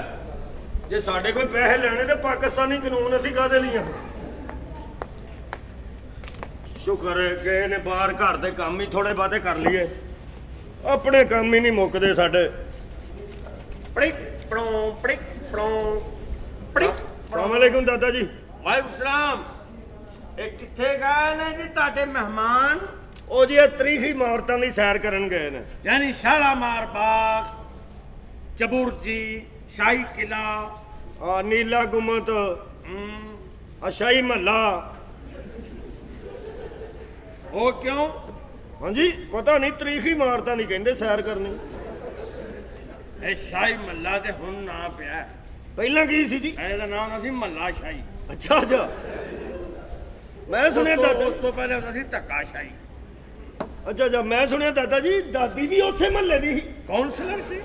ਜੇ ਸਾਡੇ ਕੋਈ ਪੈਸੇ ਲੈਣੇ ਤੇ ਪਾਕਿਸਤਾਨੀ ਕਾਨੂੰਨ ਅਸੀਂ ਕਾਹਦੇ ਲਈ ਆ? ਸ਼ੁਕਰ ਹੈ ਕਿ ਇਹਨੇ ਬਾਹਰ ਘਰ ਦੇ ਕੰਮ ਹੀ ਥੋੜੇ ਬਾਤੇ ਕਰ ਲਈਏ, ਆਪਣੇ ਕੰਮ ਹੀ ਨਹੀਂ ਮੁੱਕਦੇ ਸਾਡੇ। ਪੜਿਕ ਪੜੋਂ ਪੜਿਕ ਪੜੋਂ ਪੜਿਕ। ਸਲਾਮ ਅਲੈਕੁਮ ਦਾਦਾ ਜੀ। ਵਾਹਿਗੁਰੂ ਸਲਾਮ। ਇਹ ਕਿੱਥੇ ਗਏ ਨੇ ਜੀ ਤੁਹਾਡੇ ਮਹਿਮਾਨ? ਉਹ ਜੀ ਇਹ ਤਰੀਖੀ ਇਮਾਰਤਾਂ ਦੀ ਸੈਰ ਕਰਨ ਗਏ ਨੇ। ਯਾਨੀ ਸ਼ਾਲਾਮਾਰ ਬਾਗ, ਚਬੁਰਜੀ, ਸ਼ਾਹੀ ਕਿਲਾ, ਆ ਨੀਲਾ ਗੁੰਮਤ, ਆ ਸ਼ਾਹੀ ਮਹੱਲਾ। ਉਹ ਕਿਉਂ? ਹਾਂਜੀ ਪਤਾ ਨਹੀਂ, ਤਰੀਖੀ ਇਮਾਰਤਾਂ ਦੀ ਕਹਿੰਦੇ ਸੈਰ ਕਰਨੀ। ਇਹ ਸ਼ਾਹੀ ਮਹੱਲਾ ਤੇ ਹੁਣ ਨਾਂ ਪਿਆ। ਪਹਿਲਾਂ ਕੀ ਸੀ ਜੀ? ਇਹਦਾ ਨਾਮ ਸੀ ਮਹੱਲਾ ਸ਼ਾਹੀ। ਅੱਛਾ ਅੱਛਾ, ਮੈਂ ਸੁਣਿਆ ਦਾਦਾ। ਉਸ ਤੋਂ ਪਹਿਲੇ ਹੁੰਦਾ ਸੀ ਧੱਕਾ ਸ਼ਾਹੀ। ਅੱਛਾ ਅੱਛਾ, ਮੈਂ ਸੁਣਿਆ ਦਾਦਾ ਜੀ ਦਾਦੀ ਵੀ ਉਸੇ ਮਹੱਲੇ ਦੀ ਸੀ। ਕਾਉਂਸਲਰ ਸੀ,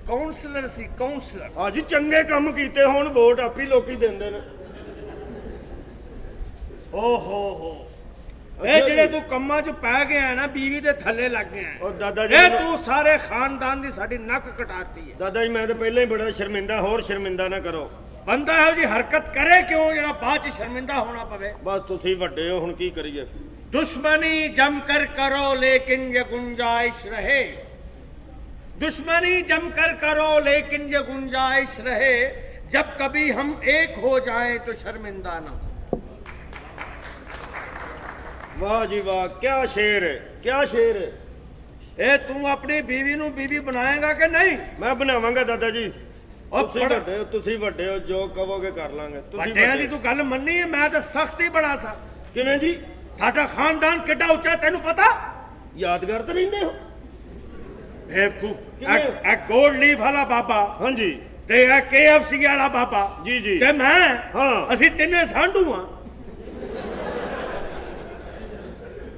ਕਾਉਂਸਲਰ ਸੀ, ਕਾਉਂਸਲਰ। ਹਾਂਜੀ, ਚੰਗੇ ਕੰਮ ਕੀਤੇ ਹੁਣ ਵੋਟ ਆਪੀ ਲੋਕੀ ਦਿੰਦੇ ਨੇ। ਓ ਹੋ ਅੱਛਾ ਇਹ ਜਿਹੜੇ ਜੀ। ਤੂੰ ਕੰਮਾਂ 'ਚ ਪੈ ਗਿਆ ਨਾ, ਬੀਵੀ ਦੇ ਥੱਲੇ ਲੱਗ ਗਿਆ। ਉਹ ਦਾਦਾ ਜੀ ਇਹ ਮੈਨੂੰ- ਤੂੰ ਸਾਰੇ ਖਾਨਦਾਨ ਦੀ ਸਾਡੀ ਨੱਕ ਕਟਾਤੀ ਹੈ। ਦਾਦਾ ਜੀ ਮੈਂ ਤਾਂ ਪਹਿਲਾਂ ਹੀ ਬੜਾ ਸ਼ਰਮਿੰਦਾ, ਹੋਰ ਸ਼ਰਮਿੰਦਾ ਨਾ ਕਰੋ। ਬੰਦਾ ਇਹੋ ਜੀ ਹਰਕਤ ਕਰੇ ਕਿਉਂ ਜਿਹੜਾ ਬਾਅਦ 'ਚ ਸ਼ਰਮਿੰਦਾ ਹੋਣਾ ਪਵੇ। ਬਸ ਤੁਸੀਂ ਵੱਡੇ ਹੋ, ਹੁਣ ਕੀ ਕਰੀਏ। दुश्मनी जमकर करो लेकिन ये गुंजाइश रहे, दुश्मनी जमकर करो लेकिन ये गुंजाइश रहे, जब कभी हम एक हो जाएं तो शर्मिंदा ना हो। वाह जी वाह, क्या शेर है, क्या शेर है। ए तू अपनी बीवी नू बीवी बनाएगा कि नहीं? मैं बनावांगा दादा जी। और ਤੁਸੀਂ ਵੱਡੇ ਹੋ, ਤੁਸੀਂ ਵੱਡੇ ਹੋ, ਜੋ ਕਹੋਗੇ ਕਰ ਲਾਂਗੇ। ਤੁਸੀਂ ਵੱਡਿਆਂ ਦੀ ਤੂੰ ਗੱਲ ਮੰਨੀ ਹੈ, ਮੈਂ ਤਾਂ ਸਖਤ ਹੀ ਬੜਾ ਸਾਂ। ਕਿਵੇਂ ਜੀ? ਸਾਡਾ ਖਾਨਦਾਨ ਕਿੱਡਾ ਉੱਚਾ ਤੈਨੂੰ ਪਤਾ? ਯਾਦਗਾਰ ਤਾਂ ਰਹਿੰਦੇ ਹੋ। ਬੇਵਕੂਫ, ਕਿਵੇਂ? ਇਹ ਗੋਲਡ ਲੀਫ ਵਾਲਾ ਬਾਬਾ ਹਾਂਜੀ ਤੇ ਇਹ KFC ਵਾਲਾ ਬਾਬਾ ਜੀ ਜੀ। ਤੇ ਮੈਂ, ਹਾਂ। ਅਸੀਂ ਤਿੰਨੇ ਸਾਂਢੂ ਆ।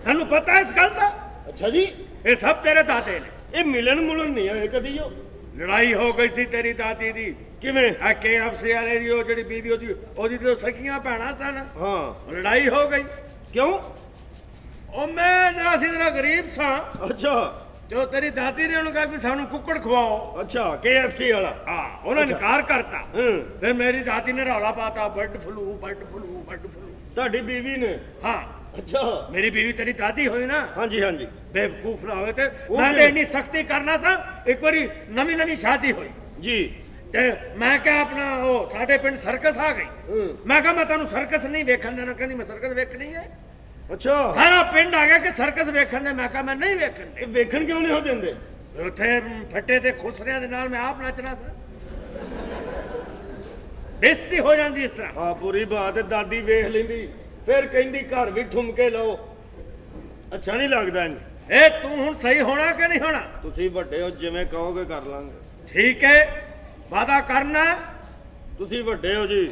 ਤੈਨੂੰ ਪਤਾ ਇਸ ਗੱਲ ਦਾ? ਅੱਛਾ ਜੀ, ਇਹ ਸਭ ਤੇਰੇ ਦਾਦੇ ਨੇ। ਇਹ ਮਿਲਣ ਮੁਲਣ ਨਹੀਂ ਆਏ ਕਦੀ ਉਹ। ਲੜਾਈ ਹੋ ਗਈ ਸੀ ਤੇਰੀ ਦਾਦੀ ਦੀ। ਕਿਵੇਂ? ਆ KFC ਵਾਲੇ ਦੀ, ਉਹ ਜਿਹੜੀ ਬੀਬੀ ਉਹਦੀ ਤੇ ਸਕੀਆਂ ਭੈਣਾਂ ਸਨ। ਹਾਂ। ਲੜਾਈ ਹੋ ਗਈ। ਕਿਉਂ? ਉਹ ਮੈਂ ਜਰਾ ਗਰੀਬ ਸਾਂ ਅੱਛਾ ਤੇ ਉਹ ਤੇਰੀ ਦਾਦੀ ਨੇ ਉਹਨੂੰ ਕਿਹਾ ਵੀ ਸਾਨੂੰ ਕੁੱਕੜ ਖਵਾਓ। ਅੱਛਾ, KFC ਵਾਲਾ। ਹਾਂ, ਉਹਨੇ ਇਨਕਾਰ ਕਰਤਾ। ਹਾਂ। ਫਿਰ ਮੇਰੀ ਦਾਦੀ ਨੇ ਰੌਲਾ ਪਾਤਾ, bird flu, bird flu, bird flu. ਤੁਹਾਡੀ ਬੀਵੀ ਨੇ? ਹਾਂ, ਅੱਛਾ। ਮੇਰੀ ਬੀਵੀ ਤੇਰੀ ਦਾਦੀ ਹੋਈ ਨਾ। ਹਾਂਜੀ ਹਾਂਜੀ। ਬੇਵਕੂਫ ਨਾ ਹੋਵੇ ਤੇ ਉਹ ਮੈਂ ਤੇ ਕਿਵੇਂ? ਇੰਨੀ ਸਖਤੀ ਕਰਨਾ ਸਾਂ। ਇੱਕ ਵਾਰੀ ਨਵੀਂ ਸ਼ਾਦੀ ਹੋਈ ਜੀ। ਤੇ ਮੈਂ ਕਿਹਾ ਆਪਣਾ ਉਹ ਸਾਡੇ ਪਿੰਡ ਸਰਕਸ ਆ ਗਈ। ਹਾਂ। ਮੈਂ ਕਿਹਾ ਮੈਂ ਤੁਹਾਨੂੰ ਸਰਕਸ ਨਹੀਂ ਵੇਖਣ ਦੇਣਾ। ਕਹਿੰਦੀ ਮੈਂ ਸਰਕਸ ਵੇਖਣੀ ਹੈ। ਅੱਛਾ, ਸਾਰਾ ਪਿੰਡ ਆ ਗਿਆ ਕਿ ਸਰਕਸ ਵੇਖਣ ਦੇ। ਮੈਂ ਕਿਹਾ ਮੈਂ ਨਹੀਂ ਵੇਖਣ ਦੇ। ਇਹ ਵੇਖਣ ਕਿਉਂ ਨਹੀਂ ਹੋ ਦਿੰਦੇ? ਉੱਥੇ ਫੱਟੇ ਤੇ ਖੁਸਰਿਆਂ ਦੇ ਨਾਲ ਮੈਂ ਆਪ ਨੱਚਣਾ ਸੀ। ਬੇਇੱਜ਼ਤੀ ਹੋ ਜਾਂਦੀ ਇਸ ਤਰ੍ਹਾਂ। ਹਾਂ, ਪੂਰੀ ਬਾਤ ਹੈ। ਦਾਦੀ ਵੇਖ ਲੈਂਦੀ, ਫਿਰ ਕਹਿੰਦੀ ਘਰ ਵੀ ਠੁਮਕੇ ਲਾਓ। ਅੱਛਾ ਨਹੀਂ ਲੱਗਦਾ ਇੰਜ। ਇਹ ਤੂੰ ਹੁਣ ਸਹੀ ਹੋਣਾ ਕਿ ਨਹੀਂ ਹੋਣਾ? ਤੁਸੀਂ ਵੱਡੇ ਹੋ, ਜਿਵੇਂ ਕਹੋਗੇ ਕਰ ਲਾਂਗੇ। ਠੀਕ ਹੈ, ਵਾਦਾ ਕਰਨਾ। ਤੁਸੀਂ ਵੱਡੇ ਹੋ ਜੀ।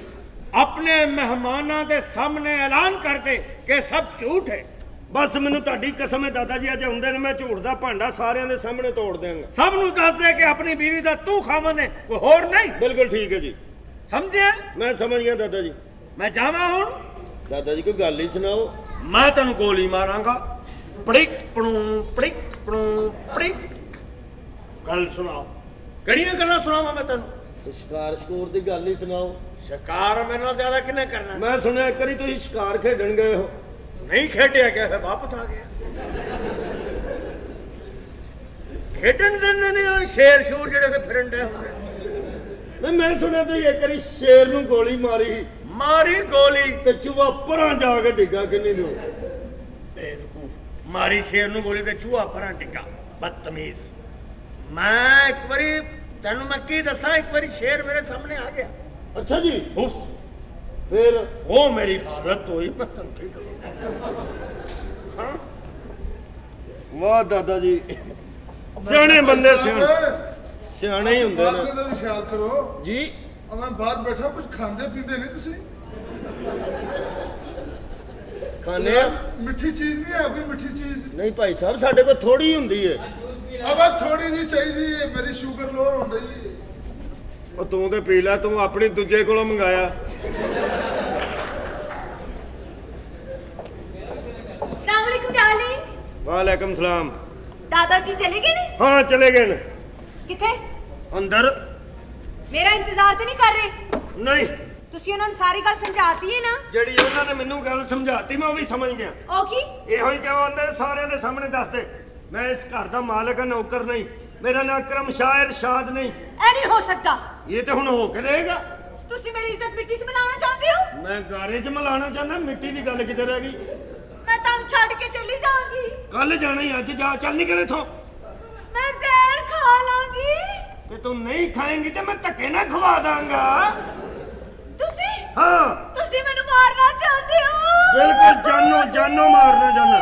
ਆਪਣੇ ਮਹਿਮਾਨਾਂ ਦੇ ਸਾਹਮਣੇ ਐਲਾਨ ਕਰ ਦੇ ਕਿ ਸਭ ਝੂਠ ਹੈ। ਬਸ ਮੈਨੂੰ ਤੁਹਾਡੀ ਕਸਮ ਹੈ ਦਾਦਾ ਜੀ, ਅੱਜ ਆਉਂਦੇ ਨੇ ਮੈਂ ਝੂਠ ਦਾ ਭਾਂਡਾ ਸਾਰਿਆਂ ਦੇ ਸਾਹਮਣੇ ਤੋੜ ਦਿਆਂਗਾ। ਸਭ ਨੂੰ ਦੱਸ ਦੇ ਕਿ ਆਪਣੀ ਬੀਵੀ ਦਾ ਤੂੰ ਖਾਵੰਦ ਹੈ, ਕੋਈ ਹੋਰ ਨਹੀਂ। ਬਿਲਕੁਲ ਠੀਕ ਹੈ ਜੀ। ਸਮਝਿਆ? ਮੈਂ ਸਮਝ ਗਿਆ ਦਾਦਾ ਜੀ। ਮੈਂ ਜਾਵਾਂ ਹੁਣ? ਦਾਦਾ ਜੀ ਕੋਈ ਗੱਲ ਹੀ ਸੁਣਾਓ। ਮੈਂ ਤੈਨੂੰ ਗੋਲੀ ਮਾਰਾਂਗਾ। ਪੜਿਕ ਪਣੂ ਪੜਿਕ ਪਣੂ ਪੜਿਕ। ਗੱਲ ਸੁਣਾਓ। ਕਿਹੜੀਆਂ ਗੱਲਾਂ ਸੁਣਾਵਾਂ ਮੈਂ ਤੈਨੂੰ? ਸ਼ਿਕਾਰ ਸਕੂਰ ਦੀ ਗੱਲ ਹੀ ਸੁਣਾਓ। ਸ਼ਿਕਾਰ ਮੇਰੇ ਨਾਲ ਜ਼ਿਆਦਾ ਕਿਹਨੇ ਕਰਨਾ? ਮੈਂ ਸੁਣਿਆ ਇੱਕ ਵਾਰੀ ਤੁਸੀਂ ਸ਼ਿਕਾਰ ਖੇਡਣ ਗਏ ਹੋ। ਨਹੀਂ ਖੇਡਿਆ ਗਿਆ, ਫਿਰ ਵਾਪਸ ਆ ਗਿਆ। ਖੇਡਣ ਦਿੰਦੇ ਨੇ ਉਹ ਸ਼ੇਰ ਸ਼ੂਰ ਜਿਹੜੇ ਕਿ ਫਿਰਨ ਦੇ ਹੁੰਦੇ। ਨਹੀਂ, ਮੈਂ ਸੁਣਿਆ ਤੁਸੀਂ ਇੱਕ ਵਾਰੀ ਸ਼ੇਰ ਨੂੰ ਗੋਲੀ ਮਾਰੀ ਮਾਰੀ ਗੋਲੀ ਤੇ ਚੂਹਾ ਪਰਾਂ ਜਾ ਕੇ ਡਿੱਗਾ ਕਿੰਨੀ ਨੂੰ। ਬੇਵਕੂਫ, ਮਾਰੀ ਸ਼ੇਰ ਨੂੰ ਗੋਲੀ ਤੇ ਚੂਹਾ ਪਰਾਂ ਟਿੱਕਾ। ਬਦਤਮੀਜ਼। ਮੈਂ ਇੱਕ ਵਾਰੀ ਤੈਨੂੰ ਮੈਂ ਕੀ ਦੱਸਾਂ, ਇੱਕ ਵਾਰੀ ਸ਼ੇਰ ਮੇਰੇ ਸਾਹਮਣੇ ਆ ਗਿਆ। ਅੱਛਾ ਜੀ। ਉਫ, ਫਿਰ ਉਹ ਮੇਰੀ ਹਾਲਤ ਹੋਈ। ਮੈਂ ਤੁਹਾਨੂੰ ਕੀ ਦੱਸਾਂ। ਹਾਂ, ਵਾਹ ਦਾਦਾ ਜੀ, ਸਿਆਣੇ ਬੰਦੇ ਸਿਆਣੇ ਹੀ ਹੁੰਦੇ ਬਾਤ ਨੇ ਦਾ ਵੀ ਖਿਆਲ ਕਰੋ ਜੀ। ਆ ਮੈਂ ਬਾਹਰ ਬੈਠਾ, ਕੁਝ ਖਾਂਦੇ ਪੀਂਦੇ ਨਹੀਂ ਤੁਸੀਂ? ਖਾਣੇ ਆ? ਮਿੱਠੀ ਚੀਜ਼ ਨਹੀਂ ਹੈ ਕੋਈ? ਮਿੱਠੀ ਚੀਜ਼ ਨਹੀਂ ਭਾਈ ਸਾਹਿਬ, ਸਾਡੇ ਕੋਲ ਥੋੜੀ ਹੁੰਦੀ ਹੈ। ਅਬਾ ਥੋੜੀ ਜਿਹੀ ਚਾਹੀਦੀ ਹੈ, ਮੇਰੀ ਸ਼ੂਗਰ ਲੋ ਹੋ ਰਹੀ ਹੈ। ਉਹ ਤੂੰ ਤੇ ਪੀ ਲੈ, ਤੂੰ ਆਪਣੀ ਦੂਜੇ ਕੋਲੋਂ ਮੰਗਾਇਆ। अस्सलाम वालेकुम डार्लिंग। वालेकुम सलाम। दादाजी चले गए ने? हाँ चले गए न। किथे? अंदर। मेरा इंतजार तो नहीं कर रहे? नहीं। ਤੁਸੀਂ ਉਹਨਾਂ ਨੂੰ ਸਾਰੀ ਗੱਲ ਸਮਝਾਤੀ ਹੈ ਨਾ? ਜਿਹੜੀ ਉਹਨਾਂ ਨੇ ਮੈਨੂੰ ਗੱਲ ਸਮਝਾਤੀ ਮੈਂ ਉਹ ਵੀ ਸਮਝ ਗਿਆ। ਉਹ ਕੀ? ਇਹੋ ਹੀ ਕਿਹਾ ਉਹਨੇ ਸਾਰਿਆਂ ਦੇ ਸਾਹਮਣੇ ਦੱਸ ਦੇ, ਮੈਂ ਇਸ ਘਰ ਦਾ ਮਾਲਕ ਹਾਂ, ਨੌਕਰ ਨਹੀਂ। ਮੇਰਾ ਨਾਂ ਅਕਰਮ ਸ਼ਾਹ ਇਰਸ਼ਾਦ ਨਹੀਂ। ਇਹ ਨਹੀਂ ਹੋ ਸਕਦਾ। ਇਹ ਤੇ ਹੁਣ ਹੋ ਕੇ ਰਹੇਗਾ। ਤੁਸੀਂ ਮੇਰੀ ਇੱਜ਼ਤ ਮਿੱਟੀ 'ਚ ਮਿਲਾਉਣਾ ਚਾਹੁੰਦੇ ਹੋ? ਮੈਂ ਗਾਰੇ 'ਚ ਮਿਲਾਉਣਾ ਚਾਹੁੰਦਾ। ਮਿੱਟੀ ਦੀ ਗੱਲ ਕਿੱਥੇ ਰਹਿ ਗਈ? ਮੈਂ ਤੁਹਾਨੂੰ ਛੱਡ ਕੇ ਚਲੀ ਜਾਵਾਂਗੀ। ਕੱਲ ਜਾਣਾ ਹੀ, ਅੱਜ ਜਾ। ਚੱਲ ਨਿਕਲ ਇੱਥੋਂ। ਮੈਂ ਜ਼ਹਿਰ ਖਾ ਲਾਂਗੀ। ਤੇ ਤੂੰ ਨਹੀਂ ਖਾਏਂਗੀ ਤੇ ਮੈਂ ਧੱਕੇ ਨਾਲ ਖਵਾ ਦਾਂਗਾ। ਤੁਸੀਂ? ਹਾਂ, ਤੁਸੀਂ ਮੈਨੂੰ ਮਾਰਨਾ ਚਾਹੁੰਦੇ ਹੋ? ਬਿਲਕੁਲ ਜਾਨੋ ਜਾਨੋ ਮਾਰਨਾ ਚਾਹੁੰਦਾ।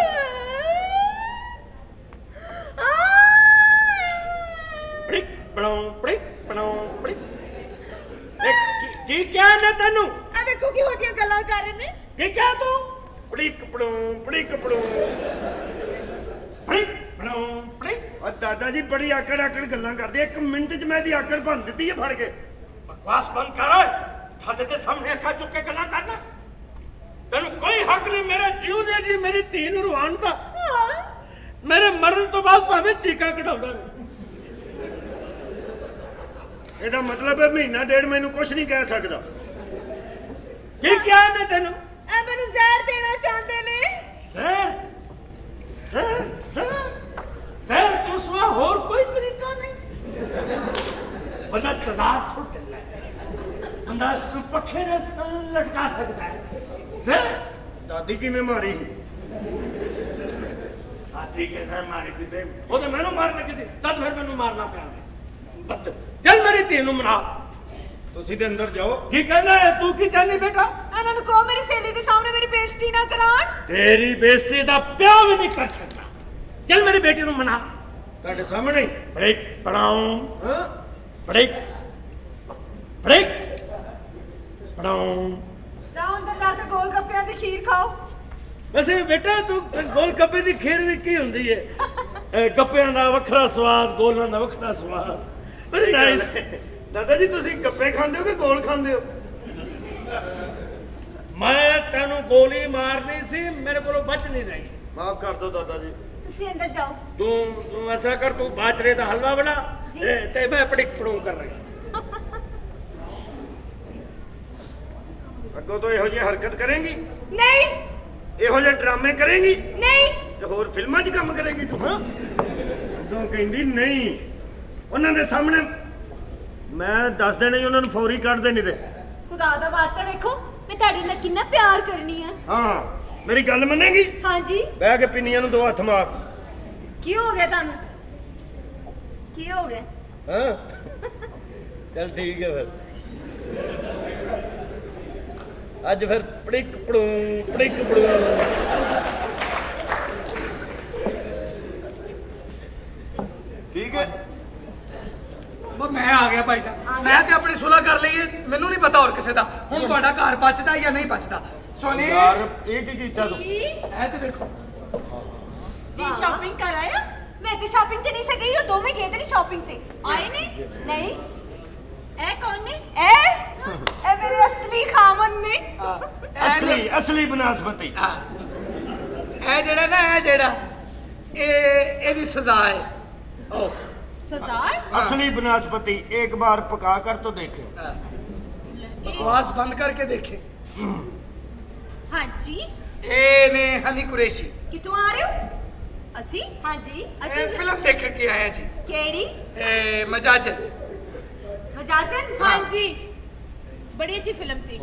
ਪੜਿਕ ਪਣੋ ਪੜਿਕ ਪਣੋ ਪੜਿਕ। ਕੀ ਕਿਹਾ ਨਾ ਤੈਨੂੰ? ਆ ਦੇਖੋ ਕਿਹੋ ਜਿਹੀਆਂ ਗੱਲਾਂ ਕਰ ਰਹੇ ਨੇ। ਕੀ ਕਿਹਾ ਤੂੰ? ਪੜਿਕ ਪੜੋਂ ਪੜਿਕ ਪੜੋਂ ਪੜਿਕ ਪੜੋਂ ਪੜਿਕ। ਆ ਦਾਦਾ ਜੀ ਬੜੀ ਆਕੜ ਗੱਲਾਂ ਕਰਦੇ, 1 ਮਿੰਟ 'ਚ ਮੈਂ ਇਹਦੀ ਆਕੜ ਭੰਨ ਦਿੱਤੀ ਹੈ ਫੜ ਕੇ। ਬਕਵਾਸ ਬੰਦ ਕਰ। ਛੱਡ ਦੇ ਸਾਹਮਣੇ ਅੱਖਾਂ ਚੁੱਕ ਕੇ ਗੱਲਾਂ ਕਰਨਾ। ਤੈਨੂੰ ਕੋਈ ਹੱਕ ਨਹੀਂ ਮੇਰੇ ਜਿਉਂਦੇ ਜੀ ਮੇਰੀ ਧੀ ਨੂੰ ਰਵਾਉਣ ਦਾ। ਮੇਰੇ ਮਰਨ ਤੋਂ ਬਾਅਦ ਭਾਵੇਂ ਚੀਕਾਂ ਕਢਾਉਂਦਾ ਰਹੇ। ਇਹਦਾ ਮਤਲਬ ਹੈ ਮਹੀਨਾ ਡੇਢ ਮੈਨੂੰ ਕੁਝ ਨਹੀਂ ਕਹਿ ਸਕਦਾ। ਕੀ ਕਿਹਾ ਇਹਨੇ ਤੈਨੂੰ? ਇਹ ਮੈਨੂੰ ਜ਼ਹਿਰ ਦੇਣਾ ਚਾਹੁੰਦੇ ਨੇ। ਸਰ ਸਰ ਸਰ ਸਰ ਤੋਂ ਸਿਵਾ ਹੋਰ ਕੋਈ ਤਰੀਕਾ ਨਹੀਂ। ਬੰਦਾ ਤਜ਼ਾਦ ਛੁੱਟ ਜਾਂਦਾ ਹੈ। ਬੰਦਾ ਇਸ ਪੱਖੇ ਨਾਲ ਲਟਕਾ ਸਕਦਾ ਹੈ। ਸਰ ਦਾਦੀ ਕਿਵੇਂ ਮਾਰੀ? ਸਾਥੀ ਕਿਵੇਂ ਮਾਰੀ ਸੀ ਬੇ? ਉਹ ਤਾਂ ਮੈਨੂੰ ਮਾਰਨ ਲੱਗੀ ਸੀ, ਤਦ ਫਿਰ ਮੈਨੂੰ ਮਾਰਨਾ ਪਿਆ। ਬੱਤ ਚੱਲ ਮੇਰੀ ਧੀ ਨੂੰ ਮਨਾ। ਤੁਸੀਂ ਤੇ ਅੰਦਰ ਜਾਓ। ਕੀ ਕਹਿੰਦਾ ਹੈ ਤੂੰ? ਕੀ ਚਾਹਨੀ ਬੇਟਾ? ਇਹਨਾਂ ਨੂੰ ਕਹੋ ਮੇਰੀ ਸਹੇਲੀ ਦੇ ਸਾਹਮਣੇ ਮੇਰੀ ਬੇਇੱਜ਼ਤੀ ਨਾ ਕਰਾਉਣ। ਤੇਰੀ ਬੇਇੱਜ਼ਤੀ ਦਾ ਪਿਆ ਵੀ ਨਹੀਂ ਕਰ ਸਕਦਾ। ਚੱਲ ਮੇਰੀ ਬੇਟੀ ਨੂੰ ਮਨਾ। ਤੁਹਾਡੇ ਸਾਹਮਣੇ ਬ੍ਰੇਕ ਪੜਾਉਂ। ਹਾਂ ਬ੍ਰੇਕ ਬ੍ਰੇਕ ਪੜਾਉਂ। ਜਾਓ ਅੰਦਰ ਜਾ ਕੇ ਗੋਲ ਗੱਪਿਆਂ ਦੀ ਖੀਰ ਖਾਓ। ਵੈਸੇ ਬੇਟਾ ਤੂੰ ਗੋਲ ਗੱਪੇ ਦੀ ਖੀਰ ਵੀ ਕੀ ਹੁੰਦੀ ਹੈ? ਗੱਪਿਆਂ ਦਾ ਵੱਖਰਾ ਸਵਾਦ, ਗੋਲਾਂ ਦਾ ਵੱਖਰਾ ਸਵਾਦ। Very nice. ਦਾਦਾ ਜੀ ਤੁਸੀਂ ਗੱਪੇ ਖਾਂਦੇ ਹੋ ਕਿ ਗੋਲ ਖਾਂਦੇ ਹੋ? ਮੈਂ ਤੈਨੂੰ ਗੋਲੀ ਮਾਰਨੀ ਸੀ, ਮੇਰੇ ਕੋਲੋਂ ਬਚ ਨਹੀਂ ਰਹੀ। ਮਾਫ ਕਰ ਦਿਓ ਦਾਦਾ ਜੀ। ਤੁਸੀਂ ਅੰਦਰ ਜਾਓ। ਤੂੰ ਐਸਾ ਕਰ, ਤੂੰ ਬਾਜਰੇ ਦਾ ਹਲਵਾ ਬਣਾ ਤੇ ਮੈਂ ਪੜਿਕ ਪੜੂ ਕਰ ਰਹੀ। ਅੱਗੋਂ ਤੋਂ ਇਹੋ ਜਿਹੀ ਹਰਕਤ ਕਰੇਂਗੀ? ਨਹੀਂ ਇਹੋ ਜਿਹੇ ਡਰਾਮੇ ਕਰੇਂਗੀ? ਨਹੀਂ ਤੇ ਹੋਰ ਫਿਲਮਾਂ 'ਚ ਕੰਮ ਕਰੇਗੀ ਤੂੰ? ਹਾਂ ਤੂੰ ਕਹਿੰਦੀ ਨਹੀਂ। ਉਹਨਾਂ ਦੇ ਸਾਹਮਣੇ ਮੈਂ ਦੱਸ ਦੇਣਾ ਹੀ, ਉਹਨਾਂ ਨੂੰ ਫੌਰੀ ਕੱਢ ਦੇਣੀ ਤੇ। ਖੁਦਾ ਦਾ ਵਾਸਤਾ ਵੇਖੋ ਮੈਂ ਤੁਹਾਡੇ ਨਾਲ ਕਿੰਨਾ ਪਿਆਰ ਕਰਨੀ ਆ। ਹਾਂ ਮੇਰੀ ਗੱਲ ਮੰਨੇਗੀ? ਹਾਂਜੀ। ਬਹਿ ਕੇ ਪਿੰਨੀਆਂ ਨੂੰ 2 ਹੱਥ ਮਾਰ। ਕੀ ਹੋ ਗਿਆ ਤੁਹਾਨੂੰ? ਕੀ ਹੋ ਗਿਆ? ਹਾਂ ਚੱਲ ਠੀਕ ਹੈ ਫਿਰ। ਅੱਜ ਫਿਰ ਪੜਿਕ ਪੜੂ ਪੜਿਕ ਪੜੂ। ਠੀਕ ਹੈ। ਮੈਂ ਆ ਗਿਆ ਭਾਈ ਸਾਹਿਬ। ਮੈਂ ਤੇ ਆਪਣੀ ਸੁਲ੍ਹਾ ਕਰ ਲਈ ਹੈ, ਮੈਨੂੰ ਨਹੀਂ ਪਤਾ ਹੋਰ ਕਿਸੇ ਦਾ। ਹੁਣ ਤੁਹਾਡਾ ਘਰ ਬਚਦਾ ਜਾਂ ਨਹੀਂ ਬਚਦਾ। ਸੋਨੀ ਯਾਰ ਇਹ ਕੀ ਕੀਤਾ ਤੂੰ? ਇਹ ਤੇ ਦੇਖੋ ਜੀ ਸ਼ਾਪਿੰਗ ਕਰ ਆਇਆ? ਮੈਂ ਤੇ ਸ਼ਾਪਿੰਗ ਤੇ ਨਹੀਂ ਸਕੀ, ਉਹ ਦੋਵੇਂ ਗਏ ਤੇ ਨਹੀਂ ਸ਼ਾਪਿੰਗ ਤੇ। ਆਏ ਨੇ? ਨਹੀਂ ਇਹ ਕੌਣ ਨੇ? ਇਹ ਮੇਰੇ ਅਸਲੀ ਖਾਮਨ ਨੇ। ਅਸਲੀ ਬਨਸਪਤੀ। ਇਹ ਜਿਹੜਾ ਨਾ ਇਹਦੀ ਸਜ਼ਾ ਹੈ। सजा है? असली बनस्पति एक बार पका कर तो देखे। बकवास बंद करके देखे। हाँ जी। ए ने हनी कुरैशी कितों आ रहे हो? असी? हाँ जी। ए फिल्म देख के आए जी। केड़ी? ए मजाजन। मजाजन? हाँ जी। बड़ी अच्छी फिल्म सी।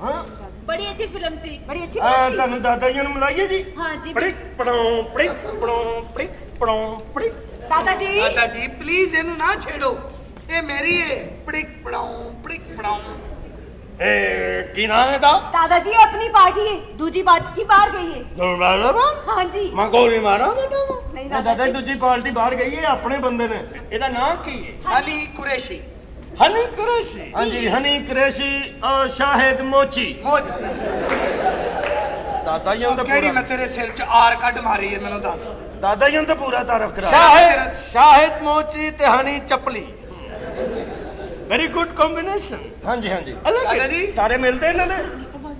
हाँ? बड़ी अच्छी फिल्म सी। बड़ी अच्छी फिल्म सी। तनु दादा जी ने मिलाइए जी। हाँ जी। पड़िक पड़ों पड़िक पड़ों पड़िक पड़ों पड़िक। दादाजी प्लीज इन्हू ना छेड़ो, ये मेरी है। पड़िक पड़ाऊं। ए की नाम है दा? दादाजी अपनी पार्टी है, दूजी पार्टी बाहर गई है। हाँ जी। मैं गोली मारा बेटा। नहीं दादा दूजी पार्टी बाहर गई है, अपने बंदे ने। ਇਹਦਾ ਨਾਮ ਕੀ ਹੈ? हनी कुरैशी। हनी कुरैशी। हाँ जी हनी कुरैशी और शाहिद मोची। मोच दादा जी ने केड़ी पूरा मैं तेरे सिर च आर कट मारी है, मैनू दस। दादा जी ने पूरा तारफ करा। शाहिद मोची ते हनी चपली। Very good combination. हाँ जी हाँ जी। दादा जी सारे मिलते हैं ना।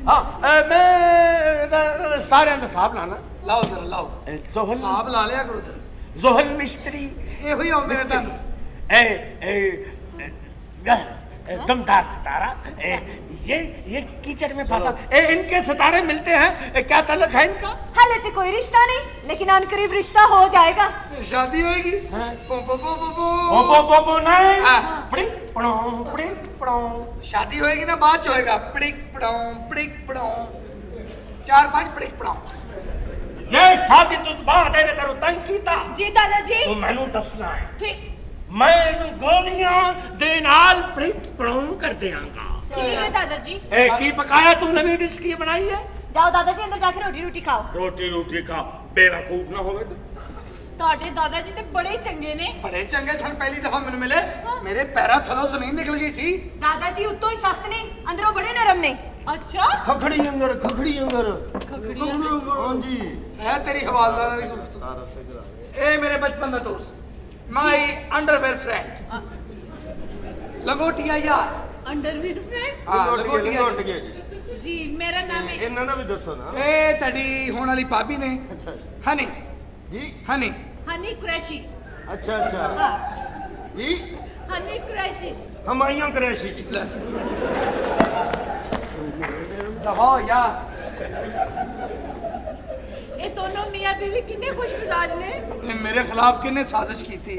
हाँ मैं सारे का हिसाब लाना। लाओ जरा लाओ जोहल हिसाब ला लिया करो जरा। जोहल मिस्त्री ਇਹੋ ਹੀ ਆਉਂਦੇ ਨੇ ਤੁਹਾਨੂੰ। दमदार सितारा। ये कीचड़ में फंसा। इनके सितारे मिलते हैं, क्या ताल्लुक है इनका? हाले तो कोई रिश्ता नहीं, लेकिन अनकरीब रिश्ता हो जाएगा। शादी होएगी? बो बो बो नहीं। हाँ। पड़िक पड़ों। शादी होएगी ना, बाद च होएगा। पड़िक पड़ाऊं 4-5 पड़िक पड़ाऊं। ये शादी तो बात है ने तेरू तंग कीता। जी दादाजी। तो मैनू दसना है। ठीक मैं इन्हू गोलियां दे नाल पड़िक पड़ों कर देंगा। ठीक है दादाजी। की पकाया तू? नवी डिश की बनाई है? जाओ दादाजी अंदर जाकर रोटी खाओ। रोटी खा, बेवकूफ ना होवे तो। ਤੁਹਾਡੇ ਦਾਦਾ ਜੀ ਤੇ ਬੜੇ ਚੰਗੇ ਨੇ। बड़े चंगे सन, पहली दफा मैनू मिले। मेरे पैरों थलों जमीन निकल गई सी। दादाजी उत्तों ही सख्त ने, अंदरों बड़े नरम ने। ਅੱਛਾ ਖਖੜੀ ਅੰਗਰ ਖਖੜੀ ਅੰਦਰ ਹਾਂਜੀ ਹੈ ਤੇਰੀ ਹਵਾਲਦਾਰਾਂ ਦੀ ਗੁਫ਼ਤਗੂ ਇਹ ਮੇਰੇ ਬਚਪਨ ਦਾ ਦੋਸਤ ਮਾਈ ਅੰਡਰਵੇਅਰ ਫਰੈਂਡ ਲੰਗੋਟੀਆ ਯਾਰ ਅੰਡਰਵੀਰ ਫਰੈਂਡ ਹਾਂ ਲੰਗੋਟੀਆ ਲੁੱਟ ਗਏ ਜੀ ਜੀ ਮੇਰਾ ਨਾਮ ਹੈ ਇਹਨਾਂ ਦਾ ਵੀ ਦੱਸੋ ਨਾ ਇਹ ਤੁਹਾਡੀ ਹੋਣ ਵਾਲੀ ਭਾਬੀ ਨੇ ਹਨੀ ਜੀ ਹਨੀ ਹਨੀ ਕੁਰੈਸ਼ੀ ਅੱਛਾ ਅੱਛਾ ਹਾਂ ਜੀ ਹਨੀ ਕੁਰੈਸ਼ੀ ਹਮਾਇਆਂ ਕੁਰੈਸ਼ੀ ਜੀ ਦਹਾ ਯਾਰ ਇਹ ਦੋਨੋਂ ਮੀਆਂ ਬੀਵੀ ਕਿੰਨੇ ਖੁਸ਼ ਮਿਜ਼ਾਜ ਨੇ ਇਹ ਮੇਰੇ ਖਿਲਾਫ ਕਿੰਨੇ ਸਾਜ਼ਿਸ਼ ਕੀਤੀ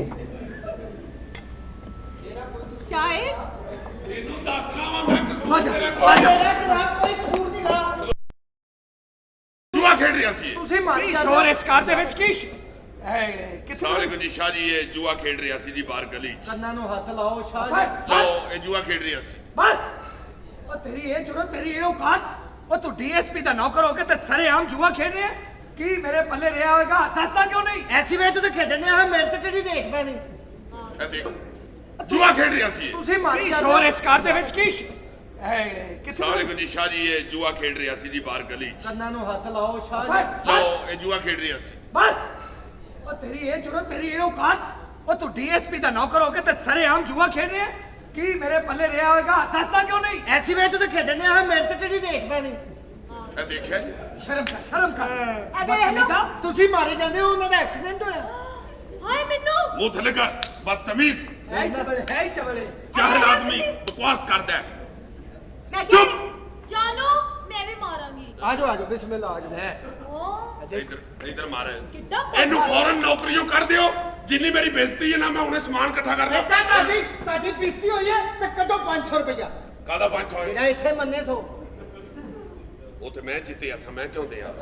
ਸ਼ਾਇਦ ਇਹਨੂੰ ਦੱਸਣਾ ਵਾ ਮੈਂ ਕਸੂਰ ਆ ਜਾ, ਤੇਰੇ ਆ ਕੋਲ ਜਾ। ਮੇਰਾ ਜਨਾਬ ਕੋਈ ਕਸੂਰ ਨਹੀਂ ਗਾ ਜੂਆ ਖੇਡ ਰਿਹਾ ਸੀ ਇਹ। ਤੁਸੀਂ ਮਾਰੀ ਕੀ ਜਾਂਦੇ ਸ਼ੋਰ ਹੋ। ਇਸ ਘਰ ਦੇ ਵਿੱਚ ਕੀ ਕਿੱਥੋਂ ਸਾਰੇ ਗੁੰਜੀ ਸ਼ਾਹ ਜੀ ਇਹ ਜੂਆ ਖੇਡ ਰਿਹਾ ਸੀ ਜੀ ਬਾਹਰ ਗਲੀ 'ਚ ਕੰਨਾਂ ਨੂੰ ਹੱਥ ਲਾਓ ਸ਼ਾਹ ਜੀ ਲਓ ਇਹ ਜੂਆ ਖੇਡ ਰਿਹਾ ਸੀ ਬਸ ਉਹ ਤੇਰੀ ਇਹ ਜੁਰਤ ਤੇਰੀ ਇਹ ਔਕਾਤ ਉਹ ਤੂੰ ਡੀਐਸਪੀ ਦਾ ਨੌਕਰ ਹੋ ਕੇ ਤੇ ਸਰੇਆਮ ਜੂਆ ਖੇਡ ਰਿਹਾ ਕੀ ਮੇਰੇ ਪੱਲੇ ਰਿਹਾ ਹੋਵੇਗਾ ਦੱਸਦਾ ਕਿਉਂ ਨਹੀਂ ਐਸੀ ਵੇ ਤੂੰ ਤਾਂ ਖੇਡਣੇ ਆ ਮੇਰੇ ਤੇ ਕਿਹੜੀ ਦੇਖ ਪੈਣੀ ਇਹ ਦੇਖੋ ਜੂਆ ਖੇਡ ਰਿਹਾ ਸੀ ਇਹ। ਤੁਸੀਂ ਮਾਰੀ ਕੀ ਜਾਂਦੇ ਸ਼ੋਰ ਹੋ। ਇਸ ਘਰ ਦੇ ਵਿੱਚ ਕੀ ਕਿੱਥੋਂ ਸਾਰੇ ਗੁੰਜੀ ਸ਼ਾਹ ਜੀ ਇਹ ਜੂਆ ਖੇਡ ਰਿਹਾ ਸੀ ਜੀ ਬਾਹਰ ਗਲੀ 'ਚ ਕੰਨਾਂ ਨੂੰ ਹੱਥ ਲਾਓ ਸ਼ਾਹ ਜੀ ਲਓ ਇਹ ਜੂਆ ਖੇਡ ਰਿਹਾ ਸੀ ਬਸ ਉਹ ਤੇਰੀ ਇਹ ਜੁਰਤ ਤੇਰੀ ਇਹ ਔਕਾਤ ਉਹ ਤੂੰ ਡੀਐਸਪੀ ਦਾ ਨੌਕਰ ਹੋ ਕੇ ਤੇ ਸਰੇਆਮ ਜੂਆ ਖੇਡ ਰਿਹਾ ਕੀ ਮੇਰੇ ਪੱਲੇ ਰਿਹਾ ਹੋਵੇਗਾ ਦੱਸਦਾ ਕਿਉਂ ਨਹੀਂ ਐਸੀ ਵੇ ਤੂੰ ਤਾਂ ਖੇਡਣੇ ਆ ਮੇਰੇ ਤੇ ਕਿਹੜੀ ਦੇਖ ਪੈਣੀ ਇਹ ਦੇਖਿਆ ਜੀ ਸ਼ਰਮ ਕਰ ਬਦਤਮੀਜ਼ਾ। ਤੁਸੀਂ ਮਾਰੇ ਜਾਂਦੇ ਹੋ ਉਹਨਾਂ ਦਾ ਐਕਸੀਡੈਂਟ ਹੋਇਆ ਹਾਏ ਮੈਨੂੰ ਮੂੰਹ ਥੱਲੇ ਕਰ ਬਦਤਮੀਜ਼ ਹੈ ਹੀ ਚਵਲੇ ਚਾਹਲ ਆਦਮੀ ਬਕਵਾਸ ਕਰਦਾ ਹੈ ਮੈਂ ਚੁੱਪ ਜਾਨੋ ਮੈਂ ਵੀ ਮਾਰਾਂਗੀ ਆ ਜਾਓ ਬਿਸਮਿਲ੍ਲਾ ਆ ਜਾਓ ਓ ਇਧਰ ਮਾਰੇ ਕਿੱਡਾ ਇਹਨੂੰ ਫੌਰਨ ਨੌਕਰੀਆਂ ਕਰ ਦਿਓ ਜਿੰਨੀ ਮੇਰੀ ਬੇਇੱਜ਼ਤੀ ਹੈ ਨਾ ਮੈਂ ਉਹਨੇ ਸਮਾਨ ਇਕੱਠਾ ਕਰ ਲਿਆ ਬੇਟਾ ਤੁਹਾਡੀ ਪਿਸਤੀ ਹੋਈ ਹੈ ਤੇ ਕੱਢੋ 500 ਰੁਪਇਆ ਕਾਦਾ 500 ਜਿਹੜਾ ਇੱਥੇ ਮੰਨੇ ਸੋ ਉਥੇ ਮੈਂ ਜਿੱਤਿਆ ਸਾਂ ਮੈਂ ਕਿਉਂ ਦਿਆਂ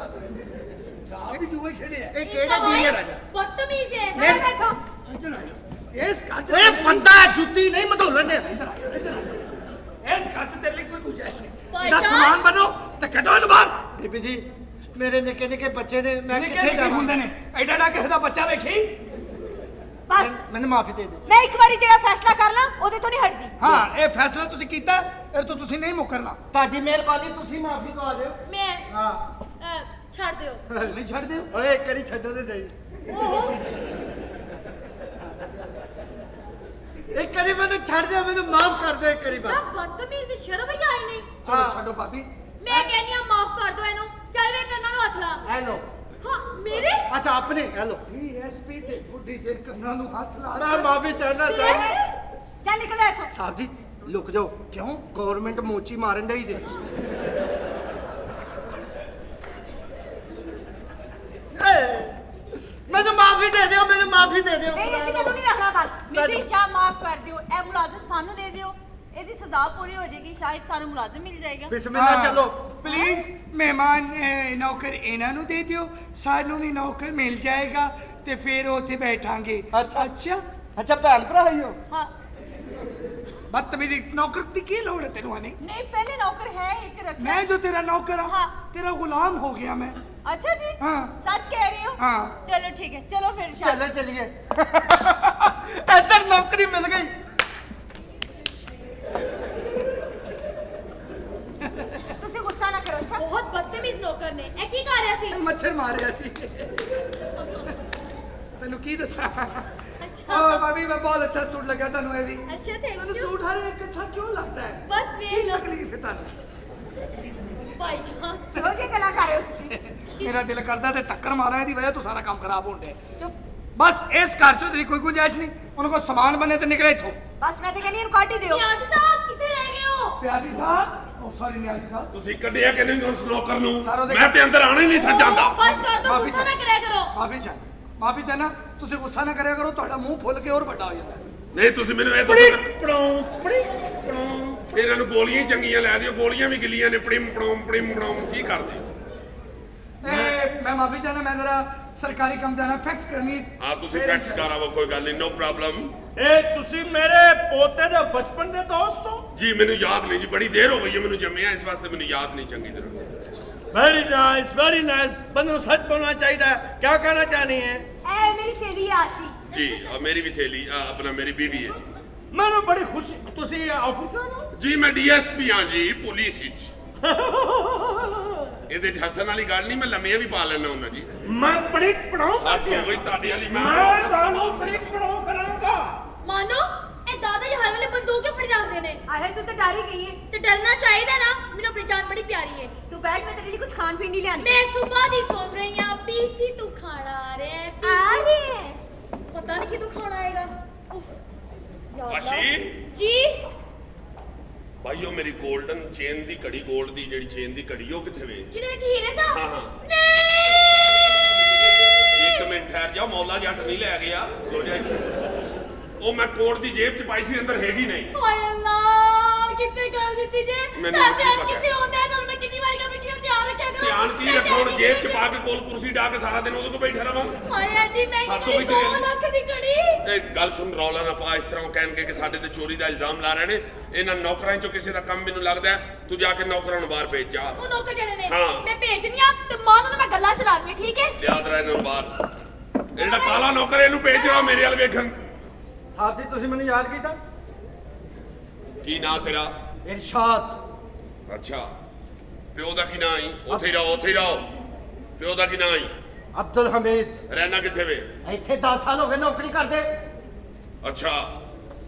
ਸਾਹ ਵੀ ਜੂਆ ਖੇਡਿਆ ਇਹ ਕਿਹੜੇ ਡੀਐਸ ਬਦਤਮੀਜ਼ ਹੈ ਮੈਂ ਦੇਖੋ ਇਸ ਘਰ ਚ ਓਏ ਬੰਦਾ ਜੁੱਤੀ ਨਹੀਂ ਮਧੋਲਣ ਦੇ ਇਸ ਘਰ ਚ ਤੇਰੇ ਲਈ ਕੋਈ ਗੁੰਜਾਇਸ਼ ਨਹੀਂ ਭਾਈ ਇਹਦਾ ਸਾਹਿਬ। ਸਮਾਨ ਬਣੋ ਤੇ ਕੱਢੋ ਇਹਨੂੰ ਬਾਹਰ ਬੀਬੀ ਜੀ ਮੇਰੇ ਨਿੱਕੇ ਨਿੱਕੇ ਬੱਚੇ ਨੇ ਮੈਂ ਨਿੱਕੇ ਕਿੱਥੇ ਨਿੱਕੇ ਜਾਵਾਂ ਹੁੰਦੇ ਨੇ ਐਡਾ ਐਡਾ ਕਿਸੇ ਦਾ ਬੱਚਾ ਵੇਖੀ ਬਸ ਮੈਨੂੰ ਮਾਫੀ ਦੇ ਦਿਓ ਮੈਂ ਇੱਕ ਵਾਰੀ ਜਿਹੜਾ ਫੈਸਲਾ ਕਰ ਲਾਂ ਉਹਦੇ ਤੋਂ ਨਹੀਂ ਹਟਦੀ ਹਾਂ ਇਹ ਫੈਸਲਾ ਤੁਸੀਂ ਕੀਤਾ ਇਹ ਤੋਂ ਤੁਸੀਂ ਨਹੀਂ ਮੁਕਰਨਾ ਤੁਹਾਡੀ ਮਿਹਰਬਾਨੀ ਤੁਸੀਂ ਮਾਫੀ ਦਵਾ ਦਿਓ ਮੈਂ ਹਾਂ ਛੱਡ ਦਿਓ ਨਹੀਂ ਛੱਡ ਦਿਓ ਓਏ ਇੱਕ ਵਾਰੀ ਛੱਡੋ ਤੇ ਸਹੀ ਓਹ ਇੱਕ ਵਾਰੀ ਮੈਨੂੰ ਛੱਡ ਦਿਓ ਮੈਨੂੰ ਮਾਫ ਕਰ ਦਿਓ ਇੱਕ ਵਾਰੀ ਨਾ ਬਸ ਬਦਤਮੀਜ਼ ਸ਼ਰਮ ਹੀ ਆਈ ਨਹੀਂ ਚਲੋ ਛੱਡੋ ਭਾਬੀ ਮੈਂ ਕਹਿੰਦੀ ਆ ਮਾਫ ਕਰ ਦਿਓ ਇਹਨੂੰ ਚੱਲ ਵੇ ਕੰਨਾਂ ਨੂੰ ਹੱਥ ਲਾ ਹੈਲੋ ਹਾਂ ਮੇਰੇ ਅੱਛਾ ਆਪਣੇ ਹੈਲੋ ਡੀਐਸਪੀ ਤੇ ਬੁੱਢੀ ਦੇ ਕੰਨਾਂ ਨੂੰ ਹੱਥ ਲਾ ਮੈਂ ਮਾਫੀ ਚਾਹਨਾ ਚਾਹੁੰਦਾ ਚੱਲ ਨਿਕਲ ਇੱਥੋਂ ਸਾਹਿਬ ਜੀ ਲੁਕ ਜਾਓ ਕਿਉਂ ਗਵਰਨਮੈਂਟ ਮੋਚੀ ਮਾਰਨ ਦੇ ਹੀ ਜੇ ਮੈਨੂੰ ਮਾਫੀ ਦੇ ਦਿਓ ਮੈਨੂੰ ਮਾਫੀ ਦੇ ਦਿਓ ਨਹੀਂ ਅਸੀਂ ਤੈਨੂੰ ਨਹੀਂ ਰੱਖਣਾ ਬਸ ਮਿਸਿਸ ਸ਼ਾਹ ਮਾਫ ਕਰ ਦਿਓ ਇਹ ਮੁਲਾਜ਼ਮ ਸਾਨੂੰ ਦੇ ਦਿਓ ਇਹਦੀ ਸਜ਼ਾ ਪੂਰੀ ਹੋ ਜਾਏਗੀ ਸ਼ਾਇਦ ਸਾਨੂੰ ਮੁਲਾਜ਼ਮ ਮਿਲ ਜਾਏਗਾ ਬਿਸਮਿਲ੍ਲਾ ਚਲੋ ਪਲੀਜ਼ ਮਹਿਮਾਨ ਨੌਕਰ ਇਹਨਾਂ ਨੂੰ ਦੇ ਦਿਓ ਸਾਨੂੰ ਵੀ ਨੌਕਰ ਮਿਲ ਜਾਏਗਾ ਤੇ ਫਿਰ ਉੱਥੇ ਬੈਠਾਂਗੇ ਅੱਛਾ। ਅੱਛਾ ਭੈਣ ਭਰਾ ਹੀ ਹੋ ਹਾਂ ਬਦਤਮੀਜ਼ੀ ਨੌਕਰ ਦੀ ਕੀ ਲੋੜ ਹੈ ਤੈਨੂੰ ਹਨੀ ਨਹੀਂ ਪਹਿਲੇ ਨੌਕਰ ਹੈ ਇੱਕ ਰੱਖਿਆ ਮੈਂ ਜੋ ਤੇਰਾ ਨੌਕਰ हाँ। ਹਾਂ ਤੇਰਾ ਗੁਲਾਮ ਹੋ ਗਿਆ ਮੈਂ अच्छा जी हाँ। सच कह रही हो हाँ। चलो ठीक है चलो फिर चलो चलिए इधर नौकरी मिल गई ਤੁਸੀਂ ਗੁੱਸਾ ਨਾ ਕਰੋ ਅੱਛਾ बहुत बदतमीज नौकर ने ए की कर रहा सी ਮੱਛਰ ਮਾਰ ਰਿਹਾ ਸੀ ਤੈਨੂੰ ਕੀ ਦੱਸਾਂ अच्छा ਓ ਭਾਬੀ ਮੈਂ ਬਹੁਤ ਅੱਛਾ ਸੂਟ ਲੱਗਾ ਤੁਹਾਨੂੰ ਇਹ ਵੀ अच्छा थैंक ਤੁਹਾਨੂੰ यू ਸੂਟ ਹਰ ਇੱਕ ਅੱਛਾ ਕਿਉਂ ਲੱਗਦਾ ਹੈ बस ਕੀ वे लो ਤਕਲੀਫ ਹੈ ਤੁਹਾਨੂੰ भाई जान ਰੋਜ਼ ਇਹ ਗੱਲਾਂ ਕਰ ਰਹੇ ਹੋ ਤੁਸੀਂ ਮੇਰਾ ਦਿਲ ਕਰਦਾ ਤੇ ਟੱਕਰ ਮਾਰਾਂ ਇਹਦੀ ਵਜ੍ਹਾ ਤੋਂ ਸਾਰਾ ਕੰਮ ਖਰਾਬ ਹੋਣ ਡਿਆ ਬਸ ਇਸ ਘਰ ਚੋਂ ਤੇਰੀ ਕੋਈ ਗੁੰਜਾਇਸ਼ ਨਹੀਂ ਉਹਨਾਂ ਕੋਲ ਸਮਾਨ ਬਣੇ ਤੇ ਨਿਕਲੇ ਇੱਥੋਂ ਬਸ ਮੈਂ ਤੇ ਕਹਿੰਦੀ ਇਹਨੂੰ ਕੱਢ ਹੀ ਦਿਓ नियाज़ी साहब कितने रह गए हो ਪਿਆਜੀ ਸਾਹਿਬ ਓ ਸੌਰੀ ਨਿਆਜੀ ਸਾਹਿਬ ਤੁਸੀਂ ਕੱਢਿਆ ਕਿ ਨਹੀਂ ਉਸ ਨੌਕਰ ਨੂੰ ਸਾਰੋਂ ਦੇ- ਮੈਂ ਤੇ ਅੰਦਰ ਆਣਾ ਹੀ ਨਹੀਂ ਸੱਚ ਜਾਂਦਾ ओ, बस कर दो माफी गुस्सा ना चाह- करा करो ਮਾਫੀ ਚਾਹਨਾ ਤੁਸੀਂ ਗੁੱਸਾ ਨਾ ਕਰਿਆ ਕਰੋ ਤੁਹਾਡਾ ਮੂੰਹ ਫੁੱਲ ਕੇ ਹੋਰ ਵੱਡਾ ਹੋ ਜਾਂਦਾ ਨਹੀਂ ਤੁਸੀਂ ਮੈਨੂੰ ਇਹ ਦੱਸੋ ਫਿਰ ਇਹਨਾਂ ਨੂੰ ਗੋਲੀਆਂ ਹੀ ਚੰਗੀਆਂ ਲੈ ਦਿਓ ਗੋਲੀਆਂ ਵੀ ਗਿੱਲੀਆਂ ਨੇ ਪੜਿਮ ਪੜਾਉਂ ਕੀ ਕਰਦੇ ਮੈਂ ਮਾਫੀ ਚਾਹਨਾ ਮੈਂ ਜ਼ਰਾ ਸਰਕਾਰੀ ਕੰਮ ਜਾਣਾ ਫੈਕਸ ਕਰਨੀ ਹਾਂ ਤੁਸੀਂ ਫੈਕਸ ਕਰਾਵੋ ਕੋਈ ਗੱਲ ਨਹੀਂ ਨੋ ਪ੍ਰੋਬਲਮ ਇਹ ਤੁਸੀਂ ਮੇਰੇ ਪੋਤੇ ਦੇ ਬਚਪਨ ਦੇ ਦੋਸਤ ਹੋ ਜੀ ਮੈਨੂੰ ਯਾਦ ਨਹੀਂ ਜੀ ਬੜੀ ਦੇਰ ਹੋ ਗਈ ਹੈ ਮੈਨੂੰ ਜੰਮਿਆ ਇਸ ਵਾਸਤੇ ਮੈਨੂੰ ਯਾਦ ਨਹੀਂ ਚੰਗੀ ਤਰ੍ਹਾਂ ਵੈਰੀ ਨਾਈਸ ਬੰਦੇ ਨੂੰ ਸੱਚ ਬੋਲਣਾ ਚਾਹੀਦਾ ਹੈ ਕੀ ਕਹਿਣਾ ਚਾਹਨੀ ਹੈ ਐ ਮੇਰੀ ਸਹੇਲੀ ਆਸ਼ੀ ਜੀ ਮੇਰੀ ਵੀ ਸਹੇਲੀ ਆਪਣਾ ਮੇਰੀ ਬੀਵੀ ਹੈ ਜੀ ਮੈਨੂੰ ਬੜੀ ਖੁਸ਼ੀ ਤੁਸੀਂ ਆਫੀਸਰ ਹੋ ਜੀ ਮੈਂ ਡੀਐਸਪੀ ਹਾਂ ਜੀ ਪੁਲਿਸ ਵਿੱਚ ਇਹਦੇ 'ਚ ਹੱਸਣ ਵਾਲੀ ਗੱਲ ਨਹੀਂ, ਮੈਂ ਲੰਮੀਆਂ ਵੀ ਪਾ ਲੈਣਾ ਹੁੰਦਾ ਜੀ। ਮੈਂ ਪੜਿਕ ਪੜਾਉ ਆਹ ਕੋਈ ਤੁਹਾਡੇ ਵਾਲੀ ਮੈਂ ਤੁਹਾਨੂੰ ਪੜਿਕ ਪੜਾਉ ਕਰਾਂਗਾ। ਮਾਨੋ ਇਹ ਦਾਦਾ ਜੀ ਹਰ ਵੇਲੇ ਬੰਦੂਕ ਕਿਉਂ ਫੜ ਜਾਂਦੇ ਨੇ? ਆਹੇ ਤੂੰ ਤਾਂ ਡਰ ਹੀ ਗਈ ਹੈ। ਤੇ ਡਰਨਾ ਚਾਹੀਦਾ ਨਾ, ਮੈਨੂੰ ਆਪਣੀ ਜਾਨ ਬੜੀ ਪਿਆਰੀ ਹੈ। ਤੂੰ ਬੈਠ, ਮੈਂ ਤੇਰੇ ਲਈ ਕੁਝ ਖਾਣ ਪੀਣ ਨਹੀਂ ਲਿਆਣੀ। ਮੈਂ ਸੁਬਹ ਦੀ ਸੋਚ ਰਹੀ ਹਾਂ ਪੀਸੀ ਤੂੰ ਖਾਣਾ ਆ ਰਿਹਾ ਹੈ, ਆ ਰਹੀ ਹੈ। ਪਤਾ ਨਹੀਂ ਕਿਦੋਂ ਖਾਣਾ ਆਏਗਾ। ਉਫ, ਯਾ ਅੱਲਾ। ਅਸ਼ੀ? ਜੀ ਭਾਈਓ ਮੇਰੀ 골ਡਨ ਚੇਨ ਦੀ ਘੜੀ, 골ਡ ਦੀ ਜਿਹੜੀ ਚੇਨ ਦੀ ਘੜੀ ਉਹ ਕਿੱਥੇ ਵੇ? ਜਿਹਦੇ ਵਿੱਚ ਹੀਰੇ ਸਾ? ਹਾਂ, ਹਾਂ। ਨਹੀਂ 1 ਮਿੰਟ ਠਹਿਰ ਜਾ, ਮੌਲਾ ਜੱਟ ਨਹੀਂ ਲੈ ਗਿਆ। ਹੋ ਜਾ ਉਹ ਮੈਂ ਕੋਟ ਦੀ ਜੇਬ 'ਚ ਪਾਈ ਸੀ, ਅੰਦਰ ਹੈਗੀ ਨਹੀਂ। ਹਾਏ ਅੱਲਾ ਕਿੱਥੇ ਕਰ ਦਿੱਤੀ ਜੇ? ਮੈਨੂੰ ਸਾਡੇ ਕੀ ਅੱਜ ਪਤਾ। ਕਿੱਥੇ ਹੁੰਦਾ ਹੈ? ਤੁਹਾਨੂੰ ਮੈਂ ਕਿੰਨੀ ਵਾਰੀ ਕਿਹਾ ਵੀ ਧਿਆਨ ਰੱਖਿਆ ਕਰੋ। ਧਿਆਨ ਕੀ ਰੱਖੋ ਹੁਣ? ਜੇਬ 'ਚ ਪਾ ਕੇ ਕੋਲ ਕੁਰਸੀ ਢਾ ਕੇ ਸਾਰਾ ਦਿਨ ਉਹਦੇ ਕੋਲ ਬੈਠਾ ਰਵਾਂ? ਹਾਏ ਐਡੀ ਮਹਿੰਗੀ ਹੱਦੋਂ ਘੜੀ, ਵੀ ਤੇਰੇ 2 ਲੱਖ ਦੀ ਘੜੀ। ਇਹ ਗੱਲ ਸੁਣ, ਰੌਲਾ ਨਾ ਪਾ। ਇਸ ਤਰ੍ਹਾਂ ਉਹ ਕਹਿਣਗੇ ਕਿ ਸਾਡੇ ਤੇ ਚੋਰੀ ਦਾ ਇਲਜ਼ਾਮ ਲਾ ਰਹੇ ਨੇ। ਇਹਨਾਂ ਨੌਕਰਾਂ 'ਚੋਂ ਕਿਸੇ ਦਾ ਕੰਮ ਮੈਨੂੰ ਲੱਗਦਾ ਹੈ। ਤੂੰ ਜਾ ਕੇ ਨੌਕਰਾਂ ਨੂੰ ਬਾਹਰ ਭੇਜ ਜਾ। ਉਹ ਨੌਕਰ ਜਿਹੜੇ ਨੇ ਹਾਂ। ਮੈਂ ਭੇਜਣੀ ਆ ਤੇ ਮਾਂ ਨੂੰ ਮੈਂ ਗੱਲਾਂ ਚਲਾਉਣੀਆਂ, ਠੀਕ ਹੈ? ਯਾਦ ਰਹਿ ਇਹਨਾਂ ਨੂੰ ਬਾਹਰ। ਇਹ ਜਿਹੜਾ ਕਾਲਾ ਨੌਕਰ ਇਹਨੂੰ ਭੇਜ ਜਾ ਮੇਰੇ ਵੱਲ ਵੇਖਣ। ਸਾਹਿਬ ਜੀ ਤੁਸੀਂ ਮੈਨੂੰ ਯਾਦ ਕੀਤਾ? ਕੀ ਨਾਂ ਤੇਰਾ? ਇਰਸ਼ਾਦ। ਅੱਛਾ, ਪਿਓ ਦਾ ਕੀ ਨਾਂ ਆਈ? ਉੱਥੇ ਹੀ ਰਹੋ, ਉੱਥੇ ਹੀ ਰਹੋ। ਪਿਓ ਦਾ ਕੀ ਨਾਂ ਆਈ? ਅਬਦੁਲ ਹਮੀਦ। ਰਹਿਣਾ ਕਿੱਥੇ ਵੇ? ਇੱਥੇ 10 ਸਾਲ ਹੋ ਗਏ ਨੌਕਰੀ ਕਰਦੇ। ਅੱਛਾ,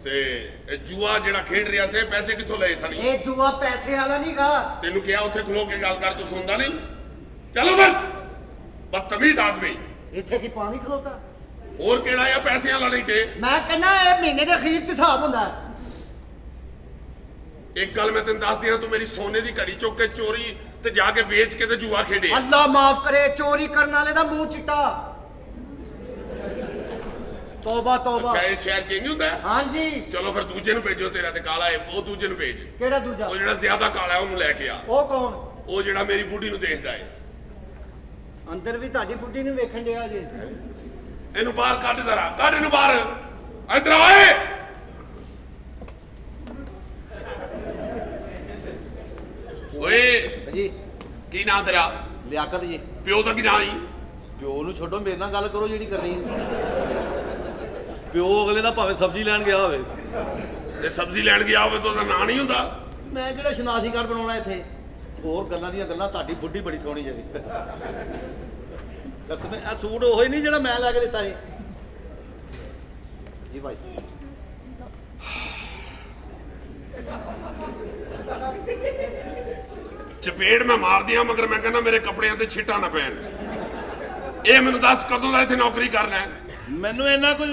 ਤੇ ਇਹ ਜੂਆ ਜਿਹੜਾ ਖੇਡ ਰਿਹਾ ਸੀ, ਪੈਸੇ ਕਿੱਥੋਂ ਲਏ ਸਨ? ਇਹ ਜੂਆ ਪੈਸੇ ਵਾਲਾ ਨਹੀਂ ਗਾ। ਤੈਨੂੰ ਕਿਹਾ ਉੱਥੇ ਖਲੋ ਕੇ ਗੱਲ ਕਰ, ਤੂੰ ਸੁਣਦਾ ਨਹੀਂ? ਚਲੋ ਫਿਰ, ਬਦਤਮੀਜ਼ ਆਦਮੀ। ਇੱਥੇ ਕੀ ਪਾਣੀ ਖਲੋਤਾ? ਹੋਰ ਕਿਹੜਾ ਆ ਪੈਸਿਆਂ ਵਾਲੀ ਤੇ? ਮੈਂ ਕਹਿੰਦਾ ਇਹ ਮਹੀਨੇ ਦੇ ਅਖੀਰ 'ਚ ਹਿਸਾਬ ਹੁੰਦਾ ਹੈ। ਇੱਕ ਗੱਲ ਮੈਂ ਤੈਨੂੰ ਦੱਸ ਦਿਆਂ, ਤੂੰ ਮੇਰੀ ਸੋਨੇ ਦੀ ਘੜੀ ਚੁੱਕ ਕੇ ਚੋਰੀ ਤੇ ਜਾ ਕੇ ਵੇਚ ਕੇ ਤੇ ਜੂਆ ਖੇਡੇ। ਅੱਲਾ ਮਾਫ ਕਰੇ, ਚੋਰੀ ਕਰਨ ਵਾਲੇ ਦਾ ਮੂੰਹ ਚਿੱਟਾ। ਤੋਬਾ ਤੋਬਾ। ਅੱਛਾ, ਇਹ ਸ਼ਹਿਰ ਚੇਂਜ ਹੁੰਦਾ ਹੈ? ਹਾਂਜੀ। ਚਲੋ ਫਿਰ ਦੂਜੇ ਨੂੰ ਭੇਜੋ, ਤੇਰਾ ਤੇ ਕਾਲਾ ਹੈ, ਉਹ ਦੂਜੇ ਨੂੰ ਭੇਜ। ਕਿਹੜਾ ਦੂਜਾ? ਉਹ ਜਿਹੜਾ ਜ਼ਿਆਦਾ ਕਾਲਾ ਹੈ ਉਹਨੂੰ ਲੈ ਕੇ ਆ। ਉਹ ਕੌਣ? ਉਹ ਜਿਹੜਾ ਮੇਰੀ ਬੁੱਢੀ ਨੂੰ ਦੇਖਦਾ ਹੈ। ਅੰਦਰ ਵੀ ਤੁਹਾਡੀ ਬੁੱਢੀ ਨੂੰ ਵੇਖਣ ਡਿਆ ਜੀ। ਇਹਨੂੰ ਬਾਹਰ ਕੱਢ ਦਰਾ, ਕੱਢ ਇਹਨੂੰ ਬਾਹਰ। ਇੱਧਰ ਆਏ। ਓਏ ਜੀ ਕੀ ਨਾਂ ਤੇਰਾ? ਲਿਆਕਤ ਜੀ। ਪਿਓ ਦਾ ਕੀ ਨਾਂ ਸੀ? ਪਿਓ ਨੂੰ ਛੱਡੋ, ਮੇਰੇ ਨਾਲ ਗੱਲ ਕਰੋ ਜਿਹੜੀ ਕਰਨੀ ਹੈ। ਪਿਓ ਅਗਲੇ ਦਾ ਭਾਵੇਂ ਸਬਜ਼ੀ ਲੈਣ ਗਿਆ ਹੋਵੇ। ਤੇ ਸਬਜ਼ੀ ਲੈਣ ਗਿਆ ਹੋਵੇ ਤਾਂ ਉਹਦਾ ਨਾਂ ਨਹੀਂ ਹੁੰਦਾ। ਮੈਂ ਕਿਹੜਾ ਸ਼ਨਾਖਤੀ ਕਾਰਡ ਬਣਾਉਣਾ ਇੱਥੇ? ਹੋਰ ਗੱਲਾਂ ਦੀਆਂ ਗੱਲਾਂ। ਤੁਹਾਡੀ ਬੁੱਢੀ ਬੜੀ ਸੋਹਣੀ ਜਿਹੜੀ। ਮੈਂ ਇਹ ਸੂਟ ਉਹ ਹੀ ਨਹੀਂ ਜਿਹੜਾ ਮੈਂ ਲੈ ਕੇ ਦਿੱਤਾ ਸੀ ਜੀ ਭਾਈ। ਚਪੇੜ ਮੈਂ ਮਾਰ ਦਿਆਂ, ਮਗਰ ਮੈਂ ਕਹਿੰਦਾ ਮੇਰੇ ਕੱਪੜਿਆਂ ਤੇ ਛਿੱਟਾਂ ਨਾ ਪੈਣ। ਇਹ ਮੈਨੂੰ ਦੱਸ, ਕਦੋਂ ਦਾ ਇੱਥੇ ਨੌਕਰੀ ਕਰਨਾ ਹੈ? ਮੈਨੂੰ ਇੰਨਾ ਕੁਝ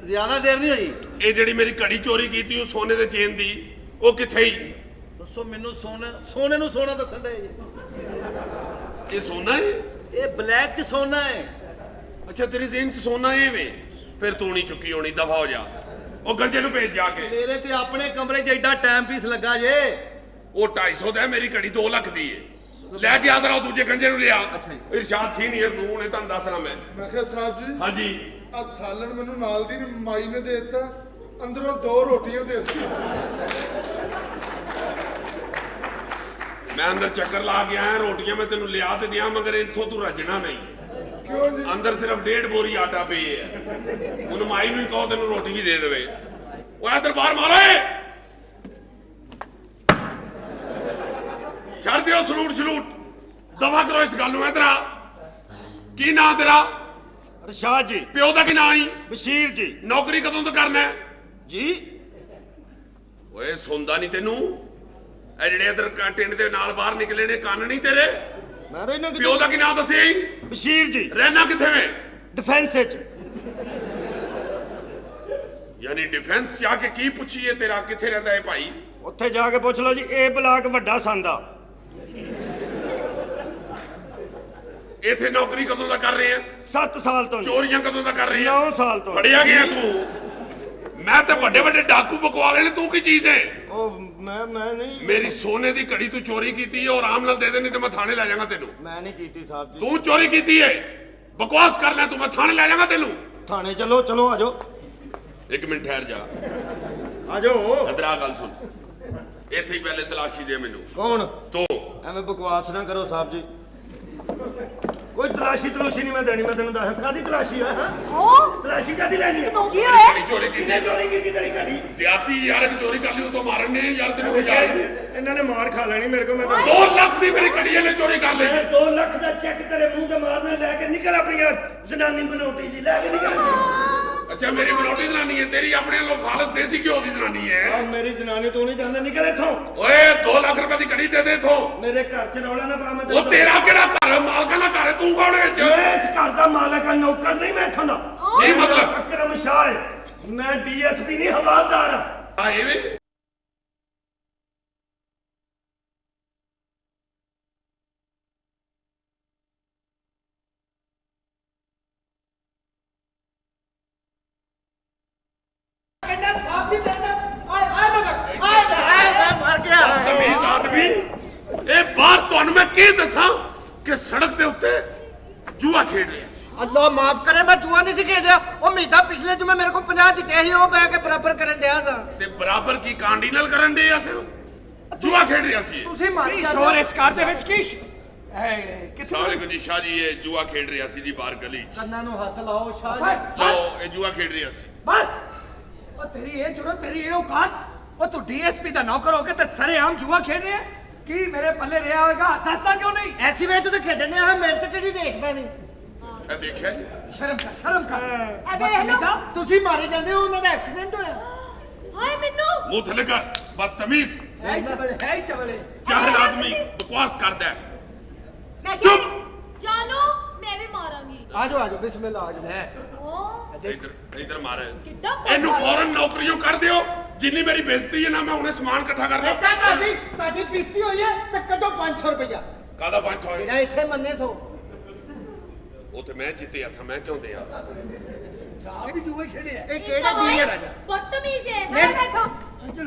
ਜ਼ਿਆਦਾ ਦੇਰ ਨਹੀਂ ਹੋਈ। ਇਹ ਜਿਹੜੀ ਮੇਰੀ ਘੜੀ ਚੋਰੀ ਕੀਤੀ, ਉਹ ਸੋਨੇ ਦੇ ਚੇਨ ਦੀ, ਉਹ ਕਿੱਥੇ ਹੀ? ਦੱਸੋ ਮੈਨੂੰ। ਸੋਨੇ ਨੂੰ ਸੋਨਾ ਦੱਸਣ ਦੇ ਜੀ। ਇਹ ਸੋਨਾ ਹੈ? ਇਹ ਬਲੈਕ ਚ ਸੋਨਾ ਹੈ। ਅੱਛਾ, ਤੇਰੀ ਜ਼ੇਨ ਚ ਸੋਨਾ ਇਹ ਵੇ? ਫਿਰ ਤੂੰ ਨਹੀਂ ਚੁੱਕੀ ਹੋਣੀ, ਦਫਾ ਹੋ ਜਾ। ਉਹ ਗੰਜੇ ਨੂੰ ਭੇਜ ਜਾ ਕੇ। ਮੇਰੇ ਤੇ ਆਪਣੇ ਕਮਰੇ 'ਚ ਐਡਾ ਟਾਈਮ ਪੀਸ ਲੱਗਾ ਜੇ। ਉਹ 250 ਦਾ ਹੈ, ਮੇਰੀ ਘੜੀ 2 ਲੱਖ ਦੀ ਹੈ। ਲੈ ਕੇ ਆਦਰ ਆਓ, ਦੂਜੇ ਗੰਜੇ ਨੂੰ ਲਿਆ। ਅੱਛਾ ਜੀ। ਇਰਸ਼ਾਦ ਸੀਨੀਅਰ ਨੂੰ ਹੁਣੇ ਤੁਹਾਨੂੰ ਦੱਸਣਾ ਮੈਂ। ਮੈਂ ਕਿਹਾ ਸਾਹਿਬ ਜੀ, ਹਾਂਜੀ, ਆ ਸਾਲਣ ਮੈਨੂੰ ਨਾਲ ਦੀ ਮਾਈ ਨੇ ਦੇ ਦਿੱਤਾ, ਅੰਦਰੋਂ 2 ਰੋਟੀਆਂ ਦੇ ਦਿੱਤੀਆਂ। ਮੈਂ ਅੰਦਰ ਚੱਕਰ ਲਾ ਕੇ ਆਇਆ, ਰੋਟੀਆਂ ਮੈਂ ਤੈਨੂੰ ਲਿਆ ਤੇ ਦਿਆਂ, ਮਗਰ ਇੱਥੋਂ ਤੂੰ ਰੱਜਣਾ ਨਹੀਂ। ਕਿਉਂ ਜੀ? ਅੰਦਰ ਸਿਰਫ 1.5 ਬੋਰੀ ਆਟਾ ਪਈ ਹੈ। ਉਹਨੂੰ ਮਾਈ ਨੂੰ ਹੀ ਕਹੋ ਤੈਨੂੰ ਰੋਟੀ ਵੀ ਦੇ ਦੇਵੇ। ਉਹ ਇੱਧਰ ਬਾਹਰ ਮਾਰੋ। ਛੱਡ ਦਿਓ ਸਲੂਟ। ਦਵਾ ਕਰੋ ਇਸ ਗੱਲ ਨੂੰ। ਇੱਧਰ ਆ। ਕੀ ਨਾਂ ਤੇਰਾ? ਰਸ਼ਾਦ ਜੀ। ਪਿਓ ਦਾ ਕੀ ਨਾਂ ਸੀ? ਬਸ਼ੀਰ ਜੀ। ਨੌਕਰੀ ਕਦੋਂ ਤੋਂ ਕਰਨਾ ਹੈ? ਜੀ ਓਏ ਸੁਣਦਾ ਨਹੀਂ ਤੈਨੂੰ? ਇਹ ਜਿਹੜੇ ਇੱਧਰ ਟਿੰਡ ਦੇ ਨਾਲ ਬਾਹਰ ਨਿਕਲੇ ਨੇ, ਕੰਨ ਨਹੀਂ ਤੇਰੇ? ਮੈਂ ਰਹਿਣਾ ਪਿਓ ਦਾ ਕੀ ਨਾਂ ਦੱਸਿਆ ਸੀ? ਬਸ਼ੀਰ ਜੀ। ਰਹਿਣਾ ਕਿੱਥੇ ਵੇ? ਡਿਫੈਂਸ ਵਿੱਚ। ਯਾਨੀ ਡਿਫੈਂਸ ਜਾ ਕੇ ਕੀ ਪੁੱਛੀਏ ਤੇਰਾ ਕਿੱਥੇ ਰਹਿੰਦਾ ਹੈ ਭਾਈ? ਉੱਥੇ ਜਾ ਕੇ ਪੁੱਛ ਲਓ ਜੀ। ਇਹ ਬਲਾਕ ਵੱਡਾ ਸੰਦਾ। ਇੱਥੇ ਨੌਕਰੀ ਕਦੋਂ ਦਾ ਕਰ ਰਹੇ ਆ? 7 ਸਾਲ ਤੋਂ ਜੀ। ਚੋਰੀਆਂ ਕਦੋਂ ਦਾ ਕਰ ਰਹੇ ਆ? 9 ਸਾਲ ਤੋਂ। ਫੜਿਆ ਗਿਆ ਤੂੰ? ਮੈਂ ਤੇ ਵੱਡੇ ਵੱਡੇ ਡਾਕੂ ਬਕਵਾਲੇ ਨੇ, ਤੂੰ ਕੀ ਚੀਜ਼ ਹੈ? ਉਹ ਮੈਂ ਨਹੀਂ। ਮੇਰੀ ਸੋਨੇ ਦੀ ਘੜੀ ਤੂੰ ਚੋਰੀ ਕੀਤੀ ਹੈ, ਉਹ ਆਰਾਮ ਨਾਲ ਦੇ ਦੇ, ਨਹੀਂ ਤੇ ਮੈਂ ਥਾਣੇ ਲੈ ਜਾਵਾਂਗਾ ਤੈਨੂੰ। ਮੈਂ ਨਹੀਂ ਕੀਤੀ ਸਾਹਿਬ ਜੀ। ਤੂੰ ਚੋਰੀ ਕੀਤੀ ਹੈ, ਬਕਵਾਸ ਕਰ ਲੈ ਤੂੰ, ਮੈਂ ਥਾਣੇ ਲੈ ਜਾਵਾਂਗਾ ਤੈਨੂੰ। ਥਾਣੇ ਚਲੋ ਆਜੋ। 1 ਮਿੰਟ ਠਹਿਰ ਜਾ। ਆਜੋ। ਇੱਧਰ ਆ ਗੱਲ ਸੁਣ। ਇੱਥੇ ਹੀ ਪਹਿਲੇ ਤਲਾਸ਼ੀ ਦੇ ਮੈਨੂੰ। ਕੌਣ? ਤੂੰ। ਐਵੇਂ ਬਕਵਾਸ ਨਾ ਕਰੋ ਸਾਹਿਬ ਜੀ। ਕੋਈ ਤਲਾਸ਼ੀ ਨਹੀਂ ਮੈਂ ਦੇਣੀ। ਮੈਂ ਤੈਨੂੰ ਦੱਸ ਕਾਦੀ ਤਲਾਸ਼ੀ ਆ? ਹੋ ਤਲਾਸ਼ੀ ਕਾਦੀ ਲੈਣੀ ਹੈ? ਕੀ ਹੋਇਆ? ਚੋਰੀ ਕੀਤੀ ਕਿਹਨੇ ਚੋਰੀ ਕੀਤੀ ਤੇਰੀ ਘੜੀ? ਜ਼ਿਆਦਤੀ ਯਾਰ ਇੱਕ ਚੋਰੀ ਕਰ ਲਈ ਉਹ ਤੋਂ ਮਾਰਨ ਨੇ ਯਾਰ ਤੈਨੂੰ ਕੋਈ ਯਾਦ ਨਹੀਂ ਇਹਨਾਂ ਨੇ ਮਾਰ ਖਾ ਲੈਣੀ ਮੇਰੇ ਕੋਲ। ਮੈਂ ਤਾਂ 2 ਲੱਖ ਦੀ ਮੇਰੀ ਘੜੀ ਇਹਨੇ ਚੋਰੀ ਕਰ ਲਈ। 2 ਲੱਖ ਦਾ ਚੈੱਕ ਤੇਰੇ ਮੂੰਹ ਤੇ ਮਾਰਨੇ ਲੈ ਕੇ ਨਿਕਲ ਆਪਣੀ ਜ਼ਨਾਨੀ ਬਣਾਉਟੀ ਜੀ ਲੈ ਕੇ ਨਿਕਲ। ਅੱਛਾ ਮੇਰੀ ਬਨੋਟੀ ਜ਼ਨਾਨੀ ਹੈ, ਤੇਰੀ ਆਪਣੇ ਲੋਕ ਖਾਲਸ ਦੇਸੀ ਘਿਓ ਦੀ ਜ਼ਨਾਨੀ ਹੈ। ਆ ਮੇਰੀ ਜ਼ਨਾਨੀ ਤੂੰ ਨਹੀਂ ਜਾਣਦਾ, ਨਿਕਲ ਇੱਥੋਂ। ਓਏ 2 ਲੱਖ ਰੁਪਏ ਦੀ ਘੜੀ ਦੇ ਦੇ ਇਥੋਂ। ਮੇਰੇ ਘਰ 'ਚ ਰੌਲਾ ਨਾ ਪਾ। ਮੈਂ ਉਹ ਤੇਰਾ ਕਿਹੜਾ ਘਰ ਹੈ? ਮਾਲਕਾਂ ਦਾ ਘਰ ਹੈ, ਤੂੰ ਕੌਣ ਵਿੱਚ? ਮੈਂ ਇਸ ਘਰ ਦਾ ਮਾਲਕ ਆ, ਨੌਕਰ ਨਹੀਂ ਮੈਂ ਇੱਥੋਂ ਦਾ। ਕੀ ਮਤਲਬ? ਅਕਰਮ ਸ਼ਾਹ ਹੈ, ਮੈਂ ਡੀਐਸਪੀ ਨਹੀਂ ਹਵਾਲਦਾਰ ਆ। ਆ ਇਹ ਵੀ ਕਹਿੰਦਾ ਸਾਹਿਬ ਜੀ ਮੇਰੇ ਨਾਲ ਆਏ ਮੈਂ ਮਰ ਗਿਆ। ਤਮੀਜ਼ ਆਦਮੀ, ਇਹ ਬਾਹਰ ਤੁਹਾਨੂੰ ਮੈਂ ਕੀ ਦੱਸਾਂ ਕਿ ਸੜਕ ਦੇ ਉੱਤੇ ਜੂਆ ਖੇਡ ਰਿਹਾ ਸੀ। ਅੱਲਾ ਮਾਫ ਕਰੇ, ਮੈਂ ਜੂਆ ਨਹੀਂ ਸੀ ਖੇਡਿਆ। ਉਹ ਮਹੀਦਾ ਪਿਛਲੇ ਜੁਮੇ ਮੇਰੇ ਕੋਲ 50 ਜਿੱਤੇ ਸੀ, ਉਹ ਬਹਿ ਕੇ ਬਰਾਬਰ ਕਰਨ ਡਿਆ ਸਾਂ। ਤੇ ਬਰਾਬਰ ਕੀ ਕਾਂਡੀ ਨਾਲ ਕਰਨ ਦੇ ਆ ਸਿਰ ਜੂਆ ਖੇਡ ਰਿਹਾ ਸੀ। ਤੁਸੀਂ ਮਾਰੀ ਜਾਂਦੇ ਸ਼ੋਰ ਹੋ। ਇਸ ਘਰ ਦੇ ਵਿੱਚ ਕੀ ਸਾਰੇ ਗੁੰਜੀ ਸ਼ਾਹ ਜੀ ਇਹ ਜੂਆ ਖੇਡ ਰਿਹਾ ਸੀ ਜੀ ਬਾਹਰ ਗਲੀ 'ਚ। ਕੰਨਾਂ ਨੂੰ ਹੱਥ ਲਾਓ ਸ਼ਾਹ ਜੀ। ਲਓ ਇਹ ਜੂਆ ਖੇਡ ਰਿਹਾ ਸੀ। ਬਸ ਉਹ ਤੇਰੀ ਇਹ ਜੁਰਤ, ਤੇਰੀ ਇਹ ਔਕਾਤ, ਉਹ ਤੂੰ ਡੀਐਸਪੀ ਦਾ ਨੌਕਰ ਹੋ ਕੇ ਤੇ ਸਰੇਆਮ ਜੂਆ ਖੇਡ ਰਿਹਾ। ਕੀ ਮੇਰੇ ਪੱਲੇ ਰਿਹਾ ਹੋਵੇਗਾ? ਦੱਸਦਾ ਕਿਉਂ ਨਹੀਂ? ਐਸੀ ਵੇ ਤੂੰ ਤਾਂ ਖੇਡਣੇ ਆ, ਮੇਰੇ ਤੇ ਕਿਹੜੀ ਰੇਖ ਪੈਣੀ? ਇਹ ਦੇਖਿਆ ਜੀ? ਸ਼ਰਮ ਕਰ, ਸ਼ਰਮ ਕਰ। ਬਦਤਮੀਜ਼ਾ। ਤੁਸੀਂ ਮਾਰੇ ਜਾਂਦੇ ਹੋ, ਉਹਨਾਂ ਦਾ ਐਕਸੀਡੈਂਟ ਹੋਇਆ। ਹਾਏ ਮੈਨੂੰ ਮੂੰਹ ਥੱਲੇ ਕਰ ਬਦਤਮੀਜ਼ ਹੈ ਹੀ ਚਵਲੇ, ਹੈ ਹੀ ਚਵਲੇ। ਚਾਹੇ ਆਦਮੀ ਬਕਵਾਸ ਕਰਦਾ ਹੈ। ਮੈਂ ਚੁੱਪ। ਜਾਨੋ ਮੈਂ ਵੀ ਮਾਰਾਂਗੀ। ਆ ਜਾਓ ਬਿਸਮਿਲ੍ਲਾ ਆ ਜਾਓ। ਓ ਇਧਰ ਮਾਰੇ ਕਿੱਡਾ ਇਹਨੂੰ ਫੌਰਨ ਨੌਕਰੀਆਂ ਕਰ ਦਿਓ। ਜਿੰਨੀ ਮੇਰੀ ਬੇਇੱਜ਼ਤੀ ਹੈ ਨਾ, ਮੈਂ ਉਹਨੇ ਸਮਾਨ ਇਕੱਠਾ ਕਰ ਲਿਆ। ਤੁਹਾਡੀ ਪਿਸਤੀ ਹੋਈ ਹੈ ਤਾਂ ਕੱਢੋ 500 ਰੁਪਇਆ। ਕਾਹਦਾ 500 ਜਿਹੜਾ ਇੱਥੇ ਮੰਨੇ 100। ਉੱਥੇ ਮੈਂ ਜਿੱਤਿਆ ਸਾਂ, ਮੈਂ ਕਿਉਂ ਦਿਆ? ਆਪ ਵੀ ਜੂਆ ਖੇਡਿਆ। ਇਹ ਕਿਹੜਾ ਡੀਐਸ? ਬਦਤਮੀਜ਼ ਹੈ। ਮੈਂ ਬੈਠੋ।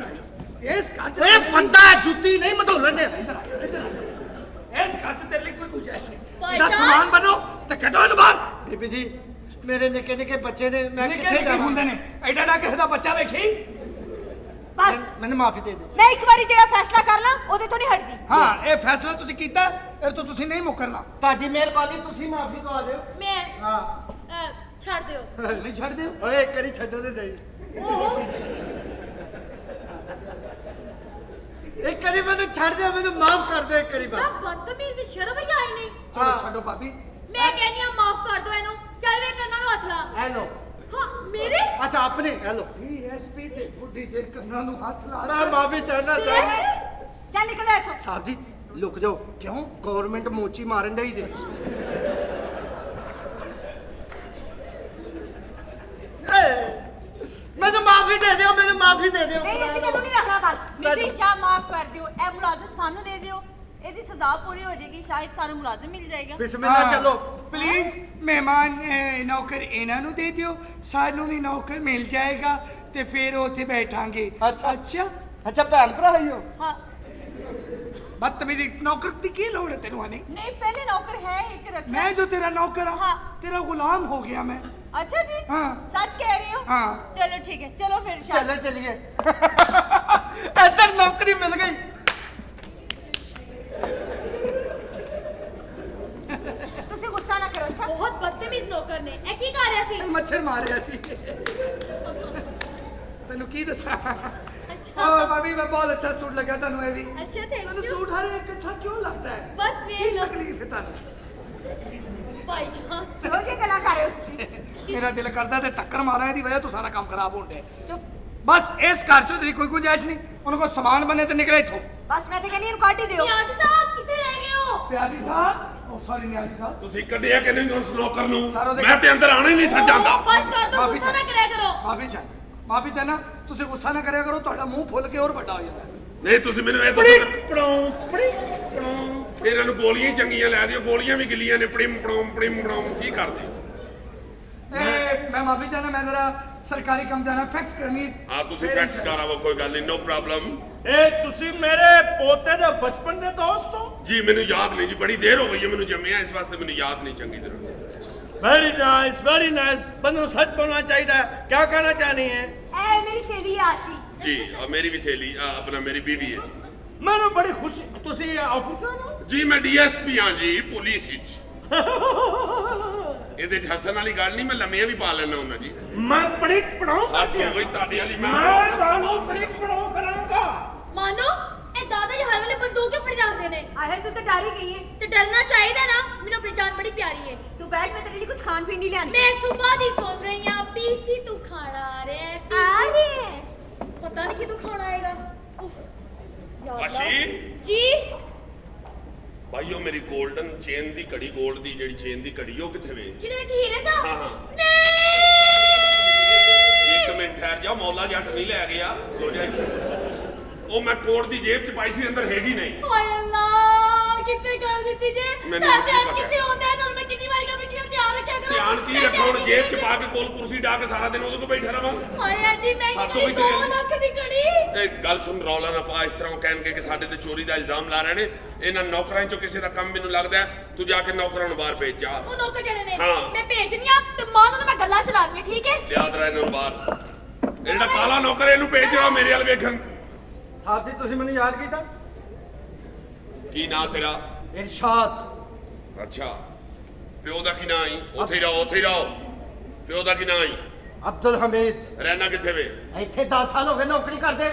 ਇਸ ਘਰ 'ਚ ਓਏ ਬੰਦਾ ਜੁੱਤੀ ਨਹੀਂ ਮਧੋਲਣ ਨੇ। ਇਸ ਘਰ 'ਚ ਤੇਰੇ ਲਈ ਕੋਈ ਗੁੰਜਾਇਸ਼ ਨਹੀਂ। ਭਾਈ ਇਹਦਾ ਸਾਹਿਬ। ਸਮਾਨ ਬਣੋ ਤੇ ਕੱਢੋ ਇਹਨੂੰ ਬਾਹਰ। ਬੀਬੀ ਜੀ ਮੇਰੇ ਨਿੱਕੇ ਨਿੱਕੇ ਬੱਚੇ ਨੇ, ਮੈਂ ਨਿੱਕੇ ਕਿੱਥੇ ਨਿੱਕੇ ਜਾਵਾਂ? ਹੁੰਦੇ ਨੇ, ਐਡਾ ਨਾ ਕਿਸੇ ਦਾ ਬੱਚਾ ਵੇਖੀ। ਬਸ ਮੈਨੂੰ ਮਾਫੀ ਦੇ ਦਿਓ। ਮੈਂ ਇੱਕ ਵਾਰੀ ਜਿਹੜਾ ਫੈਸਲਾ ਕਰ ਲਾਂ ਉਹਦੇ ਤੋਂ ਨਹੀਂ ਹਟਦੀ। ਹਾਂ ਇਹ ਫੈਸਲਾ ਤੁਸੀਂ ਕੀਤਾ, ਇਹ ਤੋਂ ਤੁਸੀਂ ਨਹੀਂ ਮੁੱਕਰਨਾ। ਤੁਹਾਡੀ ਮਿਹਰਬਾਨੀ, ਤੁਸੀਂ ਮਾਫੀ ਦਵਾ ਦਿਓ। ਮੈਂ ਹਾਂ ਛੱਡ ਦਿਓ। ਨਹੀਂ ਛੱਡ ਦਿਓ। ਓਏ ਇੱਕ ਵਾਰੀ ਛੱਡੋ ਤੇ ਸਹੀ। ਉਹ ਇੱਕ ਵਾਰੀ ਮੈਨੂੰ ਛੱਡ ਦਿਓ, ਮੈਨੂੰ ਮਾਫ ਕਰ ਦਿਓ ਇੱਕ ਵਾਰੀ ਤਾਂ ਬਸ। ਬਦਤਮੀਜ਼ ਸ਼ਰਮ ਹੀ ਆਈ ਨਹੀਂ। ਚਲੋ ਛੱਡੋ ਭਾਬੀ। ਮੈਂ ਕਹਿੰਦੀ ਆ ਮਾਫ ਕਰ ਦਿਓ ਇਹਨੂੰ। ਚੱਲ ਵੇ ਕੰਨਾਂ ਨੂੰ ਹੱਥ ਲਾ। ਹੈਲੋ। ਹਾਂ ਮੇਰੇ ਅੱਛਾ ਆਪਣੇ ਹੈਲੋ। ਡੀਐਸਪੀ ਤੇ ਬੁੱਢੀ ਦੇ ਕੰਨਾਂ ਨੂੰ ਹੱਥ ਲਾ ਮੈਂ ਮਾਫੀ ਚਾਹਨਾ ਚਾਹੁੰਦਾ। ਚੱਲ ਨਿਕਲ ਇੱਥੋਂ। ਸਾਹਿਬ ਜੀ ਲੁਕ ਜਾਓ। ਕਿਉਂ? ਗਵਰਨਮੈਂਟ ਮੋਚੀ ਮਾਰਨ ਡਈ ਜੇ। ਮੈਨੂੰ ਮਾਫੀ ਦੇ ਦਿਓ, ਮੈਨੂੰ ਮਾਫੀ ਦੇ ਦਿਓ। ਨਹੀਂ ਅਸੀਂ ਤੈਨੂੰ ਨਹੀਂ ਰੱਖਣਾ ਬਸ। ਮਿਸਿਸ ਸ਼ਾਹ ਮਾਫ ਕਰ ਦਿਓ। ਇਹ ਮੁਲਾਜ਼ਮ ਸਾਨੂੰ ਦੇ ਦਿਓ। ਇਹਦੀ ਸਜ਼ਾ ਪੂਰੀ ਹੋ ਜਾਏਗੀ। ਸ਼ਾਇਦ ਸਾਨੂੰ ਮੁਲਾਜ਼ਮ ਮਿਲ ਜਾਏਗਾ। ਬਿਸਮਿਲ੍ਲਾ ਚਲੋ। ਪਲੀਜ਼ ਮਹਿਮਾਨ ਨੌਕਰ ਇਹਨਾਂ ਨੂੰ ਦੇ ਦਿਓ, ਸਾਨੂੰ ਵੀ ਨੌਕਰ ਮਿਲ ਜਾਏਗਾ ਤੇ ਫਿਰ ਉੱਥੇ ਬੈਠਾਂਗੇ। ਅੱਛਾ। ਅੱਛਾ ਅੱਛਾ ਭੈਣ ਭਰਾ ਹੀ ਹੋ। ਹਾਂ ਬਦਤਮੀਜ਼ੀ। ਨੌਕਰ ਦੀ ਕੀ ਲੋੜ ਹੈ ਤੈਨੂੰ? ਹਨੀ ਨਹੀਂ ਪਹਿਲੇ ਨੌਕਰ ਹੈ ਇੱਕ ਰੱਖਿਆ। ਮੈਂ ਜੋ ਤੇਰਾ ਨੌਕਰ ਹਾਂ। ਹਾਂ, ਤੇਰਾ ਗੁਲਾਮ ਹੋ ਗਿਆ ਮੈਂ। अच्छा जी हाँ। सच कह रही हो हाँ। चलो ठीक है चलो फिर चलो चलिए इधर नौकरी मिल गई। ਤੁਸੀਂ ਗੁੱਸਾ ਨਾ ਕਰੋ ਅੱਛਾ। बहुत बदतमीज नौकर ने ए की कर रहा सी ਮੱਛਰ ਮਾਰਿਆ ਸੀ। ਤੈਨੂੰ ਕੀ ਦੱਸਾਂ? अच्छा ਓ ਭਾਬੀ ਮੈਂ ਬਹੁਤ ਅੱਛਾ ਸੂਟ ਲੱਗਾ ਤੁਹਾਨੂੰ ਇਹ ਵੀ। अच्छा थैंक ਤੈਨੂੰ यू ਸੂਟ ਹਰ ਇੱਕ ਅੱਛਾ ਕਿਉਂ ਲੱਗਦਾ ਹੈ? बस ਕੀ वे लो ਤਕਲੀਫ ਹੈ ਤੁਹਾਨੂੰ? भाईजान ਰੋਜ਼ ਇਹ ਗੱਲਾਂ ਕਰ ਰਹੇ ਹੋ ਤੁਸੀਂ। ਮੇਰਾ ਦਿਲ ਕਰਦਾ ਤੇ ਟੱਕਰ ਮਾਰਾਂ ਇਹਦੀ ਵਜ੍ਹਾ ਤੋਂ ਸਾਰਾ ਕੰਮ ਖਰਾਬ ਹੋਣ ਡਿਆ। ਬਸ ਇਸ ਘਰ ਚੋਂ ਤੇਰੀ ਕੋਈ ਗੁੰਜਾਇਸ਼ ਨਹੀਂ। ਉਹਨਾਂ ਕੋਲ ਸਮਾਨ ਬਣੇ ਤੇ ਨਿਕਲੇ ਇੱਥੋਂ। ਬਸ ਮੈਂ ਤੇ ਕਹਿੰਦੀ ਇਹਨੂੰ ਕੱਢ ਹੀ ਦਿਓ। नियाज़ी साहब किथे रह गए हो ਪਿਆਰੀ ਸਾਹਿਬ, ਓ ਸੌਰੀ ਨਿਆਜੀ ਸਾਹਿਬ, ਤੁਸੀਂ ਕੱਢਿਆ ਕਿ ਨਹੀਂ ਉਸ ਨੌਕਰ ਨੂੰ? ਸਾਰਾ ਦੇ- ਮੈਂ ਤੇ ਅੰਦਰ ਆਣਾ ਹੀ ਨਹੀਂ ਸਜਾਂਦਾ। ओ, बस कर दो माफी गुस्सा ना चाह- कराया करो ਮਾਫੀ ਚਾਹਨਾ ਤੁਸੀਂ ਗੁੱਸਾ ਨਾ ਕਰਿਆ ਕਰੋ, ਤੁਹਾਡਾ ਮੂੰਹ ਫੁੱਲ ਕੇ ਹੋਰ ਵੱਡਾ ਹੋ ਜਾਂਦਾ। ਨਹੀਂ ਤੁਸੀਂ ਮੈਨੂੰ ਇਹ ਦੱਸੋ ਇਹਨਾਂ ਨੂੰ ਗੋਲੀਆਂ ਹੀ ਚੰਗੀਆਂ ਲੈ ਦਿਓ। ਗੋਲੀਆਂ ਵੀ ਗਿੱਲੀਆਂ ਨੇ। ਪੜਿਮ ਪੜਾਉം ਕੀ ਕਰਦੇ? ਮੈਂ ਮਾਫੀ ਚਾਹਨਾ, ਮੈਂ ਜ਼ਰਾ ਸਰਕਾਰੀ ਕੰਮ ਜਾਣਾ, ਫੈਕਸ ਕਰਨੀ ਹੈ। ਹਾਂ ਤੁਸੀਂ ਫੈਕਸ ਕਰਾਵੋ, ਕੋਈ ਗੱਲ ਨਹੀਂ, ਨੋ ਪ੍ਰੋਬਲਮ। ਇਹ ਤੁਸੀਂ ਮੇਰੇ ਪੋਤੇ ਦੇ ਬਚਪਨ ਦੇ ਦੋਸਤ ਹੋ? ਜੀ ਮੈਨੂੰ ਯਾਦ ਨਹੀਂ ਜੀ, ਬੜੀ ਦੇਰ ਹੋ ਗਈ ਹੈ ਮੈਨੂੰ ਜੰਮਿਆ, ਇਸ ਵਾਸਤੇ ਮੈਨੂੰ ਯਾਦ ਨਹੀਂ ਚੰਗੀ ਤਰ੍ਹਾਂ। ਵੈਰੀ ਨਾਈਸ ਬੰਦੇ ਨੂੰ ਸੱਚ ਬੋਲਣਾ ਚਾਹੀਦਾ ਹੈ। क्या कहना चाहनी है? ਐ ਮੇਰੀ ਸਹੇਲੀ ਆ ਆਸ਼ੀ। ਜੀ ਮੇਰੀ ਵੀ ਸਹੇਲੀ ਆਪਣਾ ਮੇਰੀ ਬੀਵੀ ਹੈ। ਮੈਨੂੰ ਬੜੀ ਖੁਸ਼ੀ। ਤੁਸੀਂ ਆਫੀਸਰ ਹੋ? ਜੀ ਮੈਂ ਡੀਐਸਪੀ ਹਾਂ ਜੀ, ਪੁਲਿਸ ਵਿੱਚ। ਇਹਦੇ 'ਚ ਹੱਸਣ ਵਾਲੀ ਗੱਲ ਨਹੀਂ, ਮੈਂ ਲੰਮੀਆਂ ਵੀ ਪਾ ਲੈਣਾ ਹੁੰਦਾ ਜੀ। ਮੈਂ ਪੜਿਕ ਪੜਾਉ ਆ ਤੂੰ ਕੋਈ ਤੁਹਾਡੇ ਵਾਲੀ ਮੈਂ ਤੁਹਾਨੂੰ ਪੜਿਕ ਪੜਾਉ ਕਰਾਂਗਾ। ਮਾਨੋ ਇਹ ਦਾਦਾ ਜੀ ਹਰ ਵੇਲੇ ਬੰਦੂਕ ਕਿਉਂ ਫੜੀ ਰੱਖਦੇ ਨੇ? ਆਹੇ ਤੂੰ ਤਾਂ ਡਰ ਹੀ ਗਈ ਹੈ। ਤੇ ਡਰਨਾ ਚਾਹੀਦਾ ਨਾ, ਮੈਨੂੰ ਆਪਣੀ ਜਾਨ ਬੜੀ ਪਿਆਰੀ ਹੈ। ਤੂੰ ਬੈਠ, ਮੈਂ ਤੇਰੇ ਲਈ ਕੁਝ ਖਾਣ ਪੀਣ ਨਹੀਂ ਲਿਆਂਦੀ। ਮੈਂ ਸੁਬਹ ਦੀ ਸੋਚ ਰਹੀ ਹਾਂ ਪੀਸੀ ਤੂੰ ਖਾਣਾ ਆ ਰਿਹਾ ਹੈ, ਆ ਰਹੀ ਹੈ। ਪਤਾ ਨਹੀਂ ਕਿਦੋਂ ਖਾਣਾ ਆਏਗਾ। ਉਫ, ਯਾ ਅੱਲਾ। ਆਸ਼ੀ? ਜੀ ਭਾਈਓ ਮੇਰੀ 골ਡਨ ਚੇਨ ਦੀ ਘੜੀ, 골ਡ ਦੀ ਜਿਹੜੀ ਚੇਨ ਦੀ ਘੜੀ ਉਹ ਕਿੱਥੇ ਵੇ? ਜਿਹਦੇ ਵਿੱਚ ਹੀਰੇ ਸਾ? ਹਾਂ, ਹਾਂ। ਨਹੀਂ। ਇੱਕ ਮਿੰਟ ਠਹਿਰ ਜਾ, ਮੌਲਾ ਜੱਟ ਨਹੀਂ ਲੈ ਗਿਆ ਹੋ ਜਾਏਗੀ। ਉਹ ਮੈਂ ਕੋਟ ਦੀ ਜੇਬ 'ਚ ਪਾਈ ਸੀ, ਅੰਦਰ ਹੈਗੀ ਨਹੀਂ। ਹਾਏ ਅੱਲਾ ਕਿੱਥੇ ਕਰ ਦਿੱਤੀ ਜੇ? ਮੈਨੂੰ ਤਾਂ ਕੀ ਧਿਆਨ ਪਤਾ। ਕਿੱਥੇ ਹੁੰਦਾ ਹੈ? ਤੁਹਾਨੂੰ ਮੈਂ ਕਿੰਨੀ ਵਾਰੀ ਕਿਹਾ ਵੀ ਧਿਆਨ ਰੱਖਿਆ ਕਰੋ। ਧਿਆਨ ਕੀ ਰੱਖਾਂ ਹੁਣ? ਜੇਬ 'ਚ ਪਾ ਕੇ ਕੋਲ ਕੁਰਸੀ ਢਾ ਕੇ ਸਾਰਾ ਦਿਨ ਉਹਦੇ ਕੋਲ ਬੈਠਾ ਰਵਾਂ? ਹਾਏ ਐਡੀ ਹੱਥ ਮਹਿੰਗੀ ਵੀ ਤੇਰੀ 2 ਤੇਰੇ- ਲੱਖ ਦੀ ਘੜੀ। ਇਹ ਗੱਲ ਸੁਣ, ਰੌਲਾ ਨਾ ਪਾ। ਇਸ ਤਰ੍ਹਾਂ ਉਹ ਕਹਿਣਗੇ ਕਿ ਸਾਡੇ ਤੇ ਚੋਰੀ ਦਾ ਇਲਜ਼ਾਮ ਲਾ ਰਹੇ ਨੇ। ਇਹਨਾਂ ਨੌਕਰਾਂ 'ਚੋਂ ਕਿਸੇ ਦਾ ਕੰਮ ਮੈਨੂੰ ਲੱਗਦਾ ਹੈ। ਤੂੰ ਜਾ ਕੇ ਨੌਕਰਾਂ ਨੂੰ ਬਾਹਰ ਭੇਜ ਜਾ। ਉਹ ਨੌਕਰ ਜਿਹੜੇ ਨੇ ਹਾਂ। ਮੈਂ ਭੇਜਣੀ ਆ ਤੇ ਮਾਂ ਨੂੰ ਮੈਂ ਗੱਲਾਂ ਚਲਾਉਣੀਆਂ, ਠੀਕ ਹੈ? ਯਾਦ ਰਹਿ ਇਹਨਾਂ ਨੂੰ ਬਾਹਰ। ਇਹ ਜਿਹੜਾ ਕਾਲਾ ਨੌਕਰ ਇਹਨੂੰ ਭੇਜ ਜਾ ਮੇਰੇ ਵੱਲ ਵੇਖਣ। ਸਾਹਿਬ ਜੀ ਤੁਸੀਂ ਮੈਨੂੰ ਯਾਦ ਕੀਤਾ? ਕੀ ਨਾਂ ਤੇਰਾ? ਇਰਸ਼ਾਦ। ਅੱਛਾ, ਪਿਓ ਦਾ ਕੀ ਨਾਂ ਆਈ? ਉੱਥੇ ਹੀ ਰਹੋ, ਉੱਥੇ ਹੀ ਰਹੋ। ਪਿਓ ਦਾ ਕੀ ਨਾਂ ਆਈ? ਅਬਦੁਲ ਹਮੀਦ। ਰਹਿਣਾ ਕਿੱਥੇ ਵੇ? ਇੱਥੇ 10 ਸਾਲ ਹੋ ਗਏ ਨੌਕਰੀ ਕਰਦੇ।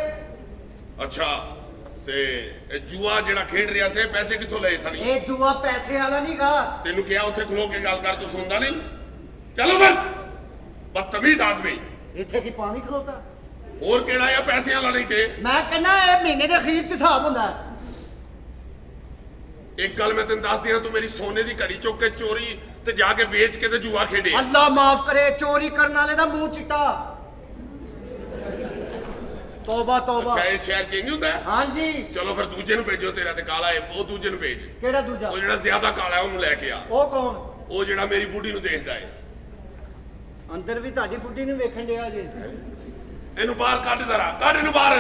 ਅੱਛਾ, ਤੇ ਇਹ ਜੂਆ ਜਿਹੜਾ ਖੇਡ ਰਿਹਾ ਸੀ, ਪੈਸੇ ਕਿੱਥੋਂ ਲਏ ਸਨੀ? ਇਹ ਜੂਆ ਪੈਸੇ ਵਾਲਾ ਨਹੀਂਗਾ। ਤੈਨੂੰ ਕਿਹਾ ਉੱਥੇ ਖਲੋ ਕੇ ਗੱਲ ਕਰ, ਤੂੰ ਸੁਣਦਾ ਨਹੀਂ? ਚਲੋ ਫਿਰ, ਬਦਤਮੀਜ਼ ਆਦਮੀ। ਇੱਥੇ ਕੀ ਪਾਣੀ ਖਲੋਤਾ? ਹੋਰ ਕਿਹੜਾ ਆ ਪੈਸਿਆਂ ਵਾਲਾ? ਨਹੀਂ ਤੇ ਮੈਂ ਕਹਿੰਦਾ ਇਹ ਮਹੀਨੇ ਦੇ ਅਖੀਰ 'ਚ ਹਿਸਾਬ ਹੁੰਦਾ ਹੈ। ਇੱਕ ਗੱਲ ਮੈਂ ਤੈਨੂੰ ਦੱਸ ਦਿਆਂ, ਤੂੰ ਮੇਰੀ ਸੋਨੇ ਦੀ ਘੜੀ ਚੁੱਕ ਕੇ ਚੋਰੀ ਤੇ ਜਾ ਕੇ ਵੇਚ ਕੇ ਤੇ ਜੂਆ ਖੇਡੇ। ਅੱਲਾ ਮਾਫ ਕਰੇ, ਚੋਰੀ ਕਰਨ ਵਾਲੇ ਦਾ ਮੂੰਹ ਚਿੱਟਾ। ਤੋਬਾ ਤੋਬਾ। ਅੱਛਾ, ਇਹ ਸ਼ਹਿਰ ਚੇਂਜ ਹੁੰਦਾ ਹੈ? ਹਾਂਜੀ। ਚਲੋ ਫਿਰ ਦੂਜੇ ਨੂੰ ਭੇਜੋ। ਤੇਰਾ ਤੇ ਕਾਲਾ ਹੈ, ਉਹ ਦੂਜੇ ਨੂੰ ਭੇਜ। ਕਿਹੜਾ ਦੂਜਾ? ਉਹ ਜਿਹੜਾ ਜ਼ਿਆਦਾ ਕਾਲਾ ਹੈ ਉਹਨੂੰ ਲੈ ਕੇ ਆ। ਉਹ ਕੌਣ? ਉਹ ਜਿਹੜਾ ਮੇਰੀ ਬੁੱਢੀ ਨੂੰ ਦੇਖਦਾ ਹੈ। ਅੰਦਰ ਵੀ ਤੁਹਾਡੀ ਬੁੱਢੀ ਨੂੰ ਵੇਖਣ ਡਿਆ ਜੀ। ਇਹਨੂੰ ਬਾਹਰ ਕੱਢ ਦਰਾ, ਕੱਢ ਇਹਨੂੰ ਬਾਹਰ।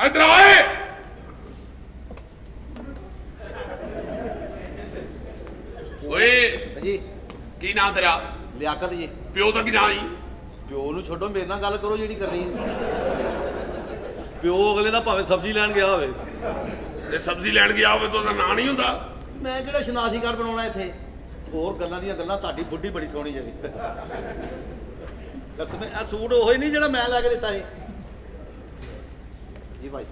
ਇੱਧਰ ਆਏ। ਓਏ ਜੀ ਕੀ ਨਾਂ ਤੇਰਾ? ਲਿਆਕਤ ਜੀ। ਪਿਓ ਦਾ ਕੀ ਨਾਂ ਆਈ? ਪਿਓ ਨੂੰ ਛੱਡੋ, ਮੇਰੇ ਨਾਲ ਗੱਲ ਕਰੋ ਜਿਹੜੀ ਕਰਨੀ ਹੈ। ਪਿਓ ਅਗਲੇ ਦਾ ਭਾਵੇਂ ਸਬਜ਼ੀ ਲੈਣ ਗਿਆ ਹੋਵੇ। ਤੇ ਸਬਜ਼ੀ ਲੈਣ ਗਿਆ ਹੋਵੇ ਤਾਂ ਉਹਦਾ ਨਾਂ ਨਹੀਂ ਹੁੰਦਾ? ਮੈਂ ਕਿਹੜਾ ਸ਼ਨਾਖਤੀ ਕਾਰਡ ਬਣਾਉਣਾ ਇੱਥੇ? ਹੋਰ ਗੱਲਾਂ ਦੀਆਂ ਗੱਲਾਂ। ਤੁਹਾਡੀ ਬੁੱਢੀ ਬੜੀ ਸੋਹਣੀ ਜਿਹੜੀ। ਮੈਂ ਆ ਸੂਟ ਉਹ ਹੀ ਨਹੀਂ ਜਿਹੜਾ ਮੈਂ ਲੈ ਕੇ ਦਿੱਤਾ ਸੀ ਜੀ ਭਾਈ।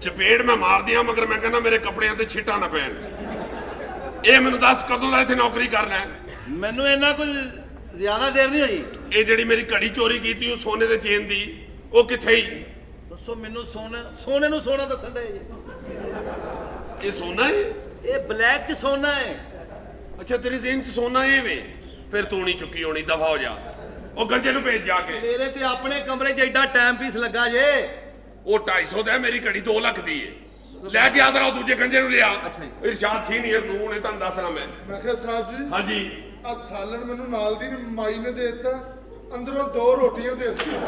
ਚਪੇੜ ਮੈਂ ਮਾਰ ਦਿਆਂ, ਮਗਰ ਮੈਂ ਕਹਿੰਦਾ ਮੇਰੇ ਕੱਪੜਿਆਂ ਤੇ ਛਿੱਟਾਂ ਨਾ ਪੈਣ। ਇਹ ਮੈਨੂੰ ਦੱਸ, ਕਦੋਂ ਦਾ ਇੱਥੇ ਨੌਕਰੀ ਕਰਨਾ ਹੈ? ਮੈਨੂੰ ਇੰਨਾ ਕੁਝ ਜ਼ਿਆਦਾ ਦੇਰ ਨਹੀਂ ਹੋਈ। ਇਹ ਜਿਹੜੀ ਮੇਰੀ ਘੜੀ ਚੋਰੀ ਕੀਤੀ, ਉਹ ਸੋਨੇ ਦੇ ਚੇਨ ਦੀ, ਉਹ ਕਿੱਥੇ ਹੀ? ਦੱਸੋ ਮੈਨੂੰ। ਸੋਨੇ ਨੂੰ ਸੋਨਾ ਦੱਸਣ ਦੇ ਜੀ। ਇਹ ਸੋਨਾ ਹੈ? ਇਹ ਬਲੈਕ ਚ ਸੋਨਾ ਹੈ। ਅੱਛਾ, ਤੇਰੀ ਜ਼ੇਨ ਚ ਸੋਨਾ ਇਹ ਵੇ? ਫਿਰ ਤੂੰ ਨਹੀਂ ਚੁੱਕੀ ਹੋਣੀ, ਦਫਾ ਹੋ ਜਾ। ਉਹ ਗੰਜੇ ਨੂੰ ਭੇਜ ਜਾ ਕੇ। ਮੇਰੇ ਤੇ ਆਪਣੇ ਕਮਰੇ 'ਚ ਐਡਾ ਟਾਈਮ ਪੀਸ ਲੱਗਾ ਜੇ। ਉਹ 250 ਦਾ ਹੈ, ਮੇਰੀ ਘੜੀ 2 ਲੱਖ ਦੀ ਹੈ। ਲੈ ਕੇ ਆਦਰ ਦੂਜੇ ਗੰਜੇ ਨੂੰ ਲਿਆ। ਅੱਛਾ ਜੀ। ਇਰਸ਼ਾਦ ਸੀਨੀਅਰ ਨੂੰ ਨੇ ਤੁਹਾਨੂੰ ਦੱਸਣਾ ਮੈਂ। ਮੈਂ ਕਿਹਾ ਸਾਹਿਬ ਜੀ, ਹਾਂਜੀ, ਆ ਸਾਲਣ ਮੈਨੂੰ ਨਾਲ ਦੀ ਮਾਈ ਨੇ ਦੇ ਦਿੱਤਾ, ਅੰਦਰੋਂ 2 ਰੋਟੀਆਂ ਦੇ ਦਿੱਤੀਆਂ।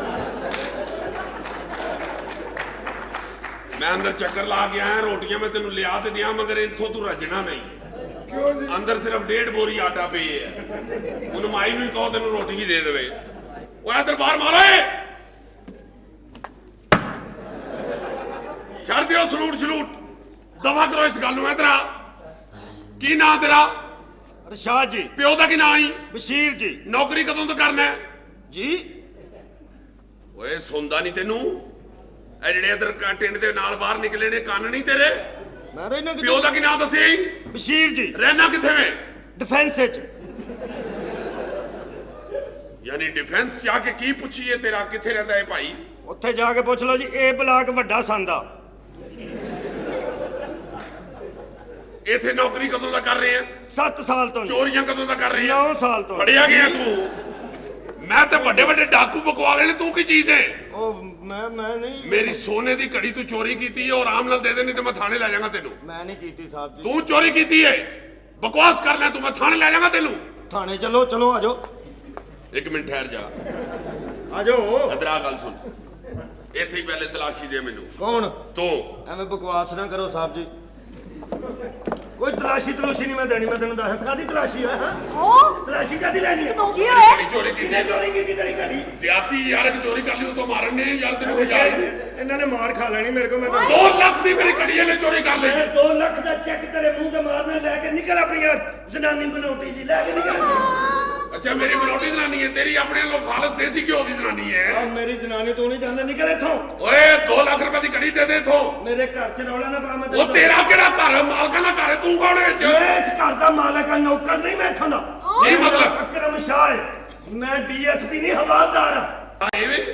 ਮੈਂ ਅੰਦਰ ਚੱਕਰ ਲਾ ਕੇ ਆਇਆ। ਰੋਟੀਆਂ ਮੈਂ ਤੈਨੂੰ ਲਿਆ ਤੇ ਦਿਆਂ, ਮਗਰ ਇੱਥੋਂ ਤੂੰ ਰੱਜਣਾ ਨਹੀਂ। ਕਿਉਂ ਜੀ? ਅੰਦਰ ਸਿਰਫ 1.5 ਬੋਰੀ ਆਟਾ ਪਈ ਹੈ। ਉਹਨੂੰ ਮਾਈ ਨੂੰ ਹੀ ਕਹੋ ਤੈਨੂੰ ਰੋਟੀ ਵੀ ਦੇ ਦੇਵੇ। ਉਹ ਇੱਧਰ ਬਾਹਰ ਮਾਰੇ। ਛੱਡ ਦਿਓ ਸਲੂਟ। ਦਵਾ ਕਰੋ ਇਸ ਗੱਲ ਨੂੰ। ਇੱਧਰ ਆ। ਕੀ ਨਾਂ ਤੇਰਾ? ਰਸ਼ਾਦ ਜੀ। ਪਿਓ ਦਾ ਕੀ ਨਾਂ ਆਈ? ਬਸ਼ੀਰ ਜੀ। ਨੌਕਰੀ ਕਦੋਂ ਤੋਂ ਕਰਨਾ ਹੈ? ਜੀ ਓਏ ਸੁਣਦਾ ਨਹੀਂ ਤੈਨੂੰ? ਇਹ ਜਿਹੜੇ ਇੱਧਰ ਟਿੰਡ ਦੇ ਨਾਲ ਬਾਹਰ ਨਿਕਲੇ ਨੇ, ਕੰਨ ਨਹੀਂ ਤੇਰੇ? ਮੈਂ ਰਹਿਣਾ ਪਿਓ ਦਾ ਕੀ ਨਾਂ ਦੱਸਿਆ ਹੀ? ਬਸ਼ੀਰ ਜੀ। ਰਹਿਣਾ ਕਿੱਥੇ ਵੇ? ਡਿਫੈਂਸ ਵਿੱਚ। ਯਾਨੀ ਡਿਫੈਂਸ ਜਾ ਕੇ ਕੀ ਪੁੱਛੀਏ ਤੇਰਾ? ਕਿੱਥੇ ਰਹਿੰਦਾ ਹੈ ਭਾਈ? ਉੱਥੇ ਜਾ ਕੇ ਪੁੱਛ ਲਓ ਜੀ। ਇਹ ਬਲਾਕ ਵੱਡਾ ਸੰਦਾ। ਇੱਥੇ ਨੌਕਰੀ ਕਦੋਂ ਦਾ ਕਰ ਰਹੇ ਆ? 7 ਸਾਲ ਤੋਂ ਜੀ। ਚੋਰੀਆਂ ਕਦੋਂ ਦਾ ਕਰ ਰਹੇ ਆ? 9 ਸਾਲ ਤੋਂ। ਫੜਿਆ ਗਿਆ ਤੂੰ? ਮੈਂ ਤੇ ਵੱਡੇ ਡਾਕੂ ਬਕਵਾਲੇ ਨੇ, ਤੂੰ ਕੀ ਚੀਜ਼ ਹੈ? ਉਹ ਮੈਂ ਨਹੀਂ। ਮੇਰੀ ਸੋਨੇ ਦੀ ਘੜੀ ਤੂੰ ਚੋਰੀ ਕੀਤੀ ਹੈ, ਔਰ ਆਰਾਮ ਨਾਲ ਦੇ ਦੇ, ਨਹੀਂ ਤੇ ਮੈਂ ਥਾਣੇ ਲੈ ਜਾਵਾਂਗਾ ਤੈਨੂੰ। ਮੈਂ ਨਹੀਂ ਕੀਤੀ ਸਾਹਿਬ ਜੀ। ਤੂੰ ਚੋਰੀ ਕੀਤੀ ਹੈ, ਬਕਵਾਸ ਕਰ ਲੈ ਤੂੰ, ਮੈਂ ਥਾਣੇ ਲੈ ਜਾਵਾਂਗਾ ਤੈਨੂੰ। ਥਾਣੇ ਚਲੋ ਆਜੋ। ਇੱਕ ਮਿੰਟ ਠਹਿਰ ਜਾ। ਆਜੋ। ਇੱਧਰ ਆ ਗੱਲ ਸੁਣ। ਇੱਥੇ ਹੀ ਪਹਿਲੇ ਤਲਾਸ਼ੀ ਦੇ ਮੈਨੂੰ। ਕੌਣ? ਤੂੰ। ਐਵੇਂ ਬਕਵਾਸ ਨਾ ਕਰੋ ਸਾਹਿਬ ਜੀ। ਕੋਈ ਤਲਾਸ਼ੀ ਤਲੂਸ਼ੀ ਨਹੀਂ ਮੈਂ ਦੇਣੀ, ਮੈਂ ਤੈਨੂੰ ਦੱਸ ਕਾਦੀ ਤਲਾਸ਼ੀ ਹੈ ਹਾਂ ਹੋ ਤਲਾਸ਼ੀ ਕਾਦੀ ਲੈਣੀ ਹੈ? ਕੀ ਹੋਇਆ ਘੜੀ ਚੋਰੀ ਕੀਤੀ ਕਿੰਨੇ ਚੋਰੀ ਕੀਤੀ ਤੇਰੀ ਘੜੀ? ਜ਼ਿਆਦਤੀ ਯਾਰ, ਇੱਕ ਚੋਰੀ ਕਰ ਲਈ ਉਹ ਤੋਂ ਮਾਰਨ ਨੇ ਯਾਰ, ਤੈਨੂੰ ਕੋਈ ਯਾਦ ਨਹੀਂ। ਇਹਨਾਂ ਨੇ ਮਾਰ ਖਾ ਲੈਣੀ ਮੇਰੇ ਕੋਲ। ਮੈਂ 2 ਲੱਖ ਦੀ ਮੇਰੀ ਘੜੀ ਇਹਨੇ ਚੋਰੀ ਕਰ ਲਈ। 2 ਲੱਖ ਦਾ ਚੈੱਕ ਤੇਰੇ ਮੂੰਹ ਤੇ ਮਾਰਨੇ, ਲੈ ਕੇ ਨਿਕਲ ਆਪਣੀ ਜ਼ਨਾਨੀ ਬਣਾਉਟੀ ਜੀ, ਲੈ ਕੇ ਨਿਕਲ। ਅੱਛਾ ਮੇਰੀ ਬਨੋਟੀ ਜ਼ਨਾਨੀ ਹੈ, ਤੇਰੀ ਆਪਣੇ ਲੋ ਖਾਲਸ ਦੇਸੀ ਘਿਓ ਦੀ ਜ਼ਨਾਨੀ ਹੈ। ਆ ਮੇਰੀ ਜ਼ਨਾਨੀ ਤੂੰ ਨਹੀਂ ਜਾਣਦਾ, ਨਿਕਲ ਇੱਥੋਂ। ਓਏ 2 ਲੱਖ ਰੁਪਏ ਦੀ ਘੜੀ ਦੇ ਦੇ ਇਥੋਂ। ਮੇਰੇ ਘਰ 'ਚ ਰੌਲਾ ਨਾ ਪਾ। ਮੈਂ ਉਹ ਤੇਰਾ ਕਿਹੜਾ ਘਰ, ਮਾਲਕਾਂ ਦਾ ਘਰ ਹੈ, ਤੂੰ ਕੌਣ ਹੈ ਵਿੱਚ? ਮੈਂ ਇਸ ਘਰ ਦਾ ਮਾਲਕ ਹਾਂ, ਨੌਕਰ ਨਹੀਂ ਮੈਂ ਇੱਥੋਂ ਦਾ। ਕੀ ਮਤਲਬ? ਅਕਰਮ ਸ਼ਾਹ ਹੈ, ਮੈਂ ਡੀਐਸਪੀ ਨਹੀਂ, ਹਵਾਲਦਾਰ ਹਾਂ। ਐਵੇਂ